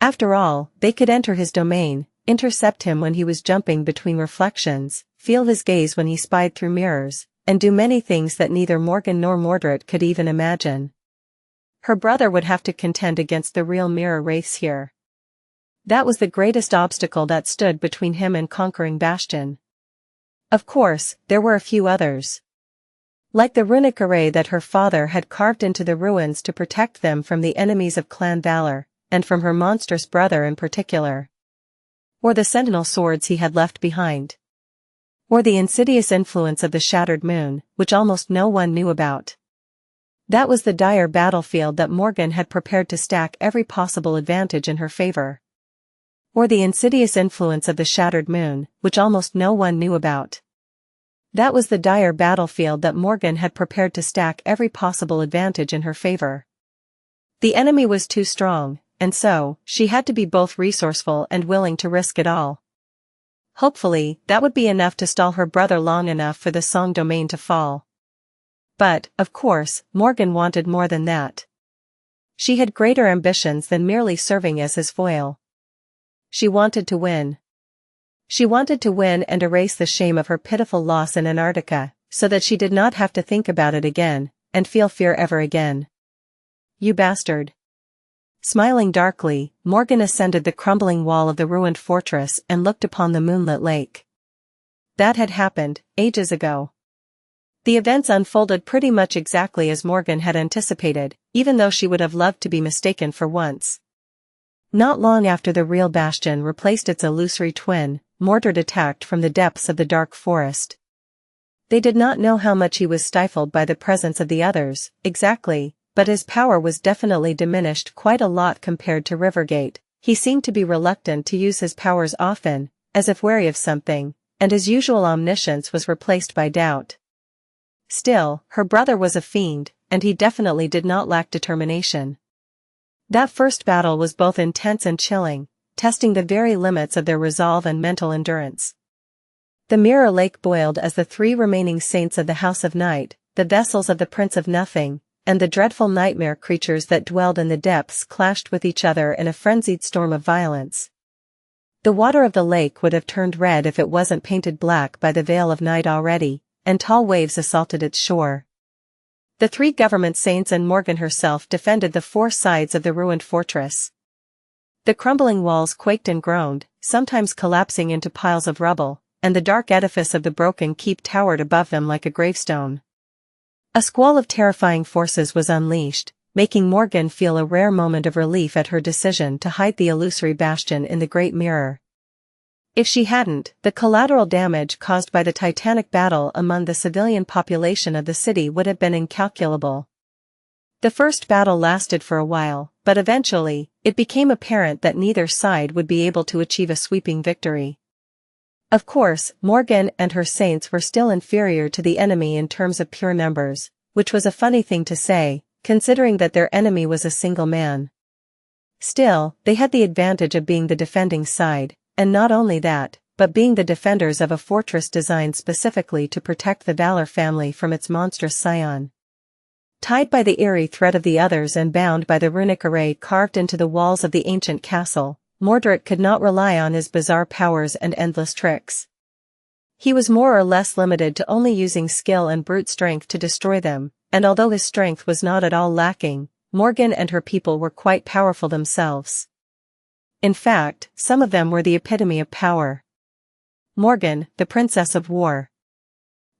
S1: After all, they could enter his domain, intercept him when he was jumping between reflections, feel his gaze when he spied through mirrors, and do many things that neither Morgan nor Mordred could even imagine. Her brother would have to contend against the real mirror race here. That was the greatest obstacle that stood between him and conquering Bastion. Of course, there were a few others. Like the runic array that her father had carved into the ruins to protect them from the enemies of Clan Valor, and from her monstrous brother in particular. Or the sentinel swords he had left behind. Or the insidious influence of the shattered moon, which almost no one knew about. That was the dire battlefield that Morgan had prepared to stack every possible advantage in her favor. Or the insidious influence of the shattered moon, which almost no one knew about. That was the dire battlefield that Morgan had prepared to stack every possible advantage in her favor. The enemy was too strong, and so, she had to be both resourceful and willing to risk it all. Hopefully, that would be enough to stall her brother long enough for the Song domain to fall. But, of course, Morgan wanted more than that. She had greater ambitions than merely serving as his foil. She wanted to win. She wanted to win and erase the shame of her pitiful loss in Antarctica, so that she did not have to think about it again, and feel fear ever again. You bastard. Smiling darkly, Morgan ascended the crumbling wall of the ruined fortress and looked upon the moonlit lake. That had happened, ages ago. The events unfolded pretty much exactly as Morgan had anticipated, even though she would have loved to be mistaken for once. Not long after the real Bastion replaced its illusory twin, Mordred attacked from the depths of the dark forest. They did not know how much he was stifled by the presence of the others, exactly, but his power was definitely diminished quite a lot compared to Rivergate. He seemed to be reluctant to use his powers often, as if wary of something, and his usual omniscience was replaced by doubt. Still, her brother was a fiend, and he definitely did not lack determination. That first battle was both intense and chilling, testing the very limits of their resolve and mental endurance. The mirror lake boiled as the three remaining saints of the House of Night, the vessels of the Prince of Nothing, and the dreadful nightmare creatures that dwelled in the depths clashed with each other in a frenzied storm of violence. The water of the lake would have turned red if it wasn't painted black by the veil of night already, and tall waves assaulted its shore. The three government saints and Morgan herself defended the four sides of the ruined fortress. The crumbling walls quaked and groaned, sometimes collapsing into piles of rubble, and the dark edifice of the broken keep towered above them like a gravestone. A squall of terrifying forces was unleashed, making Morgan feel a rare moment of relief at her decision to hide the illusory bastion in the Great Mirror. If she hadn't, the collateral damage caused by the titanic battle among the civilian population of the city would have been incalculable. The first battle lasted for a while, but eventually, it became apparent that neither side would be able to achieve a sweeping victory. Of course, Morgan and her saints were still inferior to the enemy in terms of pure numbers, which was a funny thing to say, considering that their enemy was a single man. Still, they had the advantage of being the defending side, and not only that, but being the defenders of a fortress designed specifically to protect the Valor family from its monstrous scion. Tied by the eerie threat of the others and bound by the runic array carved into the walls of the ancient castle, Mordred could not rely on his bizarre powers and endless tricks. He was more or less limited to only using skill and brute strength to destroy them, and although his strength was not at all lacking, Morgan and her people were quite powerful themselves. In fact, some of them were the epitome of power. Morgan, the Princess of War.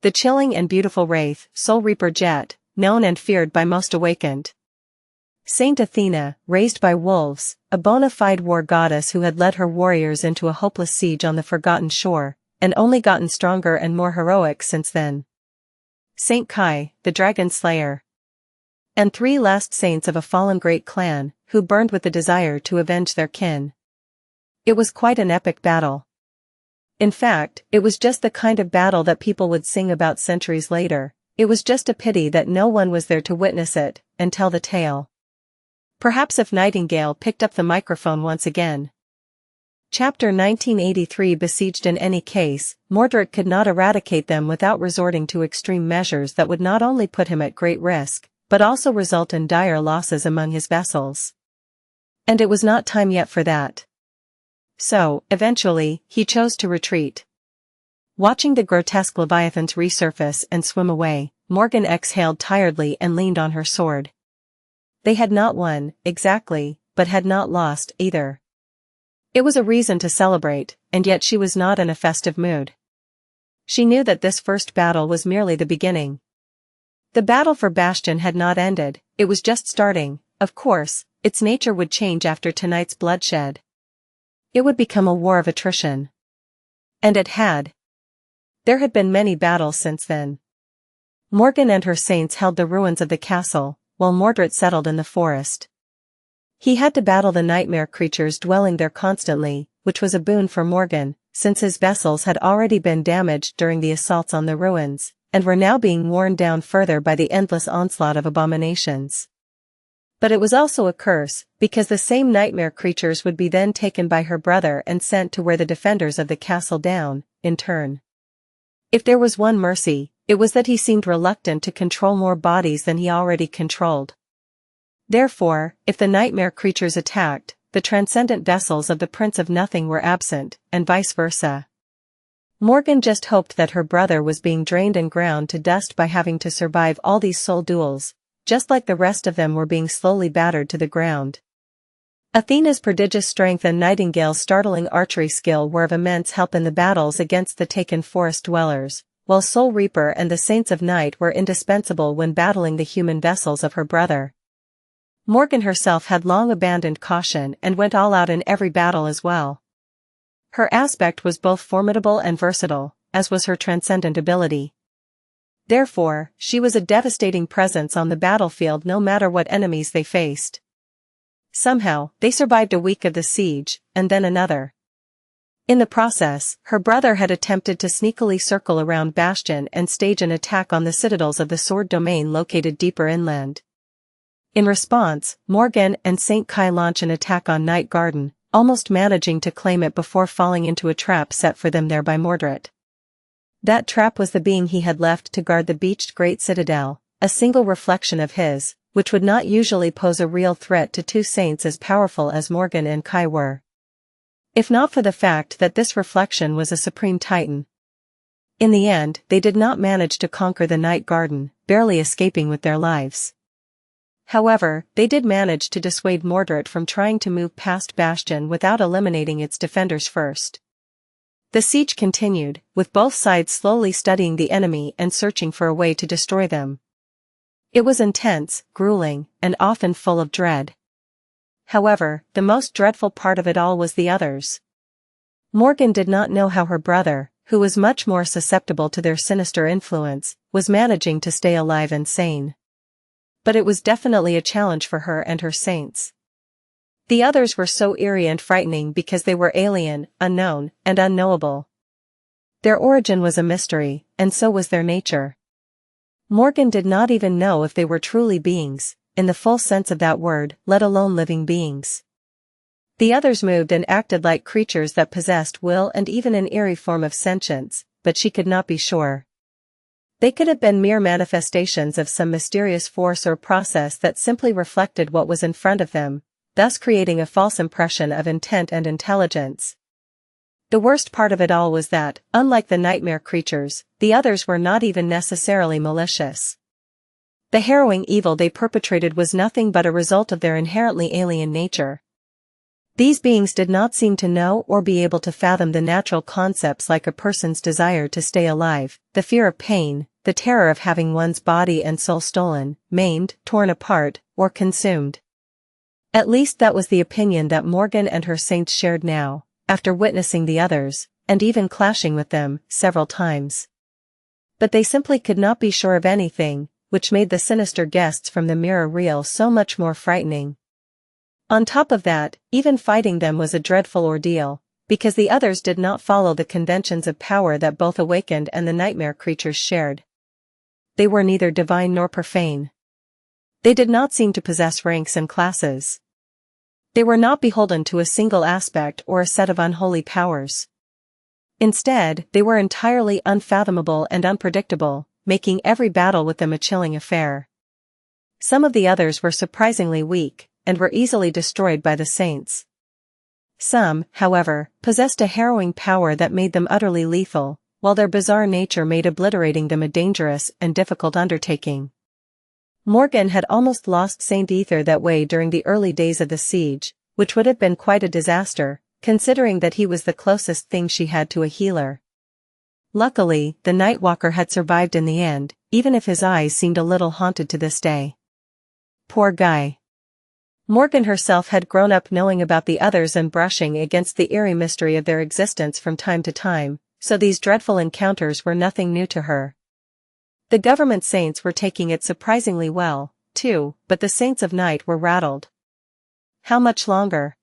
S1: The chilling and beautiful wraith, Soul Reaper Jet, known and feared by most awakened. Saint Athena, raised by wolves, a bona fide war goddess who had led her warriors into a hopeless siege on the forgotten shore, and only gotten stronger and more heroic since then. Saint Kai, the dragon slayer. And three last saints of a fallen great clan, who burned with the desire to avenge their kin. It was quite an epic battle. In fact, it was just the kind of battle that people would sing about centuries later. It was just a pity that no one was there to witness it, and tell the tale. Perhaps if Nightingale picked up the microphone once again. Chapter 1983. Besieged. In any case, Mordred could not eradicate them without resorting to extreme measures that would not only put him at great risk, but also result in dire losses among his vessels. And it was not time yet for that. So, eventually, he chose to retreat. Watching the grotesque leviathans resurface and swim away, Morgan exhaled tiredly and leaned on her sword. They had not won, exactly, but had not lost, either. It was a reason to celebrate, and yet she was not in a festive mood. She knew that this first battle was merely the beginning. The battle for Bastion had not ended, it was just starting. Of course, its nature would change after tonight's bloodshed. It would become a war of attrition. And it had. There had been many battles since then. Morgan and her saints held the ruins of the castle, while Mordred settled in the forest. He had to battle the nightmare creatures dwelling there constantly, which was a boon for Morgan, since his vessels had already been damaged during the assaults on the ruins, and were now being worn down further by the endless onslaught of abominations. But it was also a curse, because the same nightmare creatures would be then taken by her brother and sent to wear the defenders of the castle down, in turn. If there was one mercy, it was that he seemed reluctant to control more bodies than he already controlled. Therefore, if the nightmare creatures attacked, the transcendent vessels of the Prince of Nothing were absent, and vice versa. Morgan just hoped that her brother was being drained and ground to dust by having to survive all these soul duels, just like the rest of them were being slowly battered to the ground. Athena's prodigious strength and Nightingale's startling archery skill were of immense help in the battles against the taken forest dwellers, while Soul Reaper and the Saints of Night were indispensable when battling the human vessels of her brother. Morgan herself had long abandoned caution and went all out in every battle as well. Her aspect was both formidable and versatile, as was her transcendent ability. Therefore, she was a devastating presence on the battlefield no matter what enemies they faced. Somehow, they survived a week of the siege, and then another. In the process, her brother had attempted to sneakily circle around Bastion and stage an attack on the citadels of the Sword domain located deeper inland. In response, Morgan and St. Kai launch an attack on Night Garden, almost managing to claim it before falling into a trap set for them there by Mordred. That trap was the being he had left to guard the beached Great Citadel, a single reflection of his, which would not usually pose a real threat to two saints as powerful as Morgan and Kai were. If not for the fact that this reflection was a supreme titan. In the end, they did not manage to conquer the Night Garden, barely escaping with their lives. However, they did manage to dissuade Mordred from trying to move past Bastion without eliminating its defenders first. The siege continued, with both sides slowly studying the enemy and searching for a way to destroy them. It was intense, grueling, and often full of dread. However, the most dreadful part of it all was the others. Morgan did not know how her brother, who was much more susceptible to their sinister influence, was managing to stay alive and sane. But it was definitely a challenge for her and her saints. The others were so eerie and frightening because they were alien, unknown, and unknowable. Their origin was a mystery, and so was their nature. Morgan did not even know if they were truly beings, in the full sense of that word, let alone living beings. The others moved and acted like creatures that possessed will and even an eerie form of sentience, but she could not be sure. They could have been mere manifestations of some mysterious force or process that simply reflected what was in front of them, thus creating a false impression of intent and intelligence. The worst part of it all was that, unlike the nightmare creatures, the others were not even necessarily malicious. The harrowing evil they perpetrated was nothing but a result of their inherently alien nature. These beings did not seem to know or be able to fathom the natural concepts like a person's desire to stay alive, the fear of pain, the terror of having one's body and soul stolen, maimed, torn apart, or consumed. At least that was the opinion that Morgan and her saints shared now, after witnessing the others, and even clashing with them, several times. But they simply could not be sure of anything, which made the sinister guests from the mirror real so much more frightening. On top of that, even fighting them was a dreadful ordeal, because the others did not follow the conventions of power that both Awakened and the nightmare creatures shared. They were neither divine nor profane. They did not seem to possess ranks and classes. They were not beholden to a single aspect or a set of unholy powers. Instead, they were entirely unfathomable and unpredictable, making every battle with them a chilling affair. Some of the others were surprisingly weak, and were easily destroyed by the saints. Some, however, possessed a harrowing power that made them utterly lethal, while their bizarre nature made obliterating them a dangerous and difficult undertaking. Morgan had almost lost Saint Ether that way during the early days of the siege, which would have been quite a disaster, considering that he was the closest thing she had to a healer. Luckily, the Nightwalker had survived in the end, even if his eyes seemed a little haunted to this day. Poor guy. Morgan herself had grown up knowing about the others and brushing against the eerie mystery of their existence from time to time, so these dreadful encounters were nothing new to her. The government saints were taking it surprisingly well, too, but the saints of night were rattled. How much longer?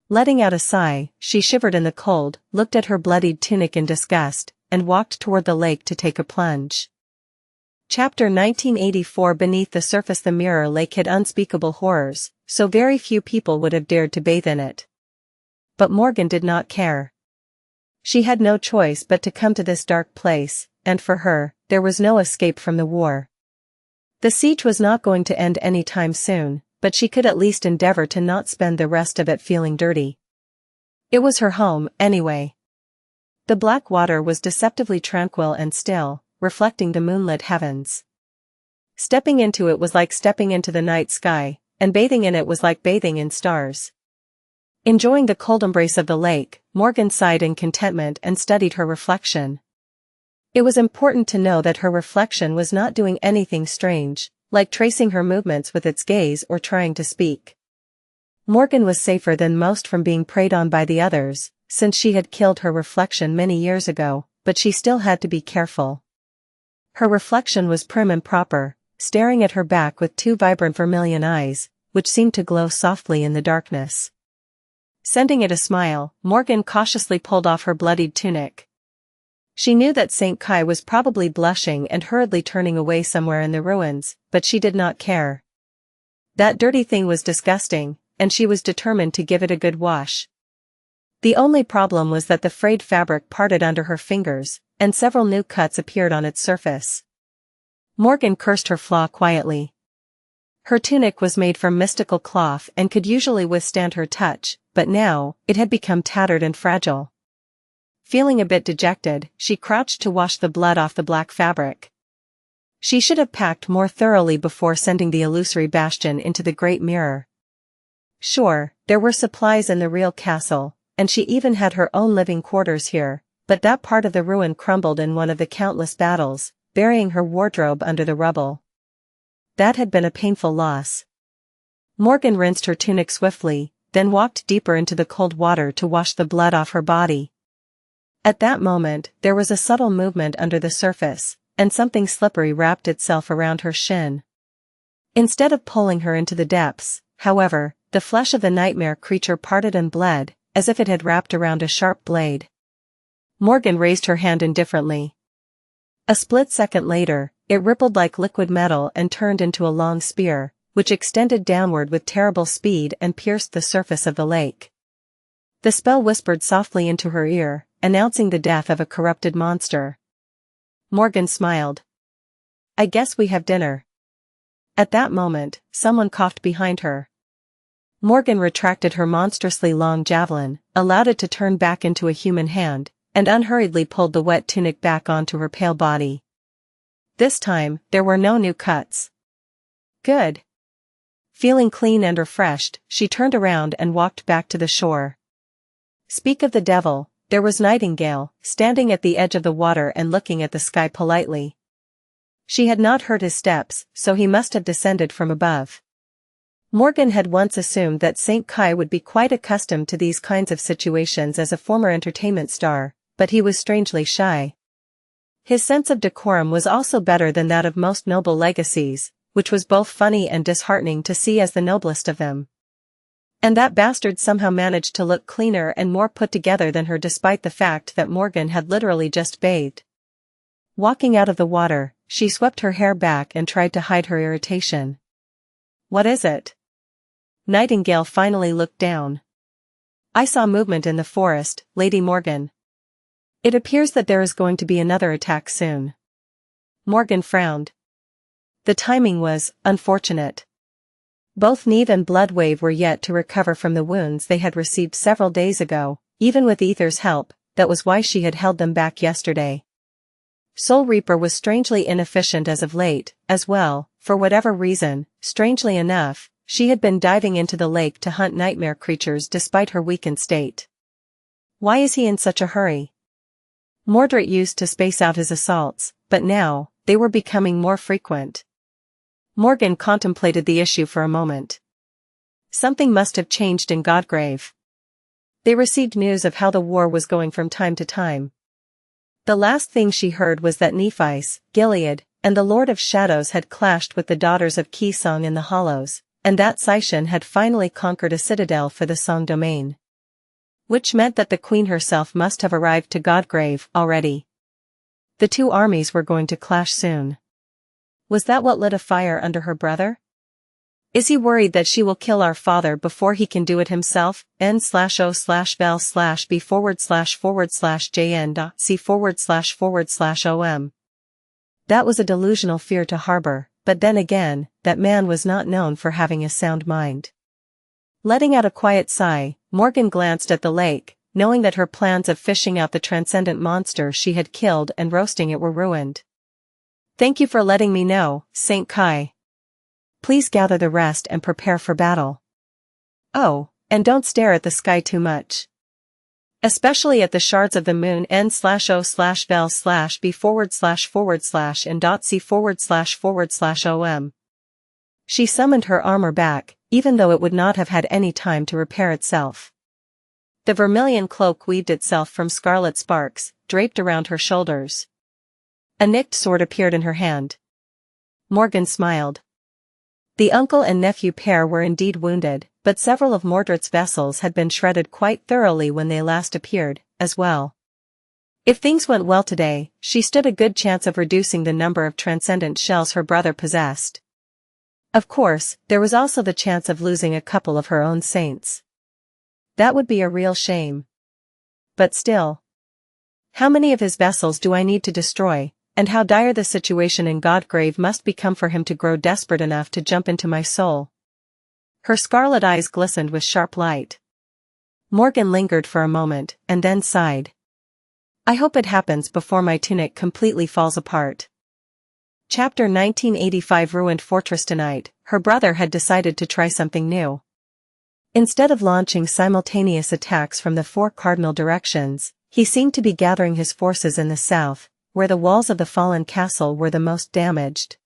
S1: Letting out a sigh, she shivered in the cold, looked at her bloodied tunic in disgust, and walked toward the lake to take a plunge. Chapter 1984. Beneath the surface, the mirror lake hid unspeakable horrors, so very few people would have dared to bathe in it. But Morgan did not care. She had no choice but to come to this dark place, and for her, there was no escape from the war. The siege was not going to end any time soon, but she could at least endeavor to not spend the rest of it feeling dirty. It was her home, anyway. The black water was deceptively tranquil and still, reflecting the moonlit heavens. Stepping into it was like stepping into the night sky, and bathing in it was like bathing in stars. Enjoying the cold embrace of the lake, Morgan sighed in contentment and studied her reflection. It was important to know that her reflection was not doing anything strange, like tracing her movements with its gaze or trying to speak. Morgan was safer than most from being preyed on by the others, since she had killed her reflection many years ago, but she still had to be careful. Her reflection was prim and proper, staring at her back with two vibrant vermilion eyes, which seemed to glow softly in the darkness. Sending it a smile, Morgan cautiously pulled off her bloodied tunic. She knew that St. Kai was probably blushing and hurriedly turning away somewhere in the ruins, but she did not care. That dirty thing was disgusting, and she was determined to give it a good wash. The only problem was that the frayed fabric parted under her fingers, and several new cuts appeared on its surface. Morgan cursed her flaw quietly. Her tunic was made from mystical cloth and could usually withstand her touch, but now, it had become tattered and fragile. Feeling a bit dejected, she crouched to wash the blood off the black fabric. She should have packed more thoroughly before sending the illusory Bastion into the Great Mirror. Sure, there were supplies in the real castle, and she even had her own living quarters here, but that part of the ruin crumbled in one of the countless battles, burying her wardrobe under the rubble. That had been a painful loss. Morgan rinsed her tunic swiftly, then walked deeper into the cold water to wash the blood off her body. At that moment, there was a subtle movement under the surface, and something slippery wrapped itself around her shin. Instead of pulling her into the depths, however, the flesh of the nightmare creature parted and bled, as if it had wrapped around a sharp blade. Morgan raised her hand indifferently. A split second later, it rippled like liquid metal and turned into a long spear, which extended downward with terrible speed and pierced the surface of the lake. The spell whispered softly into her ear, announcing the death of a corrupted monster. Morgan smiled. "I guess we have dinner." At that moment, someone coughed behind her. Morgan retracted her monstrously long javelin, allowed it to turn back into a human hand, and unhurriedly pulled the wet tunic back onto her pale body. This time, there were no new cuts. Good. Feeling clean and refreshed, she turned around and walked back to the shore. Speak of the devil, there was Nightingale, standing at the edge of the water and looking at the sky politely. She had not heard his steps, so he must have descended from above. Morgan had once assumed that St. Kai would be quite accustomed to these kinds of situations as a former entertainment star, but he was strangely shy. His sense of decorum was also better than that of most noble legacies, which was both funny and disheartening to see as the noblest of them. And that bastard somehow managed to look cleaner and more put together than her despite the fact that Morgan had literally just bathed. Walking out of the water, she swept her hair back and tried to hide her irritation. "What is it?" Nightingale finally looked down. "I saw movement in the forest, Lady Morgan. It appears that there is going to be another attack soon." Morgan frowned. The timing was unfortunate. Both Neve and Bloodwave were yet to recover from the wounds they had received several days ago, even with Aether's help. That was why she had held them back yesterday. Soul Reaper was strangely inefficient as of late, as well, for whatever reason, strangely enough, she had been diving into the lake to hunt nightmare creatures despite her weakened state. Why is he in such a hurry? Mordred used to space out his assaults, but now, they were becoming more frequent. Morgan contemplated the issue for a moment. Something must have changed in Godgrave. They received news of how the war was going from time to time. The last thing she heard was that Nephice, Gilead, and the Lord of Shadows had clashed with the daughters of Kisong in the Hollows, and that Saishan had finally conquered a citadel for the Song domain. Which meant that the Queen herself must have arrived to Godgrave already. The two armies were going to clash soon. Was that what lit a fire under her brother? Is he worried that she will kill our father before he can do it himself? n/o/vel/b/jn.c//om. That was a delusional fear to harbor, but then again, that man was not known for having a sound mind. Letting out a quiet sigh, Morgan glanced at the lake, knowing that her plans of fishing out the transcendent monster she had killed and roasting it were ruined. "Thank you for letting me know, St. Kai. Please gather the rest and prepare for battle. Oh, and don't stare at the sky too much. Especially at the shards of the moon n/o/vel/b/and.c//om. She summoned her armor back, even though it would not have had any time to repair itself. The vermilion cloak weaved itself from scarlet sparks, draped around her shoulders. A nicked sword appeared in her hand. Morgan smiled. The uncle and nephew pair were indeed wounded, but several of Mordred's vessels had been shredded quite thoroughly when they last appeared, as well. If things went well today, she stood a good chance of reducing the number of transcendent shells her brother possessed. Of course, there was also the chance of losing a couple of her own saints. That would be a real shame. But still. How many of his vessels do I need to destroy, and how dire the situation in Godgrave must become for him to grow desperate enough to jump into my soul? Her scarlet eyes glistened with sharp light. Morgan lingered for a moment, and then sighed. I hope it happens before my tunic completely falls apart. Chapter 1985 Ruined Fortress. Tonight, her brother had decided to try something new. Instead of launching simultaneous attacks from the 4 cardinal directions, he seemed to be gathering his forces in the south, where the walls of the fallen castle were the most damaged.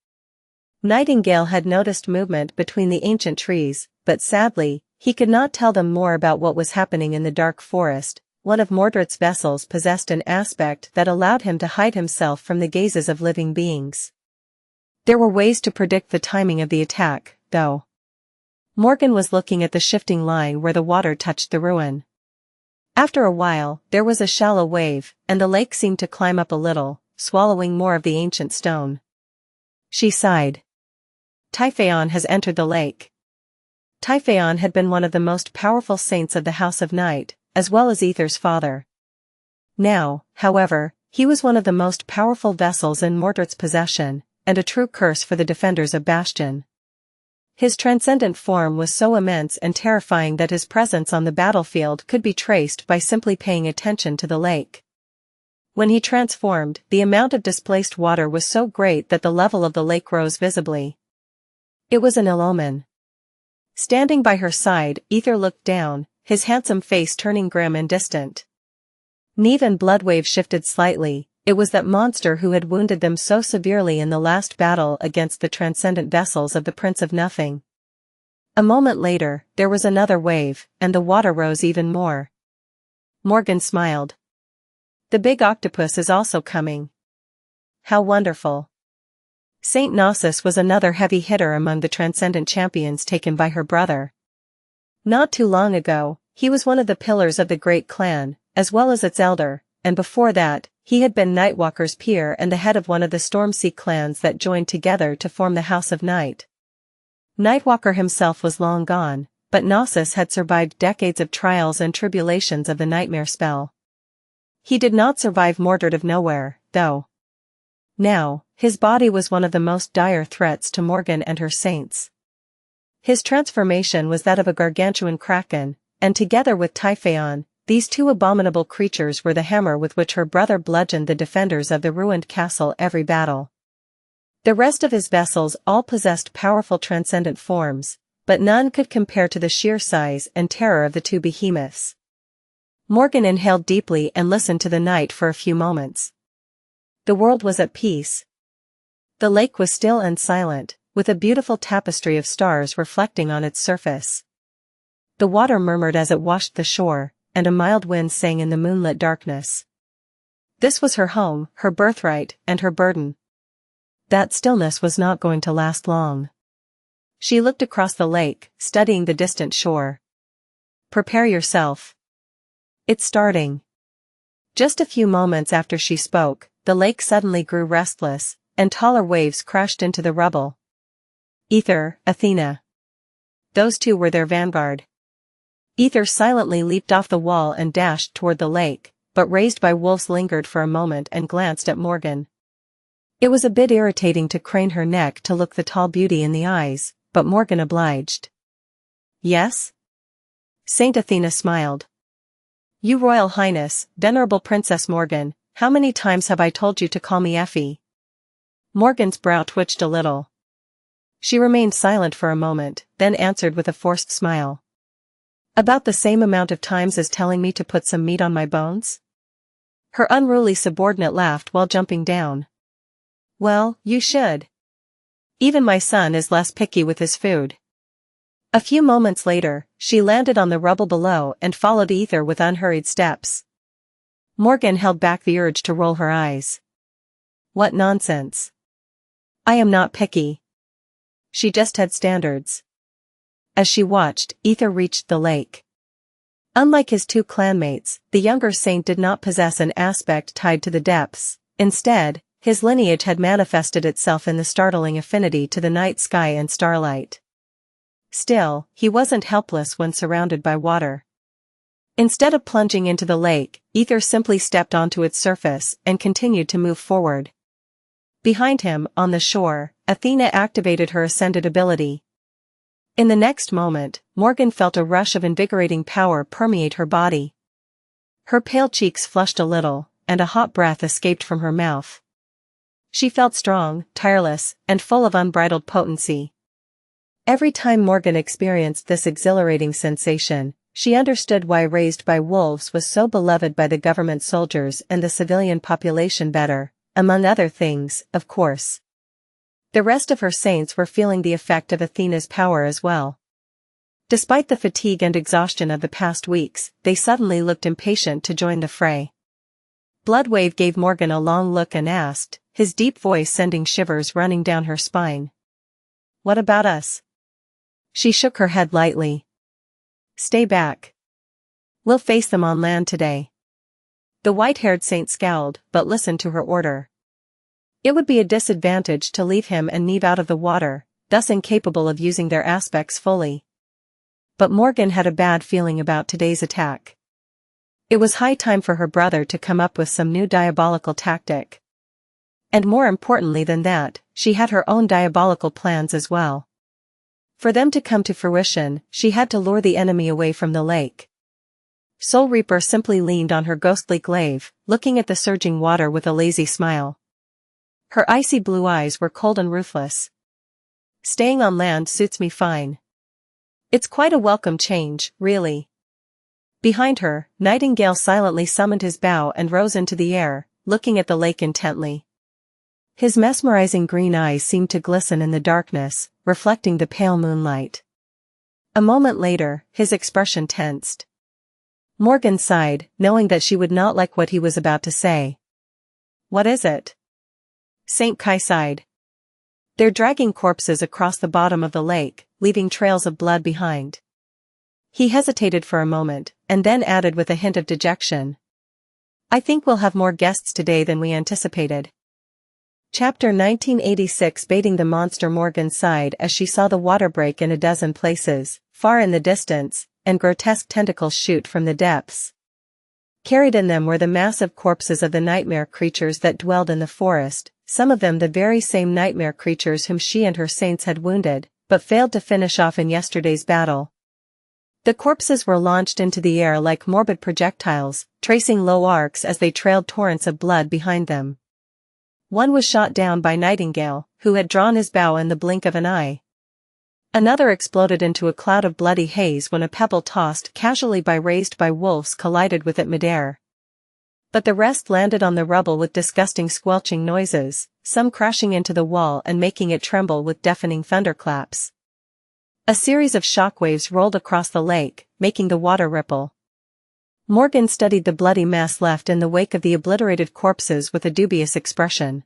S1: Nightingale had noticed movement between the ancient trees, but sadly, he could not tell them more about what was happening in the dark forest. One of Mordred's vessels possessed an aspect that allowed him to hide himself from the gazes of living beings. There were ways to predict the timing of the attack, though. Morgan was looking at the shifting line where the water touched the ruin. After a while, there was a shallow wave, and the lake seemed to climb up a little, swallowing more of the ancient stone. She sighed. Typhaon has entered the lake. Typhaon had been one of the most powerful saints of the House of Night, as well as Aether's father. Now, however, he was one of the most powerful vessels in Mordred's possession, and a true curse for the defenders of Bastion. His transcendent form was so immense and terrifying that his presence on the battlefield could be traced by simply paying attention to the lake. When he transformed, the amount of displaced water was so great that the level of the lake rose visibly. It was an ill omen. Standing by her side, Aether looked down, his handsome face turning grim and distant. Neve and Bloodwave shifted slightly. It was that monster who had wounded them so severely in the last battle against the transcendent vessels of the Prince of Nothing. A moment later, there was another wave, and the water rose even more. Morgan smiled. The big octopus is also coming. How wonderful. Saint Gnosis was another heavy hitter among the transcendent champions taken by her brother. Not too long ago, he was one of the pillars of the great clan, as well as its elder, and before that, he had been Nightwalker's peer and the head of one of the Stormsea clans that joined together to form the House of Night. Nightwalker himself was long gone, but Gnosis had survived decades of trials and tribulations of the Nightmare spell. He did not survive Mordred of Nowhere, though. Now, his body was one of the most dire threats to Morgan and her saints. His transformation was that of a gargantuan kraken, and together with Typhaon, these 2 abominable creatures were the hammer with which her brother bludgeoned the defenders of the ruined castle every battle. The rest of his vessels all possessed powerful transcendent forms, but none could compare to the sheer size and terror of the 2 behemoths. Morgan inhaled deeply and listened to the night for a few moments. The world was at peace. The lake was still and silent, with a beautiful tapestry of stars reflecting on its surface. The water murmured as it washed the shore, and a mild wind sang in the moonlit darkness. This was her home, her birthright, and her burden. That stillness was not going to last long. She looked across the lake, studying the distant shore. Prepare yourself. It's starting. Just a few moments after she spoke, the lake suddenly grew restless, and taller waves crashed into the rubble. Aether, Athena. Those 2 were their vanguard. Aether silently leaped off the wall and dashed toward the lake, but raised by wolves lingered for a moment and glanced at Morgan. It was a bit irritating to crane her neck to look the tall beauty in the eyes, but Morgan obliged. Yes? Saint Athena smiled. You Royal Highness, Venerable Princess Morgan, how many times have I told you to call me Effie? Morgan's brow twitched a little. She remained silent for a moment, then answered with a forced smile. About the same amount of times as telling me to put some meat on my bones? Her unruly subordinate laughed while jumping down. Well, you should. Even my son is less picky with his food. A few moments later, she landed on the rubble below and followed Ether with unhurried steps. Morgan held back the urge to roll her eyes. What nonsense. I am not picky. She just had standards. As she watched, Ether reached the lake. Unlike his two clanmates, the younger saint did not possess an aspect tied to the depths. Instead, his lineage had manifested itself in the startling affinity to the night sky and starlight. Still, he wasn't helpless when surrounded by water. Instead of plunging into the lake, Ether simply stepped onto its surface and continued to move forward. Behind him, on the shore, Athena activated her ascended ability. In the next moment, Morgan felt a rush of invigorating power permeate her body. Her pale cheeks flushed a little, and a hot breath escaped from her mouth. She felt strong, tireless, and full of unbridled potency. Every time Morgan experienced this exhilarating sensation, she understood why Raised by Wolves was so beloved by the government soldiers and the civilian population better, among other things, of course. The rest of her saints were feeling the effect of Athena's power as well. Despite the fatigue and exhaustion of the past weeks, they suddenly looked impatient to join the fray. Bloodwave gave Morgan a long look and asked, his deep voice sending shivers running down her spine. What about us? She shook her head lightly. Stay back. We'll face them on land today. The white-haired saint scowled, but listened to her order. It would be a disadvantage to leave him and Neve out of the water, thus incapable of using their aspects fully. But Morgan had a bad feeling about today's attack. It was high time for her brother to come up with some new diabolical tactic. And more importantly than that, she had her own diabolical plans as well. For them to come to fruition, she had to lure the enemy away from the lake. Soul Reaper simply leaned on her ghostly glaive, looking at the surging water with a lazy smile. Her icy blue eyes were cold and ruthless. Staying on land suits me fine. It's quite a welcome change, really. Behind her, Nightingale silently summoned his bow and rose into the air, looking at the lake intently. His mesmerizing green eyes seemed to glisten in the darkness, reflecting the pale moonlight. A moment later, his expression tensed. Morgan sighed, knowing that she would not like what he was about to say. What is it? Saint Kai sighed. They're dragging corpses across the bottom of the lake, leaving trails of blood behind. He hesitated for a moment, and then added with a hint of dejection. I think we'll have more guests today than we anticipated. Chapter 1986. Baiting the monster. Morgan sighed as she saw the water break in a dozen places, far in the distance, and grotesque tentacles shoot from the depths. Carried in them were the massive corpses of the nightmare creatures that dwelled in the forest, some of them the very same nightmare creatures whom she and her saints had wounded, but failed to finish off in yesterday's battle. The corpses were launched into the air like morbid projectiles, tracing low arcs as they trailed torrents of blood behind them. One was shot down by Nightingale, who had drawn his bow in the blink of an eye. Another exploded into a cloud of bloody haze when a pebble tossed casually by Raised by Wolves collided with it midair. But the rest landed on the rubble with disgusting squelching noises, some crashing into the wall and making it tremble with deafening thunderclaps. A series of shockwaves rolled across the lake, making the water ripple. Morgan studied the bloody mess left in the wake of the obliterated corpses with a dubious expression.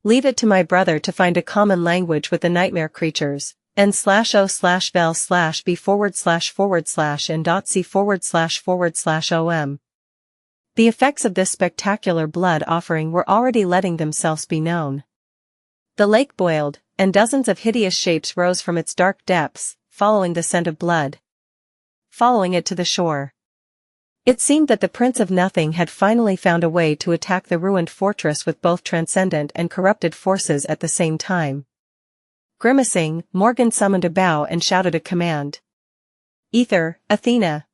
S1: Leave it to my brother to find a common language with the nightmare creatures, n/o/vel/b/n.c//om. The effects of this spectacular blood offering were already letting themselves be known. The lake boiled, and dozens of hideous shapes rose from its dark depths, following the scent of blood. Following it to the shore. It seemed that the Prince of Nothing had finally found a way to attack the ruined fortress with both transcendent and corrupted forces at the same time. Grimacing, Morgan summoned a bow and shouted a command. Ether, Athena.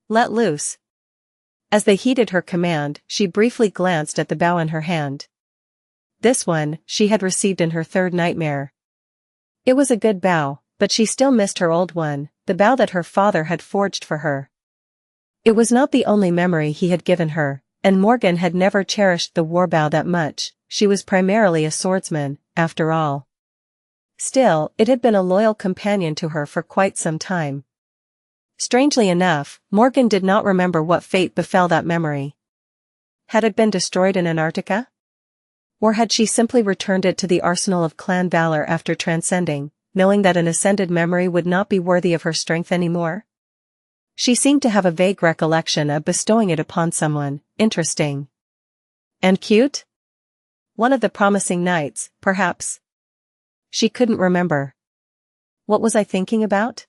S1: Let loose. As they heeded her command, she briefly glanced at the bow in her hand. This one, she had received in her third nightmare. It was a good bow, but she still missed her old one, the bow that her father had forged for her. It was not the only memory he had given her, and Morgan had never cherished the war bow that much. She was primarily a swordsman, after all. Still, it had been a loyal companion to her for quite some time. Strangely enough, Morgan did not remember what fate befell that memory. Had it been destroyed in Antarctica? Or had she simply returned it to the arsenal of clan valor after transcending, knowing that an ascended memory would not be worthy of her strength anymore? She seemed to have a vague recollection of bestowing it upon someone interesting. And cute? One of the promising knights, perhaps. She couldn't remember. What was I thinking about?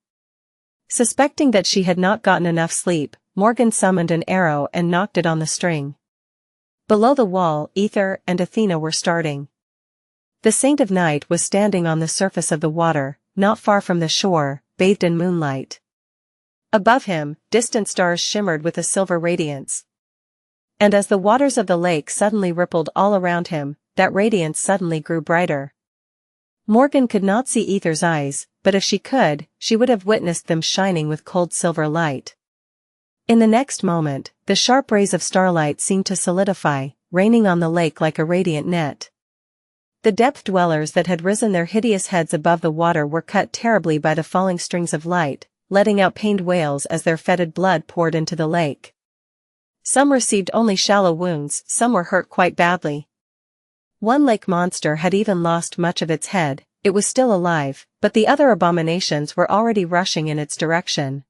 S1: Suspecting that she had not gotten enough sleep, Morgan summoned an arrow and knocked it on the string. Below the wall, Ether and Athena were starting. The Saint of Night was standing on the surface of the water, not far from the shore, bathed in moonlight. Above him, distant stars shimmered with a silver radiance. And as the waters of the lake suddenly rippled all around him, that radiance suddenly grew brighter. Morgan could not see Ether's eyes, but if she could, she would have witnessed them shining with cold silver light. In the next moment, the sharp rays of starlight seemed to solidify, raining on the lake like a radiant net. The depth dwellers that had risen their hideous heads above the water were cut terribly by the falling strings of light, letting out pained wails as their fetid blood poured into the lake. Some received only shallow wounds, some were hurt quite badly. One lake monster had even lost much of its head. It was still alive, but the other abominations were already rushing in its direction.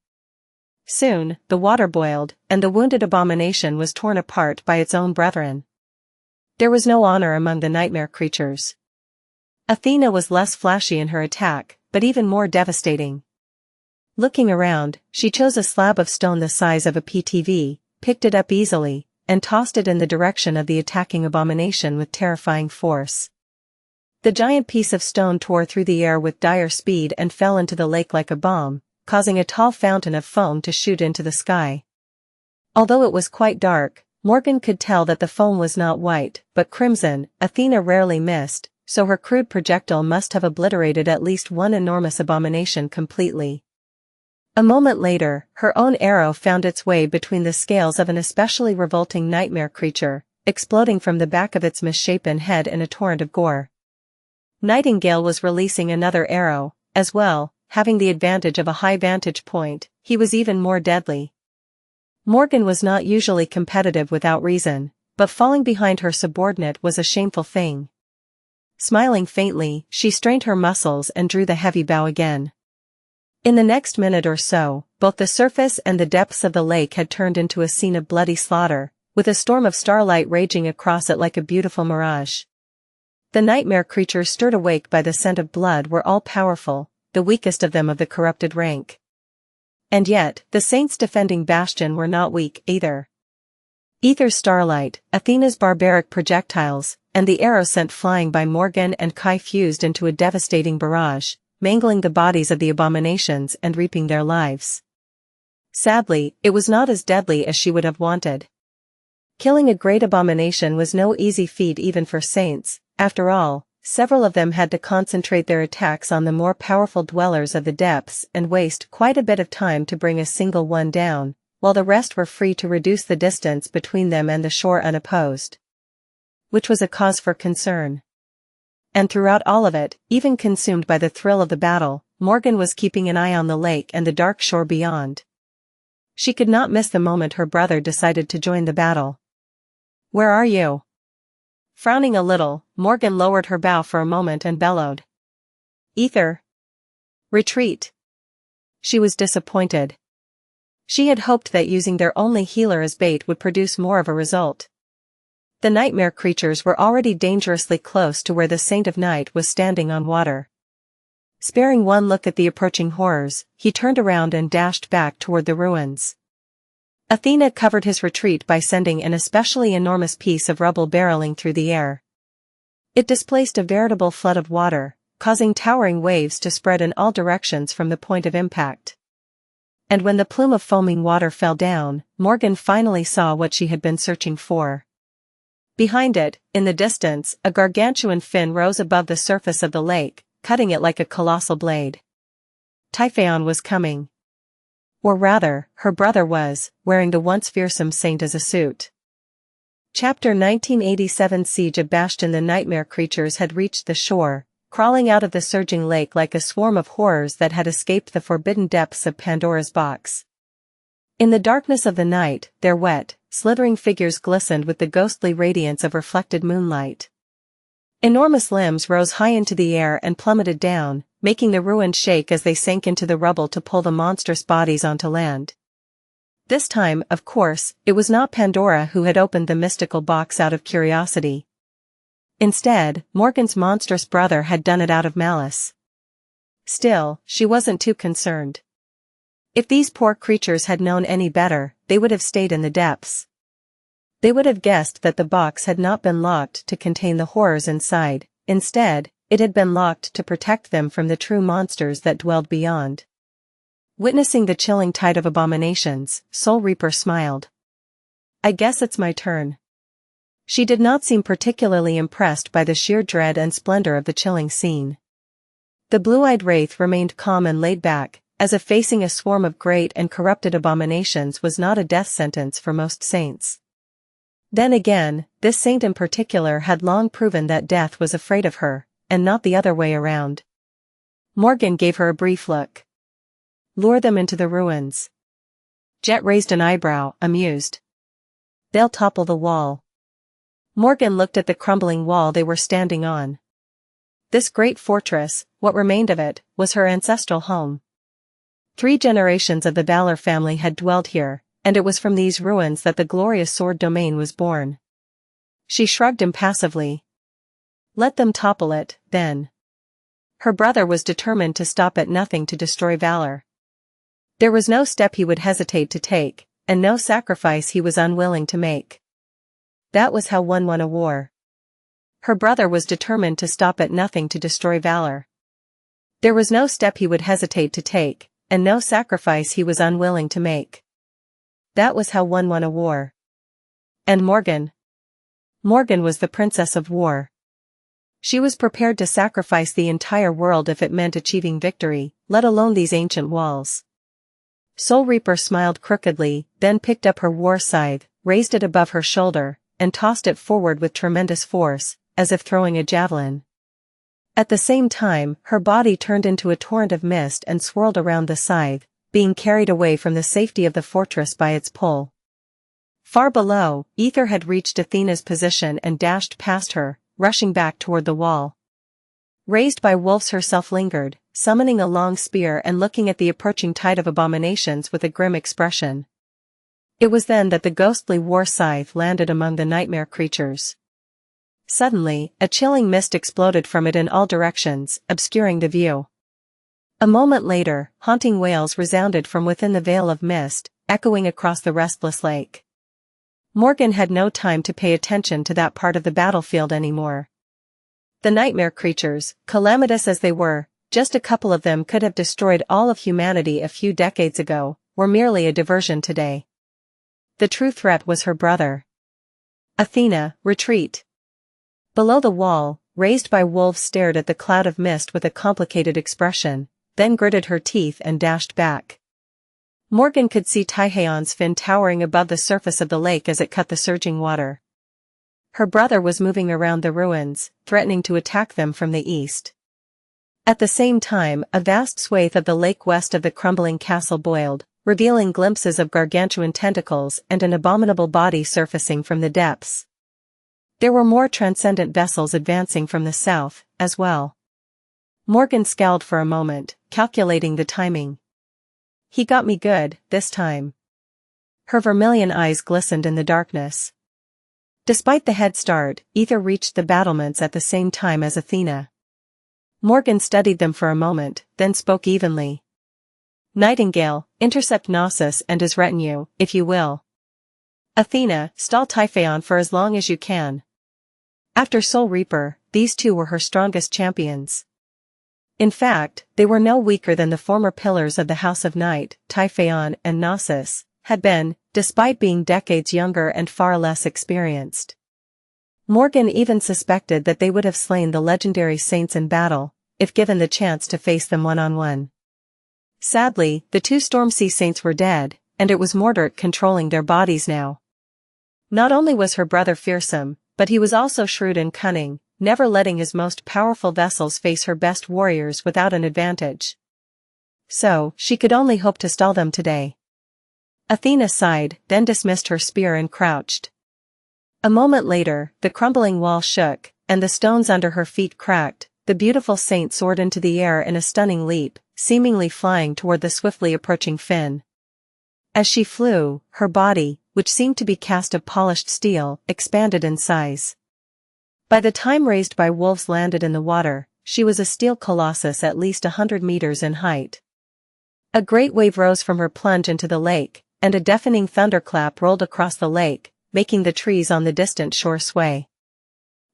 S1: Soon, the water boiled, and the wounded abomination was torn apart by its own brethren. There was no honor among the nightmare creatures. Athena was less flashy in her attack, but even more devastating. Looking around, she chose a slab of stone the size of a PTV, picked it up easily, and tossed it in the direction of the attacking abomination with terrifying force. The giant piece of stone tore through the air with dire speed and fell into the lake like a bomb, causing a tall fountain of foam to shoot into the sky. Although it was quite dark, Morgan could tell that the foam was not white, but crimson. Athena rarely missed, so her crude projectile must have obliterated at least one enormous abomination completely. A moment later, her own arrow found its way between the scales of an especially revolting nightmare creature, exploding from the back of its misshapen head in a torrent of gore. Nightingale was releasing another arrow, as well, having the advantage of a high vantage point. He was even more deadly. Morgan was not usually competitive without reason, but falling behind her subordinate was a shameful thing. Smiling faintly, she strained her muscles and drew the heavy bow again. In the next minute or so, both the surface and the depths of the lake had turned into a scene of bloody slaughter, with a storm of starlight raging across it like a beautiful mirage. The nightmare creatures stirred awake by the scent of blood were all powerful, the weakest of them of the corrupted rank. And yet, the saints defending Bastion were not weak either. Ether's starlight, Athena's barbaric projectiles, and the arrows sent flying by Morgan and Kai fused into a devastating barrage, mangling the bodies of the abominations and reaping their lives. Sadly, it was not as deadly as she would have wanted. Killing a great abomination was no easy feat even for saints. After all, several of them had to concentrate their attacks on the more powerful dwellers of the depths and waste quite a bit of time to bring a single one down, while the rest were free to reduce the distance between them and the shore unopposed. Which was a cause for concern. And throughout all of it, even consumed by the thrill of the battle, Morgan was keeping an eye on the lake and the dark shore beyond. She could not miss the moment her brother decided to join the battle. "Where are you?" Frowning a little, Morgan lowered her bow for a moment and bellowed. "Ether. Retreat." She was disappointed. She had hoped that using their only healer as bait would produce more of a result. The nightmare creatures were already dangerously close to where the Saint of Night was standing on water. Sparing one look at the approaching horrors, he turned around and dashed back toward the ruins. Athena covered his retreat by sending an especially enormous piece of rubble barreling through the air. It displaced a veritable flood of water, causing towering waves to spread in all directions from the point of impact. And when the plume of foaming water fell down, Morgan finally saw what she had been searching for. Behind it, in the distance, a gargantuan fin rose above the surface of the lake, cutting it like a colossal blade. Typhaon was coming. Or rather, her brother was, wearing the once fearsome saint as a suit. Chapter 1987 Siege of Bastion. The nightmare creatures had reached the shore, crawling out of the surging lake like a swarm of horrors that had escaped the forbidden depths of Pandora's box. In the darkness of the night, their wet, slithering figures glistened with the ghostly radiance of reflected moonlight. Enormous limbs rose high into the air and plummeted down, making the ruins shake as they sank into the rubble to pull the monstrous bodies onto land. This time, of course, it was not Pandora who had opened the mystical box out of curiosity. Instead, Morgan's monstrous brother had done it out of malice. Still, she wasn't too concerned. If these poor creatures had known any better, they would have stayed in the depths. They would have guessed that the box had not been locked to contain the horrors inside. Instead, it had been locked to protect them from the true monsters that dwelled beyond. Witnessing the chilling tide of abominations, Soul Reaper smiled. I guess it's my turn. She did not seem particularly impressed by the sheer dread and splendor of the chilling scene. The blue-eyed wraith remained calm and laid back, as if facing a swarm of great and corrupted abominations was not a death sentence for most saints. Then again, this saint in particular had long proven that death was afraid of her, and not the other way around. Morgan gave her a brief look. Lure them into the ruins. Jet raised an eyebrow, amused. They'll topple the wall. Morgan looked at the crumbling wall they were standing on. This great fortress, what remained of it, was her ancestral home. 3 generations of the Valor family had dwelled here, and it was from these ruins that the glorious sword domain was born. She shrugged impassively. Let them topple it, then. Her brother was determined to stop at nothing to destroy Valor. There was no step he would hesitate to take, and no sacrifice he was unwilling to make. That was how one won a war. Her brother was determined to stop at nothing to destroy Valor. There was no step he would hesitate to take, and no sacrifice he was unwilling to make. That was how one won a war. And Morgan? Morgan was the princess of war. She was prepared to sacrifice the entire world if it meant achieving victory, let alone these ancient walls. Soul Reaper smiled crookedly, then picked up her war scythe, raised it above her shoulder, and tossed it forward with tremendous force, as if throwing a javelin. At the same time, her body turned into a torrent of mist and swirled around the scythe, being carried away from the safety of the fortress by its pull. Far below, Ether had reached Athena's position and dashed past her, rushing back toward the wall. Raised by wolves herself lingered, summoning a long spear and looking at the approaching tide of abominations with a grim expression. It was then that the ghostly war scythe landed among the nightmare creatures. Suddenly, a chilling mist exploded from it in all directions, obscuring the view. A moment later, haunting wails resounded from within the veil of mist, echoing across the restless lake. Morgan had no time to pay attention to that part of the battlefield anymore. The nightmare creatures, calamitous as they were, just a couple of them could have destroyed all of humanity a few decades ago, were merely a diversion today. The true threat was her brother. Athena, retreat. Below the wall, raised by wolves stared at the cloud of mist with a complicated expression, then gritted her teeth and dashed back. Morgan could see Taiheon's fin towering above the surface of the lake as it cut the surging water. Her brother was moving around the ruins, threatening to attack them from the east. At the same time, a vast swathe of the lake west of the crumbling castle boiled, revealing glimpses of gargantuan tentacles and an abominable body surfacing from the depths. There were more transcendent vessels advancing from the south, as well. Morgan scowled for a moment, calculating the timing. He got me good, this time. Her vermilion eyes glistened in the darkness. Despite the head start, Ether reached the battlements at the same time as Athena. Morgan studied them for a moment, then spoke evenly. Nightingale, intercept Nuances and his retinue, if you will. Athena, stall Typhaon for as long as you can. After Soul Reaper, these two were her strongest champions. In fact, they were no weaker than the former pillars of the House of Night, Typhaon and Nuances, had been, despite being decades younger and far less experienced. Morgan even suspected that they would have slain the legendary saints in battle, if given the chance to face them one-on-one. Sadly, the 2 Stormsea saints were dead, and it was Mordort controlling their bodies now. Not only was her brother fearsome, but he was also shrewd and cunning, never letting his most powerful vessels face her best warriors without an advantage. So, she could only hope to stall them today. Athena sighed, then dismissed her spear and crouched. A moment later, the crumbling wall shook, and the stones under her feet cracked. The beautiful saint soared into the air in a stunning leap, seemingly flying toward the swiftly approaching Finn. As she flew, her body, which seemed to be cast of polished steel, expanded in size. By the time raised by wolves landed in the water, she was a steel colossus at least 100 meters in height. A great wave rose from her plunge into the lake, and a deafening thunderclap rolled across the lake, making the trees on the distant shore sway.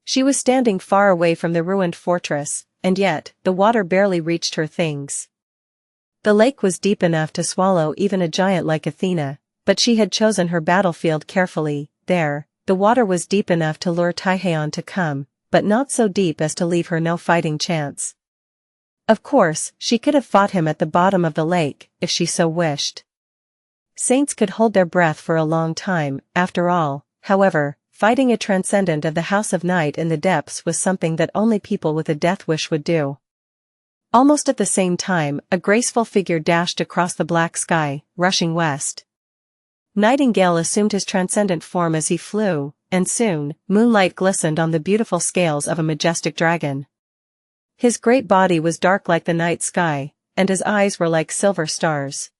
S1: She was standing far away from the ruined fortress, and yet, the water barely reached her things. The lake was deep enough to swallow even a giant like Athena, but she had chosen her battlefield carefully. There, the water was deep enough to lure Taiheon to come, but not so deep as to leave her no fighting chance. Of course, she could have fought him at the bottom of the lake, if she so wished. Saints could hold their breath for a long time, after all. However, fighting a transcendent of the House of Night in the depths was something that only people with a death wish would do. Almost at the same time, a graceful figure dashed across the black sky, rushing west. Nightingale assumed his transcendent form as he flew, and soon, moonlight glistened on the beautiful scales of a majestic dragon. His great body was dark like the night sky, and his eyes were like silver stars.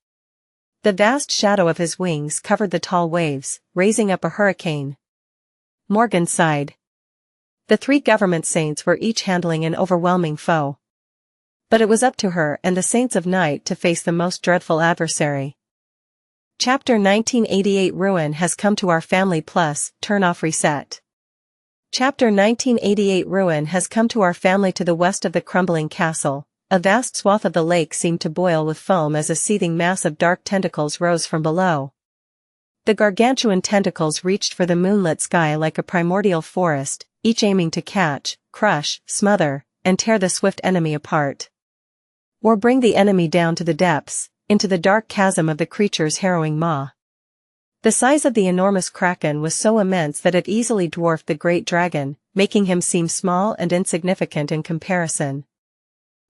S1: The vast shadow of his wings covered the tall waves, raising up a hurricane. Morgan sighed. The 3 government saints were each handling an overwhelming foe. But it was up to her and the Saints of Night to face the most dreadful adversary. Chapter 1988 Ruin has come to our family plus, turn off reset. Chapter 1988 Ruin has come to our family. To the west of the crumbling castle, a vast swath of the lake seemed to boil with foam as a seething mass of dark tentacles rose from below. The gargantuan tentacles reached for the moonlit sky like a primordial forest, each aiming to catch, crush, smother, and tear the swift enemy apart. Or bring the enemy down to the depths, into the dark chasm of the creature's harrowing maw. The size of the enormous kraken was so immense that it easily dwarfed the great dragon, making him seem small and insignificant in comparison.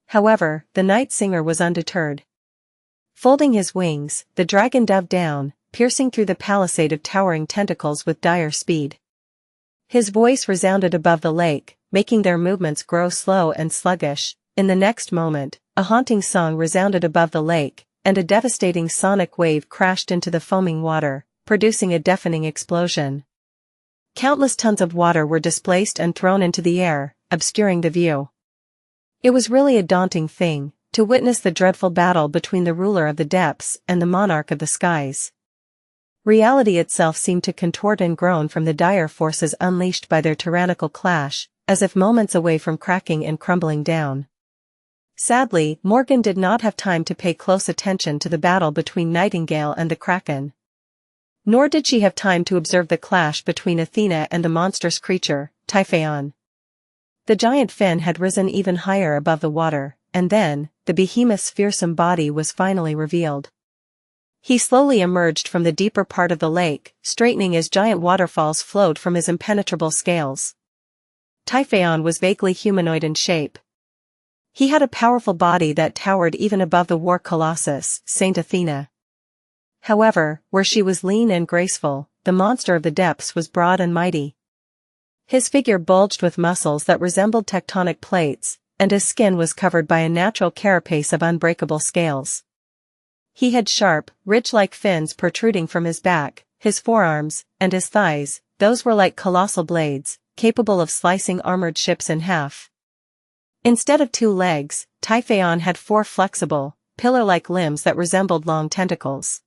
S1: However, the night singer was undeterred. Folding his wings, the dragon dove down, piercing through the palisade of towering tentacles with dire speed. His voice resounded above the lake, making their movements grow slow and sluggish. In the next moment, a haunting song resounded above the lake, and a devastating sonic wave crashed into the foaming water, producing a deafening explosion. Countless tons of water were displaced and thrown into the air, obscuring the view. It was really a daunting thing, to witness the dreadful battle between the ruler of the depths and the monarch of the skies. Reality itself seemed to contort and groan from the dire forces unleashed by their tyrannical clash, as if moments away from cracking and crumbling down. Sadly, Morgan did not have time to pay close attention to the battle between Nightingale and the Kraken. Nor did she have time to observe the clash between Athena and the monstrous creature, Typhaon. The giant fin had risen even higher above the water, and then, the behemoth's fearsome body was finally revealed. He slowly emerged from the deeper part of the lake, straightening as giant waterfalls flowed from his impenetrable scales. Typhaon was vaguely humanoid in shape. He had a powerful body that towered even above the war colossus, Saint Athena. However, where she was lean and graceful, the monster of the depths was broad and mighty. His figure bulged with muscles that resembled tectonic plates, and his skin was covered by a natural carapace of unbreakable scales. He had sharp, ridge-like fins protruding from his back, his forearms, and his thighs. Those were like colossal blades, capable of slicing armored ships in half. Instead of 2 legs, Typhaon had 4 flexible, pillar-like limbs that resembled long tentacles.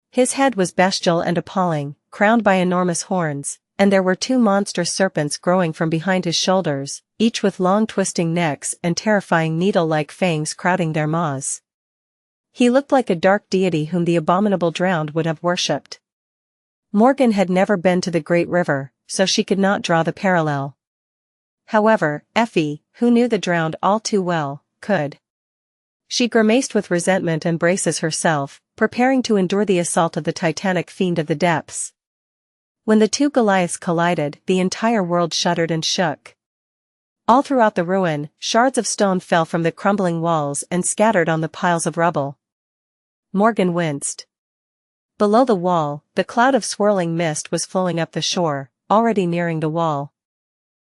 S1: His head was bestial and appalling, crowned by enormous horns, and there were 2 monstrous serpents growing from behind his shoulders, each with long twisting necks and terrifying needle-like fangs crowding their maws. He looked like a dark deity whom the abominable drowned would have worshipped. Morgan had never been to the Great River, so she could not draw the parallel. However, Effie, who knew the drowned all too well, could. She grimaced with resentment and braces herself, preparing to endure the assault of the titanic fiend of the depths. When the 2 Goliaths collided, the entire world shuddered and shook. All throughout the ruin, shards of stone fell from the crumbling walls and scattered on the piles of rubble. Morgan winced. Below the wall, the cloud of swirling mist was flowing up the shore, already nearing the wall.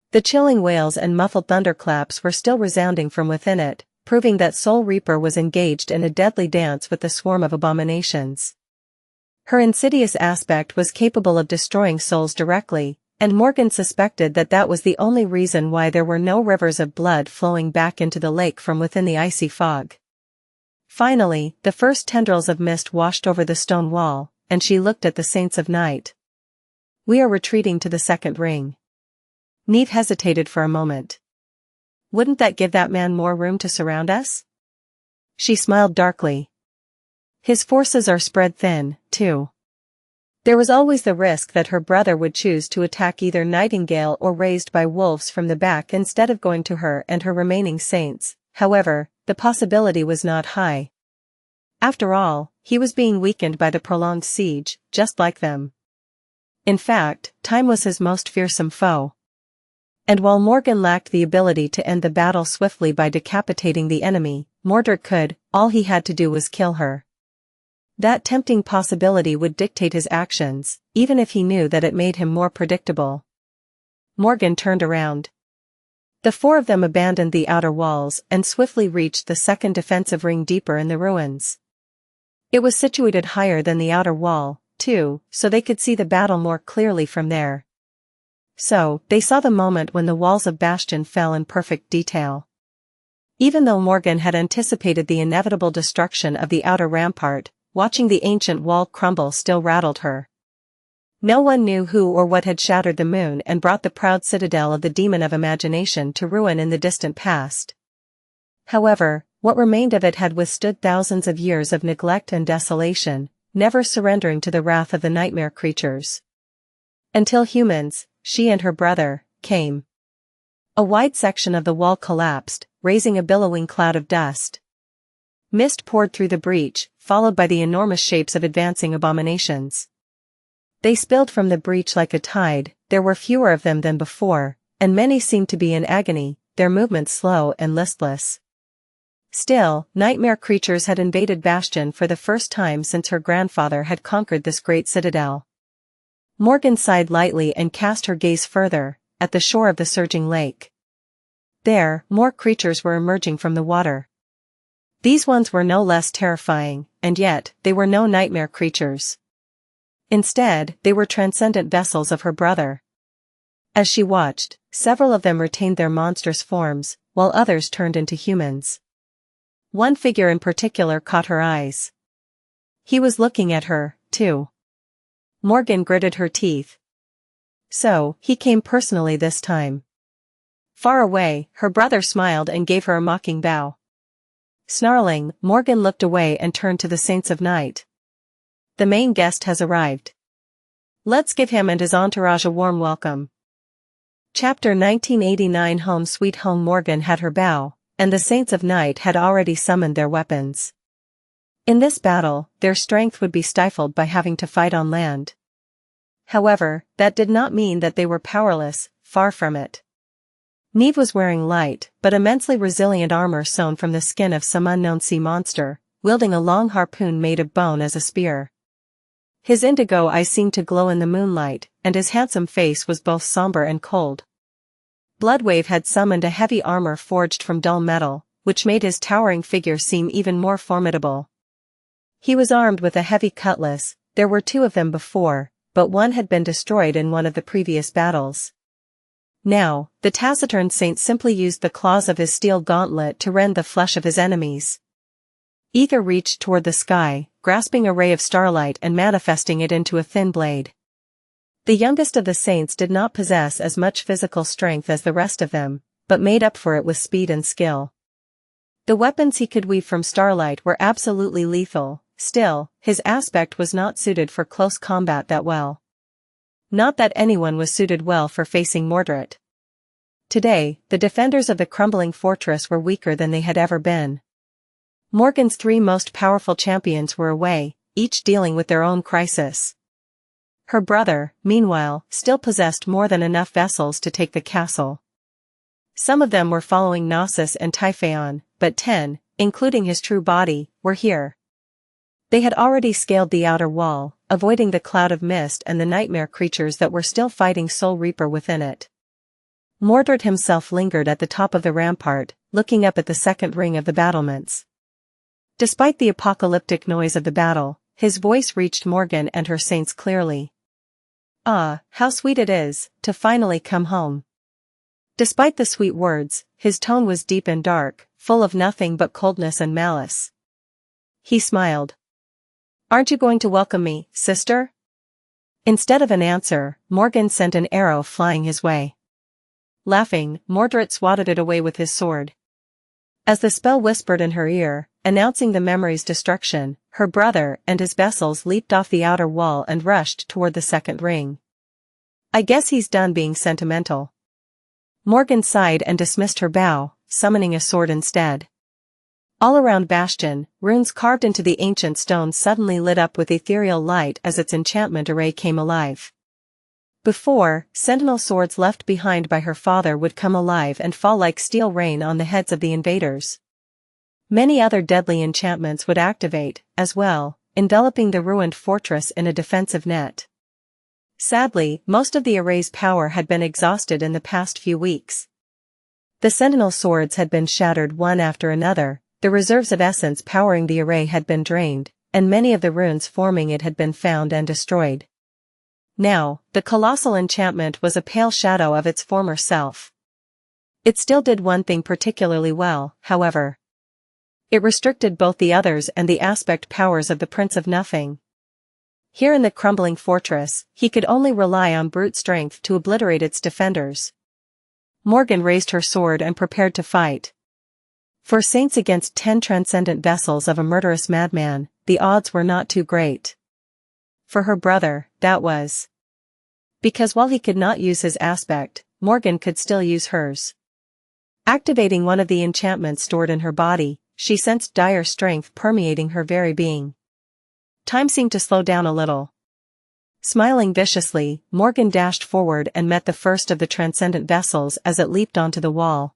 S1: The chilling wails and muffled thunderclaps were still resounding from within it, proving that Soul Reaper was engaged in a deadly dance with the swarm of abominations. Her insidious aspect was capable of destroying souls directly, and Morgan suspected that that was the only reason why there were no rivers of blood flowing back into the lake from within the icy fog. Finally, the first tendrils of mist washed over the stone wall, and she looked at the Saints of Night. "We are retreating to the second ring." Neve hesitated for a moment. "Wouldn't that give that man more room to surround us?" She smiled darkly. "His forces are spread thin, too." There was always the risk that her brother would choose to attack either Nightingale or Raised by Wolves from the back instead of going to her and her remaining saints. However, the possibility was not high. After all, he was being weakened by the prolonged siege, just like them. In fact, time was his most fearsome foe. And while Morgan lacked the ability to end the battle swiftly by decapitating the enemy, Mordred could. All he had to do was kill her. That tempting possibility would dictate his actions, even if he knew that it made him more predictable. Morgan turned around. The four of them abandoned the outer walls and swiftly reached the second defensive ring deeper in the ruins. It was situated higher than the outer wall, too, so they could see the battle more clearly from there. So, they saw the moment when the walls of Bastion fell in perfect detail. Even though Morgan had anticipated the inevitable destruction of the outer rampart, watching the ancient wall crumble still rattled her. No one knew who or what had shattered the moon and brought the proud citadel of the demon of imagination to ruin in the distant past. However, what remained of it had withstood thousands of years of neglect and desolation, never surrendering to the wrath of the nightmare creatures. Until humans, she and her brother, came. A wide section of the wall collapsed, raising a billowing cloud of dust. Mist poured through the breach, followed by the enormous shapes of advancing abominations. They spilled from the breach like a tide. There were fewer of them than before, and many seemed to be in agony, their movements slow and listless. Still, nightmare creatures had invaded Bastion for the first time since her grandfather had conquered this great citadel. Morgan sighed lightly and cast her gaze further, at the shore of the surging lake. There, more creatures were emerging from the water. These ones were no less terrifying, and yet, they were no nightmare creatures. Instead, they were transcendent vessels of her brother. As she watched, several of them retained their monstrous forms, while others turned into humans. One figure in particular caught her eyes. He was looking at her, too. Morgan gritted her teeth. So, he came personally this time. Far away, her brother smiled and gave her a mocking bow. Snarling, Morgan looked away and turned to the Saints of Night. "The main guest has arrived. Let's give him and his entourage a warm welcome." Chapter 1989. Home Sweet Home. Morgan had her bow, and the Saints of Night had already summoned their weapons. In this battle, their strength would be stifled by having to fight on land. However, that did not mean that they were powerless, far from it. Neve was wearing light, but immensely resilient armor sewn from the skin of some unknown sea monster, wielding a long harpoon made of bone as a spear. His indigo eyes seemed to glow in the moonlight, and his handsome face was both somber and cold. Bloodwave had summoned a heavy armor forged from dull metal, which made his towering figure seem even more formidable. He was armed with a heavy cutlass. There were two of them before, but one had been destroyed in one of the previous battles. Now, the taciturn saint simply used the claws of his steel gauntlet to rend the flesh of his enemies. Ether reached toward the sky, grasping a ray of starlight and manifesting it into a thin blade. The youngest of the saints did not possess as much physical strength as the rest of them, but made up for it with speed and skill. The weapons he could weave from starlight were absolutely lethal. Still, his aspect was not suited for close combat that well. Not that anyone was suited well for facing Mordred. Today, the defenders of the crumbling fortress were weaker than they had ever been. Morgan's three most powerful champions were away, each dealing with their own crisis. Her brother, meanwhile, still possessed more than enough vessels to take the castle. Some of them were following Gnosis and Typhaon, but 10, including his true body, were here. They had already scaled the outer wall, avoiding the cloud of mist and the nightmare creatures that were still fighting Soul Reaper within it. Mordred himself lingered at the top of the rampart, looking up at the second ring of the battlements. Despite the apocalyptic noise of the battle, his voice reached Morgan and her saints clearly. "Ah, how sweet it is, to finally come home." Despite the sweet words, his tone was deep and dark, full of nothing but coldness and malice. He smiled. "Aren't you going to welcome me, sister?" Instead of an answer, Morgan sent an arrow flying his way. Laughing, Mordred swatted it away with his sword. As the spell whispered in her ear, announcing the memory's destruction, her brother and his vessels leaped off the outer wall and rushed toward the second ring. "I guess he's done being sentimental." Morgan sighed and dismissed her bow, summoning a sword instead. All around Bastion, runes carved into the ancient stone suddenly lit up with ethereal light as its enchantment array came alive. Before, sentinel swords left behind by her father would come alive and fall like steel rain on the heads of the invaders. Many other deadly enchantments would activate, as well, enveloping the ruined fortress in a defensive net. Sadly, most of the array's power had been exhausted in the past few weeks. The sentinel swords had been shattered one after another, the reserves of essence powering the array had been drained, and many of the runes forming it had been found and destroyed. Now, the colossal enchantment was a pale shadow of its former self. It still did one thing particularly well, however. It restricted both the others and the aspect powers of the Prince of Nothing. Here in the crumbling fortress, he could only rely on brute strength to obliterate its defenders. Morgan raised her sword and prepared to fight. For saints against 10 transcendent vessels of a murderous madman, the odds were not too great. For her brother, that was. Because while he could not use his aspect, Morgan could still use hers. Activating one of the enchantments stored in her body, she sensed dire strength permeating her very being. Time seemed to slow down a little. Smiling viciously, Morgan dashed forward and met the first of the transcendent vessels as it leaped onto the wall.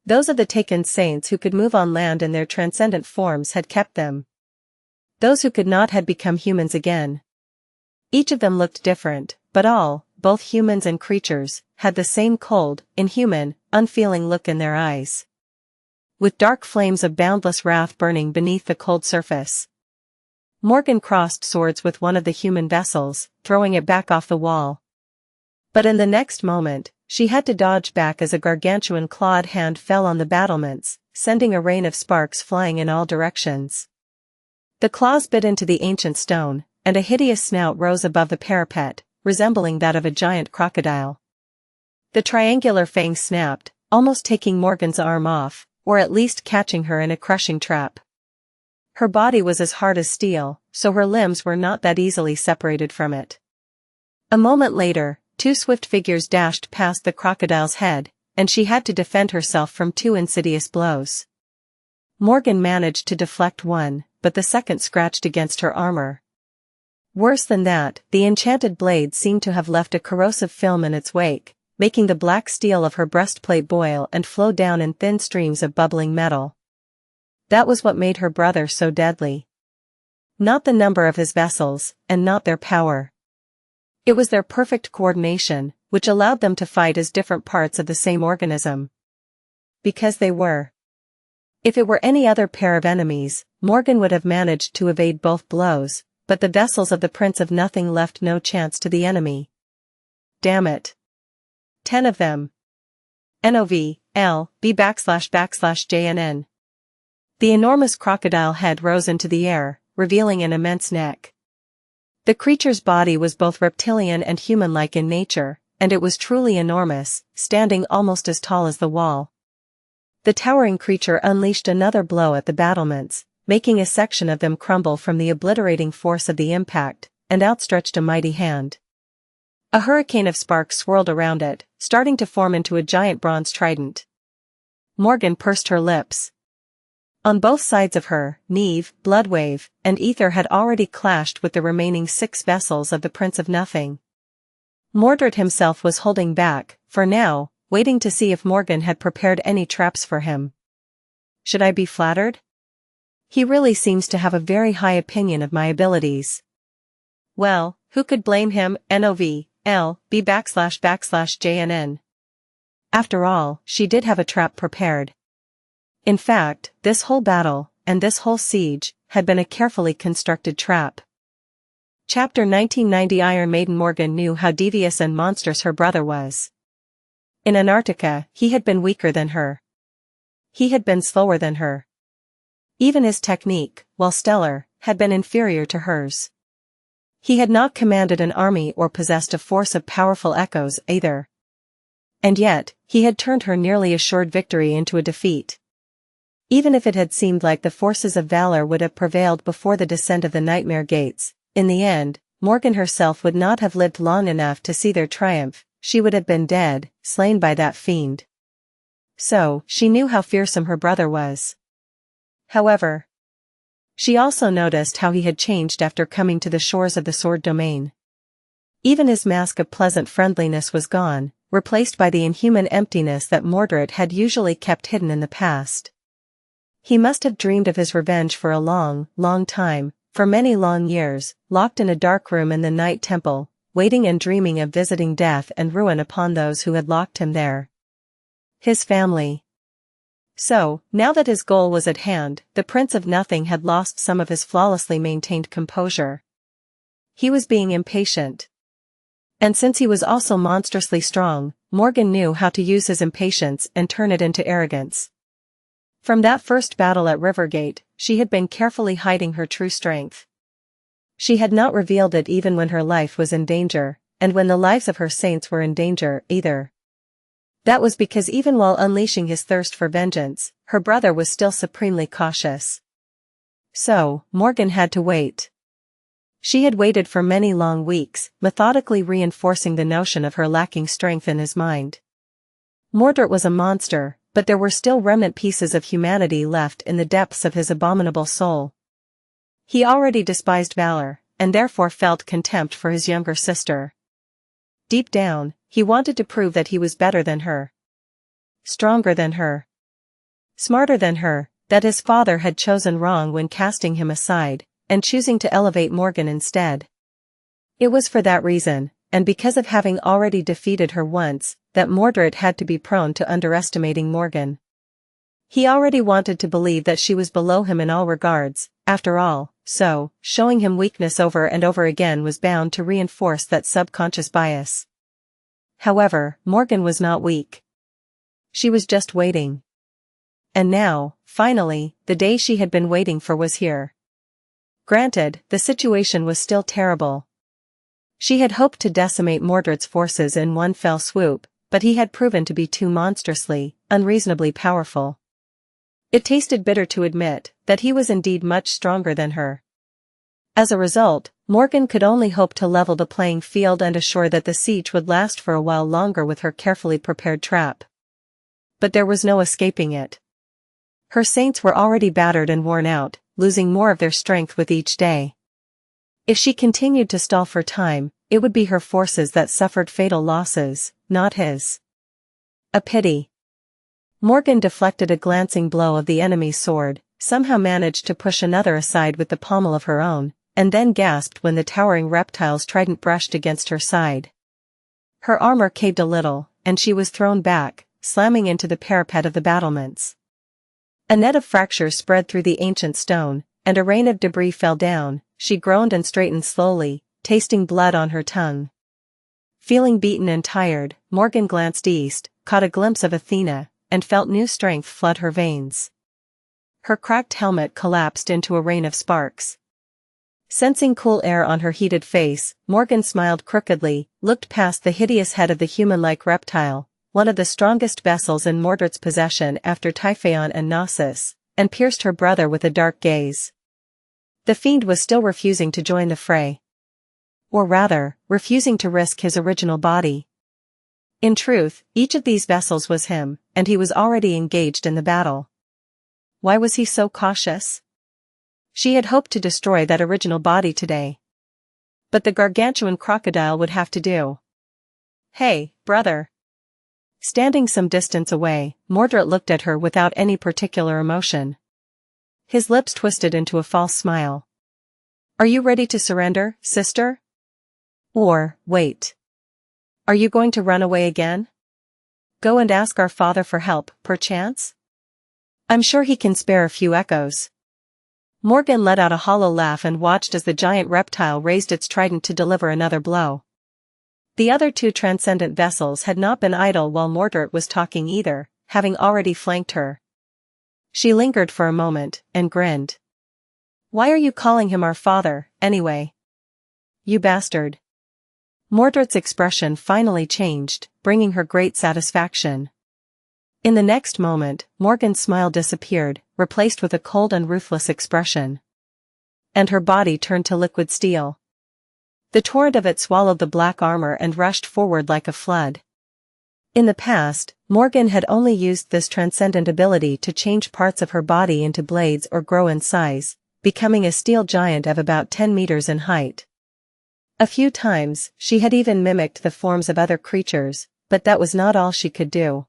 S1: Those of the taken saints who could move on land in their transcendent forms had kept them. Those who could not had become humans again. Each of them looked different, but all, both humans and creatures, had the same cold, inhuman, unfeeling look in their eyes. With dark flames of boundless wrath burning beneath the cold surface. Morgan crossed swords with one of the human vessels, throwing it back off the wall. But in the next moment, she had to dodge back as a gargantuan clawed hand fell on the battlements, sending a rain of sparks flying in all directions. The claws bit into the ancient stone, and a hideous snout rose above the parapet, resembling that of a giant crocodile. The triangular fangs snapped, almost taking Morgan's arm off, or at least catching her in a crushing trap. Her body was as hard as steel, so her limbs were not that easily separated from it. A moment later, 2 swift figures dashed past the crocodile's head, and she had to defend herself from 2 insidious blows. Morgan managed to deflect one, but the second scratched against her armor. Worse than that, the enchanted blade seemed to have left a corrosive film in its wake, making the black steel of her breastplate boil and flow down in thin streams of bubbling metal. That was what made her brother so deadly. Not the number of his vessels, and not their power. It was their perfect coordination, which allowed them to fight as different parts of the same organism. Because they were. If it were any other pair of enemies, Morgan would have managed to evade both blows, but the vessels of the Prince of Nothing left no chance to the enemy. Damn it. 10 of them. NOV/L/B/JNN. The enormous crocodile head rose into the air, revealing an immense neck. The creature's body was both reptilian and human-like in nature, and it was truly enormous, standing almost as tall as the wall. The towering creature unleashed another blow at the battlements, making a section of them crumble from the obliterating force of the impact, and outstretched a mighty hand. A hurricane of sparks swirled around it, starting to form into a giant bronze trident. Morgan pursed her lips. On both sides of her, Neve, Bloodwave, and Ether had already clashed with the remaining 6 vessels of the Prince of Nothing. Mordred himself was holding back, for now, waiting to see if Morgan had prepared any traps for him. Should I be flattered? He really seems to have a very high opinion of my abilities. Well, who could blame him? NOVLB //JNN. After all, she did have a trap prepared. In fact, this whole battle, and this whole siege, had been a carefully constructed trap. Chapter 1990. Iron Maiden. Morgan knew how devious and monstrous her brother was. In Antarctica, he had been weaker than her. He had been slower than her. Even his technique, while stellar, had been inferior to hers. He had not commanded an army or possessed a force of powerful echoes either. And yet, he had turned her nearly assured victory into a defeat. Even if it had seemed like the forces of valor would have prevailed before the descent of the Nightmare Gates, in the end, Morgan herself would not have lived long enough to see their triumph. She would have been dead, slain by that fiend. So, she knew how fearsome her brother was. However, she also noticed how he had changed after coming to the shores of the Sword Domain. Even his mask of pleasant friendliness was gone, replaced by the inhuman emptiness that Mordred had usually kept hidden in the past. He must have dreamed of his revenge for a long, long time, for many long years, locked in a dark room in the Night Temple, waiting and dreaming of visiting death and ruin upon those who had locked him there. His family. So, now that his goal was at hand, the Prince of Nothing had lost some of his flawlessly maintained composure. He was being impatient. And since he was also monstrously strong, Morgan knew how to use his impatience and turn it into arrogance. From that first battle at Rivergate, she had been carefully hiding her true strength. She had not revealed it even when her life was in danger, and when the lives of her saints were in danger, either. That was because even while unleashing his thirst for vengeance, her brother was still supremely cautious. So, Morgan had to wait. She had waited for many long weeks, methodically reinforcing the notion of her lacking strength in his mind. Mordred was a monster, but there were still remnant pieces of humanity left in the depths of his abominable soul. He already despised valor, and therefore felt contempt for his younger sister. Deep down, he wanted to prove that he was better than her. Stronger than her. Smarter than her, that his father had chosen wrong when casting him aside, and choosing to elevate Morgan instead. It was for that reason, and because of having already defeated her once, that Mordred had to be prone to underestimating Morgan. He already wanted to believe that she was below him in all regards, after all, so, showing him weakness over and over again was bound to reinforce that subconscious bias. However, Morgan was not weak. She was just waiting. And now, finally, the day she had been waiting for was here. Granted, the situation was still terrible. She had hoped to decimate Mordred's forces in one fell swoop, but he had proven to be too monstrously, unreasonably powerful. It tasted bitter to admit that he was indeed much stronger than her. As a result, Morgan could only hope to level the playing field and assure that the siege would last for a while longer with her carefully prepared trap. But there was no escaping it. Her saints were already battered and worn out, losing more of their strength with each day. If she continued to stall for time, it would be her forces that suffered fatal losses, not his. A pity. Morgan deflected a glancing blow of the enemy's sword, somehow managed to push another aside with the pommel of her own, and then gasped when the towering reptile's trident brushed against her side. Her armor caved a little, and she was thrown back, slamming into the parapet of the battlements. A net of fractures spread through the ancient stone, and a rain of debris fell down. She groaned and straightened slowly, tasting blood on her tongue. Feeling beaten and tired, Morgan glanced east, caught a glimpse of Athena, and felt new strength flood her veins. Her cracked helmet collapsed into a rain of sparks. Sensing cool air on her heated face, Morgan smiled crookedly, looked past the hideous head of the human-like reptile, one of the strongest vessels in Mordred's possession after Typhaon and Nuances, and pierced her brother with a dark gaze. The fiend was still refusing to join the fray. Or rather, refusing to risk his original body. In truth, each of these vessels was him, and he was already engaged in the battle. Why was he so cautious? She had hoped to destroy that original body today. But the gargantuan crocodile would have to do. Hey, brother. Standing some distance away, Mordred looked at her without any particular emotion. His lips twisted into a false smile. Are you ready to surrender, sister? Or, wait. Are you going to run away again? Go and ask our father for help, perchance? I'm sure he can spare a few echoes. Morgan let out a hollow laugh and watched as the giant reptile raised its trident to deliver another blow. The other two transcendent vessels had not been idle while Mordred was talking either, having already flanked her. She lingered for a moment, and grinned. Why are you calling him our father, anyway? You bastard. Mordred's expression finally changed, bringing her great satisfaction. In the next moment, Morgan's smile disappeared, replaced with a cold and ruthless expression. And her body turned to liquid steel. The torrent of it swallowed the black armor and rushed forward like a flood. In the past, Morgan had only used this transcendent ability to change parts of her body into blades or grow in size, becoming a steel giant of about 10 meters in height. A few times, she had even mimicked the forms of other creatures, but that was not all she could do.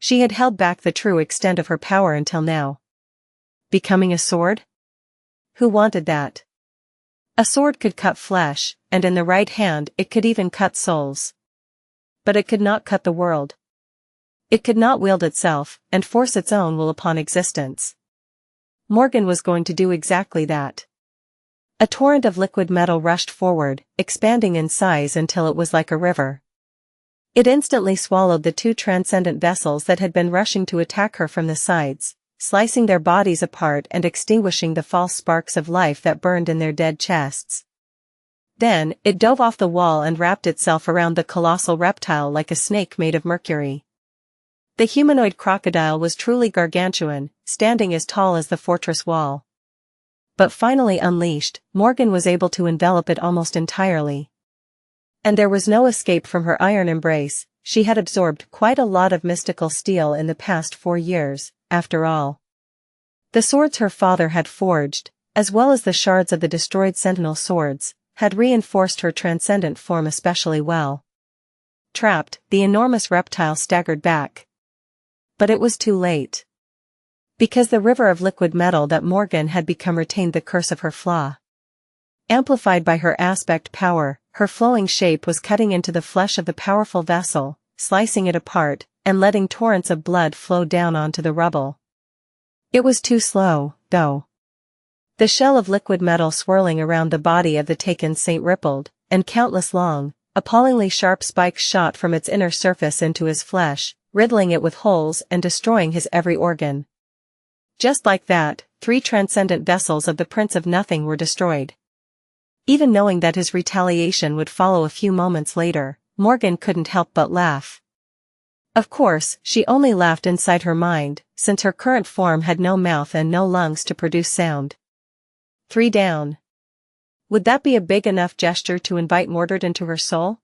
S1: She had held back the true extent of her power until now. Becoming a sword? Who wanted that? A sword could cut flesh, and in the right hand it could even cut souls. But it could not cut the world. It could not wield itself, and force its own will upon existence. Morgan was going to do exactly that. A torrent of liquid metal rushed forward, expanding in size until it was like a river. It instantly swallowed the two transcendent vessels that had been rushing to attack her from the sides, slicing their bodies apart and extinguishing the false sparks of life that burned in their dead chests. Then, it dove off the wall and wrapped itself around the colossal reptile like a snake made of mercury. The humanoid crocodile was truly gargantuan, standing as tall as the fortress wall. But finally unleashed, Morgan was able to envelop it almost entirely. And there was no escape from her iron embrace. She had absorbed quite a lot of mystical steel in the past 4 years, after all. The swords her father had forged, as well as the shards of the destroyed sentinel swords, had reinforced her transcendent form especially well. Trapped, the enormous reptile staggered back. But it was too late. Because the river of liquid metal that Morgan had become retained the curse of her flaw. Amplified by her aspect power, her flowing shape was cutting into the flesh of the powerful vessel, slicing it apart, and letting torrents of blood flow down onto the rubble. It was too slow, though. The shell of liquid metal swirling around the body of the taken saint rippled, and countless long, appallingly sharp spikes shot from its inner surface into his flesh, riddling it with holes and destroying his every organ. Just like that, 3 transcendent vessels of the Prince of Nothing were destroyed. Even knowing that his retaliation would follow a few moments later, Morgan couldn't help but laugh. Of course, she only laughed inside her mind, since her current form had no mouth and no lungs to produce sound. 3 down. Would that be a big enough gesture to invite Mordred into her soul?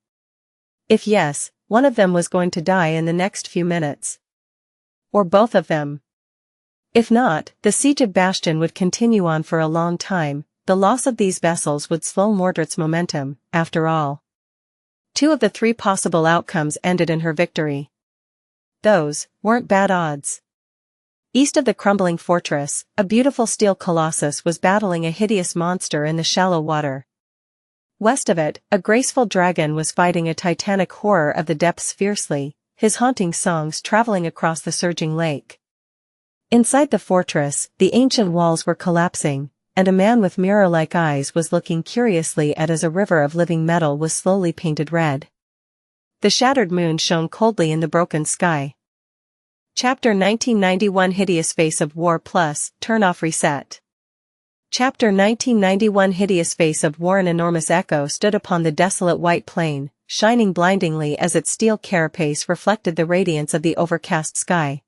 S1: If yes, one of them was going to die in the next few minutes. Or both of them. If not, the siege of Bastion would continue on for a long time. The loss of these vessels would slow Mordred's momentum, after all. 2 of the 3 possible outcomes ended in her victory. Those weren't bad odds. East of the crumbling fortress, a beautiful steel colossus was battling a hideous monster in the shallow water. West of it, a graceful dragon was fighting a titanic horror of the depths fiercely, his haunting songs traveling across the surging lake. Inside the fortress, the ancient walls were collapsing, and a man with mirror-like eyes was looking curiously at as a river of living metal was slowly painted red. The shattered moon shone coldly in the broken sky. Chapter 1991 Hideous Face of War Plus, Turn Off Reset. Chapter 1991 Hideous Face of War. An enormous echo stood upon the desolate white plain, shining blindingly as its steel carapace reflected the radiance of the overcast sky.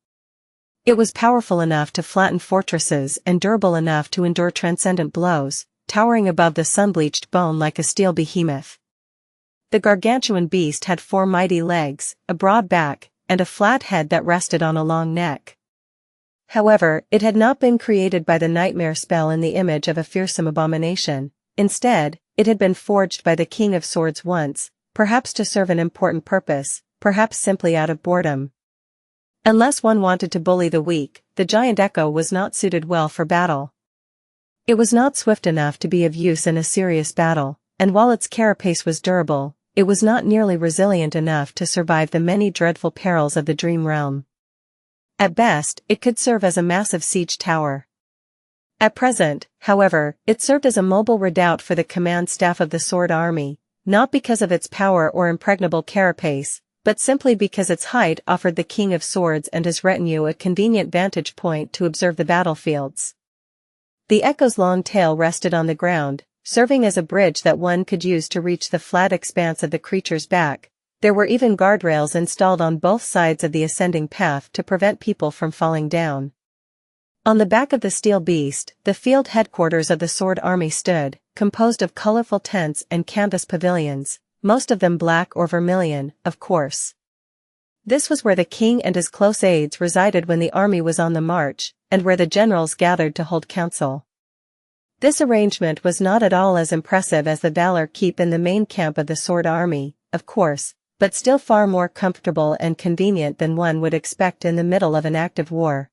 S1: It was powerful enough to flatten fortresses and durable enough to endure transcendent blows, towering above the sun-bleached bone like a steel behemoth. The gargantuan beast had 4 mighty legs, a broad back, and a flat head that rested on a long neck. However, it had not been created by the nightmare spell in the image of a fearsome abomination. Instead, it had been forged by the King of Swords once, perhaps to serve an important purpose, perhaps simply out of boredom. Unless one wanted to bully the weak, the giant echo was not suited well for battle. It was not swift enough to be of use in a serious battle, and while its carapace was durable, it was not nearly resilient enough to survive the many dreadful perils of the dream realm. At best, it could serve as a massive siege tower. At present, however, it served as a mobile redoubt for the command staff of the Sword Army, not because of its power or impregnable carapace, but simply because its height offered the King of Swords and his retinue a convenient vantage point to observe the battlefields. The echo's long tail rested on the ground, serving as a bridge that one could use to reach the flat expanse of the creature's back. There were even guardrails installed on both sides of the ascending path to prevent people from falling down. On the back of the steel beast, the field headquarters of the Sword Army stood, composed of colorful tents and canvas pavilions, most of them black or vermilion, of course. This was where the king and his close aides resided when the army was on the march, and where the generals gathered to hold council. This arrangement was not at all as impressive as the Valor Keep in the main camp of the Sword Army, of course, but still far more comfortable and convenient than one would expect in the middle of an active war.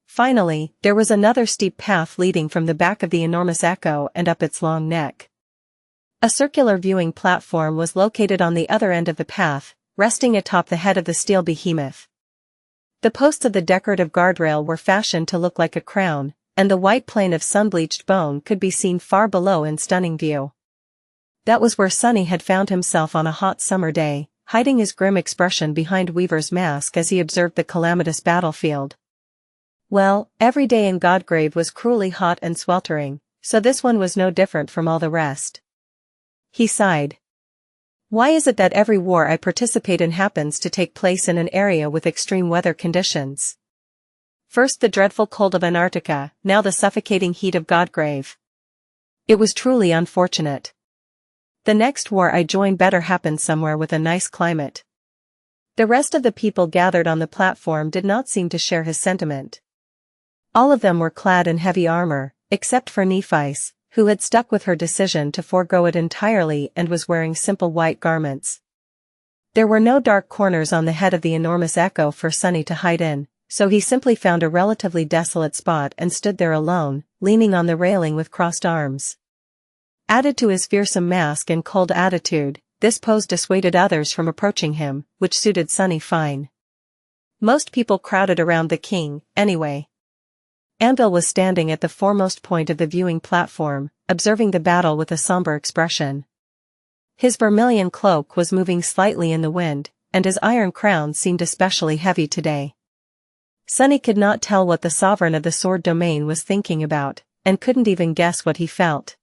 S1: Finally, there was another steep path leading from the back of the enormous echo and up its long neck. A circular viewing platform was located on the other end of the path, resting atop the head of the steel behemoth. The posts of the decorative guardrail were fashioned to look like a crown, and the white plane of sun-bleached bone could be seen far below in stunning view. That was where Sunny had found himself on a hot summer day, hiding his grim expression behind Weaver's mask as he observed the calamitous battlefield. Well, every day in Godgrave was cruelly hot and sweltering, so this one was no different from all the rest. He sighed. Why is it that every war I participate in happens to take place in an area with extreme weather conditions? First the dreadful cold of Antarctica, now the suffocating heat of Godgrave. It was truly unfortunate. The next war I join better happen somewhere with a nice climate. The rest of the people gathered on the platform did not seem to share his sentiment. All of them were clad in heavy armor, except for Nephice, who had stuck with her decision to forego it entirely and was wearing simple white garments. There were no dark corners on the head of the enormous echo for Sunny to hide in, so he simply found a relatively desolate spot and stood there alone, leaning on the railing with crossed arms. Added to his fearsome mask and cold attitude, this pose dissuaded others from approaching him, which suited Sunny fine. Most people crowded around the king, anyway. Anvil was standing at the foremost point of the viewing platform, observing the battle with a somber expression. His vermilion cloak was moving slightly in the wind, and his iron crown seemed especially heavy today. Sunny could not tell what the sovereign of the sword domain was thinking about, and couldn't even guess what he felt.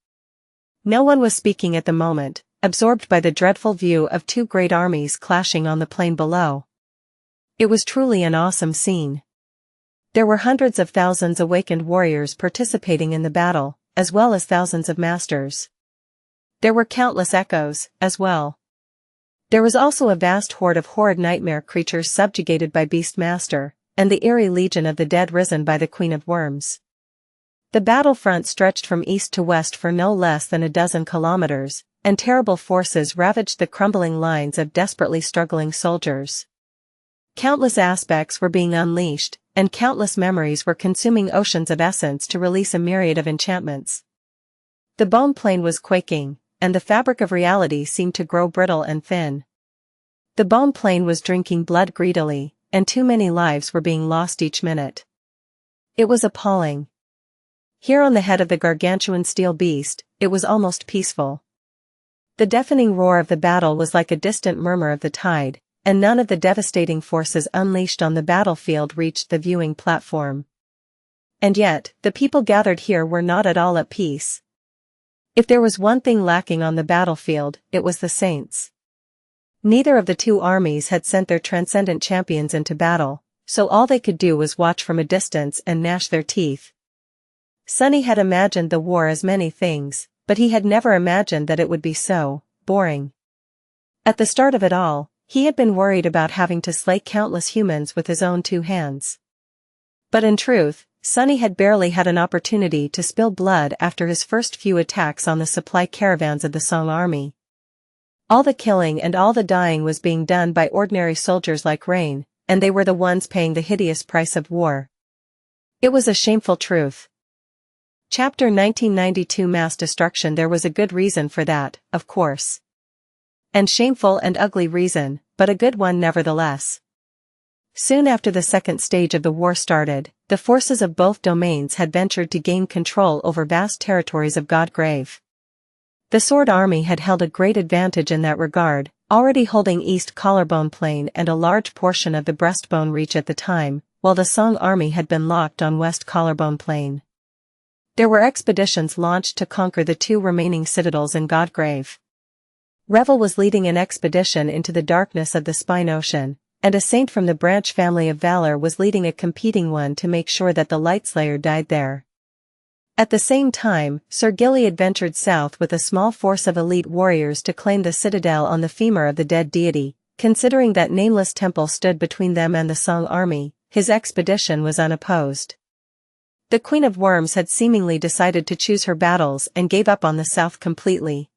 S1: No one was speaking at the moment, absorbed by the dreadful view of two great armies clashing on the plain below. It was truly an awesome scene. There were hundreds of thousands awakened warriors participating in the battle, as well as thousands of masters. There were countless echoes, as well. There was also a vast horde of horrid nightmare creatures subjugated by Beastmaster, and the eerie legion of the dead risen by the Queen of Worms. The battlefront stretched from east to west for no less than a dozen kilometers, and terrible forces ravaged the crumbling lines of desperately struggling soldiers. Countless aspects were being unleashed, and countless memories were consuming oceans of essence to release a myriad of enchantments. The bone plane was quaking, and the fabric of reality seemed to grow brittle and thin. The bone plane was drinking blood greedily, and too many lives were being lost each minute. It was appalling. Here on the head of the gargantuan steel beast, it was almost peaceful. The deafening roar of the battle was like a distant murmur of the tide, and none of the devastating forces unleashed on the battlefield reached the viewing platform. And yet, the people gathered here were not at all at peace. If there was one thing lacking on the battlefield, it was the saints. Neither of the two armies had sent their transcendent champions into battle, so all they could do was watch from a distance and gnash their teeth. Sunny had imagined the war as many things, but he had never imagined that it would be so boring. At the start of it all, he had been worried about having to slay countless humans with his own two hands. But in truth, Sunny had barely had an opportunity to spill blood after his first few attacks on the supply caravans of the Song army. All the killing and all the dying was being done by ordinary soldiers like Rain, and they were the ones paying the hideous price of war. It was a shameful truth. Chapter 1992 Mass Destruction. There was a good reason for that, of course. And shameful and ugly reason, but a good one nevertheless. Soon after the second stage of the war started, the forces of both domains had ventured to gain control over vast territories of Godgrave. The Sword Army had held a great advantage in that regard, already holding East Collarbone Plain and a large portion of the Breastbone Reach at the time, while the Song Army had been locked on West Collarbone Plain. There were expeditions launched to conquer the two remaining citadels in Godgrave. Revel was leading an expedition into the darkness of the Spine Ocean, and a saint from the branch family of Valor was leading a competing one to make sure that the Lightslayer died there. At the same time, Sir Gilead ventured south with a small force of elite warriors to claim the citadel on the femur of the dead deity. Considering that nameless temple stood between them and the Song Army, his expedition was unopposed. The Queen of Worms had seemingly decided to choose her battles and gave up on the south completely.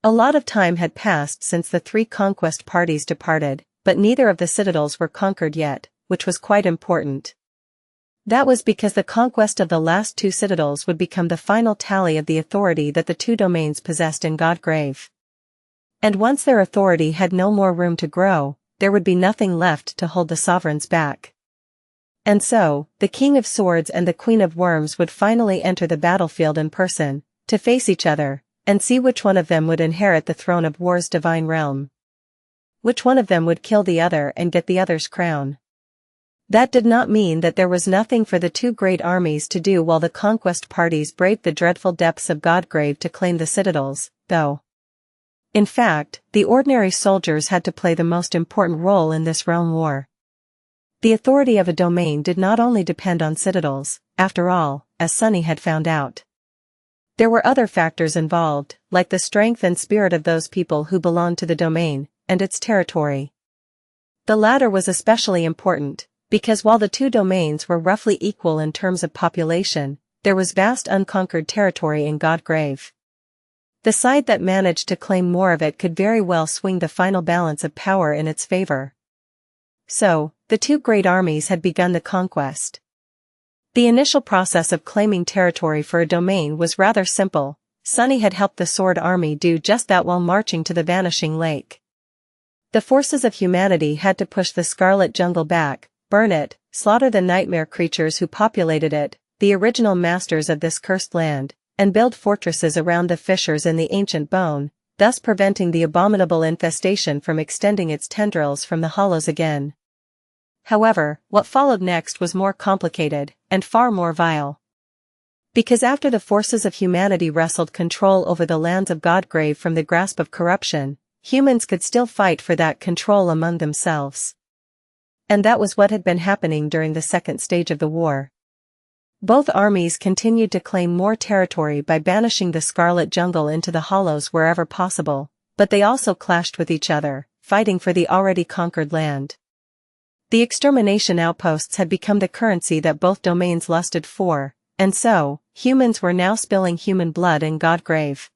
S1: A lot of time had passed since the three conquest parties departed, but neither of the citadels were conquered yet, which was quite important. That was because the conquest of the last two citadels would become the final tally of the authority that the two domains possessed in Godgrave. And once their authority had no more room to grow, there would be nothing left to hold the sovereigns back. And so, the King of Swords and the Queen of Worms would finally enter the battlefield in person, to face each other, and see which one of them would inherit the throne of War's divine realm. Which one of them would kill the other and get the other's crown. That did not mean that there was nothing for the two great armies to do while the conquest parties braved the dreadful depths of Godgrave to claim the citadels, though. In fact, the ordinary soldiers had to play the most important role in this realm war. The authority of a domain did not only depend on citadels, after all, as Sunny had found out. There were other factors involved, like the strength and spirit of those people who belonged to the domain, and its territory. The latter was especially important, because while the two domains were roughly equal in terms of population, there was vast unconquered territory in Godgrave. The side that managed to claim more of it could very well swing the final balance of power in its favor. So, the two great armies had begun the conquest. The initial process of claiming territory for a domain was rather simple. Sunny had helped the Sword Army do just that while marching to the Vanishing Lake. The forces of humanity had to push the Scarlet Jungle back, burn it, slaughter the nightmare creatures who populated it, the original masters of this cursed land, and build fortresses around the fissures in the ancient bone, thus preventing the abominable infestation from extending its tendrils from the hollows again. However, what followed next was more complicated, and far more vile. Because after the forces of humanity wrestled control over the lands of Godgrave from the grasp of corruption, humans could still fight for that control among themselves. And that was what had been happening during the second stage of the war. Both armies continued to claim more territory by banishing the Scarlet Jungle into the hollows wherever possible, but they also clashed with each other, fighting for the already conquered land. The extermination outposts had become the currency that both domains lusted for, and so, humans were now spilling human blood in Godgrave.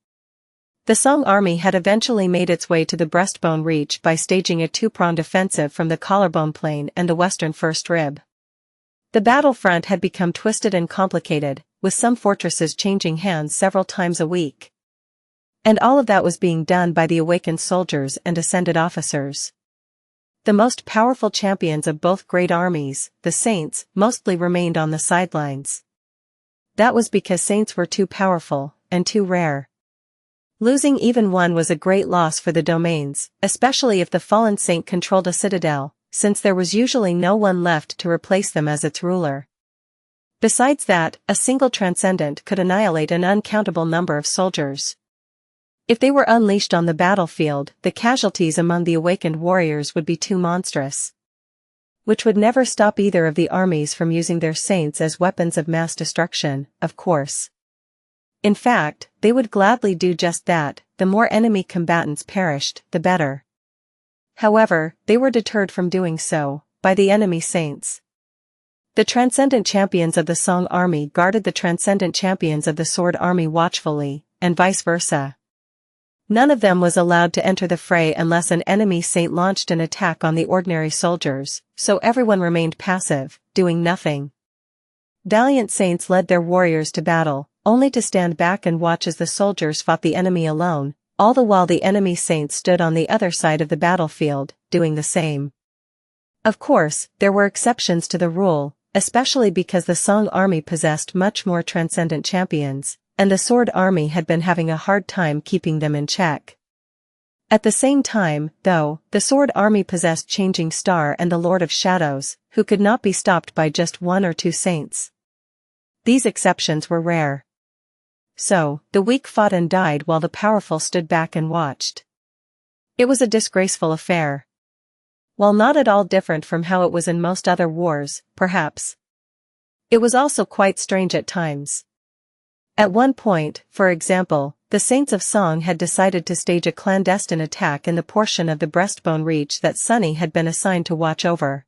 S1: The Song Army had eventually made its way to the Breastbone Reach by staging a two-pronged offensive from the Collarbone Plain and the western First Rib. The battlefront had become twisted and complicated, with some fortresses changing hands several times a week. And all of that was being done by the awakened soldiers and ascended officers. The most powerful champions of both great armies, the Saints, mostly remained on the sidelines. That was because Saints were too powerful, and too rare. Losing even one was a great loss for the domains, especially if the fallen saint controlled a citadel, since there was usually no one left to replace them as its ruler. Besides that, a single transcendent could annihilate an uncountable number of soldiers. If they were unleashed on the battlefield, the casualties among the awakened warriors would be too monstrous. Which would never stop either of the armies from using their saints as weapons of mass destruction, of course. In fact, they would gladly do just that. The more enemy combatants perished, the better. However, they were deterred from doing so, by the enemy saints. The transcendent champions of the Song Army guarded the transcendent champions of the Sword Army watchfully, and vice versa. None of them was allowed to enter the fray unless an enemy saint launched an attack on the ordinary soldiers, so everyone remained passive, doing nothing. Valiant saints led their warriors to battle, only to stand back and watch as the soldiers fought the enemy alone, all the while the enemy saints stood on the other side of the battlefield, doing the same. Of course, there were exceptions to the rule, especially because the Song army possessed much more transcendent champions, and the Sword army had been having a hard time keeping them in check. At the same time, though, the Sword army possessed Changing Star and the Lord of Shadows, who could not be stopped by just one or two saints. These exceptions were rare. So, the weak fought and died while the powerful stood back and watched. It was a disgraceful affair. While not at all different from how it was in most other wars, perhaps, it was also quite strange at times. At one point, for example, the Saints of Song had decided to stage a clandestine attack in the portion of the breastbone reach that Sunny had been assigned to watch over.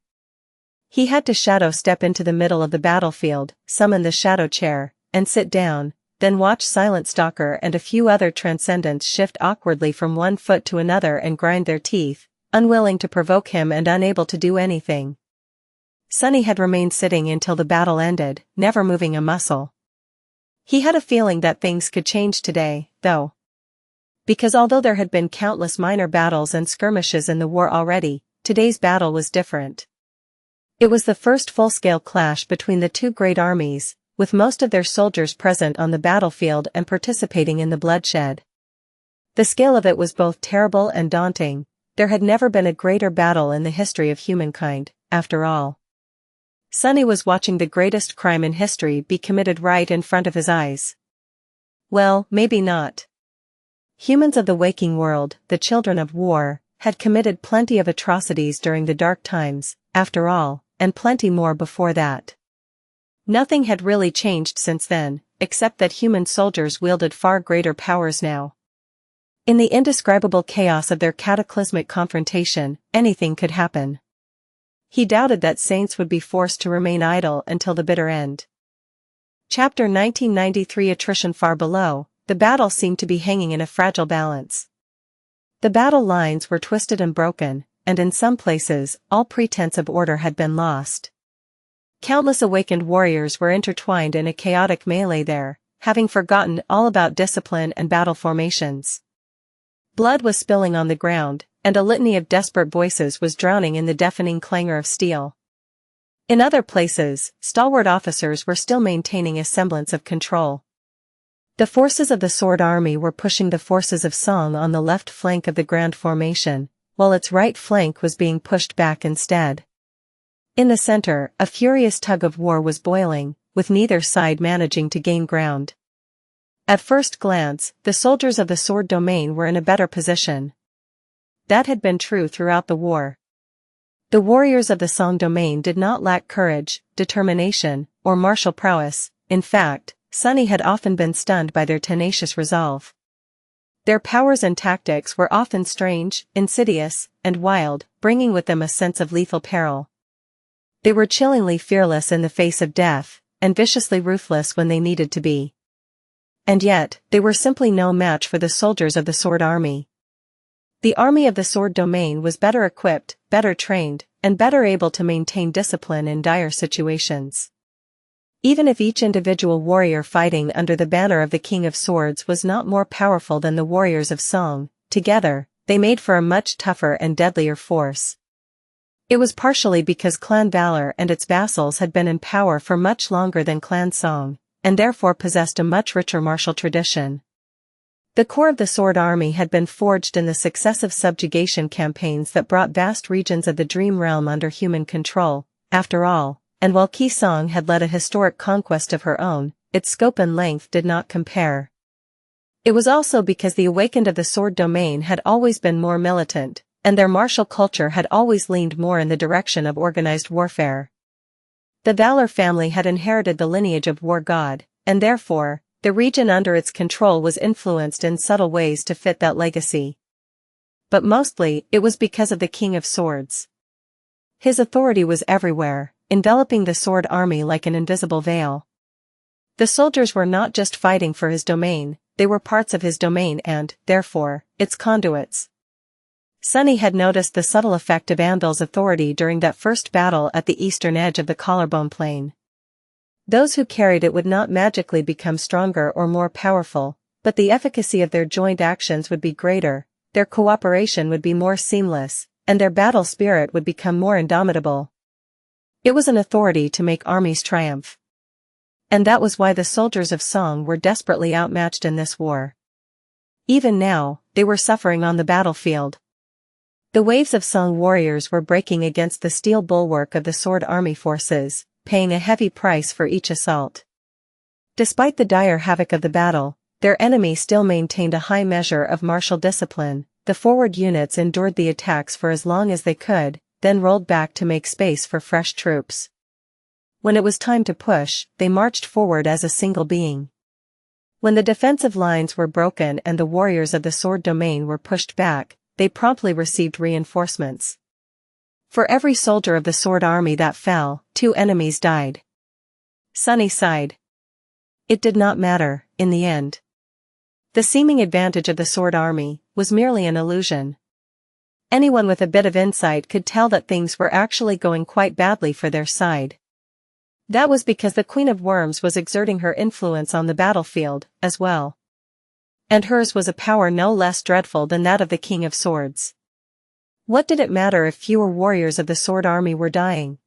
S1: He had to shadow step into the middle of the battlefield, summon the shadow chair, and sit down, then watch Silent Stalker and a few other transcendents shift awkwardly from one foot to another and grind their teeth, unwilling to provoke him and unable to do anything. Sunny had remained sitting until the battle ended, never moving a muscle. He had a feeling that things could change today, though. Because although there had been countless minor battles and skirmishes in the war already, today's battle was different. It was the first full-scale clash between the two great armies, with most of their soldiers present on the battlefield and participating in the bloodshed. The scale of it was both terrible and daunting. There had never been a greater battle in the history of humankind, after all. Sunny was watching the greatest crime in history be committed right in front of his eyes. Well, maybe not. Humans of the waking world, the children of war, had committed plenty of atrocities during the dark times, after all, and plenty more before that. Nothing had really changed since then, except that human soldiers wielded far greater powers now. In the indescribable chaos of their cataclysmic confrontation, anything could happen. He doubted that saints would be forced to remain idle until the bitter end. Chapter 1993 Attrition. Far below, the battle seemed to be hanging in a fragile balance. The battle lines were twisted and broken, and in some places, all pretense of order had been lost. Countless awakened warriors were intertwined in a chaotic melee there, having forgotten all about discipline and battle formations. Blood was spilling on the ground, and a litany of desperate voices was drowning in the deafening clangor of steel. In other places, stalwart officers were still maintaining a semblance of control. The forces of the Sword army were pushing the forces of Song on the left flank of the grand formation, while its right flank was being pushed back instead. In the center, a furious tug of war was boiling, with neither side managing to gain ground. At first glance, the soldiers of the Sword domain were in a better position. That had been true throughout the war. The warriors of the Song domain did not lack courage, determination, or martial prowess. In fact, Sunny had often been stunned by their tenacious resolve. Their powers and tactics were often strange, insidious, and wild, bringing with them a sense of lethal peril. They were chillingly fearless in the face of death, and viciously ruthless when they needed to be. And yet, they were simply no match for the soldiers of the Sword army. The army of the Sword domain was better equipped, better trained, and better able to maintain discipline in dire situations. Even if each individual warrior fighting under the banner of the King of Swords was not more powerful than the warriors of Song, together, they made for a much tougher and deadlier force. It was partially because Clan Valor and its vassals had been in power for much longer than Clan Song, and therefore possessed a much richer martial tradition. The core of the Sword army had been forged in the successive subjugation campaigns that brought vast regions of the Dream Realm under human control, after all, and while Qi Song had led a historic conquest of her own, its scope and length did not compare. It was also because the awakened of the Sword domain had always been more militant, and their martial culture had always leaned more in the direction of organized warfare. The Valor family had inherited the lineage of War God, and therefore, the region under its control was influenced in subtle ways to fit that legacy. But mostly, it was because of the King of Swords. His authority was everywhere, enveloping the Sword army like an invisible veil. The soldiers were not just fighting for his domain, they were parts of his domain and, therefore, its conduits. Sunny had noticed the subtle effect of Andal's authority during that first battle at the eastern edge of the Collarbone Plain. Those who carried it would not magically become stronger or more powerful, but the efficacy of their joint actions would be greater, their cooperation would be more seamless, and their battle spirit would become more indomitable. It was an authority to make armies triumph. And that was why the soldiers of Song were desperately outmatched in this war. Even now, they were suffering on the battlefield. The waves of Song warriors were breaking against the steel bulwark of the Sword Army forces, paying a heavy price for each assault. Despite the dire havoc of the battle, their enemy still maintained a high measure of martial discipline. The forward units endured the attacks for as long as they could, then rolled back to make space for fresh troops. When it was time to push, they marched forward as a single being. When the defensive lines were broken and the warriors of the Sword Domain were pushed back, they promptly received reinforcements. For every soldier of the Sword Army that fell, 2 enemies died. Sunny sighed. It did not matter, in the end. The seeming advantage of the Sword Army was merely an illusion. Anyone with a bit of insight could tell that things were actually going quite badly for their side. That was because the Queen of Worms was exerting her influence on the battlefield, as well. And hers was a power no less dreadful than that of the King of Swords. What did it matter if fewer warriors of the Sword Army were dying?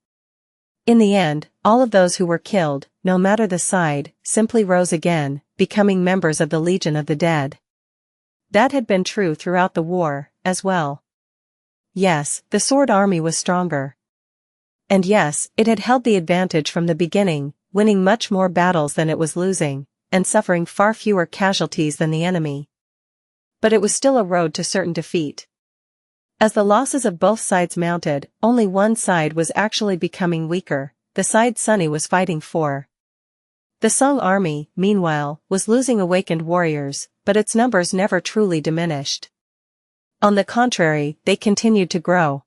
S1: In the end, all of those who were killed, no matter the side, simply rose again, becoming members of the Legion of the Dead. That had been true throughout the war, as well. Yes, the Sword Army was stronger. And yes, it had held the advantage from the beginning, winning much more battles than it was losing, and suffering far fewer casualties than the enemy. But it was still a road to certain defeat. As the losses of both sides mounted, only one side was actually becoming weaker, the side Sunny was fighting for. The Song Army, meanwhile, was losing awakened warriors, but its numbers never truly diminished. On the contrary, they continued to grow.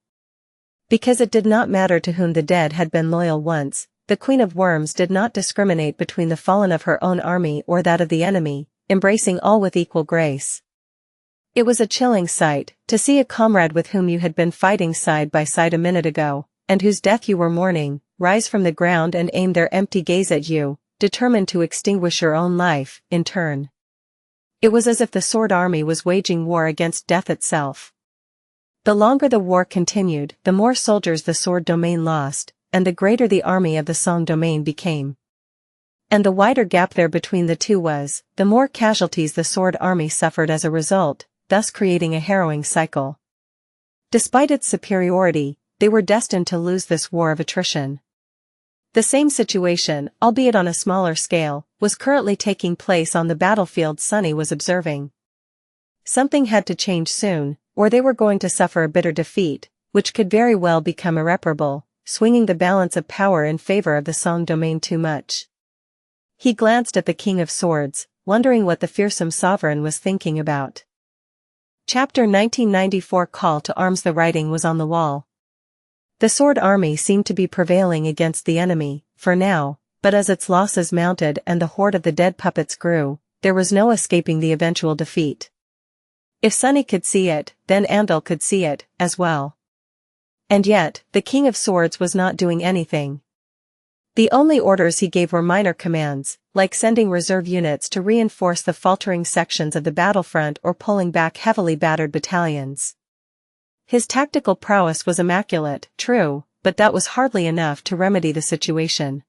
S1: Because it did not matter to whom the dead had been loyal once, the Queen of Worms did not discriminate between the fallen of her own army or that of the enemy, embracing all with equal grace. It was a chilling sight, to see a comrade with whom you had been fighting side by side a minute ago, and whose death you were mourning, rise from the ground and aim their empty gaze at you, determined to extinguish your own life, in turn. It was as if the Sword Army was waging war against death itself. The longer the war continued, the more soldiers the Sword Domain lost, and the greater the army of the Song Domain became. And the wider gap there between the two was, the more casualties the Sword Army suffered as a result, thus creating a harrowing cycle. Despite its superiority, they were destined to lose this war of attrition. The same situation, albeit on a smaller scale, was currently taking place on the battlefield Sunny was observing. Something had to change soon, or they were going to suffer a bitter defeat, which could very well become irreparable, swinging the balance of power in favor of the Song Domain too much. He glanced at the King of Swords, wondering what the fearsome sovereign was thinking about. Chapter 1994 Call to Arms. The writing was on the wall. The Sword Army seemed to be prevailing against the enemy, for now, but as its losses mounted and the horde of the dead puppets grew, there was no escaping the eventual defeat. If Sunny could see it, then Andal could see it, as well. And yet, the King of Swords was not doing anything. The only orders he gave were minor commands, like sending reserve units to reinforce the faltering sections of the battlefront or pulling back heavily battered battalions. His tactical prowess was immaculate, true, but that was hardly enough to remedy the situation.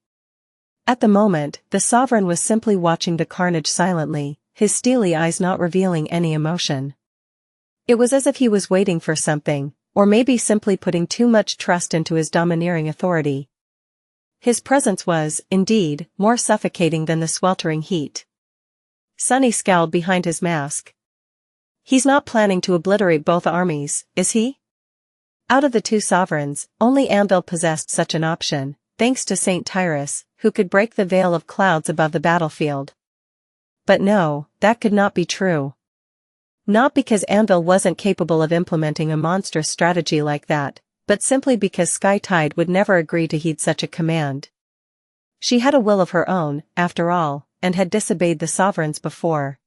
S1: At the moment, the sovereign was simply watching the carnage silently, his steely eyes not revealing any emotion. It was as if he was waiting for something, or maybe simply putting too much trust into his domineering authority. His presence was, indeed, more suffocating than the sweltering heat. Sunny scowled behind his mask. He's not planning to obliterate both armies, is he? Out of the two sovereigns, only Andal possessed such an option, thanks to Saint Tyrus, who could break the veil of clouds above the battlefield. But no, that could not be true. Not because Andal wasn't capable of implementing a monstrous strategy like that, but simply because Skytide would never agree to heed such a command. She had a will of her own, after all, and had disobeyed the sovereigns before.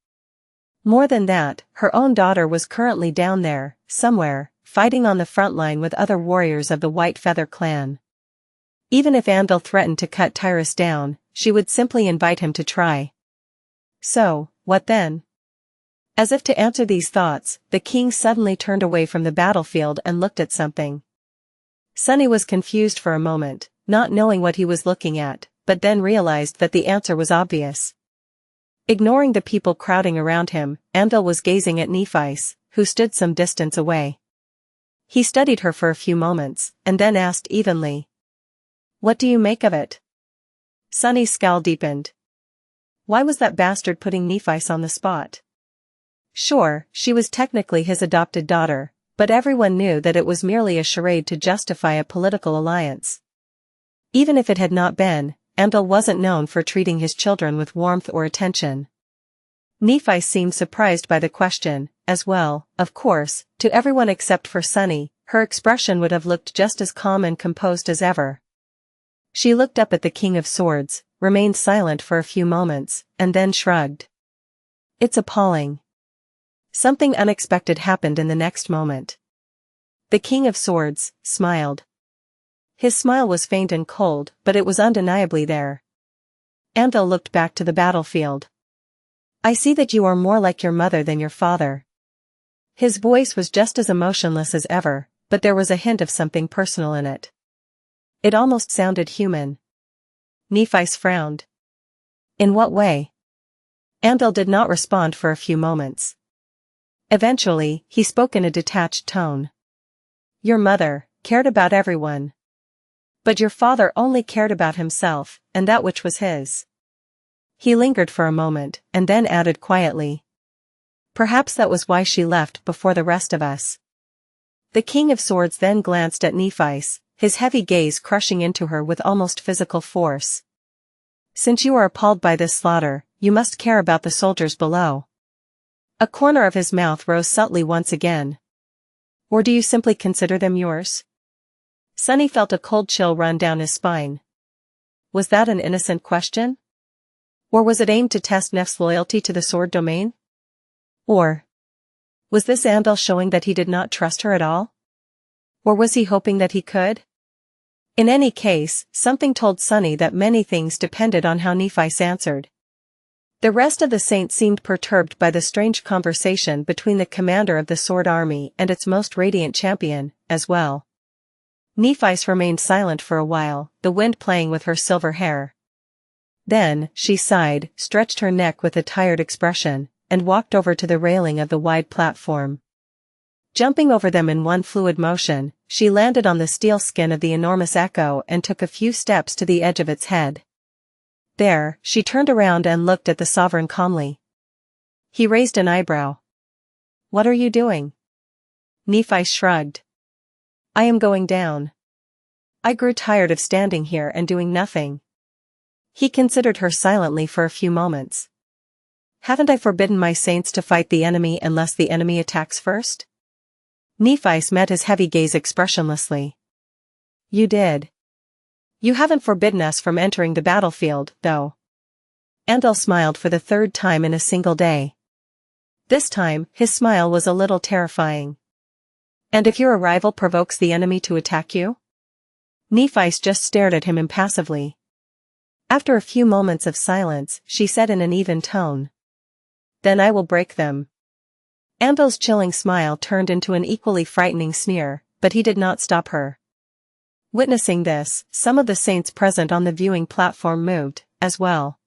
S1: More than that, her own daughter was currently down there, somewhere, fighting on the front line with other warriors of the White Feather clan. Even if Anvil threatened to cut Tyrus down, she would simply invite him to try. So, what then? As if to answer these thoughts, the king suddenly turned away from the battlefield and looked at something. Sunny was confused for a moment, not knowing what he was looking at, but then realized that the answer was obvious. Ignoring the people crowding around him, Anvil was gazing at Nephis, who stood some distance away. He studied her for a few moments, and then asked evenly, "What do you make of it?" Sunny's scowl deepened. Why was that bastard putting Nephis on the spot? Sure, she was technically his adopted daughter, but everyone knew that it was merely a charade to justify a political alliance. Even if it had not been, Anvil wasn't known for treating his children with warmth or attention. Nephis seemed surprised by the question, as well. Of course, to everyone except for Sunny, her expression would have looked just as calm and composed as ever. She looked up at the King of Swords, remained silent for a few moments, and then shrugged. It's appalling. Something unexpected happened in the next moment. The King of Swords smiled. His smile was faint and cold, but it was undeniably there. Anvil looked back to the battlefield. I see that you are more like your mother than your father. His voice was just as emotionless as ever, but there was a hint of something personal in it. It almost sounded human. Nephis frowned. In what way? Anvil did not respond for a few moments. Eventually, he spoke in a detached tone. Your mother cared about everyone. But your father only cared about himself, and that which was his. He lingered for a moment, and then added quietly. Perhaps that was why she left before the rest of us. The King of Swords then glanced at Nephis, his heavy gaze crushing into her with almost physical force. Since you are appalled by this slaughter, you must care about the soldiers below. A corner of his mouth rose subtly once again. Or do you simply consider them yours? Sunny felt a cold chill run down his spine. Was that an innocent question? Or was it aimed to test Nef's loyalty to the sword domain? Or was this Anvil showing that he did not trust her at all? Or was he hoping that he could? In any case, something told Sunny that many things depended on how Nephis answered. The rest of the saints seemed perturbed by the strange conversation between the commander of the sword army and its most radiant champion, as well. Nephis remained silent for a while, the wind playing with her silver hair. Then, she sighed, stretched her neck with a tired expression, and walked over to the railing of the wide platform. Jumping over them in one fluid motion, she landed on the steel skin of the enormous echo and took a few steps to the edge of its head. There, she turned around and looked at the sovereign calmly. He raised an eyebrow. What are you doing? Nephis shrugged. I am going down. I grew tired of standing here and doing nothing. He considered her silently for a few moments. Haven't I forbidden my saints to fight the enemy unless the enemy attacks first? Nephis met his heavy gaze expressionlessly. You did. You haven't forbidden us from entering the battlefield, though. Anvil smiled for the third time in a single day. This time, his smile was a little terrifying. And if your arrival provokes the enemy to attack you? Nephis just stared at him impassively. After a few moments of silence, she said in an even tone. Then I will break them. Anvil's chilling smile turned into an equally frightening sneer, but he did not stop her. Witnessing this, some of the saints present on the viewing platform moved, as well.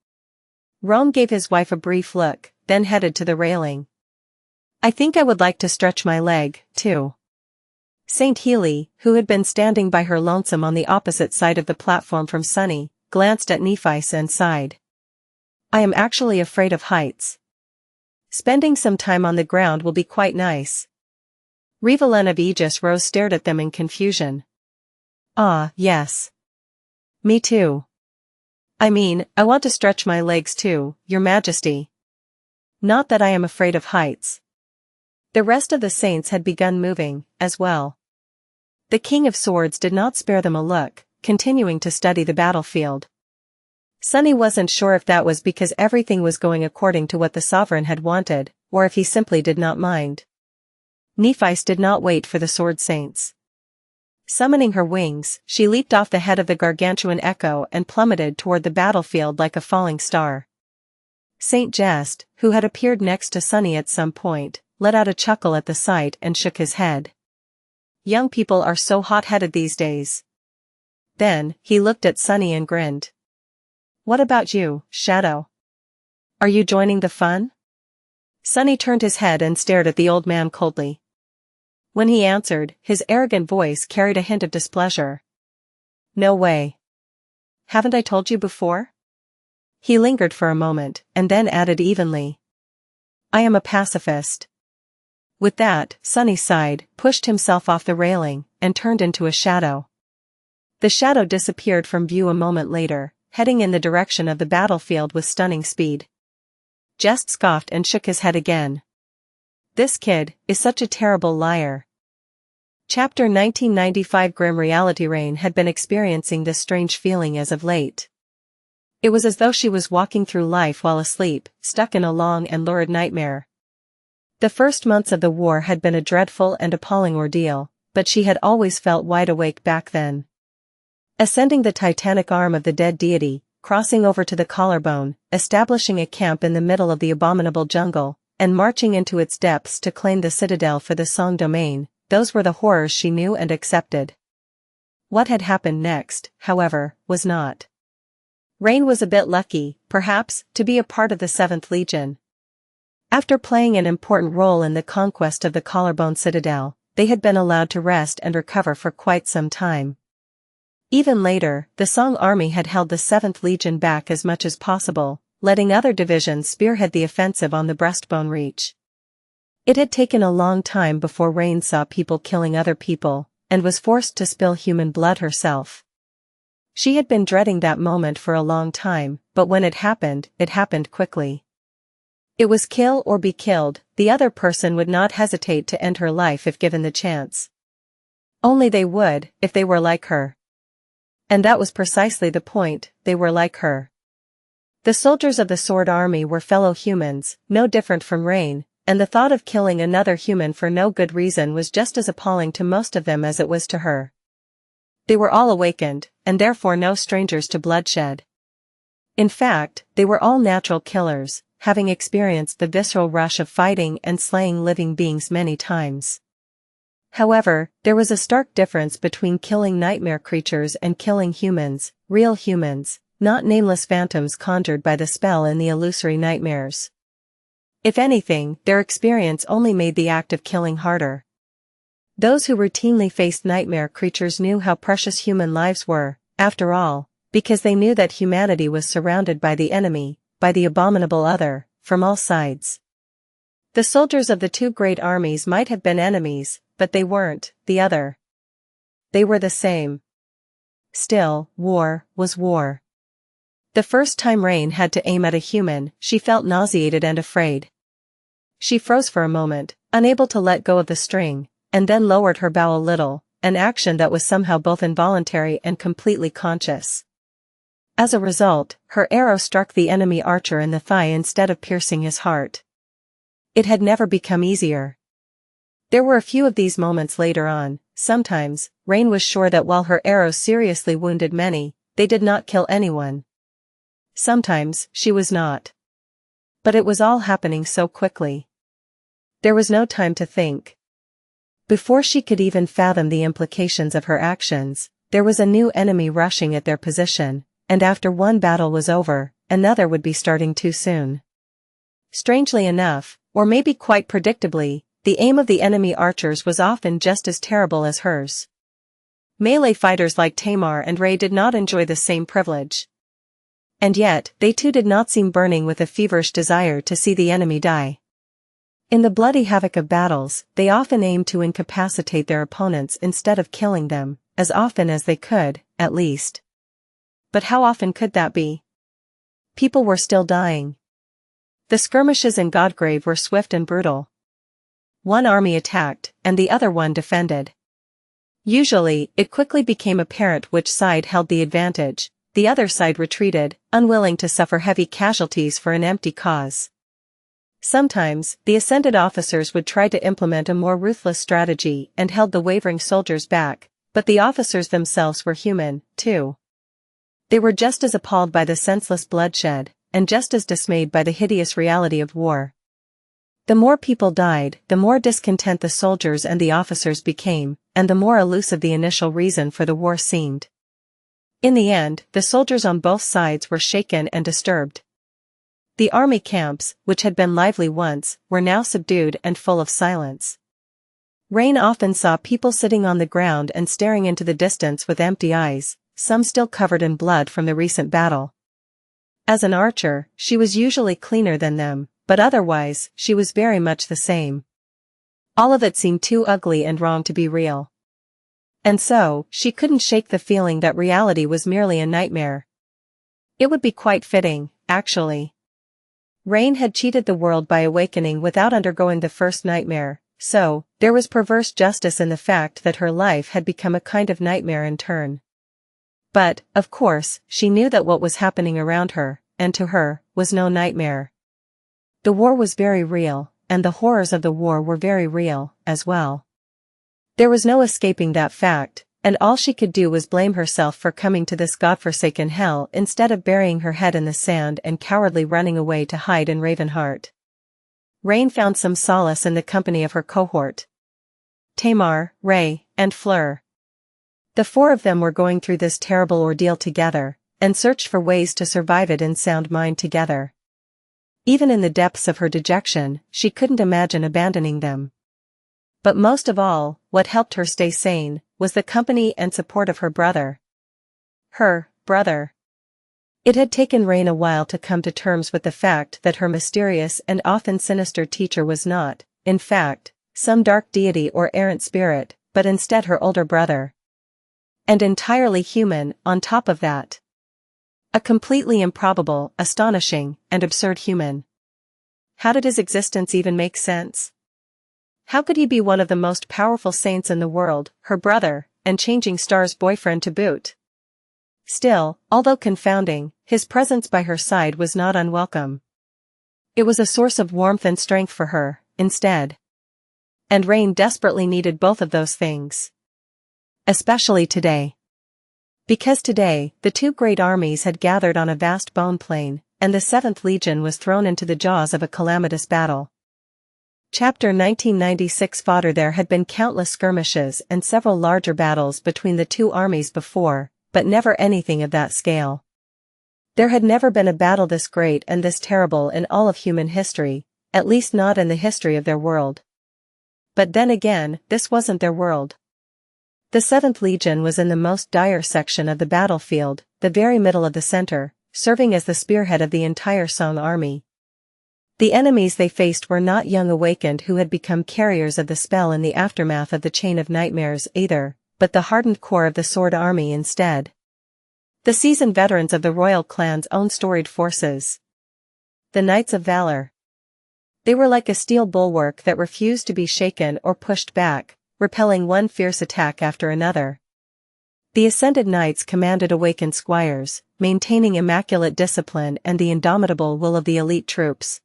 S1: Rome gave his wife a brief look, then headed to the railing. I think I would like to stretch my leg, too. Saint Healy, who had been standing by her lonesome on the opposite side of the platform from Sunny, glanced at Nephis and sighed. I am actually afraid of heights. Spending some time on the ground will be quite nice. Revelin of Aegis Rose stared at them in confusion. Ah, yes. Me too. I mean, I want to stretch my legs too, Your Majesty. Not that I am afraid of heights. The rest of the saints had begun moving, as well. The King of Swords did not spare them a look, continuing to study the battlefield. Sunny wasn't sure if that was because everything was going according to what the sovereign had wanted, or if he simply did not mind. Nephi's did not wait for the sword saints. Summoning her wings, she leaped off the head of the gargantuan echo and plummeted toward the battlefield like a falling star. Saint Jest, who had appeared next to Sunny at some point, let out a chuckle at the sight and shook his head. Young people are so hot-headed these days. Then, he looked at Sunny and grinned. What about you, Shadow? Are you joining the fun? Sunny turned his head and stared at the old man coldly. When he answered, his arrogant voice carried a hint of displeasure. No way. Haven't I told you before? He lingered for a moment, and then added evenly. I am a pacifist. With that, Sunny sighed, pushed himself off the railing, and turned into a shadow. The shadow disappeared from view a moment later, heading in the direction of the battlefield with stunning speed. Jest scoffed and shook his head again. This kid is such a terrible liar. Chapter 1995. Grim reality. Rain had been experiencing this strange feeling as of late. It was as though she was walking through life while asleep, stuck in a long and lurid nightmare. The first months of the war had been a dreadful and appalling ordeal, but she had always felt wide awake back then. Ascending the titanic arm of the dead deity, crossing over to the collarbone, establishing a camp in the middle of the abominable jungle, and marching into its depths to claim the citadel for the Song domain, those were the horrors she knew and accepted. What had happened next, however, was not. Rain was a bit lucky, perhaps, to be a part of the 7th Legion. After playing an important role in the conquest of the Collarbone Citadel, they had been allowed to rest and recover for quite some time. Even later, the Song army had held the 7th Legion back as much as possible, letting other divisions spearhead the offensive on the breastbone reach. It had taken a long time before Rain saw people killing other people, and was forced to spill human blood herself. She had been dreading that moment for a long time, but when it happened quickly. It was kill or be killed. The other person would not hesitate to end her life if given the chance. Only they would, if they were like her. And that was precisely the point, they were like her. The soldiers of the Sword Army were fellow humans, no different from Rain, and the thought of killing another human for no good reason was just as appalling to most of them as it was to her. They were all awakened, and therefore no strangers to bloodshed. In fact, they were all natural killers, having experienced the visceral rush of fighting and slaying living beings many times. However, there was a stark difference between killing nightmare creatures and killing humans, real humans, not nameless phantoms conjured by the spell in the illusory nightmares. If anything, their experience only made the act of killing harder. Those who routinely faced nightmare creatures knew how precious human lives were, after all, because they knew that humanity was surrounded by the enemy, by the abominable other, from all sides. The soldiers of the two great armies might have been enemies, but they weren't, the other. They were the same. Still, war was war. The first time Rain had to aim at a human, she felt nauseated and afraid. She froze for a moment, unable to let go of the string, and then lowered her bow a little, an action that was somehow both involuntary and completely conscious. As a result, her arrow struck the enemy archer in the thigh instead of piercing his heart. It had never become easier. There were a few of these moments later on. Sometimes, Rain was sure that while her arrows seriously wounded many, they did not kill anyone. Sometimes, she was not. But it was all happening so quickly. There was no time to think. Before she could even fathom the implications of her actions, there was a new enemy rushing at their position, and after one battle was over, another would be starting too soon. Strangely enough, or maybe quite predictably, the aim of the enemy archers was often just as terrible as hers. Melee fighters like Tamar and Ray did not enjoy the same privilege. And yet, they too did not seem burning with a feverish desire to see the enemy die. In the bloody havoc of battles, they often aimed to incapacitate their opponents instead of killing them, as often as they could, at least. But how often could that be? People were still dying. The skirmishes in Godgrave were swift and brutal. One army attacked, and the other one defended. Usually, it quickly became apparent which side held the advantage. The other side retreated, unwilling to suffer heavy casualties for an empty cause. Sometimes, the ascended officers would try to implement a more ruthless strategy and held the wavering soldiers back, but the officers themselves were human, too. They were just as appalled by the senseless bloodshed, and just as dismayed by the hideous reality of war. The more people died, the more discontent the soldiers and the officers became, and the more elusive the initial reason for the war seemed. In the end, the soldiers on both sides were shaken and disturbed. The army camps, which had been lively once, were now subdued and full of silence. Rain often saw people sitting on the ground and staring into the distance with empty eyes, some still covered in blood from the recent battle. As an archer, she was usually cleaner than them, but otherwise, she was very much the same. All of it seemed too ugly and wrong to be real. And so, she couldn't shake the feeling that reality was merely a nightmare. It would be quite fitting, actually. Rain had cheated the world by awakening without undergoing the first nightmare, so, there was perverse justice in the fact that her life had become a kind of nightmare in turn. But, of course, she knew that what was happening around her, and to her, was no nightmare. The war was very real, and the horrors of the war were very real, as well. There was no escaping that fact, and all she could do was blame herself for coming to this godforsaken hell instead of burying her head in the sand and cowardly running away to hide in Ravenheart. Rain found some solace in the company of her cohort. Tamar, Ray, and Fleur. The four of them were going through this terrible ordeal together, and searched for ways to survive it in sound mind together. Even in the depths of her dejection, she couldn't imagine abandoning them. But most of all, what helped her stay sane, was the company and support of her brother. Her brother. It had taken Rain a while to come to terms with the fact that her mysterious and often sinister teacher was not, in fact, some dark deity or errant spirit, but instead her older brother. And entirely human, on top of that. A completely improbable, astonishing, and absurd human. How did his existence even make sense? How could he be one of the most powerful saints in the world, her brother, and Changing Star's boyfriend to boot? Still, although confounding, his presence by her side was not unwelcome. It was a source of warmth and strength for her, instead. And Rain desperately needed both of those things. Especially today. Because today, the two great armies had gathered on a vast bone plain, and the 7th Legion was thrown into the jaws of a calamitous battle. Chapter 1996 Fodder. There had been countless skirmishes and several larger battles between the two armies before, but never anything of that scale. There had never been a battle this great and this terrible in all of human history, at least not in the history of their world. But then again, this wasn't their world. The 7th Legion was in the most dire section of the battlefield, the very middle of the center, serving as the spearhead of the entire Song army. The enemies they faced were not young awakened who had become carriers of the spell in the aftermath of the Chain of Nightmares either, but the hardened core of the Sword Army instead. The seasoned veterans of the royal clan's own storied forces. The Knights of Valor. They were like a steel bulwark that refused to be shaken or pushed back, repelling one fierce attack after another. The Ascended Knights commanded awakened squires, maintaining immaculate discipline and the indomitable will of the elite troops.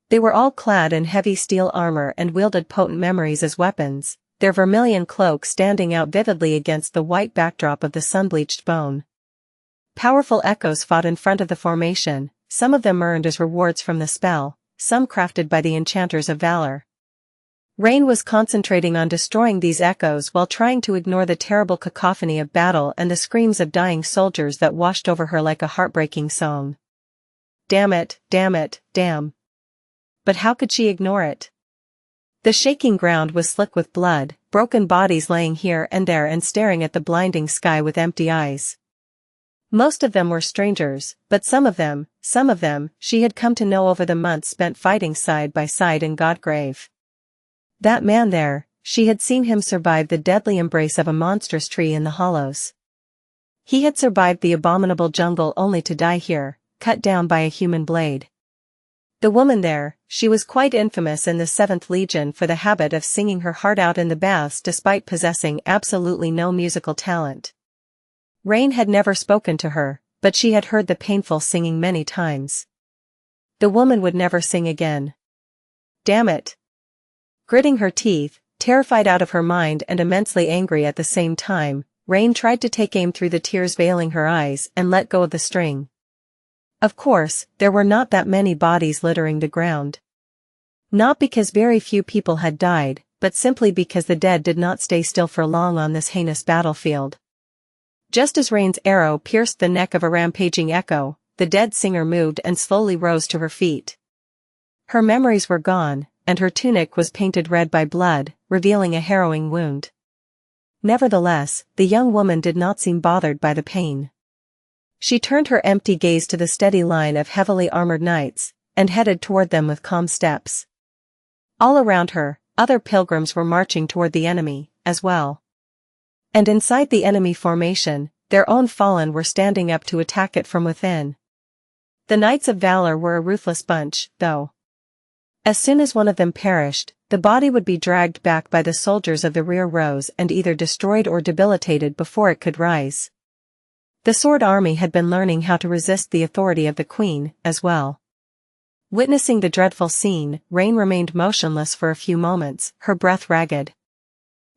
S1: They were all clad in heavy steel armor and wielded potent memories as weapons, their vermilion cloaks standing out vividly against the white backdrop of the sun-bleached bone. Powerful echoes fought in front of the formation, some of them earned as rewards from the spell, some crafted by the enchanters of valor. Rain was concentrating on destroying these echoes while trying to ignore the terrible cacophony of battle and the screams of dying soldiers that washed over her like a heartbreaking song. Damn it, damn it, damn. But how could she ignore it? The shaking ground was slick with blood, broken bodies laying here and there and staring at the blinding sky with empty eyes. Most of them were strangers, but some of them, she had come to know over the months spent fighting side by side in Godgrave. That man there, she had seen him survive the deadly embrace of a monstrous tree in the hollows. He had survived the abominable jungle only to die here, cut down by a human blade. The woman there, she was quite infamous in the 7th Legion for the habit of singing her heart out in the baths despite possessing absolutely no musical talent. Rain had never spoken to her, but she had heard the painful singing many times. The woman would never sing again. Damn it! Gritting her teeth, terrified out of her mind and immensely angry at the same time, Rain tried to take aim through the tears veiling her eyes and let go of the string. Of course, there were not that many bodies littering the ground. Not because very few people had died, but simply because the dead did not stay still for long on this heinous battlefield. Just as Rain's arrow pierced the neck of a rampaging echo, the dead singer moved and slowly rose to her feet. Her memories were gone, and her tunic was painted red by blood, revealing a harrowing wound. Nevertheless, the young woman did not seem bothered by the pain. She turned her empty gaze to the steady line of heavily armored knights, and headed toward them with calm steps. All around her, other pilgrims were marching toward the enemy, as well. And inside the enemy formation, their own fallen were standing up to attack it from within. The Knights of Valor were a ruthless bunch, though. As soon as one of them perished, the body would be dragged back by the soldiers of the rear rows and either destroyed or debilitated before it could rise. The Sword Army had been learning how to resist the authority of the Queen, as well. Witnessing the dreadful scene, Rain remained motionless for a few moments, her breath ragged.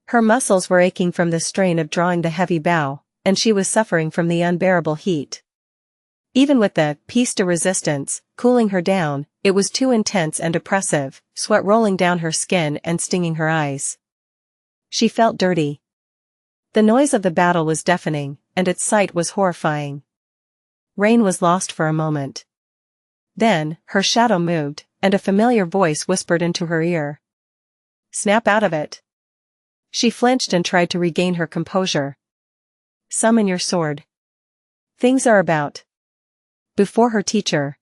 S1: Her muscles were aching from the strain of drawing the heavy bow, and she was suffering from the unbearable heat. Even with the piece de resistance cooling her down, it was too intense and oppressive, sweat rolling down her skin and stinging her eyes. She felt dirty. The noise of the battle was deafening, and its sight was horrifying. Rain was lost for a moment. Then, her shadow moved, and a familiar voice whispered into her ear. "Snap out of it." She flinched and tried to regain her composure. "Summon your sword. Things are about." Before her teacher,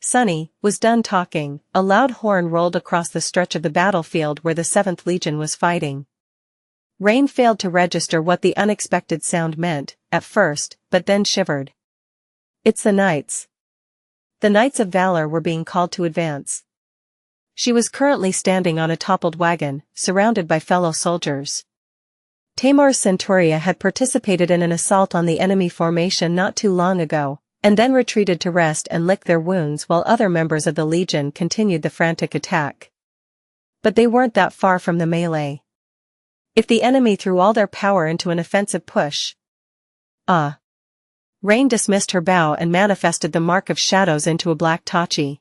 S1: Sunny, was done talking, a loud horn rolled across the stretch of the battlefield where the 7th Legion was fighting. Rain failed to register what the unexpected sound meant, at first, but then shivered. It's the Knights. The Knights of Valor were being called to advance. She was currently standing on a toppled wagon, surrounded by fellow soldiers. Tamar's Centuria had participated in an assault on the enemy formation not too long ago, and then retreated to rest and lick their wounds while other members of the Legion continued the frantic attack. But they weren't that far from the melee. If the enemy threw all their power into an offensive push... Rain dismissed her bow and manifested the mark of shadows into a black tachi.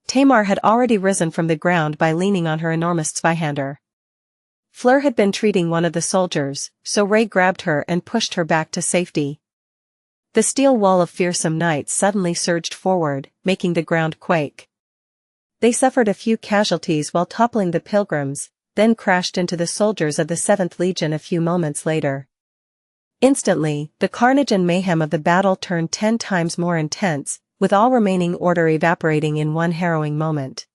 S1: Tamar had already risen from the ground by leaning on her enormous zweihander. Fleur had been treating one of the soldiers, so Ray grabbed her and pushed her back to safety. The steel wall of fearsome knights suddenly surged forward, making the ground quake. They suffered a few casualties while toppling the pilgrims, then crashed into the soldiers of the 7th Legion a few moments later. Instantly, the carnage and mayhem of the battle turned 10 times more intense, with all remaining order evaporating in one harrowing moment.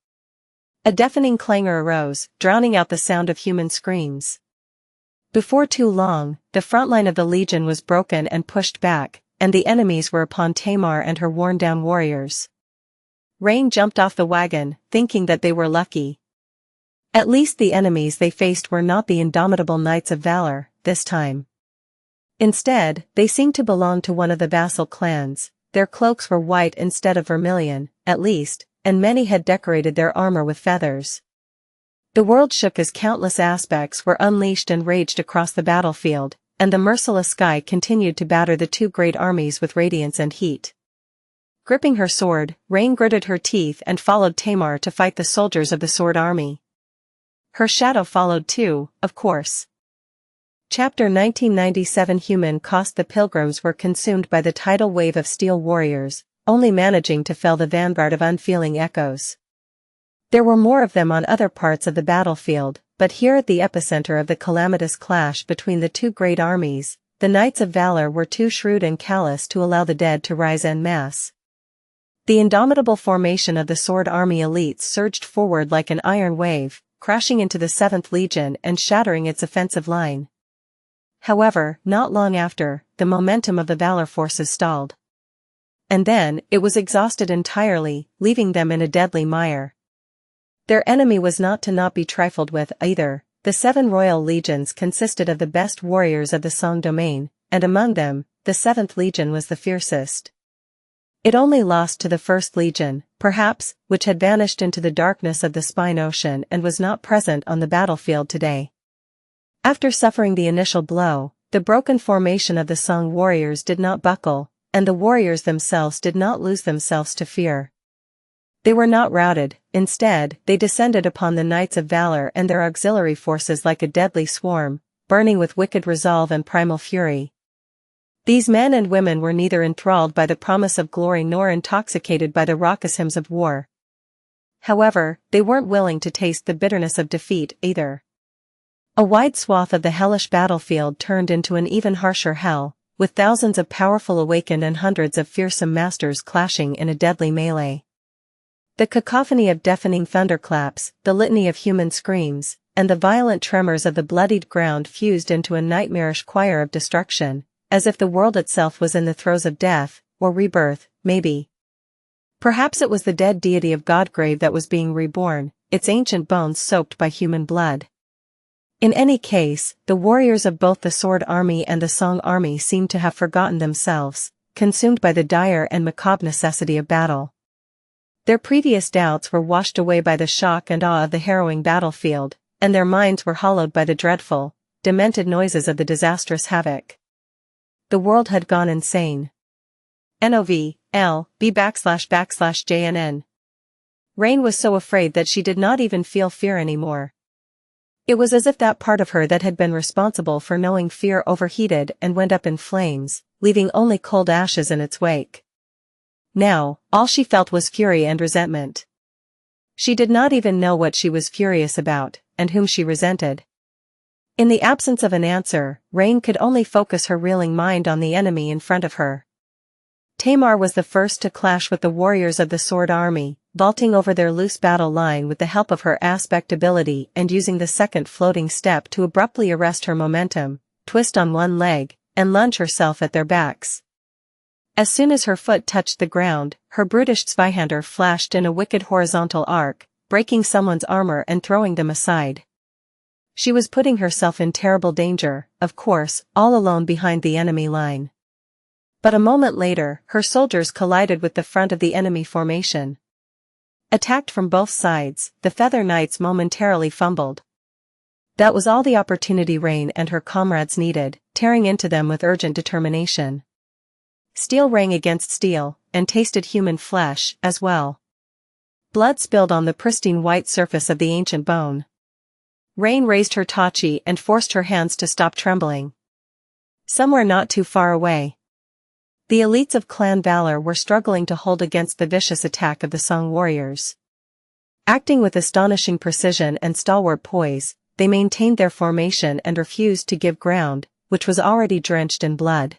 S1: A deafening clangor arose, drowning out the sound of human screams. Before too long, the front line of the Legion was broken and pushed back, and the enemies were upon Tamar and her worn-down warriors. Rain jumped off the wagon, thinking that they were lucky. At least the enemies they faced were not the indomitable Knights of Valor, this time. Instead, they seemed to belong to one of the vassal clans. Their cloaks were white instead of vermilion, at least, and many had decorated their armor with feathers. The world shook as countless aspects were unleashed and raged across the battlefield, and the merciless sky continued to batter the two great armies with radiance and heat. Gripping her sword, Rain gritted her teeth and followed Tamar to fight the soldiers of the Sword Army. Her shadow followed too, of course. Chapter 1997 Human cost. The pilgrims were consumed by the tidal wave of steel warriors, only managing to fell the vanguard of unfeeling echoes. There were more of them on other parts of the battlefield, but here at the epicenter of the calamitous clash between the two great armies, the Knights of Valor were too shrewd and callous to allow the dead to rise en masse. The indomitable formation of the Sword Army elites surged forward like an iron wave, crashing into the 7th Legion and shattering its offensive line. However, not long after, the momentum of the Valor forces stalled. And then, it was exhausted entirely, leaving them in a deadly mire. Their enemy was not to not be trifled with either. The 7 royal legions consisted of the best warriors of the Song domain, and among them, the 7th Legion was the fiercest. It only lost to the 1st Legion, perhaps, which had vanished into the darkness of the spine ocean and was not present on the battlefield today. After suffering the initial blow, the broken formation of the Song warriors did not buckle, and the warriors themselves did not lose themselves to fear. They were not routed, instead, they descended upon the Knights of Valor and their auxiliary forces like a deadly swarm, burning with wicked resolve and primal fury. These men and women were neither enthralled by the promise of glory nor intoxicated by the raucous hymns of war. However, they weren't willing to taste the bitterness of defeat either. A wide swath of the hellish battlefield turned into an even harsher hell, with thousands of powerful awakened and hundreds of fearsome masters clashing in a deadly melee. The cacophony of deafening thunderclaps, the litany of human screams, and the violent tremors of the bloodied ground fused into a nightmarish choir of destruction, as if the world itself was in the throes of death, or rebirth, maybe. Perhaps it was the dead deity of Godgrave that was being reborn, its ancient bones soaked by human blood. In any case, the warriors of both the Sword Army and the Song Army seemed to have forgotten themselves, consumed by the dire and macabre necessity of battle. Their previous doubts were washed away by the shock and awe of the harrowing battlefield, and their minds were hollowed by the dreadful, demented noises of the disastrous havoc. The world had gone insane. NOVLB_JNN. Rain was so afraid that she did not even feel fear anymore. It was as if that part of her that had been responsible for knowing fear overheated and went up in flames, leaving only cold ashes in its wake. Now, all she felt was fury and resentment. She did not even know what she was furious about, and whom she resented. In the absence of an answer, Rain could only focus her reeling mind on the enemy in front of her. Tamar was the first to clash with the warriors of the Sword Army, vaulting over their loose battle line with the help of her aspect ability and using the second floating step to abruptly arrest her momentum, twist on one leg, and lunge herself at their backs. As soon as her foot touched the ground, her brutish Zweihander flashed in a wicked horizontal arc, breaking someone's armor and throwing them aside. She was putting herself in terrible danger, of course, all alone behind the enemy line. But a moment later, her soldiers collided with the front of the enemy formation. Attacked from both sides, the Feather Knights momentarily fumbled. That was all the opportunity Rain and her comrades needed, tearing into them with urgent determination. Steel rang against steel, and tasted human flesh, as well. Blood spilled on the pristine white surface of the ancient bone. Rain raised her tachi and forced her hands to stop trembling. Somewhere not too far away, the elites of Clan Valor were struggling to hold against the vicious attack of the Song warriors. Acting with astonishing precision and stalwart poise, they maintained their formation and refused to give ground, which was already drenched in blood.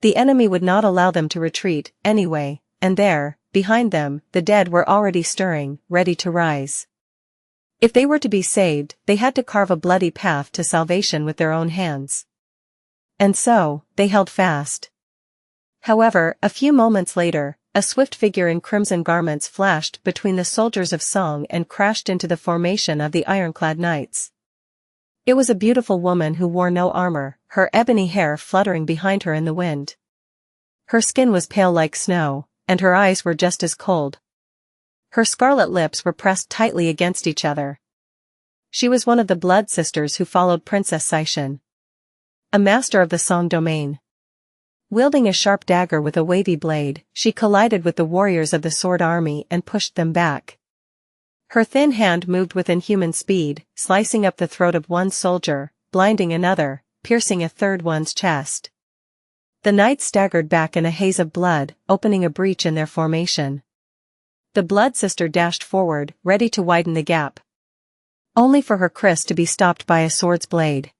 S1: The enemy would not allow them to retreat, anyway, and there, behind them, the dead were already stirring, ready to rise. If they were to be saved, they had to carve a bloody path to salvation with their own hands. And so, they held fast. However, a few moments later, a swift figure in crimson garments flashed between the soldiers of Song and crashed into the formation of the ironclad knights. It was a beautiful woman who wore no armor, her ebony hair fluttering behind her in the wind. Her skin was pale like snow, and her eyes were just as cold. Her scarlet lips were pressed tightly against each other. She was one of the blood sisters who followed Princess Xianxia, a master of the Song domain. Wielding a sharp dagger with a wavy blade, she collided with the warriors of the Sword Army and pushed them back. Her thin hand moved with inhuman speed, slicing up the throat of one soldier, blinding another, piercing a third one's chest. The knights staggered back in a haze of blood, opening a breach in their formation. The blood sister dashed forward, ready to widen the gap, only for her kriss to be stopped by a sword's blade.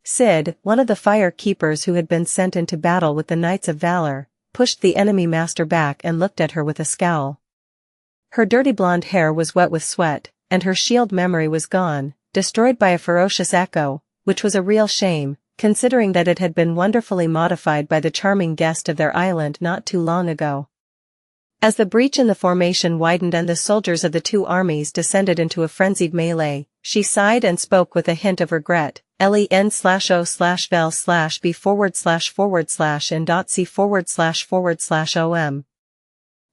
S1: Sid, one of the fire keepers who had been sent into battle with the Knights of Valor, pushed the enemy master back and looked at her with a scowl. Her dirty blonde hair was wet with sweat, and her shield memory was gone, destroyed by a ferocious echo, which was a real shame, considering that it had been wonderfully modified by the charming guest of their island not too long ago. As the breach in the formation widened and the soldiers of the two armies descended into a frenzied melee, she sighed and spoke with a hint of regret. len/o/vel/b//n.c//om.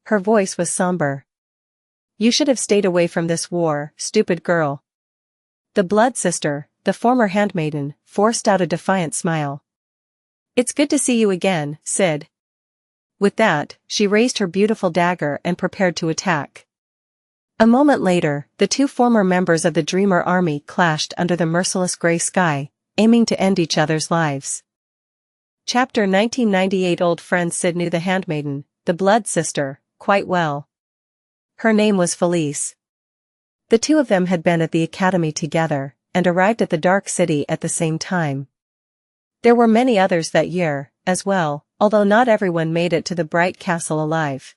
S1: Her voice was somber. "You should have stayed away from this war, stupid girl." The blood sister, the former handmaiden, forced out a defiant smile. "It's good to see you again, Sid." With that, she raised her beautiful dagger and prepared to attack. A moment later, the two former members of the Dreamer army clashed under the merciless gray sky, aiming to end each other's lives. Chapter 1998. Old friend. Sid knew the handmaiden, the blood sister, quite well. Her name was Felice. The two of them had been at the academy together, and arrived at the Dark City at the same time. There were many others that year, as well, although not everyone made it to the Bright Castle alive.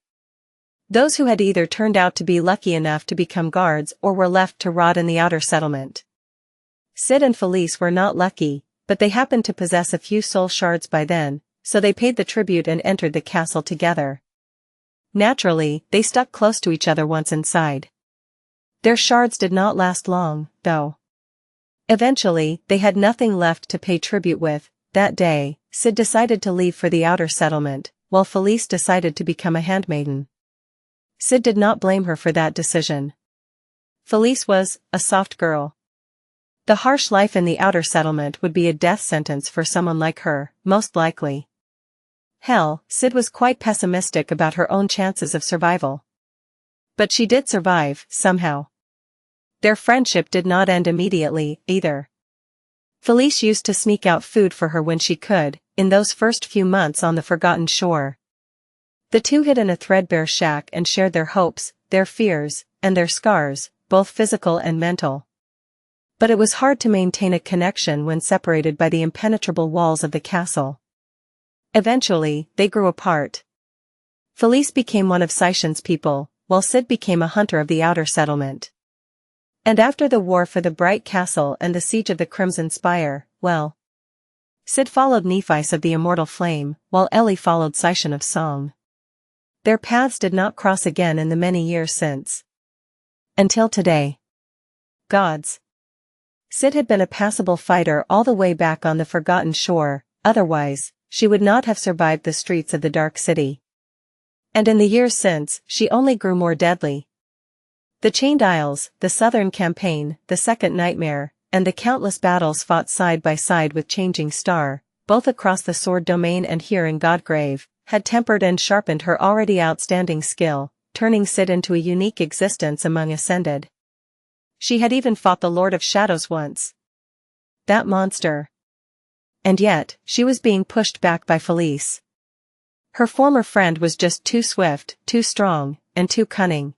S1: Those who had either turned out to be lucky enough to become guards or were left to rot in the outer settlement. Sid and Felice were not lucky, but they happened to possess a few soul shards by then, so they paid the tribute and entered the castle together. Naturally, they stuck close to each other once inside. Their shards did not last long, though. Eventually, they had nothing left to pay tribute with. That day, Sid decided to leave for the outer settlement, while Felice decided to become a handmaiden. Sid did not blame her for that decision. Felice was a soft girl. The harsh life in the outer settlement would be a death sentence for someone like her, most likely. Hell, Sid was quite pessimistic about her own chances of survival. But she did survive, somehow. Their friendship did not end immediately, either. Felice used to sneak out food for her when she could, in those first few months on the Forgotten Shore. The two hid in a threadbare shack and shared their hopes, their fears, and their scars, both physical and mental. But it was hard to maintain a connection when separated by the impenetrable walls of the castle. Eventually, they grew apart. Felice became one of Xianxia's people, while Sid became a hunter of the outer settlement. And after the war for the Bright Castle and the siege of the Crimson Spire, well, Sid followed Nephi's of the Immortal Flame, while Ellie followed Xianxia of Song. Their paths did not cross again in the many years since. Until today. Gods. Sid had been a passable fighter all the way back on the Forgotten Shore, otherwise, she would not have survived the streets of the Dark City. And in the years since, she only grew more deadly. The Chained Isles, the Southern Campaign, the Second Nightmare, and the countless battles fought side by side with Changing Star, both across the Sword Domain and here in Godgrave, had tempered and sharpened her already outstanding skill, turning Sid into a unique existence among Ascended. She had even fought the Lord of Shadows once. That monster. And yet, she was being pushed back by Felice. Her former friend was just too swift, too strong, and too cunning.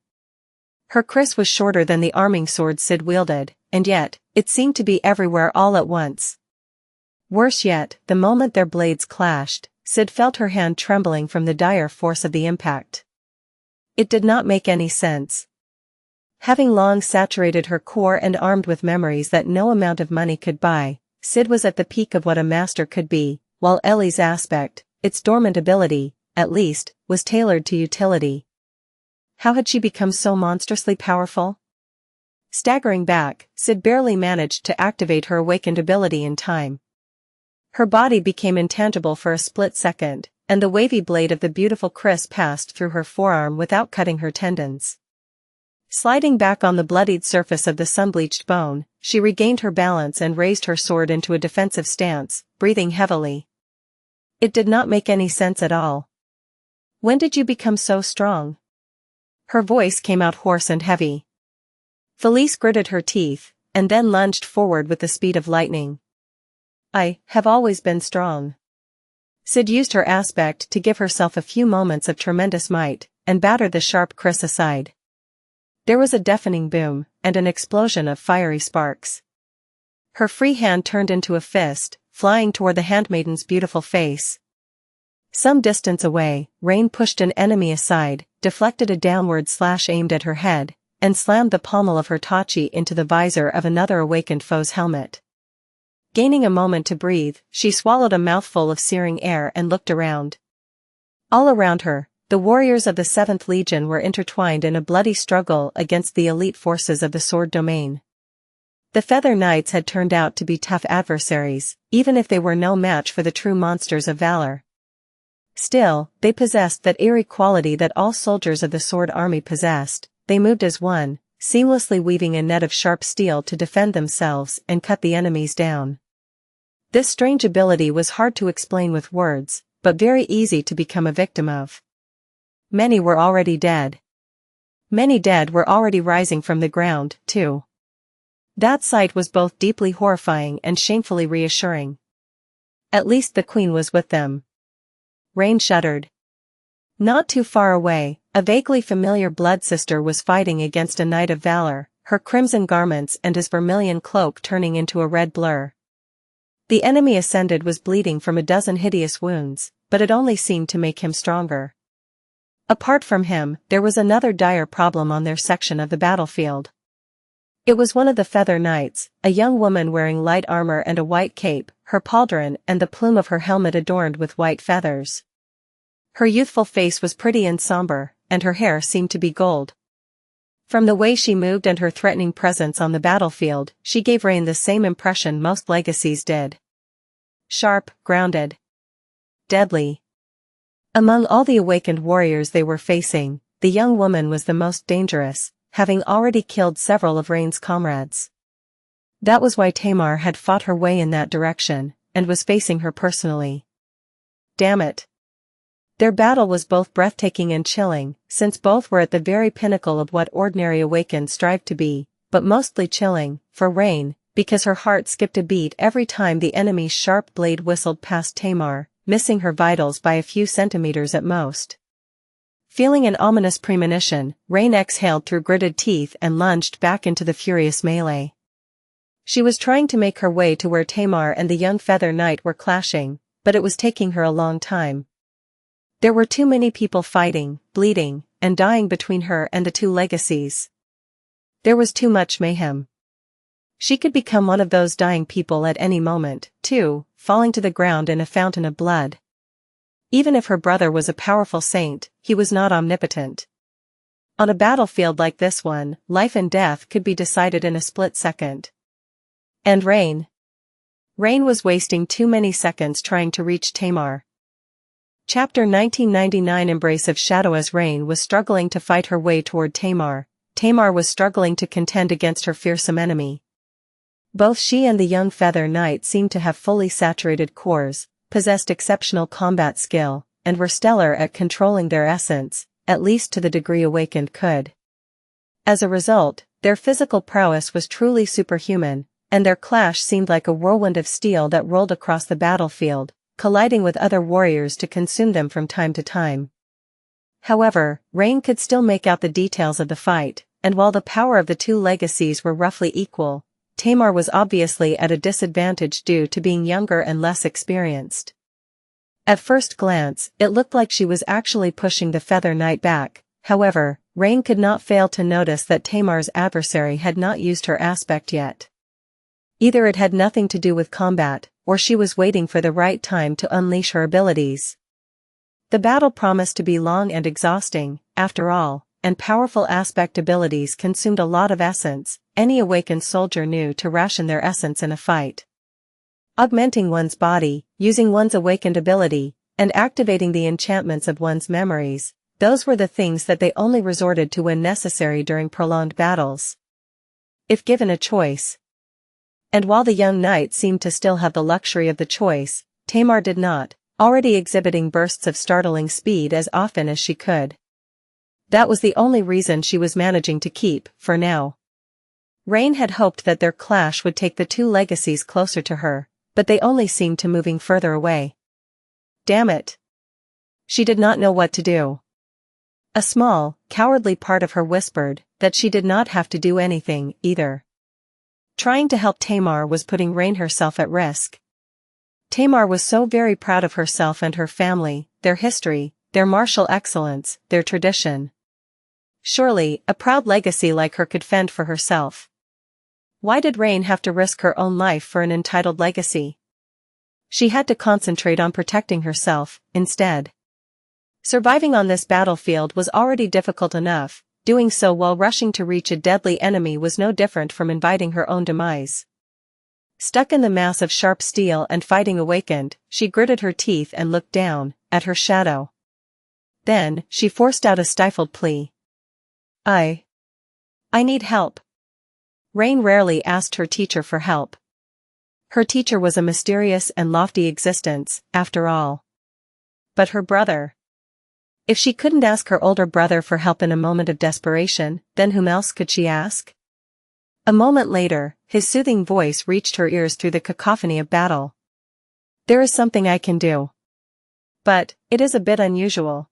S1: Her kris was shorter than the arming sword Sid wielded, and yet, it seemed to be everywhere all at once. Worse yet, the moment their blades clashed, Sid felt her hand trembling from the dire force of the impact. It did not make any sense. Having long saturated her core and armed with memories that no amount of money could buy, Sid was at the peak of what a master could be, while Ellie's aspect, its dormant ability, at least, was tailored to utility. How had she become so monstrously powerful? Staggering back, Sid barely managed to activate her awakened ability in time. Her body became intangible for a split second, and the wavy blade of the beautiful kris passed through her forearm without cutting her tendons. Sliding back on the bloodied surface of the sun-bleached bone, she regained her balance and raised her sword into a defensive stance, breathing heavily. It did not make any sense at all. When did you become so strong? Her voice came out hoarse and heavy. Felice gritted her teeth, and then lunged forward with the speed of lightning. I have always been strong. Sid used her aspect to give herself a few moments of tremendous might, and battered the sharp kris aside. There was a deafening boom, and an explosion of fiery sparks. Her free hand turned into a fist, flying toward the handmaiden's beautiful face. Some distance away, Rain pushed an enemy aside, deflected a downward slash aimed at her head, and slammed the pommel of her tachi into the visor of another awakened foe's helmet. Gaining a moment to breathe, she swallowed a mouthful of searing air and looked around. All around her, the warriors of the 7th Legion were intertwined in a bloody struggle against the elite forces of the Sword Domain. The Feather Knights had turned out to be tough adversaries, even if they were no match for the true monsters of valor. Still, they possessed that eerie quality that all soldiers of the Sword Army possessed. They moved as one, seamlessly weaving a net of sharp steel to defend themselves and cut the enemies down. This strange ability was hard to explain with words, but very easy to become a victim of. Many were already dead. Many dead were already rising from the ground, too. That sight was both deeply horrifying and shamefully reassuring. At least the Queen was with them. Rain shuddered. Not too far away, a vaguely familiar blood sister was fighting against a knight of valor, her crimson garments and his vermilion cloak turning into a red blur. The enemy ascended was bleeding from a dozen hideous wounds, but it only seemed to make him stronger. Apart from him, there was another dire problem on their section of the battlefield. It was one of the Feather Knights, a young woman wearing light armor and a white cape, her pauldron and the plume of her helmet adorned with white feathers. Her youthful face was pretty and somber, and her hair seemed to be gold. From the way she moved and her threatening presence on the battlefield, she gave Rain the same impression most legacies did. Sharp, grounded. Deadly. Among all the awakened warriors they were facing, the young woman was the most dangerous, having already killed several of Rain's comrades. That was why Tamar had fought her way in that direction, and was facing her personally. Damn it. Their battle was both breathtaking and chilling, since both were at the very pinnacle of what ordinary awakened strive to be, but mostly chilling, for Rain, because her heart skipped a beat every time the enemy's sharp blade whistled past Tamar, missing her vitals by a few centimeters at most. Feeling an ominous premonition, Rain exhaled through gritted teeth and lunged back into the furious melee. She was trying to make her way to where Tamar and the young Feather Knight were clashing, but it was taking her a long time. There were too many people fighting, bleeding, and dying between her and the two legacies. There was too much mayhem. She could become one of those dying people at any moment, too, falling to the ground in a fountain of blood. Even if her brother was a powerful saint, he was not omnipotent. On a battlefield like this one, life and death could be decided in a split second. And Rain? Rain was wasting too many seconds trying to reach Tamar. Chapter 1999 Embrace of Shadow. As Rain was struggling to fight her way toward Tamar, Tamar was struggling to contend against her fearsome enemy. Both she and the young Feather Knight seemed to have fully saturated cores, possessed exceptional combat skill, and were stellar at controlling their essence, at least to the degree awakened could. As a result, their physical prowess was truly superhuman, and their clash seemed like a whirlwind of steel that rolled across the battlefield, colliding with other warriors to consume them from time to time. However, Rain could still make out the details of the fight, and while the power of the two legacies were roughly equal, Tamar was obviously at a disadvantage due to being younger and less experienced. At first glance, it looked like she was actually pushing the Feather Knight back. However, Rain could not fail to notice that Tamar's adversary had not used her aspect yet. Either it had nothing to do with combat, or she was waiting for the right time to unleash her abilities. The battle promised to be long and exhausting, after all, and powerful aspect abilities consumed a lot of essence. Any awakened soldier knew to ration their essence in a fight. Augmenting one's body, using one's awakened ability, and activating the enchantments of one's memories, those were the things that they only resorted to when necessary during prolonged battles. If given a choice. And while the young knight seemed to still have the luxury of the choice, Tamar did not, already exhibiting bursts of startling speed as often as she could. That was the only reason she was managing to keep, for now. Rain had hoped that their clash would take the two legacies closer to her, but they only seemed to moving further away. Damn it. She did not know what to do. A small, cowardly part of her whispered that she did not have to do anything, either. Trying to help Tamar was putting Rain herself at risk. Tamar was so very proud of herself and her family, their history, their martial excellence, their tradition. Surely, a proud legacy like her could fend for herself. Why did Rain have to risk her own life for an entitled legacy? She had to concentrate on protecting herself, instead. Surviving on this battlefield was already difficult enough, doing so while rushing to reach a deadly enemy was no different from inviting her own demise. Stuck in the mass of sharp steel and fighting awakened, she gritted her teeth and looked down, at her shadow. Then, she forced out a stifled plea. I need help. Rain rarely asked her teacher for help. Her teacher was a mysterious and lofty existence, after all. But her brother. If she couldn't ask her older brother for help in a moment of desperation, then whom else could she ask? A moment later, his soothing voice reached her ears through the cacophony of battle. There is something I can do. But, it is a bit unusual.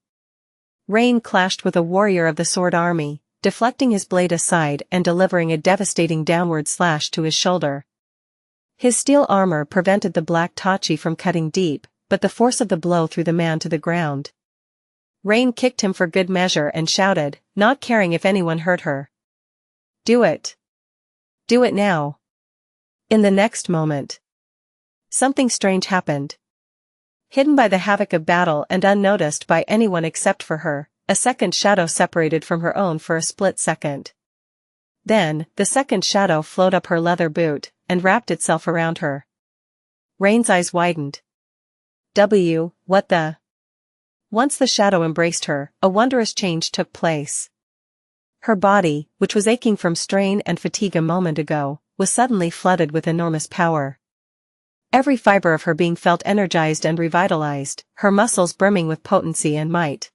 S1: Rain clashed with a warrior of the sword army, deflecting his blade aside and delivering a devastating downward slash to his shoulder. His steel armor prevented the black Tachi from cutting deep, but the force of the blow threw the man to the ground. Rain kicked him for good measure and shouted, not caring if anyone heard her. Do it. Do it now. In the next moment, something strange happened. Hidden by the havoc of battle and unnoticed by anyone except for her, a second shadow separated from her own for a split second. Then, the second shadow flowed up her leather boot, and wrapped itself around her. Rain's eyes widened. What the? Once the shadow embraced her, a wondrous change took place. Her body, which was aching from strain and fatigue a moment ago, was suddenly flooded with enormous power. Every fiber of her being felt energized and revitalized, her muscles brimming with potency and might.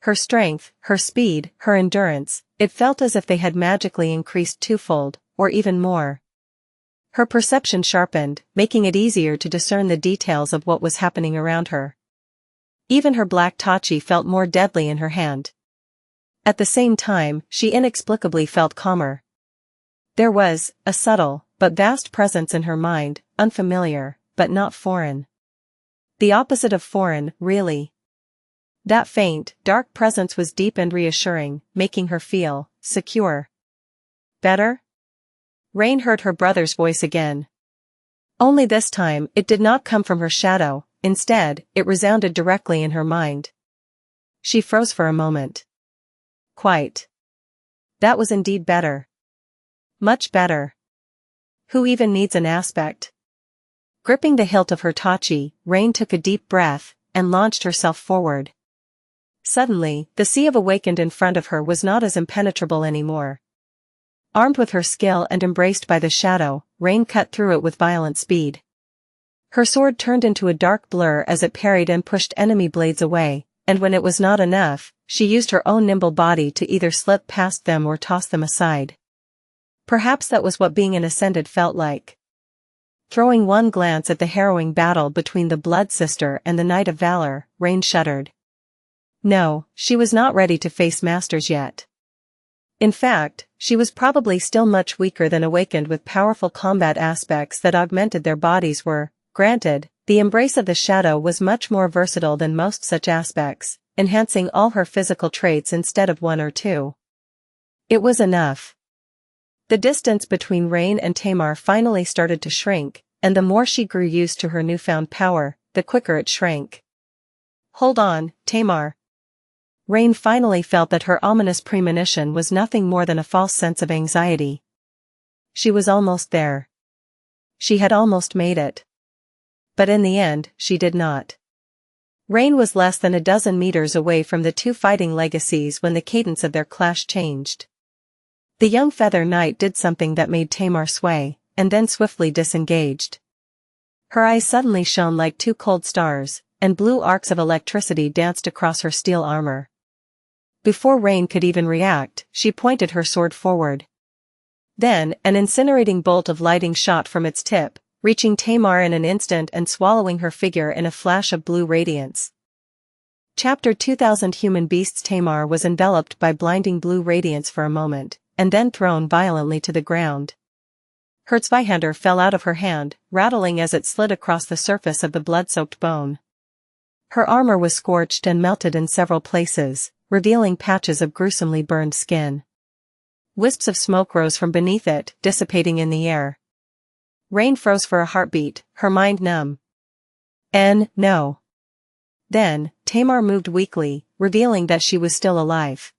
S1: Her strength, her speed, her endurance, it felt as if they had magically increased twofold, or even more. Her perception sharpened, making it easier to discern the details of what was happening around her. Even her black Tachi felt more deadly in her hand. At the same time, she inexplicably felt calmer. There was a subtle, but vast presence in her mind, unfamiliar, but not foreign. The opposite of foreign, really. That faint, dark presence was deep and reassuring, making her feel secure. Better? Rain heard her brother's voice again. Only this time, it did not come from her shadow, instead, it resounded directly in her mind. She froze for a moment. Quite. That was indeed better. Much better. Who even needs an aspect? Gripping the hilt of her Tachi, Rain took a deep breath, and launched herself forward. Suddenly, the sea of awakened in front of her was not as impenetrable anymore. Armed with her skill and embraced by the shadow, Rain cut through it with violent speed. Her sword turned into a dark blur as it parried and pushed enemy blades away, and when it was not enough, she used her own nimble body to either slip past them or toss them aside. Perhaps that was what being an Ascended felt like. Throwing one glance at the harrowing battle between the Blood Sister and the Knight of Valor, Rain shuddered. No, she was not ready to face masters yet. In fact, she was probably still much weaker than awakened with powerful combat aspects that augmented their bodies were. Granted, the embrace of the shadow was much more versatile than most such aspects, enhancing all her physical traits instead of one or two. It was enough. The distance between Rain and Tamar finally started to shrink, and the more she grew used to her newfound power, the quicker it shrank. Hold on, Tamar. Rain finally felt that her ominous premonition was nothing more than a false sense of anxiety. She was almost there. She had almost made it. But in the end, she did not. Rain was less than a dozen meters away from the two fighting legacies when the cadence of their clash changed. The young Feather Knight did something that made Tamar sway, and then swiftly disengaged. Her eyes suddenly shone like two cold stars, and blue arcs of electricity danced across her steel armor. Before Rain could even react, she pointed her sword forward. Then, an incinerating bolt of lighting shot from its tip, reaching Tamar in an instant and swallowing her figure in a flash of blue radiance. Chapter 2000 Human Beasts. Tamar was enveloped by blinding blue radiance for a moment, and then thrown violently to the ground. Her Zweihander fell out of her hand, rattling as it slid across the surface of the blood-soaked bone. Her armor was scorched and melted in several places, revealing patches of gruesomely burned skin. Wisps of smoke rose from beneath it, dissipating in the air. Rain froze for a heartbeat, her mind numb. No. Then, Tamar moved weakly, revealing that she was still alive.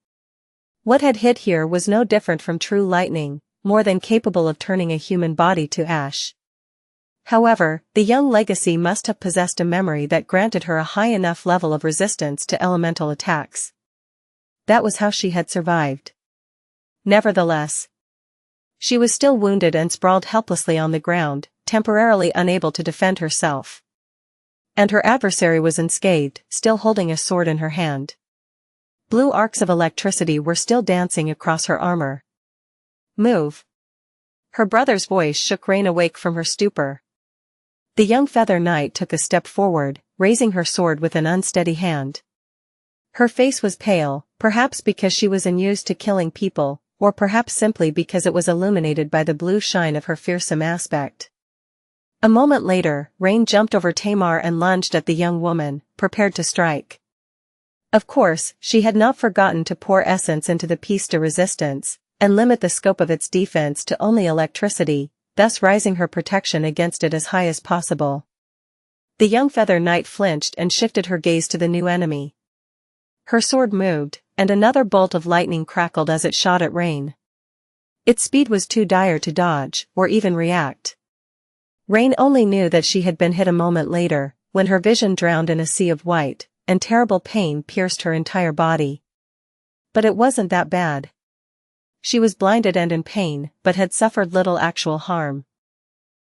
S1: What had hit here was no different from true lightning, more than capable of turning a human body to ash. However, the young legacy must have possessed a memory that granted her a high enough level of resistance to elemental attacks. That was how she had survived. Nevertheless, she was still wounded and sprawled helplessly on the ground, temporarily unable to defend herself. And her adversary was unscathed, still holding a sword in her hand. Blue arcs of electricity were still dancing across her armor. "Move!" Her brother's voice shook Rain awake from her stupor. The young Feather Knight took a step forward, raising her sword with an unsteady hand. Her face was pale, perhaps because she was unused to killing people, or perhaps simply because it was illuminated by the blue shine of her fearsome aspect. A moment later, Rain jumped over Tamar and lunged at the young woman, prepared to strike. Of course, she had not forgotten to pour essence into the piece de resistance, and limit the scope of its defense to only electricity, thus raising her protection against it as high as possible. The young Feather Knight flinched and shifted her gaze to the new enemy. Her sword moved, and another bolt of lightning crackled as it shot at Rain. Its speed was too dire to dodge, or even react. Rain only knew that she had been hit a moment later, when her vision drowned in a sea of white, and terrible pain pierced her entire body. But it wasn't that bad. She was blinded and in pain, but had suffered little actual harm.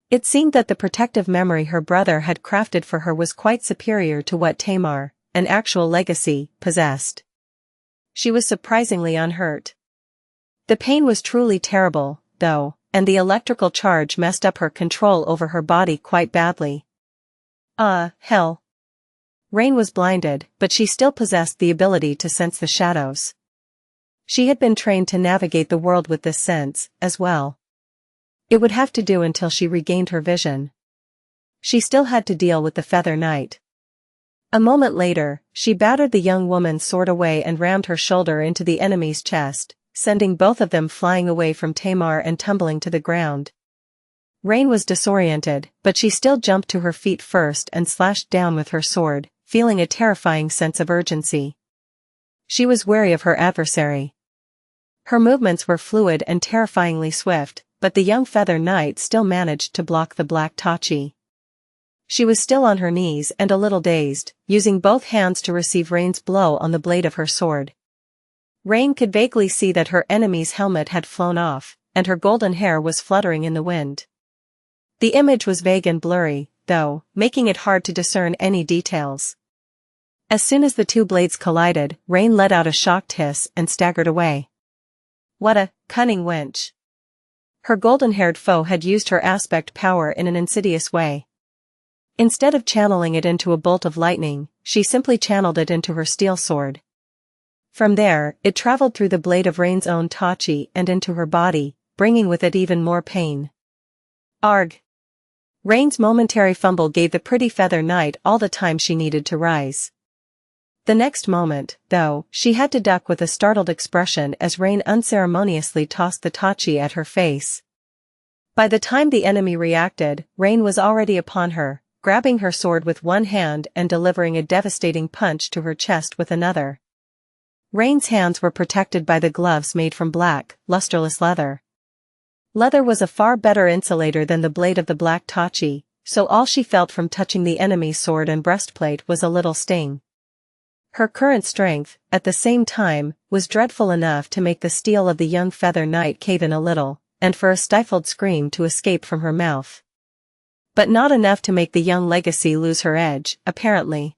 S1: It seemed that the protective memory her brother had crafted for her was quite superior to what Tamar, an actual legacy, possessed. She was surprisingly unhurt. The pain was truly terrible, though, and the electrical charge messed up her control over her body quite badly. Hell. Rain was blinded, but she still possessed the ability to sense the shadows. She had been trained to navigate the world with this sense, as well. It would have to do until she regained her vision. She still had to deal with the Feather Knight. A moment later, she battered the young woman's sword away and rammed her shoulder into the enemy's chest, sending both of them flying away from Tamar and tumbling to the ground. Rain was disoriented, but she still jumped to her feet first and slashed down with her sword, feeling a terrifying sense of urgency. She was wary of her adversary. Her movements were fluid and terrifyingly swift, but the young Feather Knight still managed to block the black Tachi. She was still on her knees and a little dazed, using both hands to receive Rain's blow on the blade of her sword. Rain could vaguely see that her enemy's helmet had flown off, and her golden hair was fluttering in the wind. The image was vague and blurry, though, making it hard to discern any details. As soon as the two blades collided, Rain let out a shocked hiss and staggered away. What a cunning wench. Her golden-haired foe had used her aspect power in an insidious way. Instead of channeling it into a bolt of lightning, she simply channeled it into her steel sword. From there, it traveled through the blade of Rain's own Tachi and into her body, bringing with it even more pain. Arg! Rain's momentary fumble gave the pretty Feather Knight all the time she needed to rise. The next moment, though, she had to duck with a startled expression as Rain unceremoniously tossed the Tachi at her face. By the time the enemy reacted, Rain was already upon her, grabbing her sword with one hand and delivering a devastating punch to her chest with another. Rain's hands were protected by the gloves made from black, lusterless leather. Leather was a far better insulator than the blade of the black Tachi, so all she felt from touching the enemy's sword and breastplate was a little sting. Her current strength, at the same time, was dreadful enough to make the steel of the young Feather Knight cave in a little, and for a stifled scream to escape from her mouth. But not enough to make the young legacy lose her edge, apparently.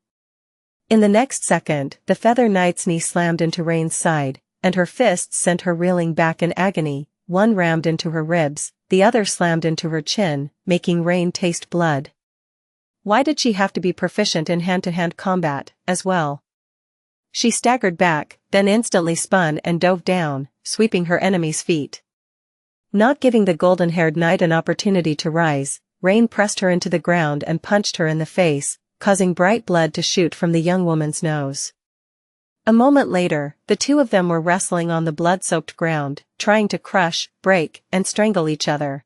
S1: In the next second, the Feather Knight's knee slammed into Rain's side, and her fists sent her reeling back in agony, one rammed into her ribs, the other slammed into her chin, making Rain taste blood. Why did she have to be proficient in hand-to-hand combat, as well? She staggered back, then instantly spun and dove down, sweeping her enemy's feet. Not giving the golden-haired knight an opportunity to rise, Rain pressed her into the ground and punched her in the face, causing bright blood to shoot from the young woman's nose. A moment later, the two of them were wrestling on the blood-soaked ground, trying to crush, break, and strangle each other.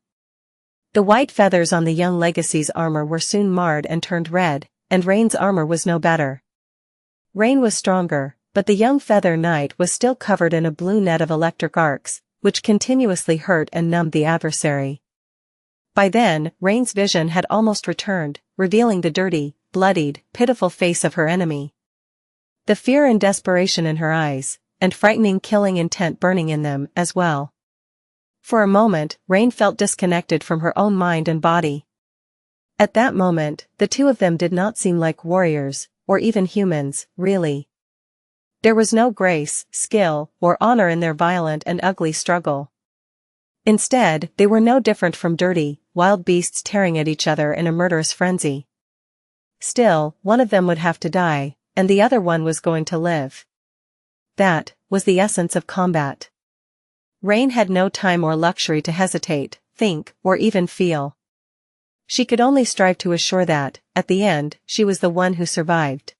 S1: The white feathers on the young legacy's armor were soon marred and turned red, and Rain's armor was no better. Rain was stronger, but the young Feather Knight was still covered in a blue net of electric arcs, which continuously hurt and numbed the adversary. By then, Rain's vision had almost returned, revealing the dirty, bloodied, pitiful face of her enemy. The fear and desperation in her eyes, and frightening killing intent burning in them as well. For a moment, Rain felt disconnected from her own mind and body. At that moment, the two of them did not seem like warriors, or even humans, really. There was no grace, skill, or honor in their violent and ugly struggle. Instead, they were no different from dirty, wild beasts tearing at each other in a murderous frenzy. Still, one of them would have to die, and the other one was going to live. That was the essence of combat. Rain had no time or luxury to hesitate, think, or even feel. She could only strive to assure that, at the end, she was the one who survived.